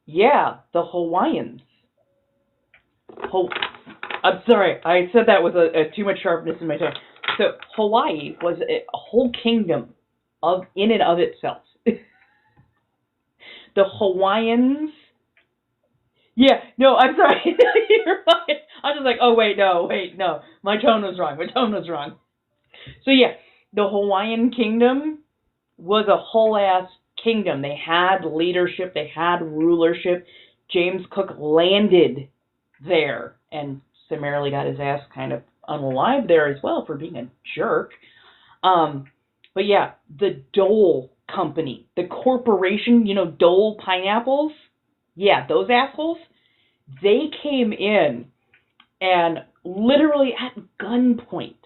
yeah, the Hawaiians. I'm sorry, I said that with too much sharpness in my tone. So Hawaii was a whole kingdom in and of itself. The Hawaiians. Yeah, no, I'm sorry. You're right. I'm just like, oh, wait, no. My tone was wrong. So, yeah, the Hawaiian kingdom was a whole-ass kingdom. They had leadership. They had rulership. James Cook landed there and summarily got his ass kind of unalived there as well for being a jerk. But, yeah, the Dole Company, the corporation, Dole Pineapples, yeah, those assholes, they came in and literally at gunpoint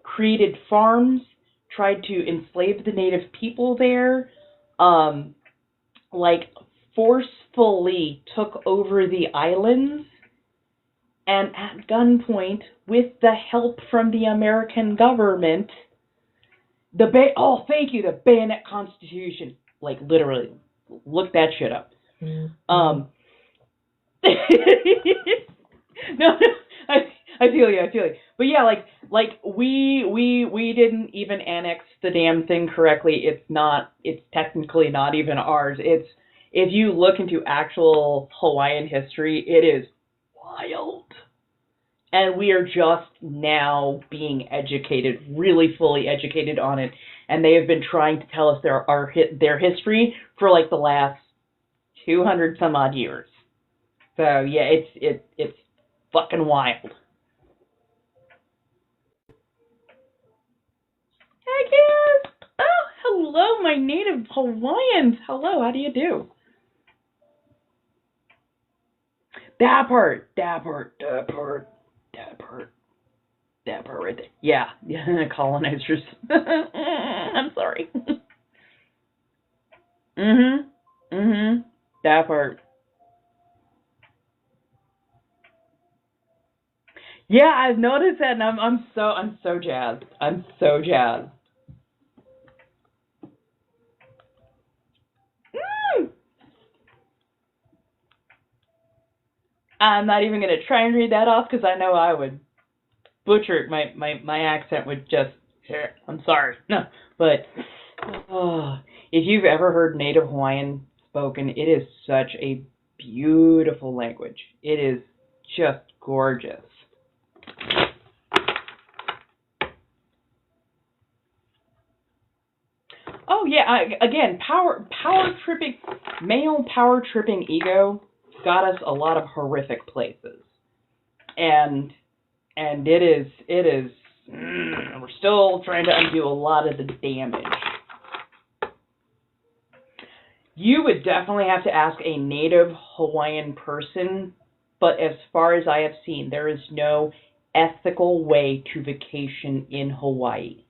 created farms, tried to enslave the native people there, forcefully took over the islands, and at gunpoint, with the help from the American government, the Bayonet Constitution, like literally, look that shit up. Mm-hmm. No, I feel you. But yeah, like we didn't even annex the damn thing correctly. It's technically not even ours. If you look into actual Hawaiian history, it is wild. And we are just now being educated, really fully educated on it. And they have been trying to tell us their history for like the last 200 some odd years. So yeah, it's fucking wild. Heck yes! Oh, hello, my native Hawaiians. Hello, how do you do? That part right there. Yeah, colonizers. I'm sorry. That part. Yeah, I've noticed that, and I'm so jazzed. I'm so jazzed. Mm. I'm not even gonna try and read that off because I know I would butcher it. My accent would just. I'm sorry. No, but if you've ever heard Native Hawaiian spoken, it is such a beautiful language. It is just gorgeous. Oh yeah, again, male power tripping ego got us a lot of horrific places, and it is. We're still trying to undo a lot of the damage. You would definitely have to ask a native Hawaiian person, but as far as I have seen, there is no ethical way to vacation in Hawaii.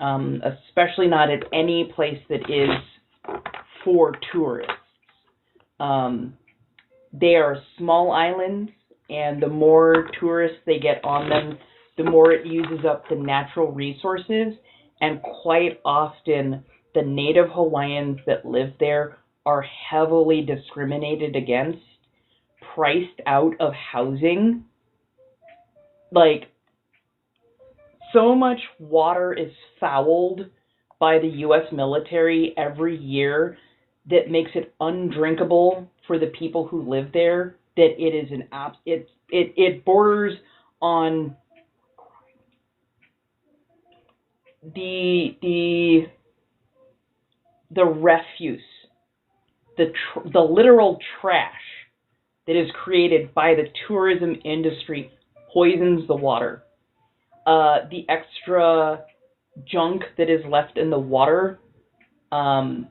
Especially not at any place that is for tourists. They are small islands, and the more tourists they get on them, the more it uses up the natural resources, and quite often the native Hawaiians that live there are heavily discriminated against, priced out of housing. Like, so much water is fouled by the U.S. military every year that makes it undrinkable for the people who live there. That it is it borders on the refuse, the literal trash that is created by the tourism industry poisons the water. The extra junk that is left in the water from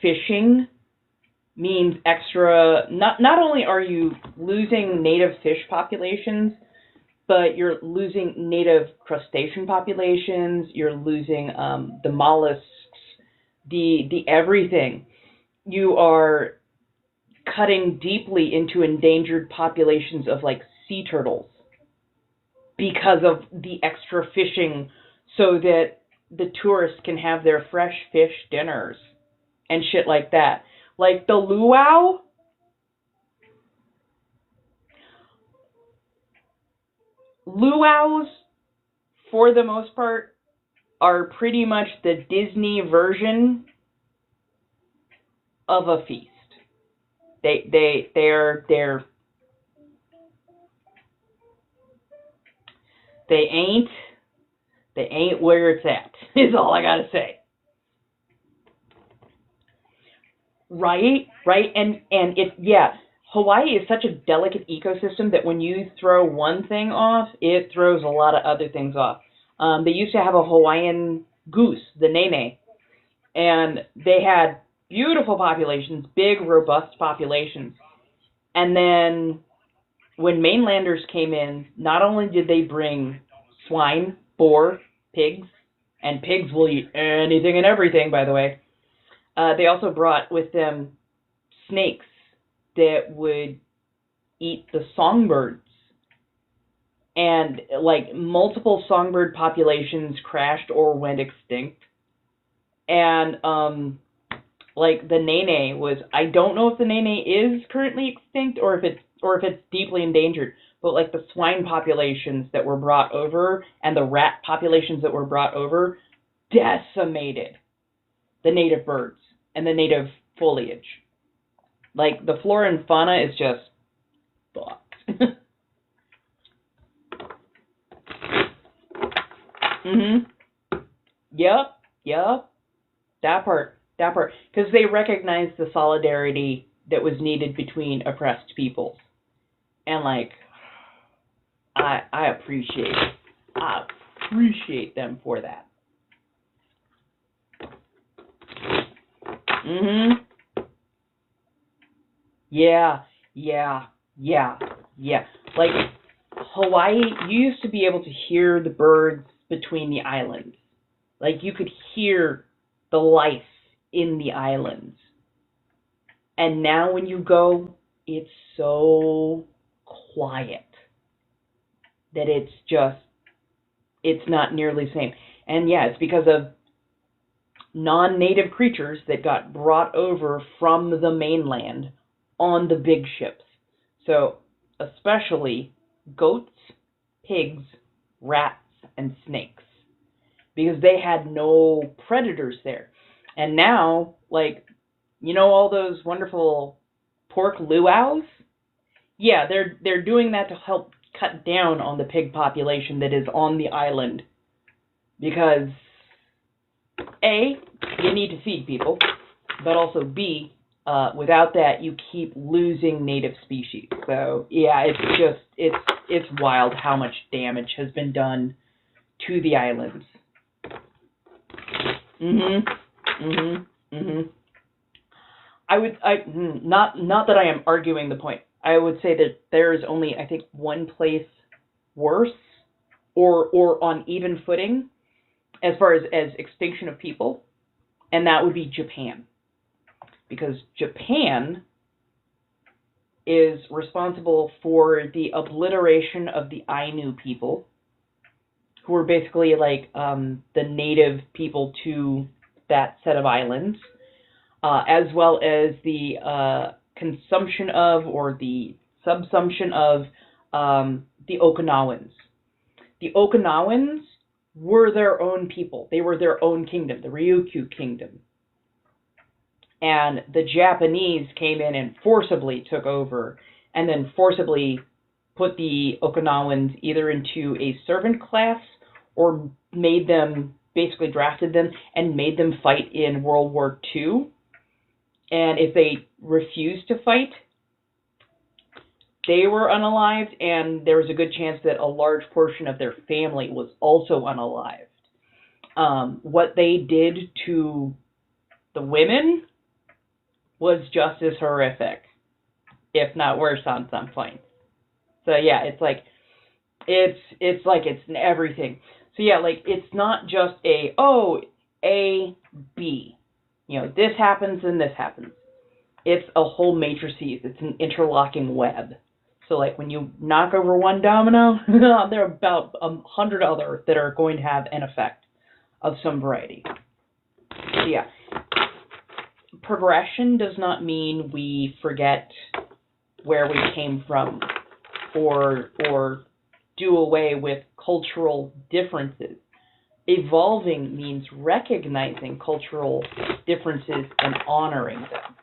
fishing means extra. Not only are you losing native fish populations, but you're losing native crustacean populations. You're losing the mollusks, the everything. You are cutting deeply into endangered populations of like sea turtles because of the extra fishing, so that the tourists can have their fresh fish dinners and shit like that. Like the luau, luau's, for the most part, are pretty much the Disney version of a feast. They're they ain't where it's at, is all I gotta say. Right, and Hawaii is such a delicate ecosystem that when you throw one thing off, it throws a lot of other things off. They used to have a Hawaiian goose, the nene, and they had beautiful populations, big, robust populations. And then when mainlanders came in, not only did they bring swine, boar, pigs, and pigs will eat anything and everything, by the way, they also brought with them snakes that would eat the songbirds. And like multiple songbird populations crashed or went extinct. And like the nene was, I don't know if the nene is currently extinct or if it's deeply endangered, but like the swine populations that were brought over and the rat populations that were brought over decimated the native birds and the native foliage. Like the flora and fauna is just fucked. Mm-hmm. Yep. That part. Because they recognized the solidarity that was needed between oppressed peoples. And, like, I appreciate them for that. Mm-hmm. Yeah. Like, Hawaii, you used to be able to hear the birds between the islands. Like, you could hear the life in the islands. And now when you go, it's so quiet that it's not nearly the same. And yeah, it's because of non-native creatures that got brought over from the mainland on the big ships. So, especially goats, pigs, rats, and snakes. Because they had no predators there. And now, like, you know all those wonderful pork luau's? Yeah, they're doing that to help cut down on the pig population that is on the island. Because A, you need to feed people, but also B, without that you keep losing native species. So yeah, it's wild how much damage has been done to the islands. Not that I am arguing the point. I would say that there is only, I think, one place worse or on even footing as far as extinction of people, and that would be Japan. Because Japan is responsible for the obliteration of the Ainu people, who were basically like the native people to that set of islands, as well as the consumption of or the subsumption of the Okinawans. The Okinawans were their own people. They were their own kingdom, the Ryukyu kingdom. And the Japanese came in and forcibly took over and then forcibly put the Okinawans either into a servant class or made them, basically drafted them and made them fight in World War II. And if they refused to fight, they were unalived, and there was a good chance that a large portion of their family was also unalived. What they did to the women was just as horrific, if not worse on some points. So yeah, it's like it's in everything. So yeah, like it's not just A, B. You know, this happens and this happens. It's a whole matrices. It's an interlocking web. So like when you knock over one domino, there are about 100 other that are going to have an effect of some variety. So yeah, progression does not mean we forget where we came from or do away with cultural differences. Evolving means recognizing cultural differences and honoring them.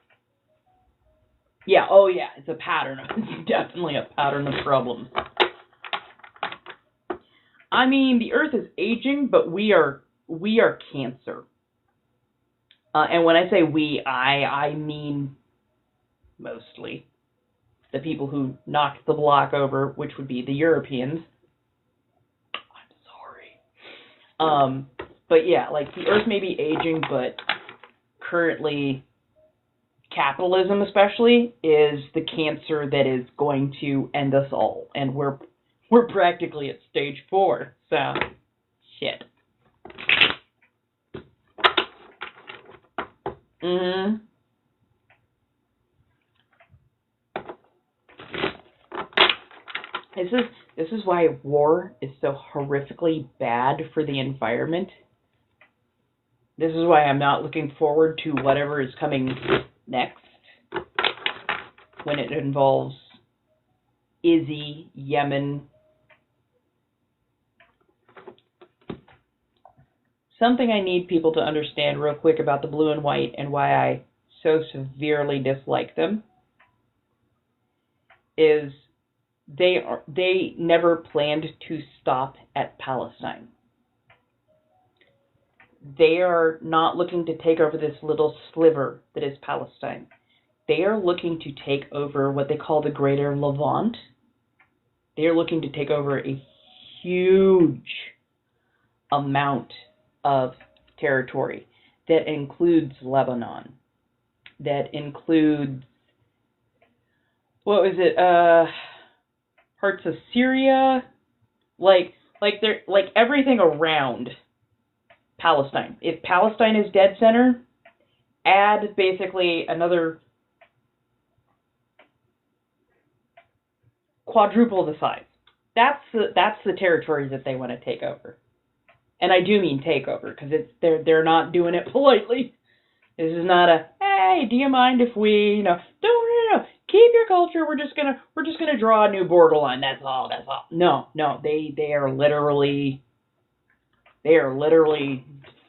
Yeah, oh yeah, it's a pattern. It's definitely a pattern of problems. I mean, the Earth is aging, but we are cancer. And when I say we, I mean mostly the people who knocked the block over, which would be the Europeans. I'm sorry. But yeah, like the Earth may be aging, but currently capitalism especially is the cancer that is going to end us all, and we're practically at stage 4. So shit. This is why war is so horrifically bad for the environment. This is why I'm not looking forward to whatever is coming next when it involves Izzy, Yemen. Something I need people to understand real quick about the blue and white and why I so severely dislike them is they never planned to stop at Palestine. they are not looking to take over this little sliver that is Palestine. They are looking to take over what they call the Greater Levant. They are looking to take over a huge amount of territory that includes Lebanon, that includes, what was it, parts of Syria, like everything around Palestine. If Palestine is dead center, add basically another quadruple the size. That's the territory that they want to take over. And I do mean take over, because they're not doing it politely. This is not a, hey, do you mind if we, no, keep your culture. We're just gonna draw a new borderline. That's all. No, they are literally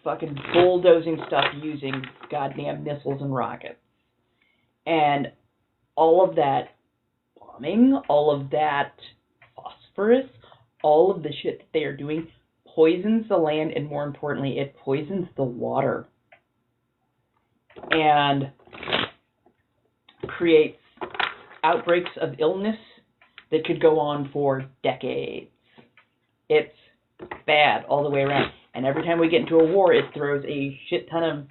fucking bulldozing stuff using goddamn missiles and rockets, and all of that bombing, all of that phosphorus, all of the shit that they are doing poisons the land, and more importantly, it poisons the water and creates outbreaks of illness that could go on for decades. It's bad all the way around. And every time we get into a war, it throws a shit ton of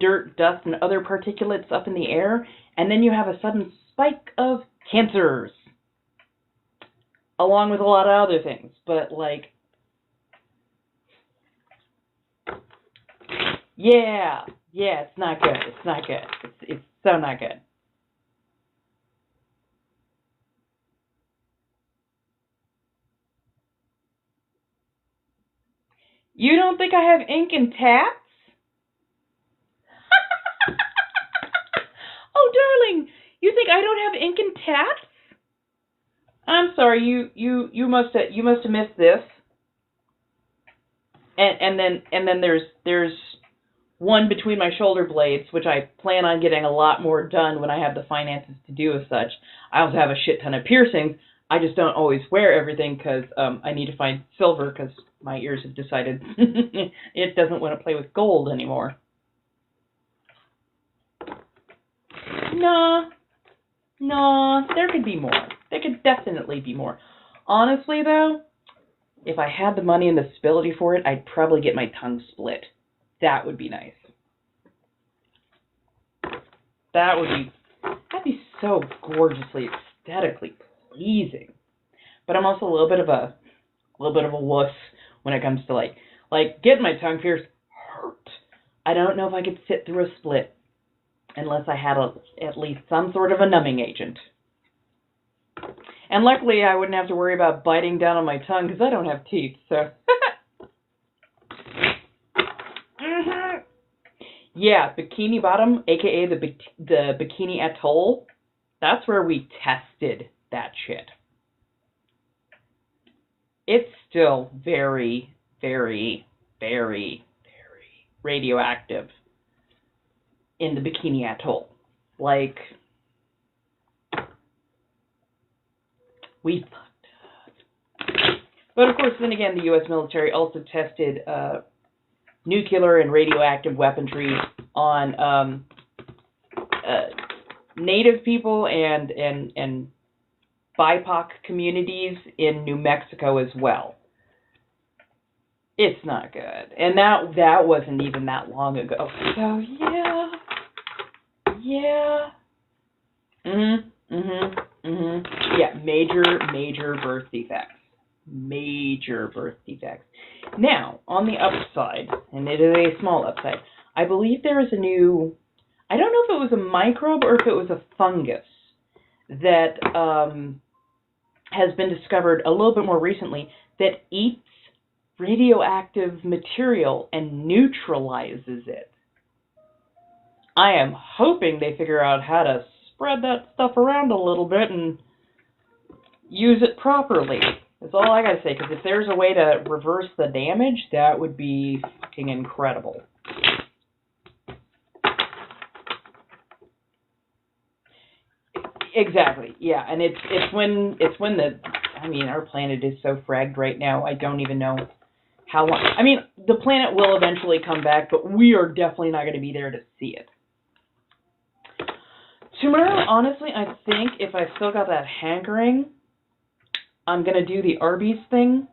dirt, dust, and other particulates up in the air, and then you have a sudden spike of cancers, along with a lot of other things. But, like, yeah, it's not good. It's not good. It's so not good. You don't think I have ink and tats? Oh, darling, you think I don't have ink and tats? I'm sorry, you must have missed this. And then there's one between my shoulder blades, which I plan on getting a lot more done when I have the finances to do as such. I also have a shit ton of piercings. I just don't always wear everything because I need to find silver because my ears have decided it doesn't want to play with gold anymore. Nah, there could be more. There could definitely be more. Honestly, though, if I had the money and the stability for it, I'd probably get my tongue split. That would be nice. That'd be so gorgeously, aesthetically pleasing. But I'm also a little bit of a wuss when it comes to like getting my tongue pierced hurt. I don't know if I could sit through a split unless I had at least some sort of a numbing agent. And luckily, I wouldn't have to worry about biting down on my tongue because I don't have teeth. So, yeah, Bikini Bottom, aka the Bikini Atoll. That's where we tested that shit. It's still very, very, very, very radioactive in the Bikini Atoll. Like, we fucked up. But of course, then again, the U.S. military also tested nuclear and radioactive weaponry on Native people and BIPOC communities in New Mexico as well. It's not good. And that wasn't even that long ago. So, yeah. Yeah, major birth defects. Major birth defects. Now, on the upside, and it is a small upside, I believe there is a new, I don't know if it was a microbe or if it was a fungus that has been discovered a little bit more recently that eats radioactive material and neutralizes it. I am hoping they figure out how to spread that stuff around a little bit and use it properly. That's all I gotta say, because if there's a way to reverse the damage, that would be fucking incredible. Exactly, yeah, and it's when our planet is so fragged right now, I don't even know how long. I mean, the planet will eventually come back, but we are definitely not going to be there to see it. Tomorrow, honestly, I think if I still got that hankering, I'm going to do the Arby's thing.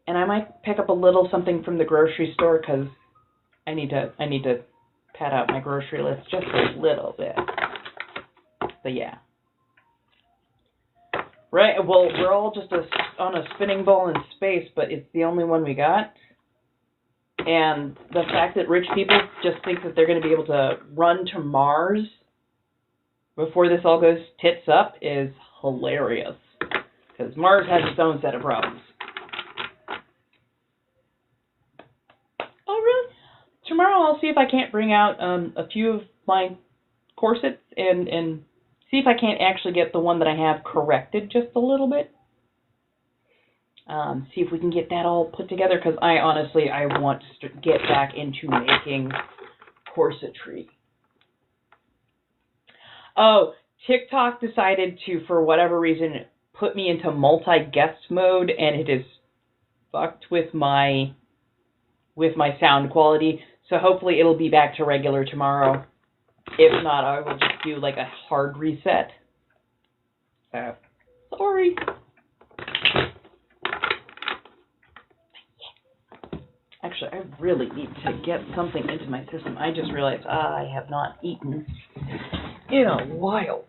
And I might pick up a little something from the grocery store because I need to pad out my grocery list just a little bit. But yeah. Right, well, we're all just on a spinning ball in space, but it's the only one we got. And the fact that rich people just think that they're going to be able to run to Mars before this all goes tits up is hilarious. Because Mars has its own set of problems. Oh, really? Tomorrow I'll see if I can't bring out a few of my corsets and see if I can't actually get the one that I have corrected just a little bit. See if we can get that all put together, because I want to get back into making corsetry. Oh, TikTok decided to, for whatever reason, put me into multi-guest mode, and it is fucked with my sound quality. So hopefully it'll be back to regular tomorrow. If not, I will just do like a hard reset. So, sorry. Actually, I really need to get something into my system. I just realized I have not eaten in a while.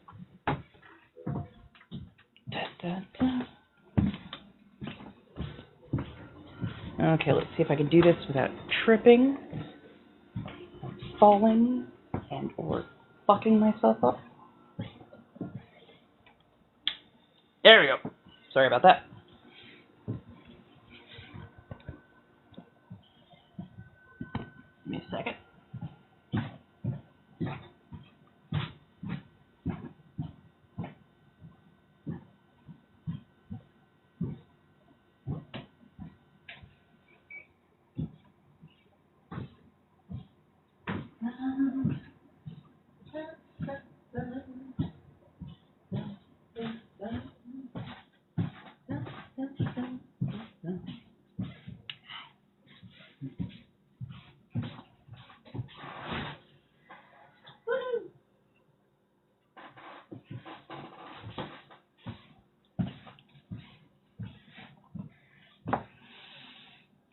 Okay, let's see if I can do this without tripping, falling, and or fucking myself up. There we go. Sorry about that. Give me a second.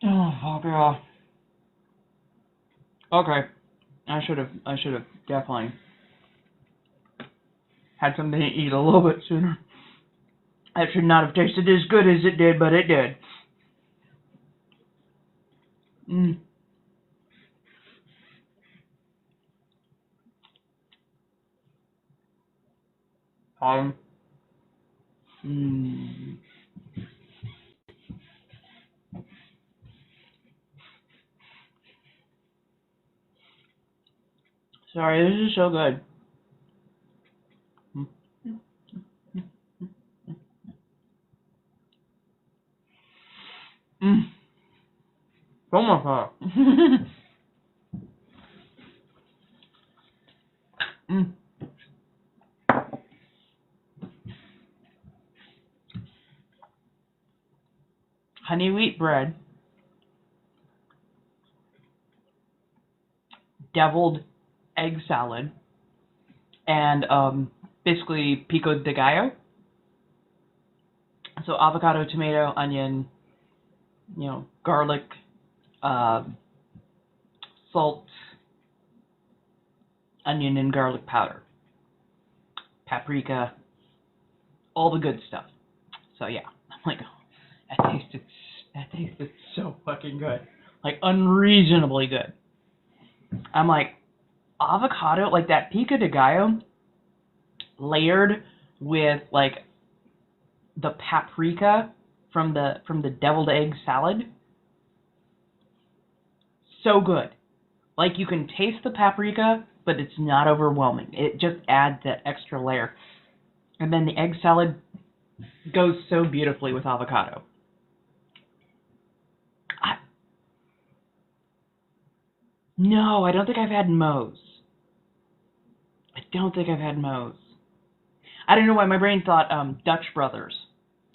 Oh, fuck yeah. Okay. I should have definitely had something to eat a little bit sooner. That should not have tasted as good as it did, but it did. Mm. Mm. Sorry, this is so good. Mm. Oh my god. Mm. Honey wheat bread, deviled egg salad, and basically pico de gallo. So avocado, tomato, onion, garlic, salt, onion and garlic powder, paprika, all the good stuff. So yeah, I'm like, that tasted so fucking good, like unreasonably good. I'm like, avocado, like that pico de gallo, layered with like the paprika from the deviled egg salad. So good. Like you can taste the paprika, but it's not overwhelming. It just adds that extra layer. And then the egg salad goes so beautifully with avocado. No, I don't think I've had Moe's. I don't know why my brain thought Dutch Brothers,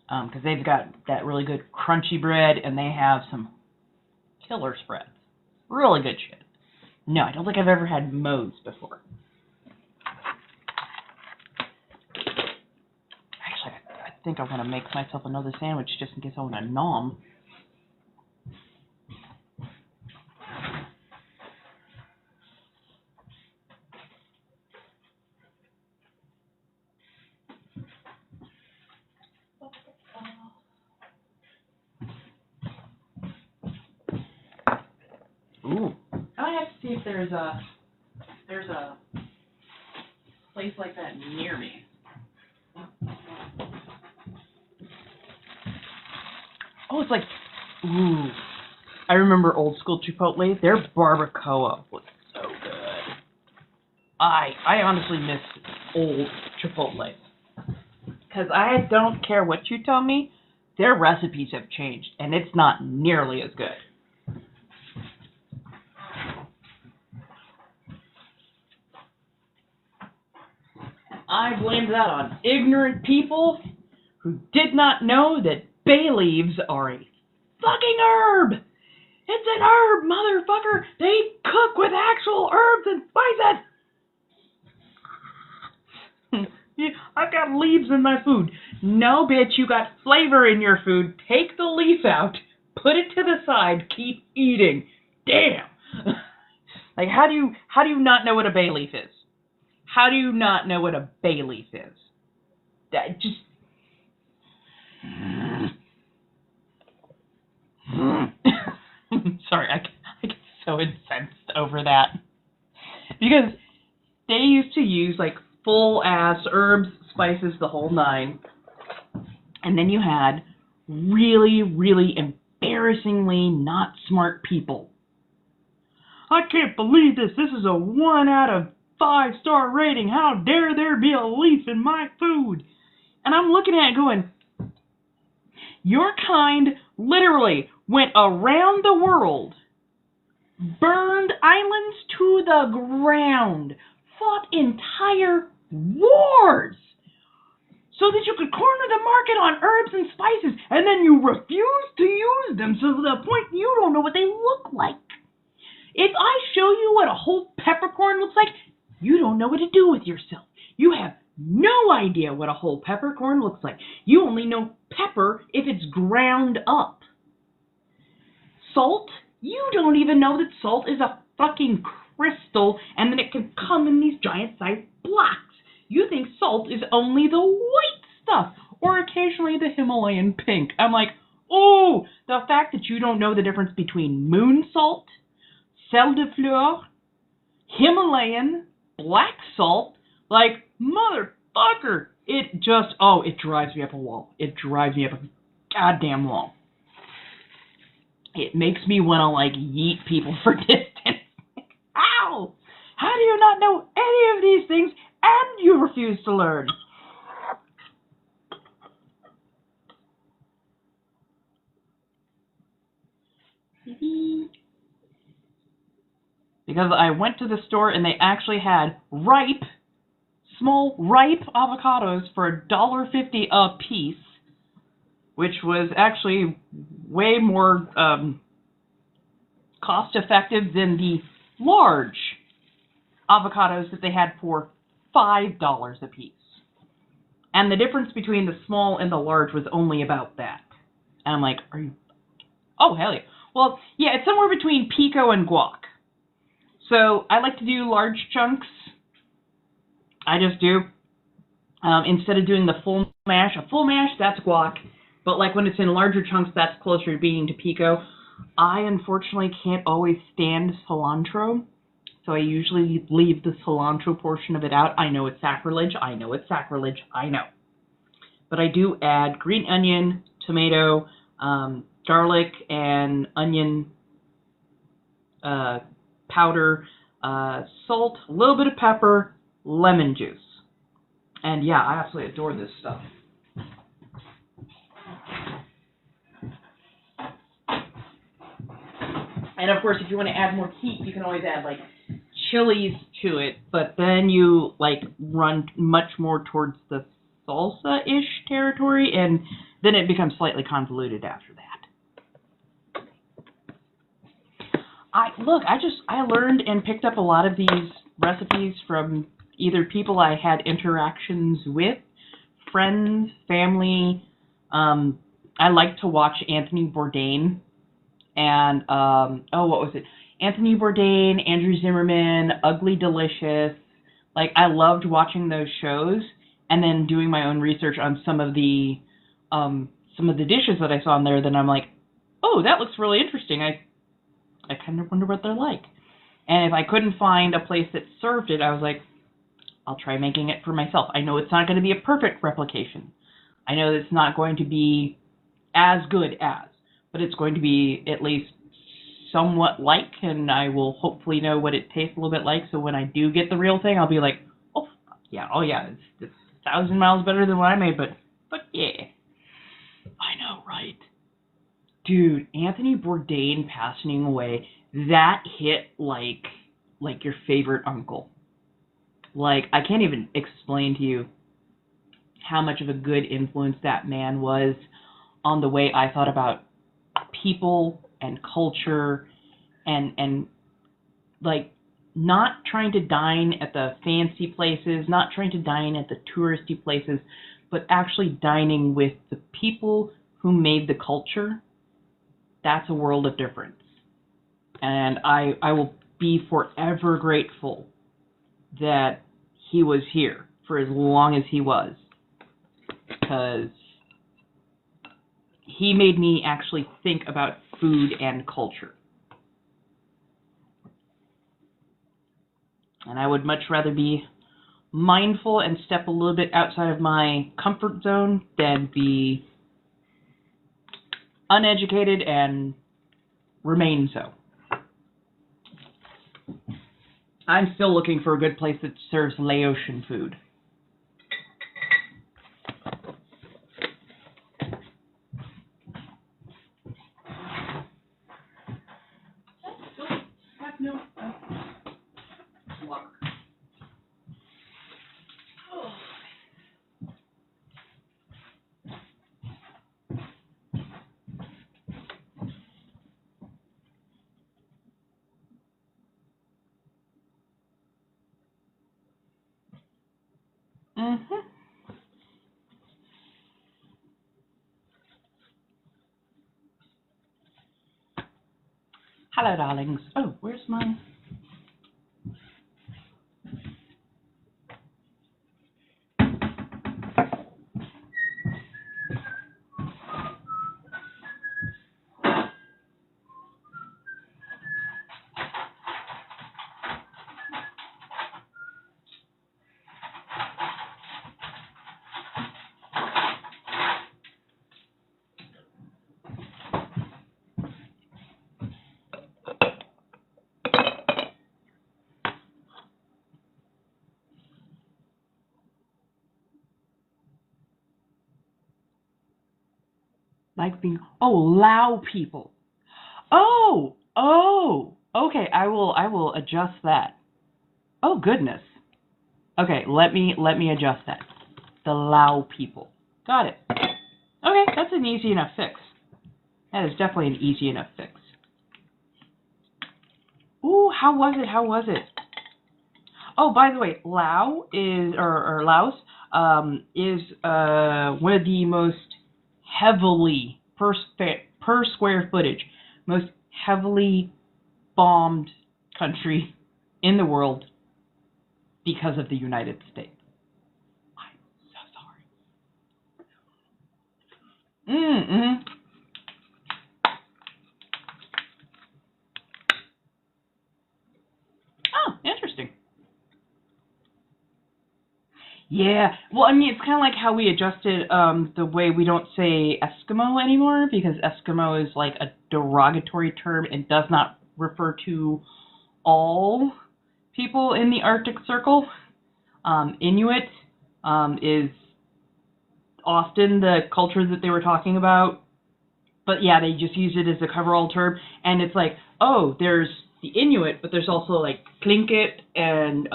because they've got that really good crunchy bread, and they have some Killer spreads. Really good shit. No, I don't think I've ever had Moe's before. Actually, I think I want to make myself another sandwich just in case I want to nom. Ooh. I have to see if there's a place like that near me. Oh, it's like, ooh. I remember old school Chipotle. Their barbacoa was so good. I honestly miss old Chipotle. Because I don't care what you tell me, their recipes have changed, and it's not nearly as good. I blame that on ignorant people who did not know that bay leaves are a fucking herb. It's an herb, motherfucker. They cook with actual herbs and spices. Yeah, I've got leaves in my food. No, bitch, you got flavor in your food. Take the leaf out, put it to the side, keep eating. Damn. Like, how do you not know what a bay leaf is? How do you not know what a bay leaf is? That just... Sorry, I get so incensed over that. Because they used to use, like, full-ass herbs, spices, the whole nine. And then you had really, really embarrassingly not smart people. I can't believe this. This is a 1 out of 5-star rating. How dare there be a leaf in my food? And I'm looking at it going, your kind literally went around the world, burned islands to the ground, fought entire wars so that you could corner the market on herbs and spices, and then you refuse to use them to the point you don't know what they look like. If I show you what a whole peppercorn looks like, you don't know what to do with yourself. You have no idea what a whole peppercorn looks like. You only know pepper if it's ground up. Salt, you don't even know that salt is a fucking crystal and that it can come in these giant-sized blocks. You think salt is only the white stuff or occasionally the Himalayan pink. I'm like, oh, the fact that you don't know the difference between moon salt, sel de fleur, Himalayan, black salt, like, motherfucker, it just, oh, it drives me up a wall. It drives me up a goddamn wall. It makes me want to, like, yeet people for distance. Ow! How do you not know any of these things and you refuse to learn? Because I went to the store and they actually had small ripe avocados for $1.50 a piece, which was actually way more cost effective than the large avocados that they had for $5 a piece. And the difference between the small and the large was only about that. And I'm like, are you... Oh, hell yeah. Well, yeah, it's somewhere between pico and guac. So I like to do large chunks. I just do. Instead of doing the full mash, that's guac. But like when it's in larger chunks, that's closer to being to pico. I unfortunately can't always stand cilantro. So I usually leave the cilantro portion of it out. I know it's sacrilege. I know. But I do add green onion, tomato, garlic, and onion powder, salt, a little bit of pepper, lemon juice. And yeah, I absolutely adore this stuff. And of course, if you want to add more heat, you can always add like chilies to it, but then you like run much more towards the salsa-ish territory, and then it becomes slightly convoluted after that. I learned and picked up a lot of these recipes from either people I had interactions with, friends, family. I like to watch Anthony Bourdain and what was it? Anthony Bourdain, Andrew Zimmerman, Ugly Delicious. Like, I loved watching those shows and then doing my own research on some of the dishes that I saw on there. Then I'm like, oh, that looks really interesting. I kind of wonder what they're like. And if I couldn't find a place that served it, I was like, I'll try making it for myself. I know it's not going to be a perfect replication. I know it's not going to be as good as, but it's going to be at least somewhat like, and I will hopefully know what it tastes a little bit like, so when I do get the real thing, I'll be like, oh yeah, it's 1,000 miles better than what I made, but yeah. I know, right? Dude, Anthony Bourdain passing away, that hit like your favorite uncle. Like, I can't even explain to you how much of a good influence that man was on the way I thought about people and culture and like not trying to dine at the fancy places, not trying to dine at the touristy places, but actually dining with the people who made the culture. That's a world of difference. And I will be forever grateful that he was here for as long as he was, because he made me actually think about food and culture. And I would much rather be mindful and step a little bit outside of my comfort zone than be uneducated and remain so. I'm still looking for a good place that serves Laotian food. Hello, darlings. Oh, where's my... Like being... Oh, Lao people. Oh, okay, I will adjust that. Oh, goodness. Okay, let me adjust that. The Lao people. Got it. Okay, that's an easy enough fix. That is definitely an easy enough fix. Ooh, how was it? Oh, by the way, Laos is one of the most heavily per square footage, most heavily bombed country in the world because of the United States. I'm so sorry. Mm-hmm. Oh, interesting. Yeah, well, I mean, it's kind of like how we adjusted the way we don't say Eskimo anymore, because Eskimo is like a derogatory term and does not refer to all people in the Arctic Circle. Inuit is often the culture that they were talking about, but yeah, they just use it as a coverall term, and it's like, oh, there's the Inuit, but there's also like Tlingit, and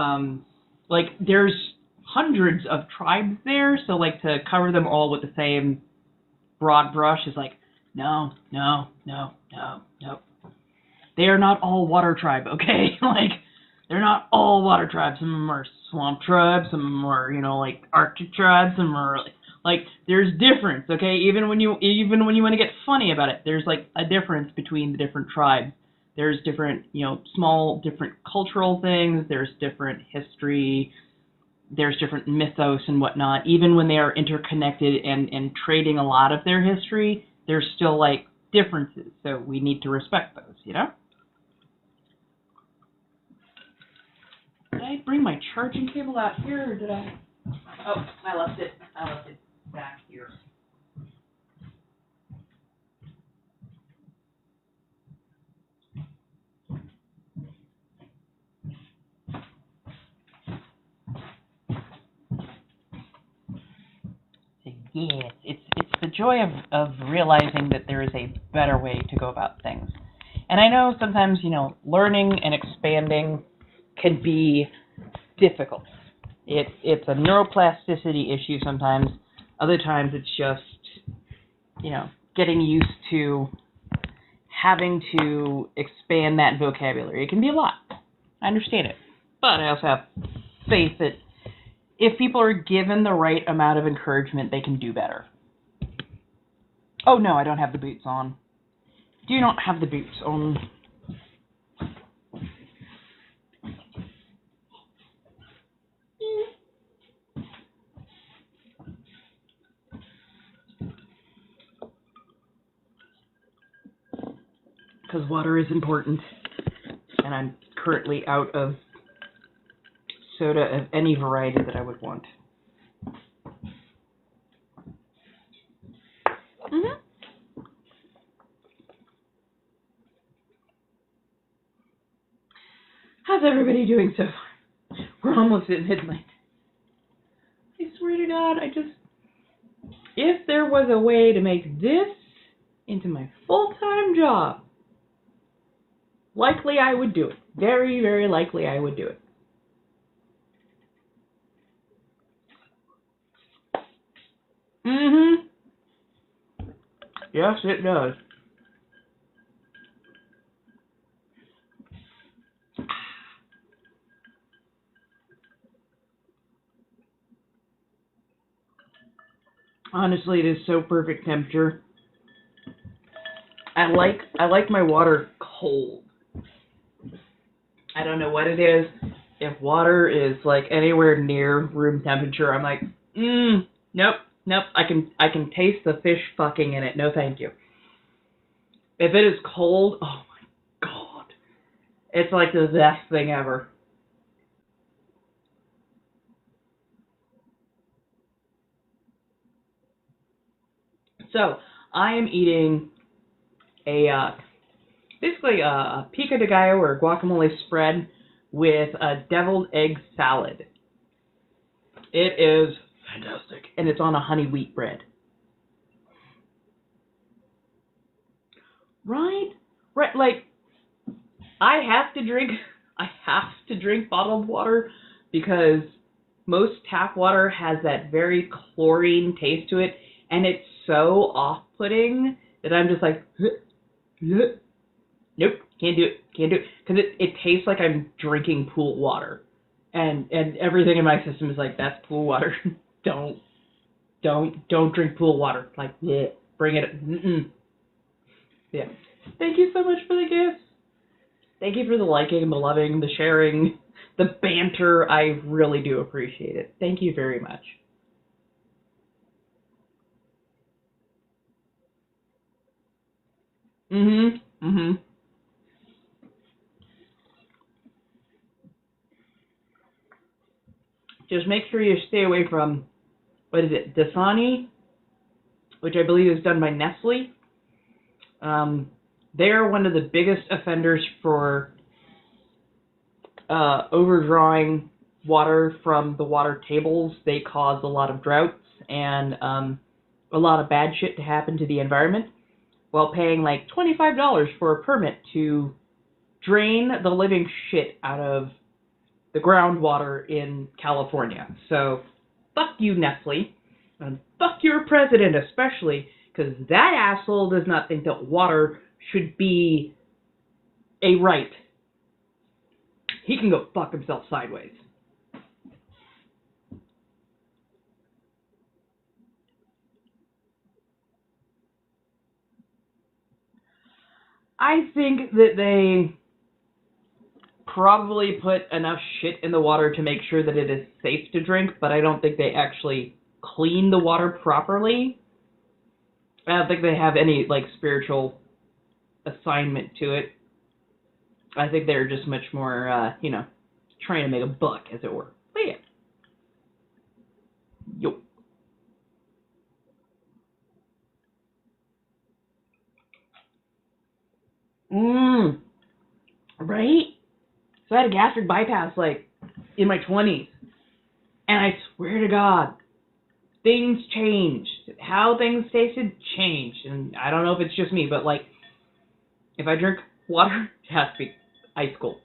like there's hundreds of tribes there, so like to cover them all with the same broad brush is like, no. They are not all water tribe, okay? Like, they're not all water tribes. Some of them are swamp tribes, some of them are, you know, like Arctic tribes, some are like there's difference, okay? Even when you want to get funny about it, there's like a difference between the different tribes. There's different, you know, small different cultural things, there's different history, there's different mythos and whatnot. Even when they are interconnected and trading a lot of their history, there's still like differences. So we need to respect those, you know? Did I bring my charging cable out here, or did I? Oh, I left it back here. Yes, it's the joy of realizing that there is a better way to go about things. And I know sometimes, you know, learning and expanding can be difficult. It's a neuroplasticity issue sometimes. Other times it's just, you know, getting used to having to expand that vocabulary. It can be a lot. I understand it. But I also have faith that if people are given the right amount of encouragement, they can do better. Oh no, I don't have the boots on. Do not have the boots on. Because water is important, and I'm currently out of soda of any variety that I would want. How's everybody doing so far? We're almost at midnight. I swear to God, if there was a way to make this into my full-time job, likely I would do it. Very, very likely I would do it. Yes, it does. Honestly, it is so perfect temperature. I like my water cold. I don't know what it is. If water is like anywhere near room temperature, I'm like, nope. I can taste the fish fucking in it. No, thank you. If it is cold, oh my God, it's like the best thing ever. So I am eating basically a pico de gallo or guacamole spread with a deviled egg salad. It is fantastic, and it's on a honey wheat bread. Right? Like, I have to drink bottled water because most tap water has that very chlorine taste to it, and it's so off-putting that I'm just like, nope, can't do it, because it tastes like I'm drinking pool water, and everything in my system is like, that's pool water. don't drink pool water. Like, yeah, bring it. Yeah. Thank you so much for the gifts. Thank you for the liking, the loving, the sharing, the banter. I really do appreciate it. Thank you very much. Just make sure you stay away from, what is it, Dasani, which I believe is done by Nestle. They're one of the biggest offenders for overdrawing water from the water tables. They cause a lot of droughts and a lot of bad shit to happen to the environment, while paying like $25 for a permit to drain the living shit out of the groundwater in California. So, fuck you, Nestle, and fuck your president especially, because that asshole does not think that water should be a right, he can go fuck himself sideways. I think that they probably put enough shit in the water to make sure that it is safe to drink, but I don't think they actually clean the water properly. I don't think they have any, like, spiritual assignment to it. I think they're just much more, trying to make a buck, as it were. But yeah. Yo. Right? So I had a gastric bypass, like, in my 20s. And I swear to God, things changed. How things tasted changed. And I don't know if it's just me, but, like, if I drink water, it has to be ice cold.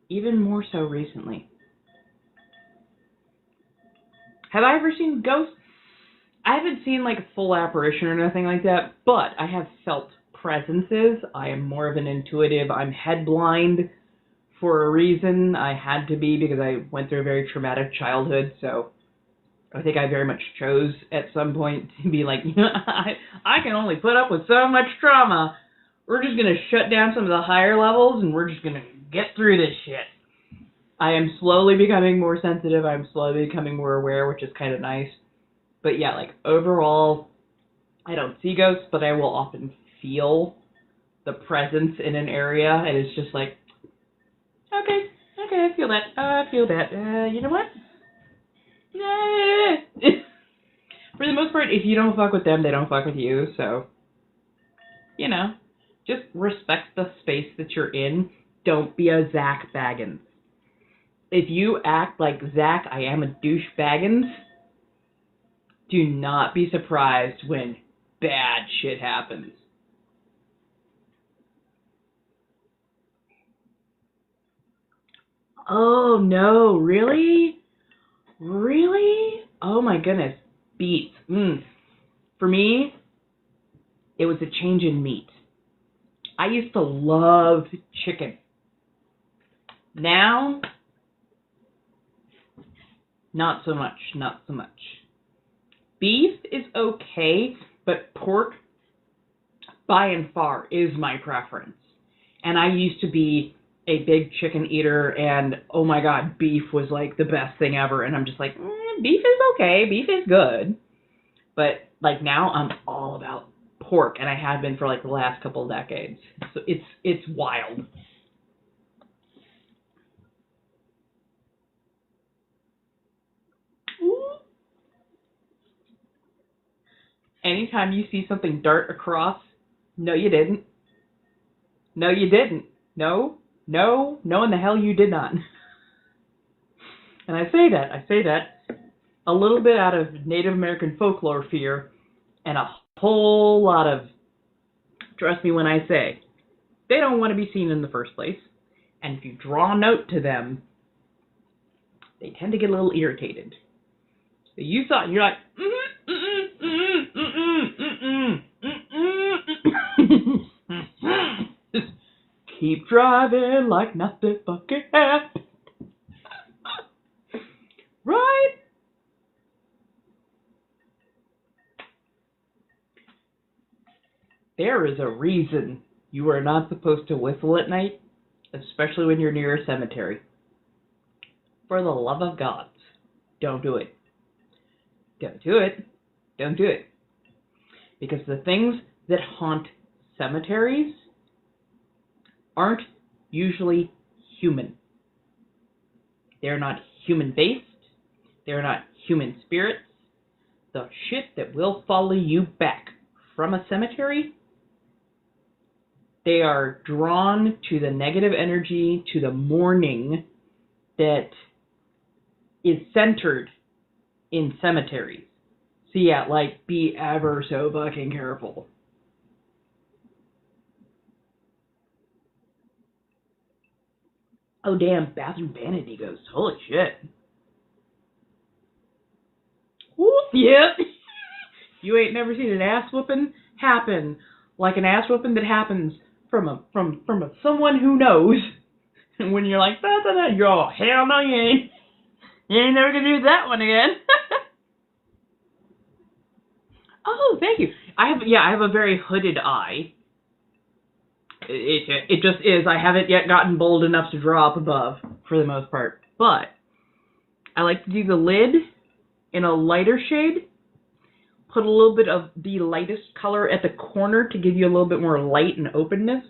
Even more so recently. Have I ever seen ghosts? I haven't seen, like, a full apparition or nothing like that, but I have felt presences. I am more of an intuitive. I'm head blind for a reason. I had to be because I went through a very traumatic childhood, so I think I very much chose at some point to be like, I can only put up with so much trauma. We're just going to shut down some of the higher levels, and we're just going to get through this shit. I am slowly becoming more sensitive. I'm slowly becoming more aware, which is kind of nice. But yeah, like, overall, I don't see ghosts, but I will often feel the presence in an area, and it's just like, okay, I feel that. You know what? For the most part, if you don't fuck with them, they don't fuck with you, so, just respect the space that you're in. Don't be a Zach Baggins. If you act like Zach, I am a douche Baggins, do not be surprised when bad shit happens. Oh no, really? Really? Oh my goodness. Beets. For me, it was a change in meat. I used to love chicken. Now, not so much. Beef is okay, but pork, by and far, is my preference. And I used to be a big chicken eater, and oh my god, beef was like the best thing ever. And I'm just like, beef is okay, beef is good. But like now, I'm all about pork, and I have been for like the last couple of decades. So it's wild. Anytime you see something dart across, no you didn't. No you didn't. No in the hell you did not. And I say that a little bit out of Native American folklore fear, and a whole lot of, trust me when I say, they don't want to be seen in the first place. And if you draw a note to them, they tend to get a little irritated. So you saw it, and you're like, just keep driving like nothing fucking happened. Right? There is a reason you are not supposed to whistle at night, especially when you're near a cemetery. For the love of God, don't do it. Don't do it. Don't do it. Because the things that haunt cemeteries aren't usually human. They're not human-based. They're not human spirits. The shit that will follow you back from a cemetery, they are drawn to the negative energy, to the mourning that is centered in cemeteries. So yeah, like, be ever so fucking careful. Oh damn, bathroom vanity ghost. Holy shit. Whoop, yep. You ain't never seen an ass whooping happen like an ass whooping that happens from someone who knows. And when you're like, da, da, da, you're all, hell no, you ain't. You ain't never gonna do that one again. Oh, thank you. I have a very hooded eye. It just is. I haven't yet gotten bold enough to draw up above, for the most part. But I like to do the lid in a lighter shade. Put a little bit of the lightest color at the corner to give you a little bit more light and openness.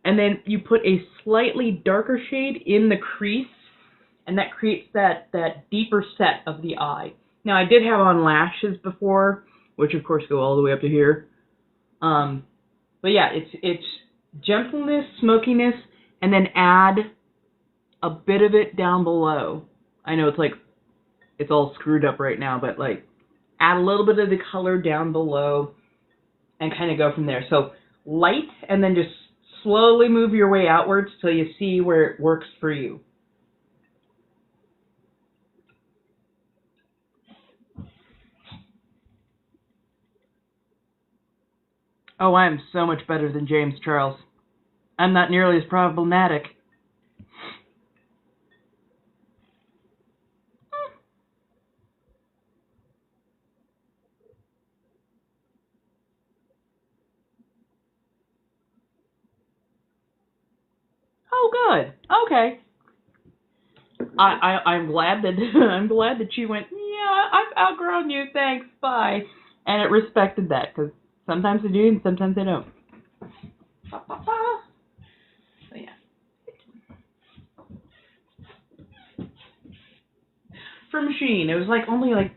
And then you put a slightly darker shade in the crease, and that creates that deeper set of the eye. Now, I did have on lashes before, which of course go all the way up to here. But yeah, it's gentleness, smokiness, and then add a bit of it down below. I know it's all screwed up right now, but like add a little bit of the color down below and kind of go from there. So light, and then just slowly move your way outwards till you see where it works for you. Oh, I am so much better than James Charles. I'm not nearly as problematic. Oh, good. Okay. I'm glad that I'm glad that she went, yeah, I've outgrown you, thanks, bye. And it respected that, because sometimes they do and sometimes they don't. So yeah. For Machine, it was like only like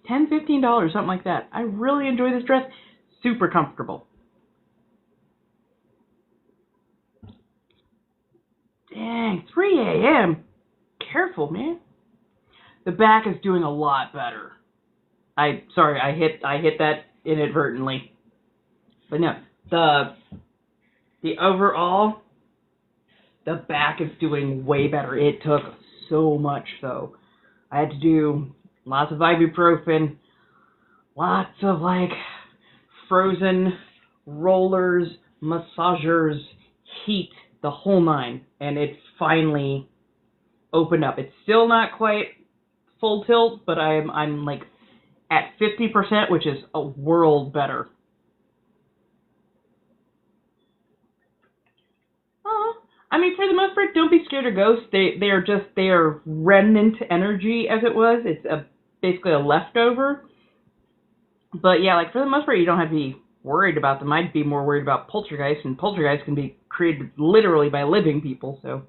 $10, $15, something like that. I really enjoy this dress. Super comfortable. Dang, 3 a.m. Careful, man. The back is doing a lot better. Sorry, I hit that inadvertently. But no, the overall, the back is doing way better. It took so much, so I had to do lots of ibuprofen, lots of like frozen rollers, massagers, heat, the whole nine, and it finally opened up. It's still not quite full tilt, but I'm like at 50%, which is a world better. I mean, for the most part, don't be scared of ghosts. They are remnant energy, as it was. It's basically a leftover. But yeah, like for the most part, you don't have to be worried about them. I'd be more worried about poltergeists, and poltergeists can be created literally by living people. So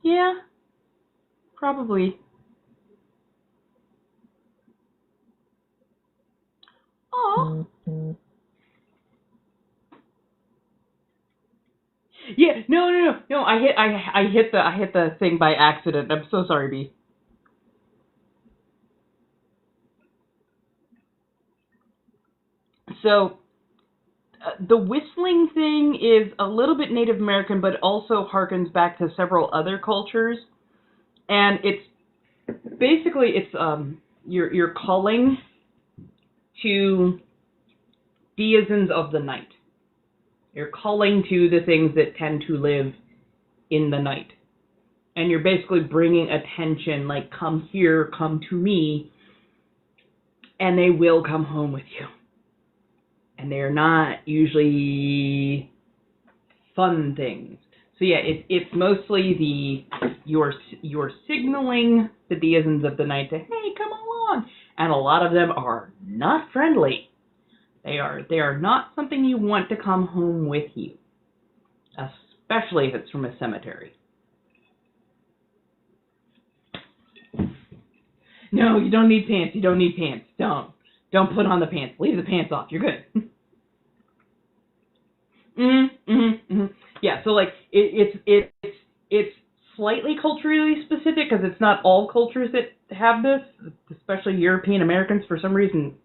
yeah, probably. Oh. Yeah, no. I hit the thing by accident. I'm so sorry, B. So the whistling thing is a little bit Native American, but also harkens back to several other cultures, and it's basically you're calling to denizens of the night. You're calling to the things that tend to live in the night. And you're basically bringing attention, like, come here, come to me, and they will come home with you. And they're not usually fun things. So yeah, it's mostly you're signaling the denizens of the night to, hey, come along. And a lot of them are not friendly. They are not something you want to come home with you, especially if it's from a cemetery. No, you don't need pants. You don't need pants. Don't put on the pants. Leave the pants off. You're good. Yeah. So like it's slightly culturally specific because it's not all cultures that have this, especially European Americans for some reason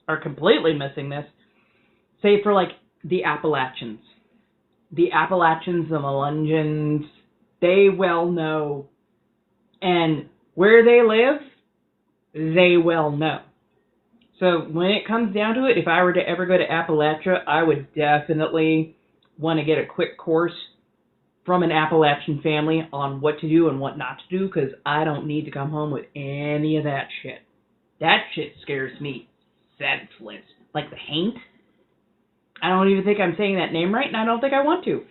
are completely missing this. Say for like the Appalachians. The Appalachians, the Melungeons, they well know. And where they live, they well know. So when it comes down to it, if I were to ever go to Appalachia, I would definitely want to get a quick course from an Appalachian family on what to do and what not to do, because I don't need to come home with any of that shit. That shit scares me senseless. Like the haint. I don't even think I'm saying that name right, and I don't think I want to.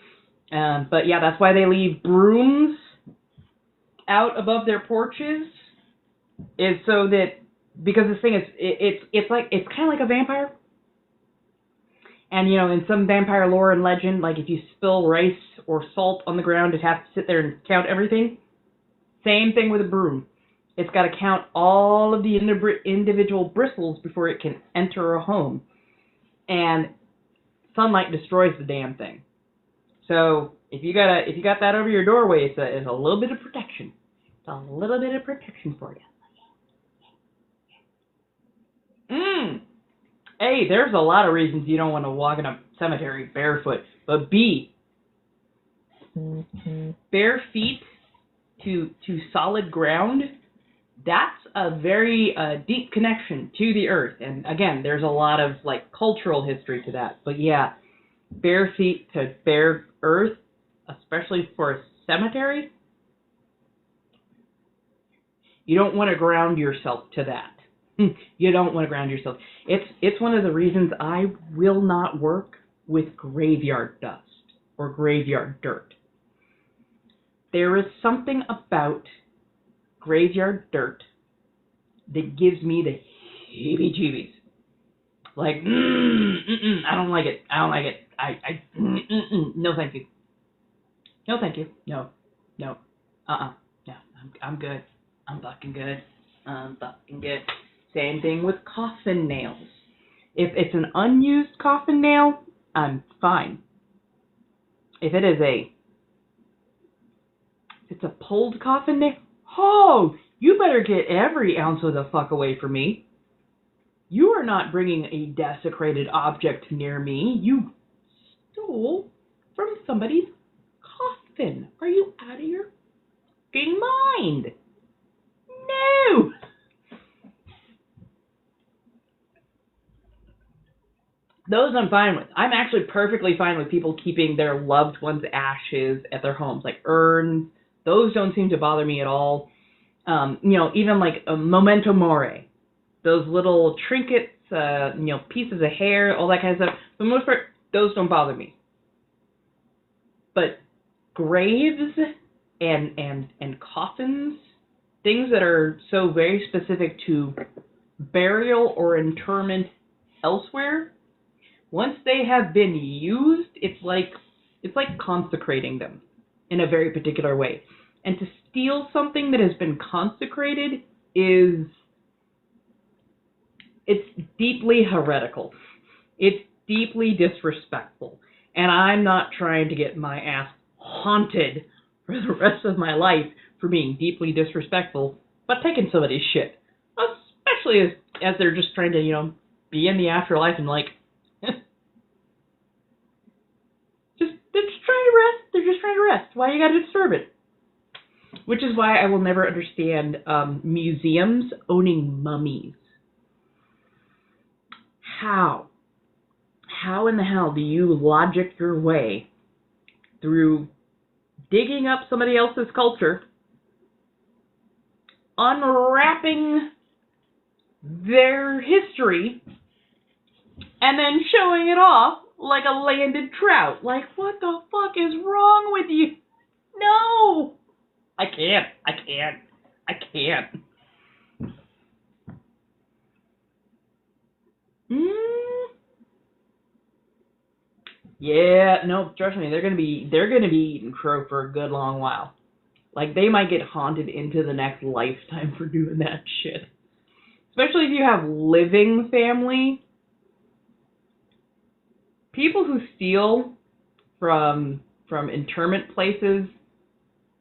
But yeah, that's why they leave brooms out above their porches, is so that, because this thing is, it's kind of like a vampire. And, you know, in some vampire lore and legend, like if you spill rice or salt on the ground, it has to sit there and count everything. Same thing with a broom. It's got to count all of the individual bristles before it can enter a home. And sunlight destroys the damn thing. So if you got that over your doorway, it's a little bit of protection. It's a little bit of protection for you. A, there's a lot of reasons you don't want to walk in a cemetery barefoot. But B, bare feet to solid ground, that's a very deep connection to the earth. And again, there's a lot of like cultural history to that. But yeah, bare feet to bare earth, especially for a cemetery, you don't want to ground yourself to that. You don't want to ground yourself. It's one of the reasons I will not work with graveyard dust or graveyard dirt. There is something about graveyard dirt that gives me the heebie-jeebies. Like, I don't like it. I don't like it. No, thank you. No, thank you. No. No, I'm good. I'm fucking good. I'm fucking good. Same thing with coffin nails. If it's an unused coffin nail, I'm fine. If it's a pulled coffin nail, oh, you better get every ounce of the fuck away from me. You are not bringing a desecrated object near me. You stole from somebody's coffin. Are you out of your fucking mind? No! Those I'm fine with. I'm actually perfectly fine with people keeping their loved ones' ashes at their homes, like urns. Those don't seem to bother me at all. Even like a memento mori, those little trinkets, pieces of hair, all that kind of stuff. For the most part, those don't bother me. But graves and coffins, things that are so very specific to burial or interment elsewhere, once they have been used, it's like consecrating them in a very particular way. And to steal something that has been consecrated it's deeply heretical. It's deeply disrespectful. And I'm not trying to get my ass haunted for the rest of my life for being deeply disrespectful, but taking somebody's shit. Especially as they're just trying to, be in the afterlife and like, they're just trying to rest. They're just trying to rest. Why you gotta disturb it? Which is why I will never understand museums owning mummies. How in the hell do you logic your way through digging up somebody else's culture, unwrapping their history, and then showing it off like a landed trout? Like, what the fuck is wrong with you? No! I can't. Yeah, no, trust me, they're gonna be eating crow for a good long while. Like, they might get haunted into the next lifetime for doing that shit. Especially if you have living family. People who steal from interment places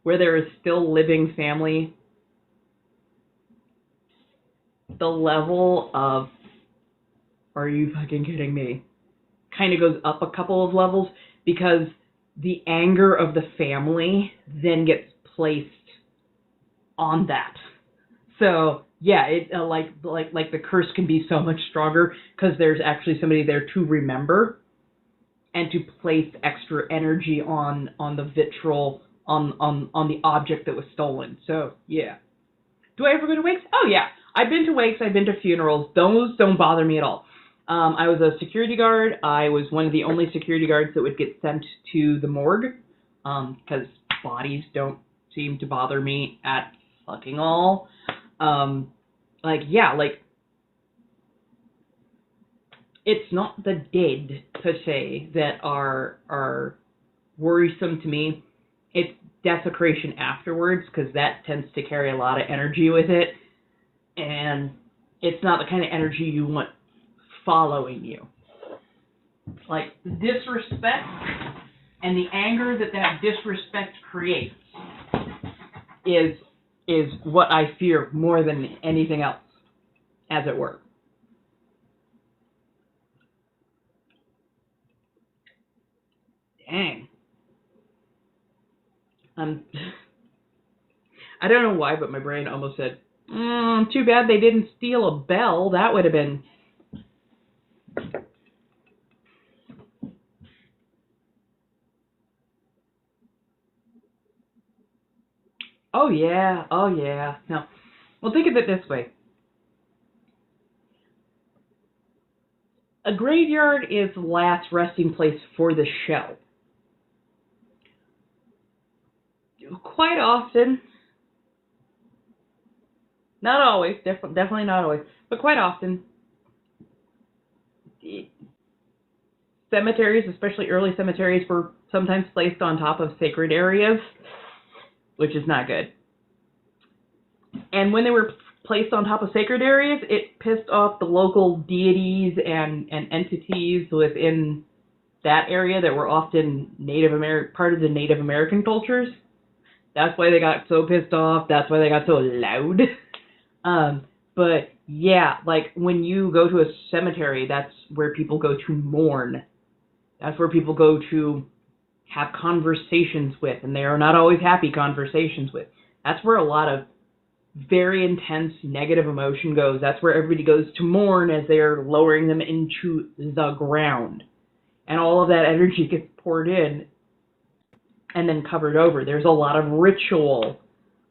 where there is still living family, the level of, are you fucking kidding me, kind of goes up a couple of levels, because the anger of the family then gets placed on that. So yeah, it like the curse can be so much stronger because there's actually somebody there to remember and to place extra energy on the vitriol on the object that was stolen. So yeah. Do I ever go to wakes? Oh yeah, I've been to wakes. I've been to funerals. Those don't bother me at all. I was a security guard. I was one of the only security guards that would get sent to the morgue because bodies don't seem to bother me at fucking all. It's not the dead per se that are worrisome to me. It's desecration afterwards because that tends to carry a lot of energy with it, and it's not the kind of energy you want following you. Like disrespect and the anger that disrespect creates is what I fear more than anything else, as it were. Dang. I don't know why, but my brain almost said, too bad they didn't steal a bell. That would have been... Oh, yeah. Oh, yeah. No. Well, think of it this way. A graveyard is the last resting place for the shell. Quite often, not always, definitely not always, but quite often, cemeteries, especially early cemeteries, were sometimes placed on top of sacred areas, which is not good. And when they were placed on top of sacred areas, it pissed off the local deities and entities within that area that were often part of the Native American cultures. That's why they got so pissed off. That's why they got so loud. But yeah, like when you go to a cemetery, that's where people go to mourn. That's where people go to have conversations with, and they are not always happy conversations with. That's where a lot of very intense negative emotion goes. That's where everybody goes to mourn as they are lowering them into the ground. And all of that energy gets poured in and then covered over. There's a lot of ritual,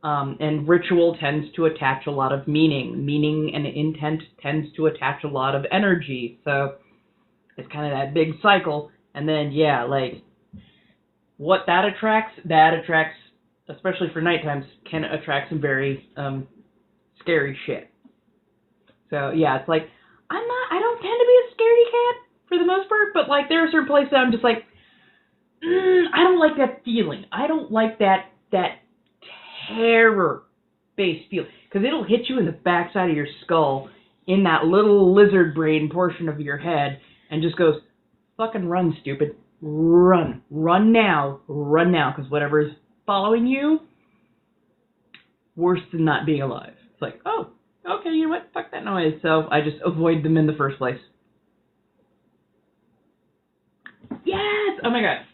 and ritual tends to attach a lot of meaning. Meaning and intent tends to attach a lot of energy. So it's kind of that big cycle. And then, yeah, like, what that attracts, especially for night times, can attract some very scary shit. So, yeah, it's like, I don't tend to be a scaredy cat for the most part, but, like, there are certain places that I'm just like, I don't like that feeling. I don't like that terror-based feel. Because it'll hit you in the backside of your skull, in that little lizard brain portion of your head, and just goes, fucking run, stupid. Run. Run now. Run now. Because whatever is following you, worse than not being alive. It's like, oh, okay, you know what? Fuck that noise. So I just avoid them in the first place. Yes! Oh my god.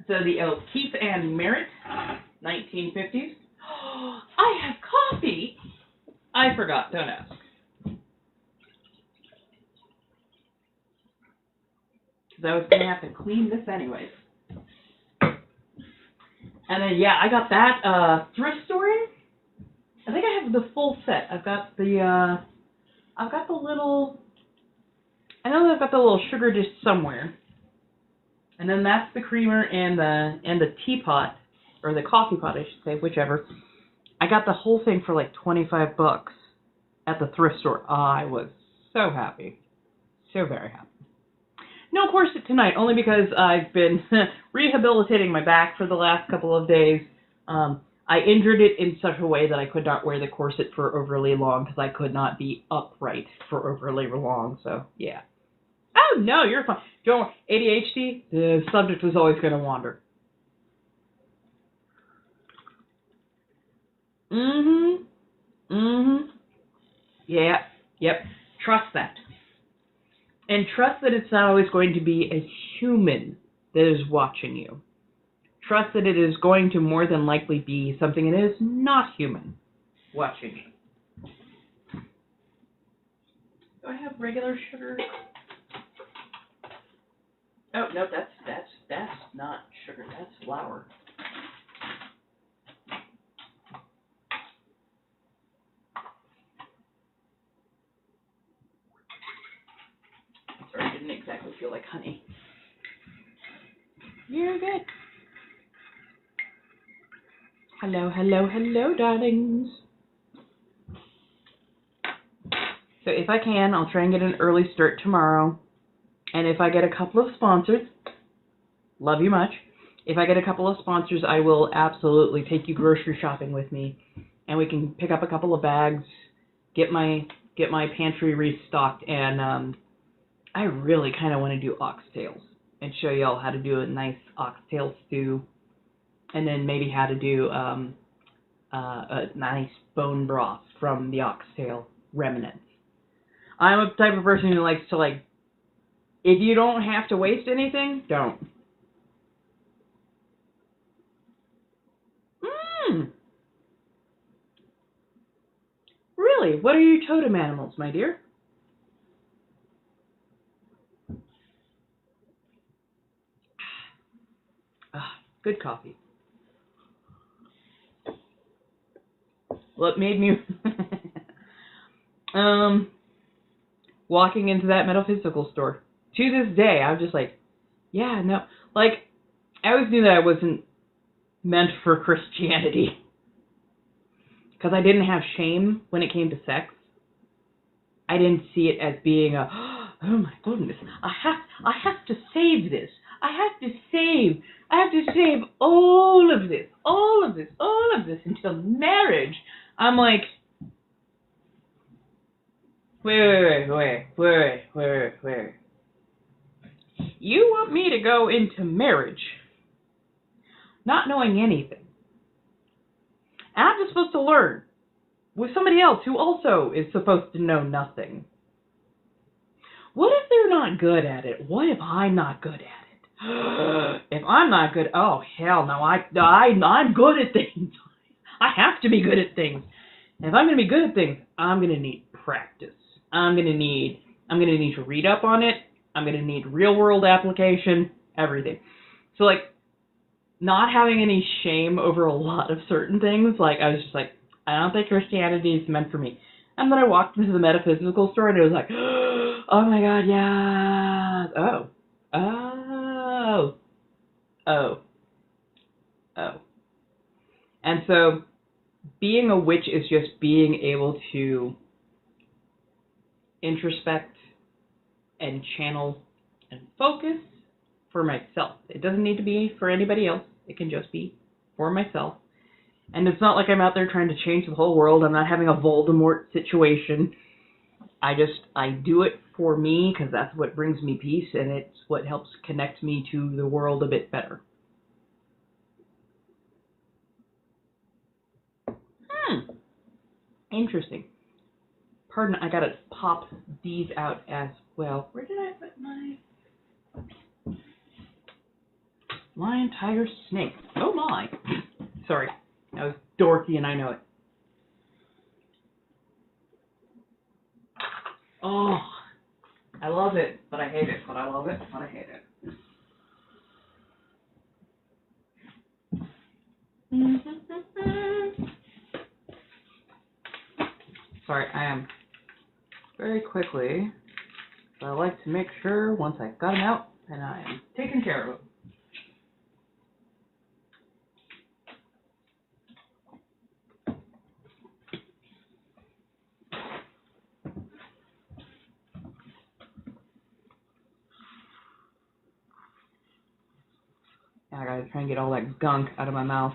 So the O'Keefe and Merritt, 1950s. I have coffee! I forgot, don't ask. Because I was going to have to clean this anyways. And then, yeah, I got that thrift store in. I think I have the full set. I've got the little, I know I've got the little sugar dish somewhere. And then that's the creamer and the teapot, or the coffee pot, I should say, whichever. I got the whole thing for like $25 at the thrift store. I was so happy. So very happy. No corset tonight, only because I've been rehabilitating my back for the last couple of days. I injured it in such a way that I could not wear the corset for overly long because I could not be upright for overly long, so yeah. Oh, no, you're fine. Don't ADHD, the subject was always going to wander. Yeah, yep. Trust that. And trust that it's not always going to be a human that is watching you. Trust that it is going to more than likely be something that is not human watching you. Do I have regular sugar? Oh no, that's not sugar. That's flour. Sorry, I didn't exactly feel like honey. You're good. Hello, hello, hello, darlings. So if I can, I'll try and get an early start tomorrow. And if I get a couple of sponsors, love you much. If I get a couple of sponsors, I will absolutely take you grocery shopping with me. And we can pick up a couple of bags, get my pantry restocked, and I really kind of want to do oxtails and show y'all how to do a nice oxtail stew. And then maybe how to do a nice bone broth from the oxtail remnants. I'm a type of person who likes to, like, if you don't have to waste anything, don't. Really? What are your totem animals, my dear? Good coffee. What made me walking into that metaphysical store. To this day, I'm just like, yeah, no. Like, I always knew that I wasn't meant for Christianity. Because I didn't have shame when it came to sex. I didn't see it as being a, oh my goodness, I have to save this. I have to save all of this until marriage. I'm like, wait. You want me to go into marriage not knowing anything? And I'm just supposed to learn with somebody else who also is supposed to know nothing. What if they're not good at it? What if I'm not good at it? If I'm not good, oh hell no, I'm good at things. I have to be good at things. And if I'm going to be good at things, I'm going to need practice. I'm going to need to read up on it. I'm going to need real world application, everything. So like, not having any shame over a lot of certain things, like I was just like, I don't think Christianity is meant for me. And then I walked into the metaphysical store and it was like, oh my god, yeah. Oh. And so being a witch is just being able to introspect and channel and focus for myself. It doesn't need to be for anybody else. It can just be for myself. And it's not like I'm out there trying to change the whole world. I'm not having a Voldemort situation. I do it for me because that's what brings me peace, and it's what helps connect me to the world a bit better. Interesting. Pardon, I gotta pop these out as well. Where did I put my lion, tiger, snake? Oh my. Sorry. I was dorky and I know it. Oh, I love it, but I hate it. But I love it, but I hate it. Sorry, I am very quickly. But I like to make sure once I've got them out, and I am taking care of them. I gotta try and get all that gunk out of my mouth.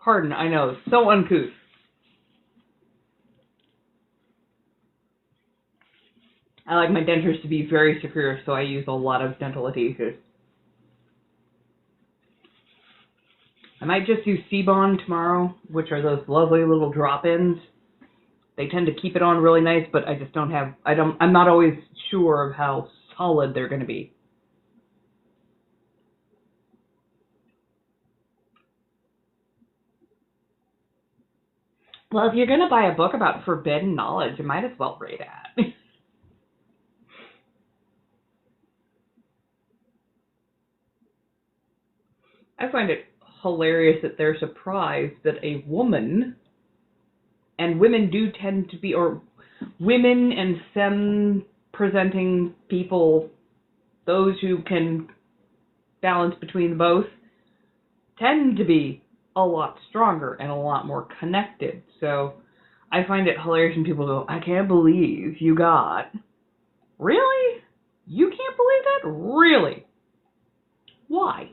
Pardon, I know, so uncouth. I like my dentures to be very secure, so I use a lot of dental adhesives. I might just use C-Bond tomorrow, which are those lovely little drop-ins. They tend to keep it on really nice, but I just don't have, I'm not always sure of how solid they're going to be. Well, if you're going to buy a book about forbidden knowledge, you might as well read it. I find it hilarious that they're surprised that a woman, and women do tend to be, or women and femme-presenting people, those who can balance between both, tend to be a lot stronger and a lot more connected. So I find it hilarious when people go, I can't believe you got. Really? You can't believe that? Really? Why?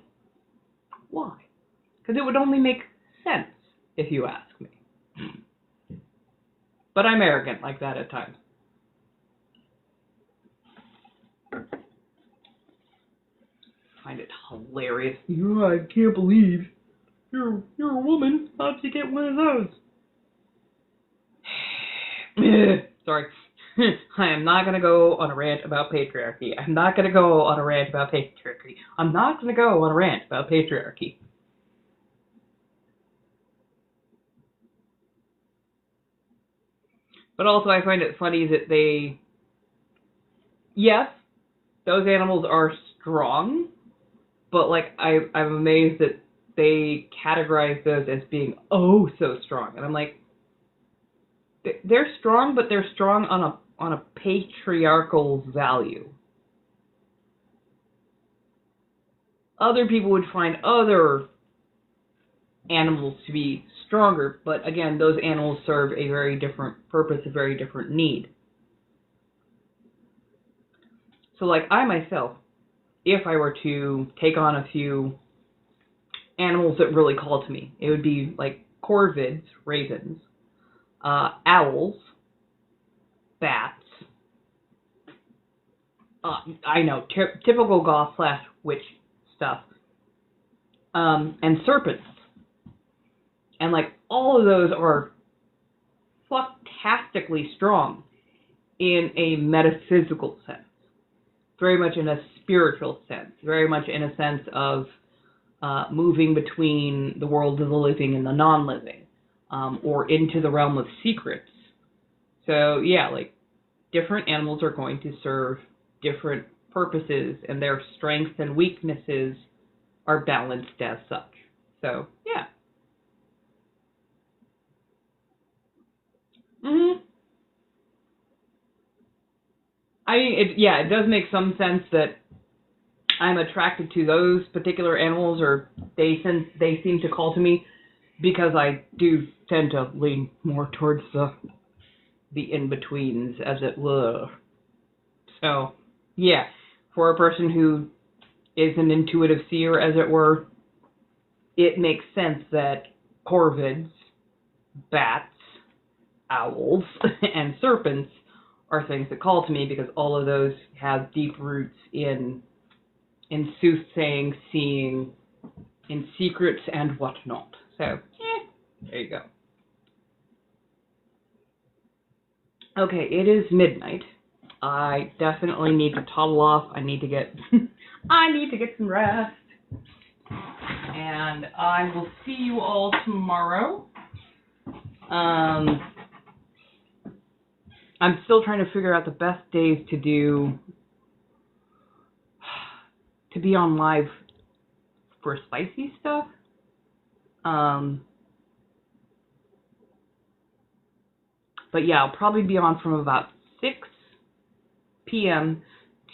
Why? Because it would only make sense if you ask me. But I'm arrogant like that at times. I find it hilarious. Oh, I can't believe you're a woman. How'd you get one of those? Sorry. I am not going to go on a rant about patriarchy. I'm not going to go on a rant about patriarchy. I'm not going to go on a rant about patriarchy. But also I find it funny that yes, those animals are strong, but like I'm amazed that they categorize those as being oh so strong. And I'm like, they're strong, but they're strong on a patriarchal value. Other people would find other animals to be stronger, but again, those animals serve a very different purpose, a very different need. So like I myself, if I were to take on a few animals that really call to me, it would be like corvids, ravens, owls, bats, I know, typical goth/witch stuff, and serpents. And like all of those are fantastically strong in a metaphysical sense, very much in a spiritual sense, very much in a sense of moving between the world of the living and the non-living, or into the realm of secrets. So yeah, like different animals are going to serve different purposes, and their strengths and weaknesses are balanced as such. So yeah. I mean, it does make some sense that I'm attracted to those particular animals, or they seem to call to me, because I do tend to lean more towards the in-betweens, as it were. So, yeah, for a person who is an intuitive seer, as it were, it makes sense that corvids, bats, owls, and serpents are things that call to me, because all of those have deep roots in soothsaying, seeing, in secrets and whatnot. So, there you go. Okay, it is midnight. I definitely need to toddle off. I need to get some rest. And I will see you all tomorrow. I'm still trying to figure out the best days to be on live for spicy stuff. But yeah, I'll probably be on from about 6 p.m.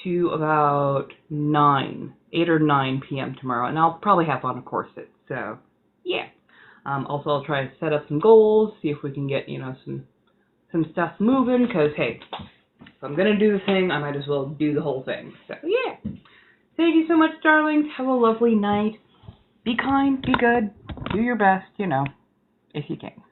to about 8 or 9 p.m. tomorrow, and I'll probably have on a corset. So yeah. Also, I'll try to set up some goals, see if we can get some stuff moving, because hey, if I'm gonna do the thing, I might as well do the whole thing. So yeah. Thank you so much, darlings. Have a lovely night. Be kind, be good, do your best, if you can.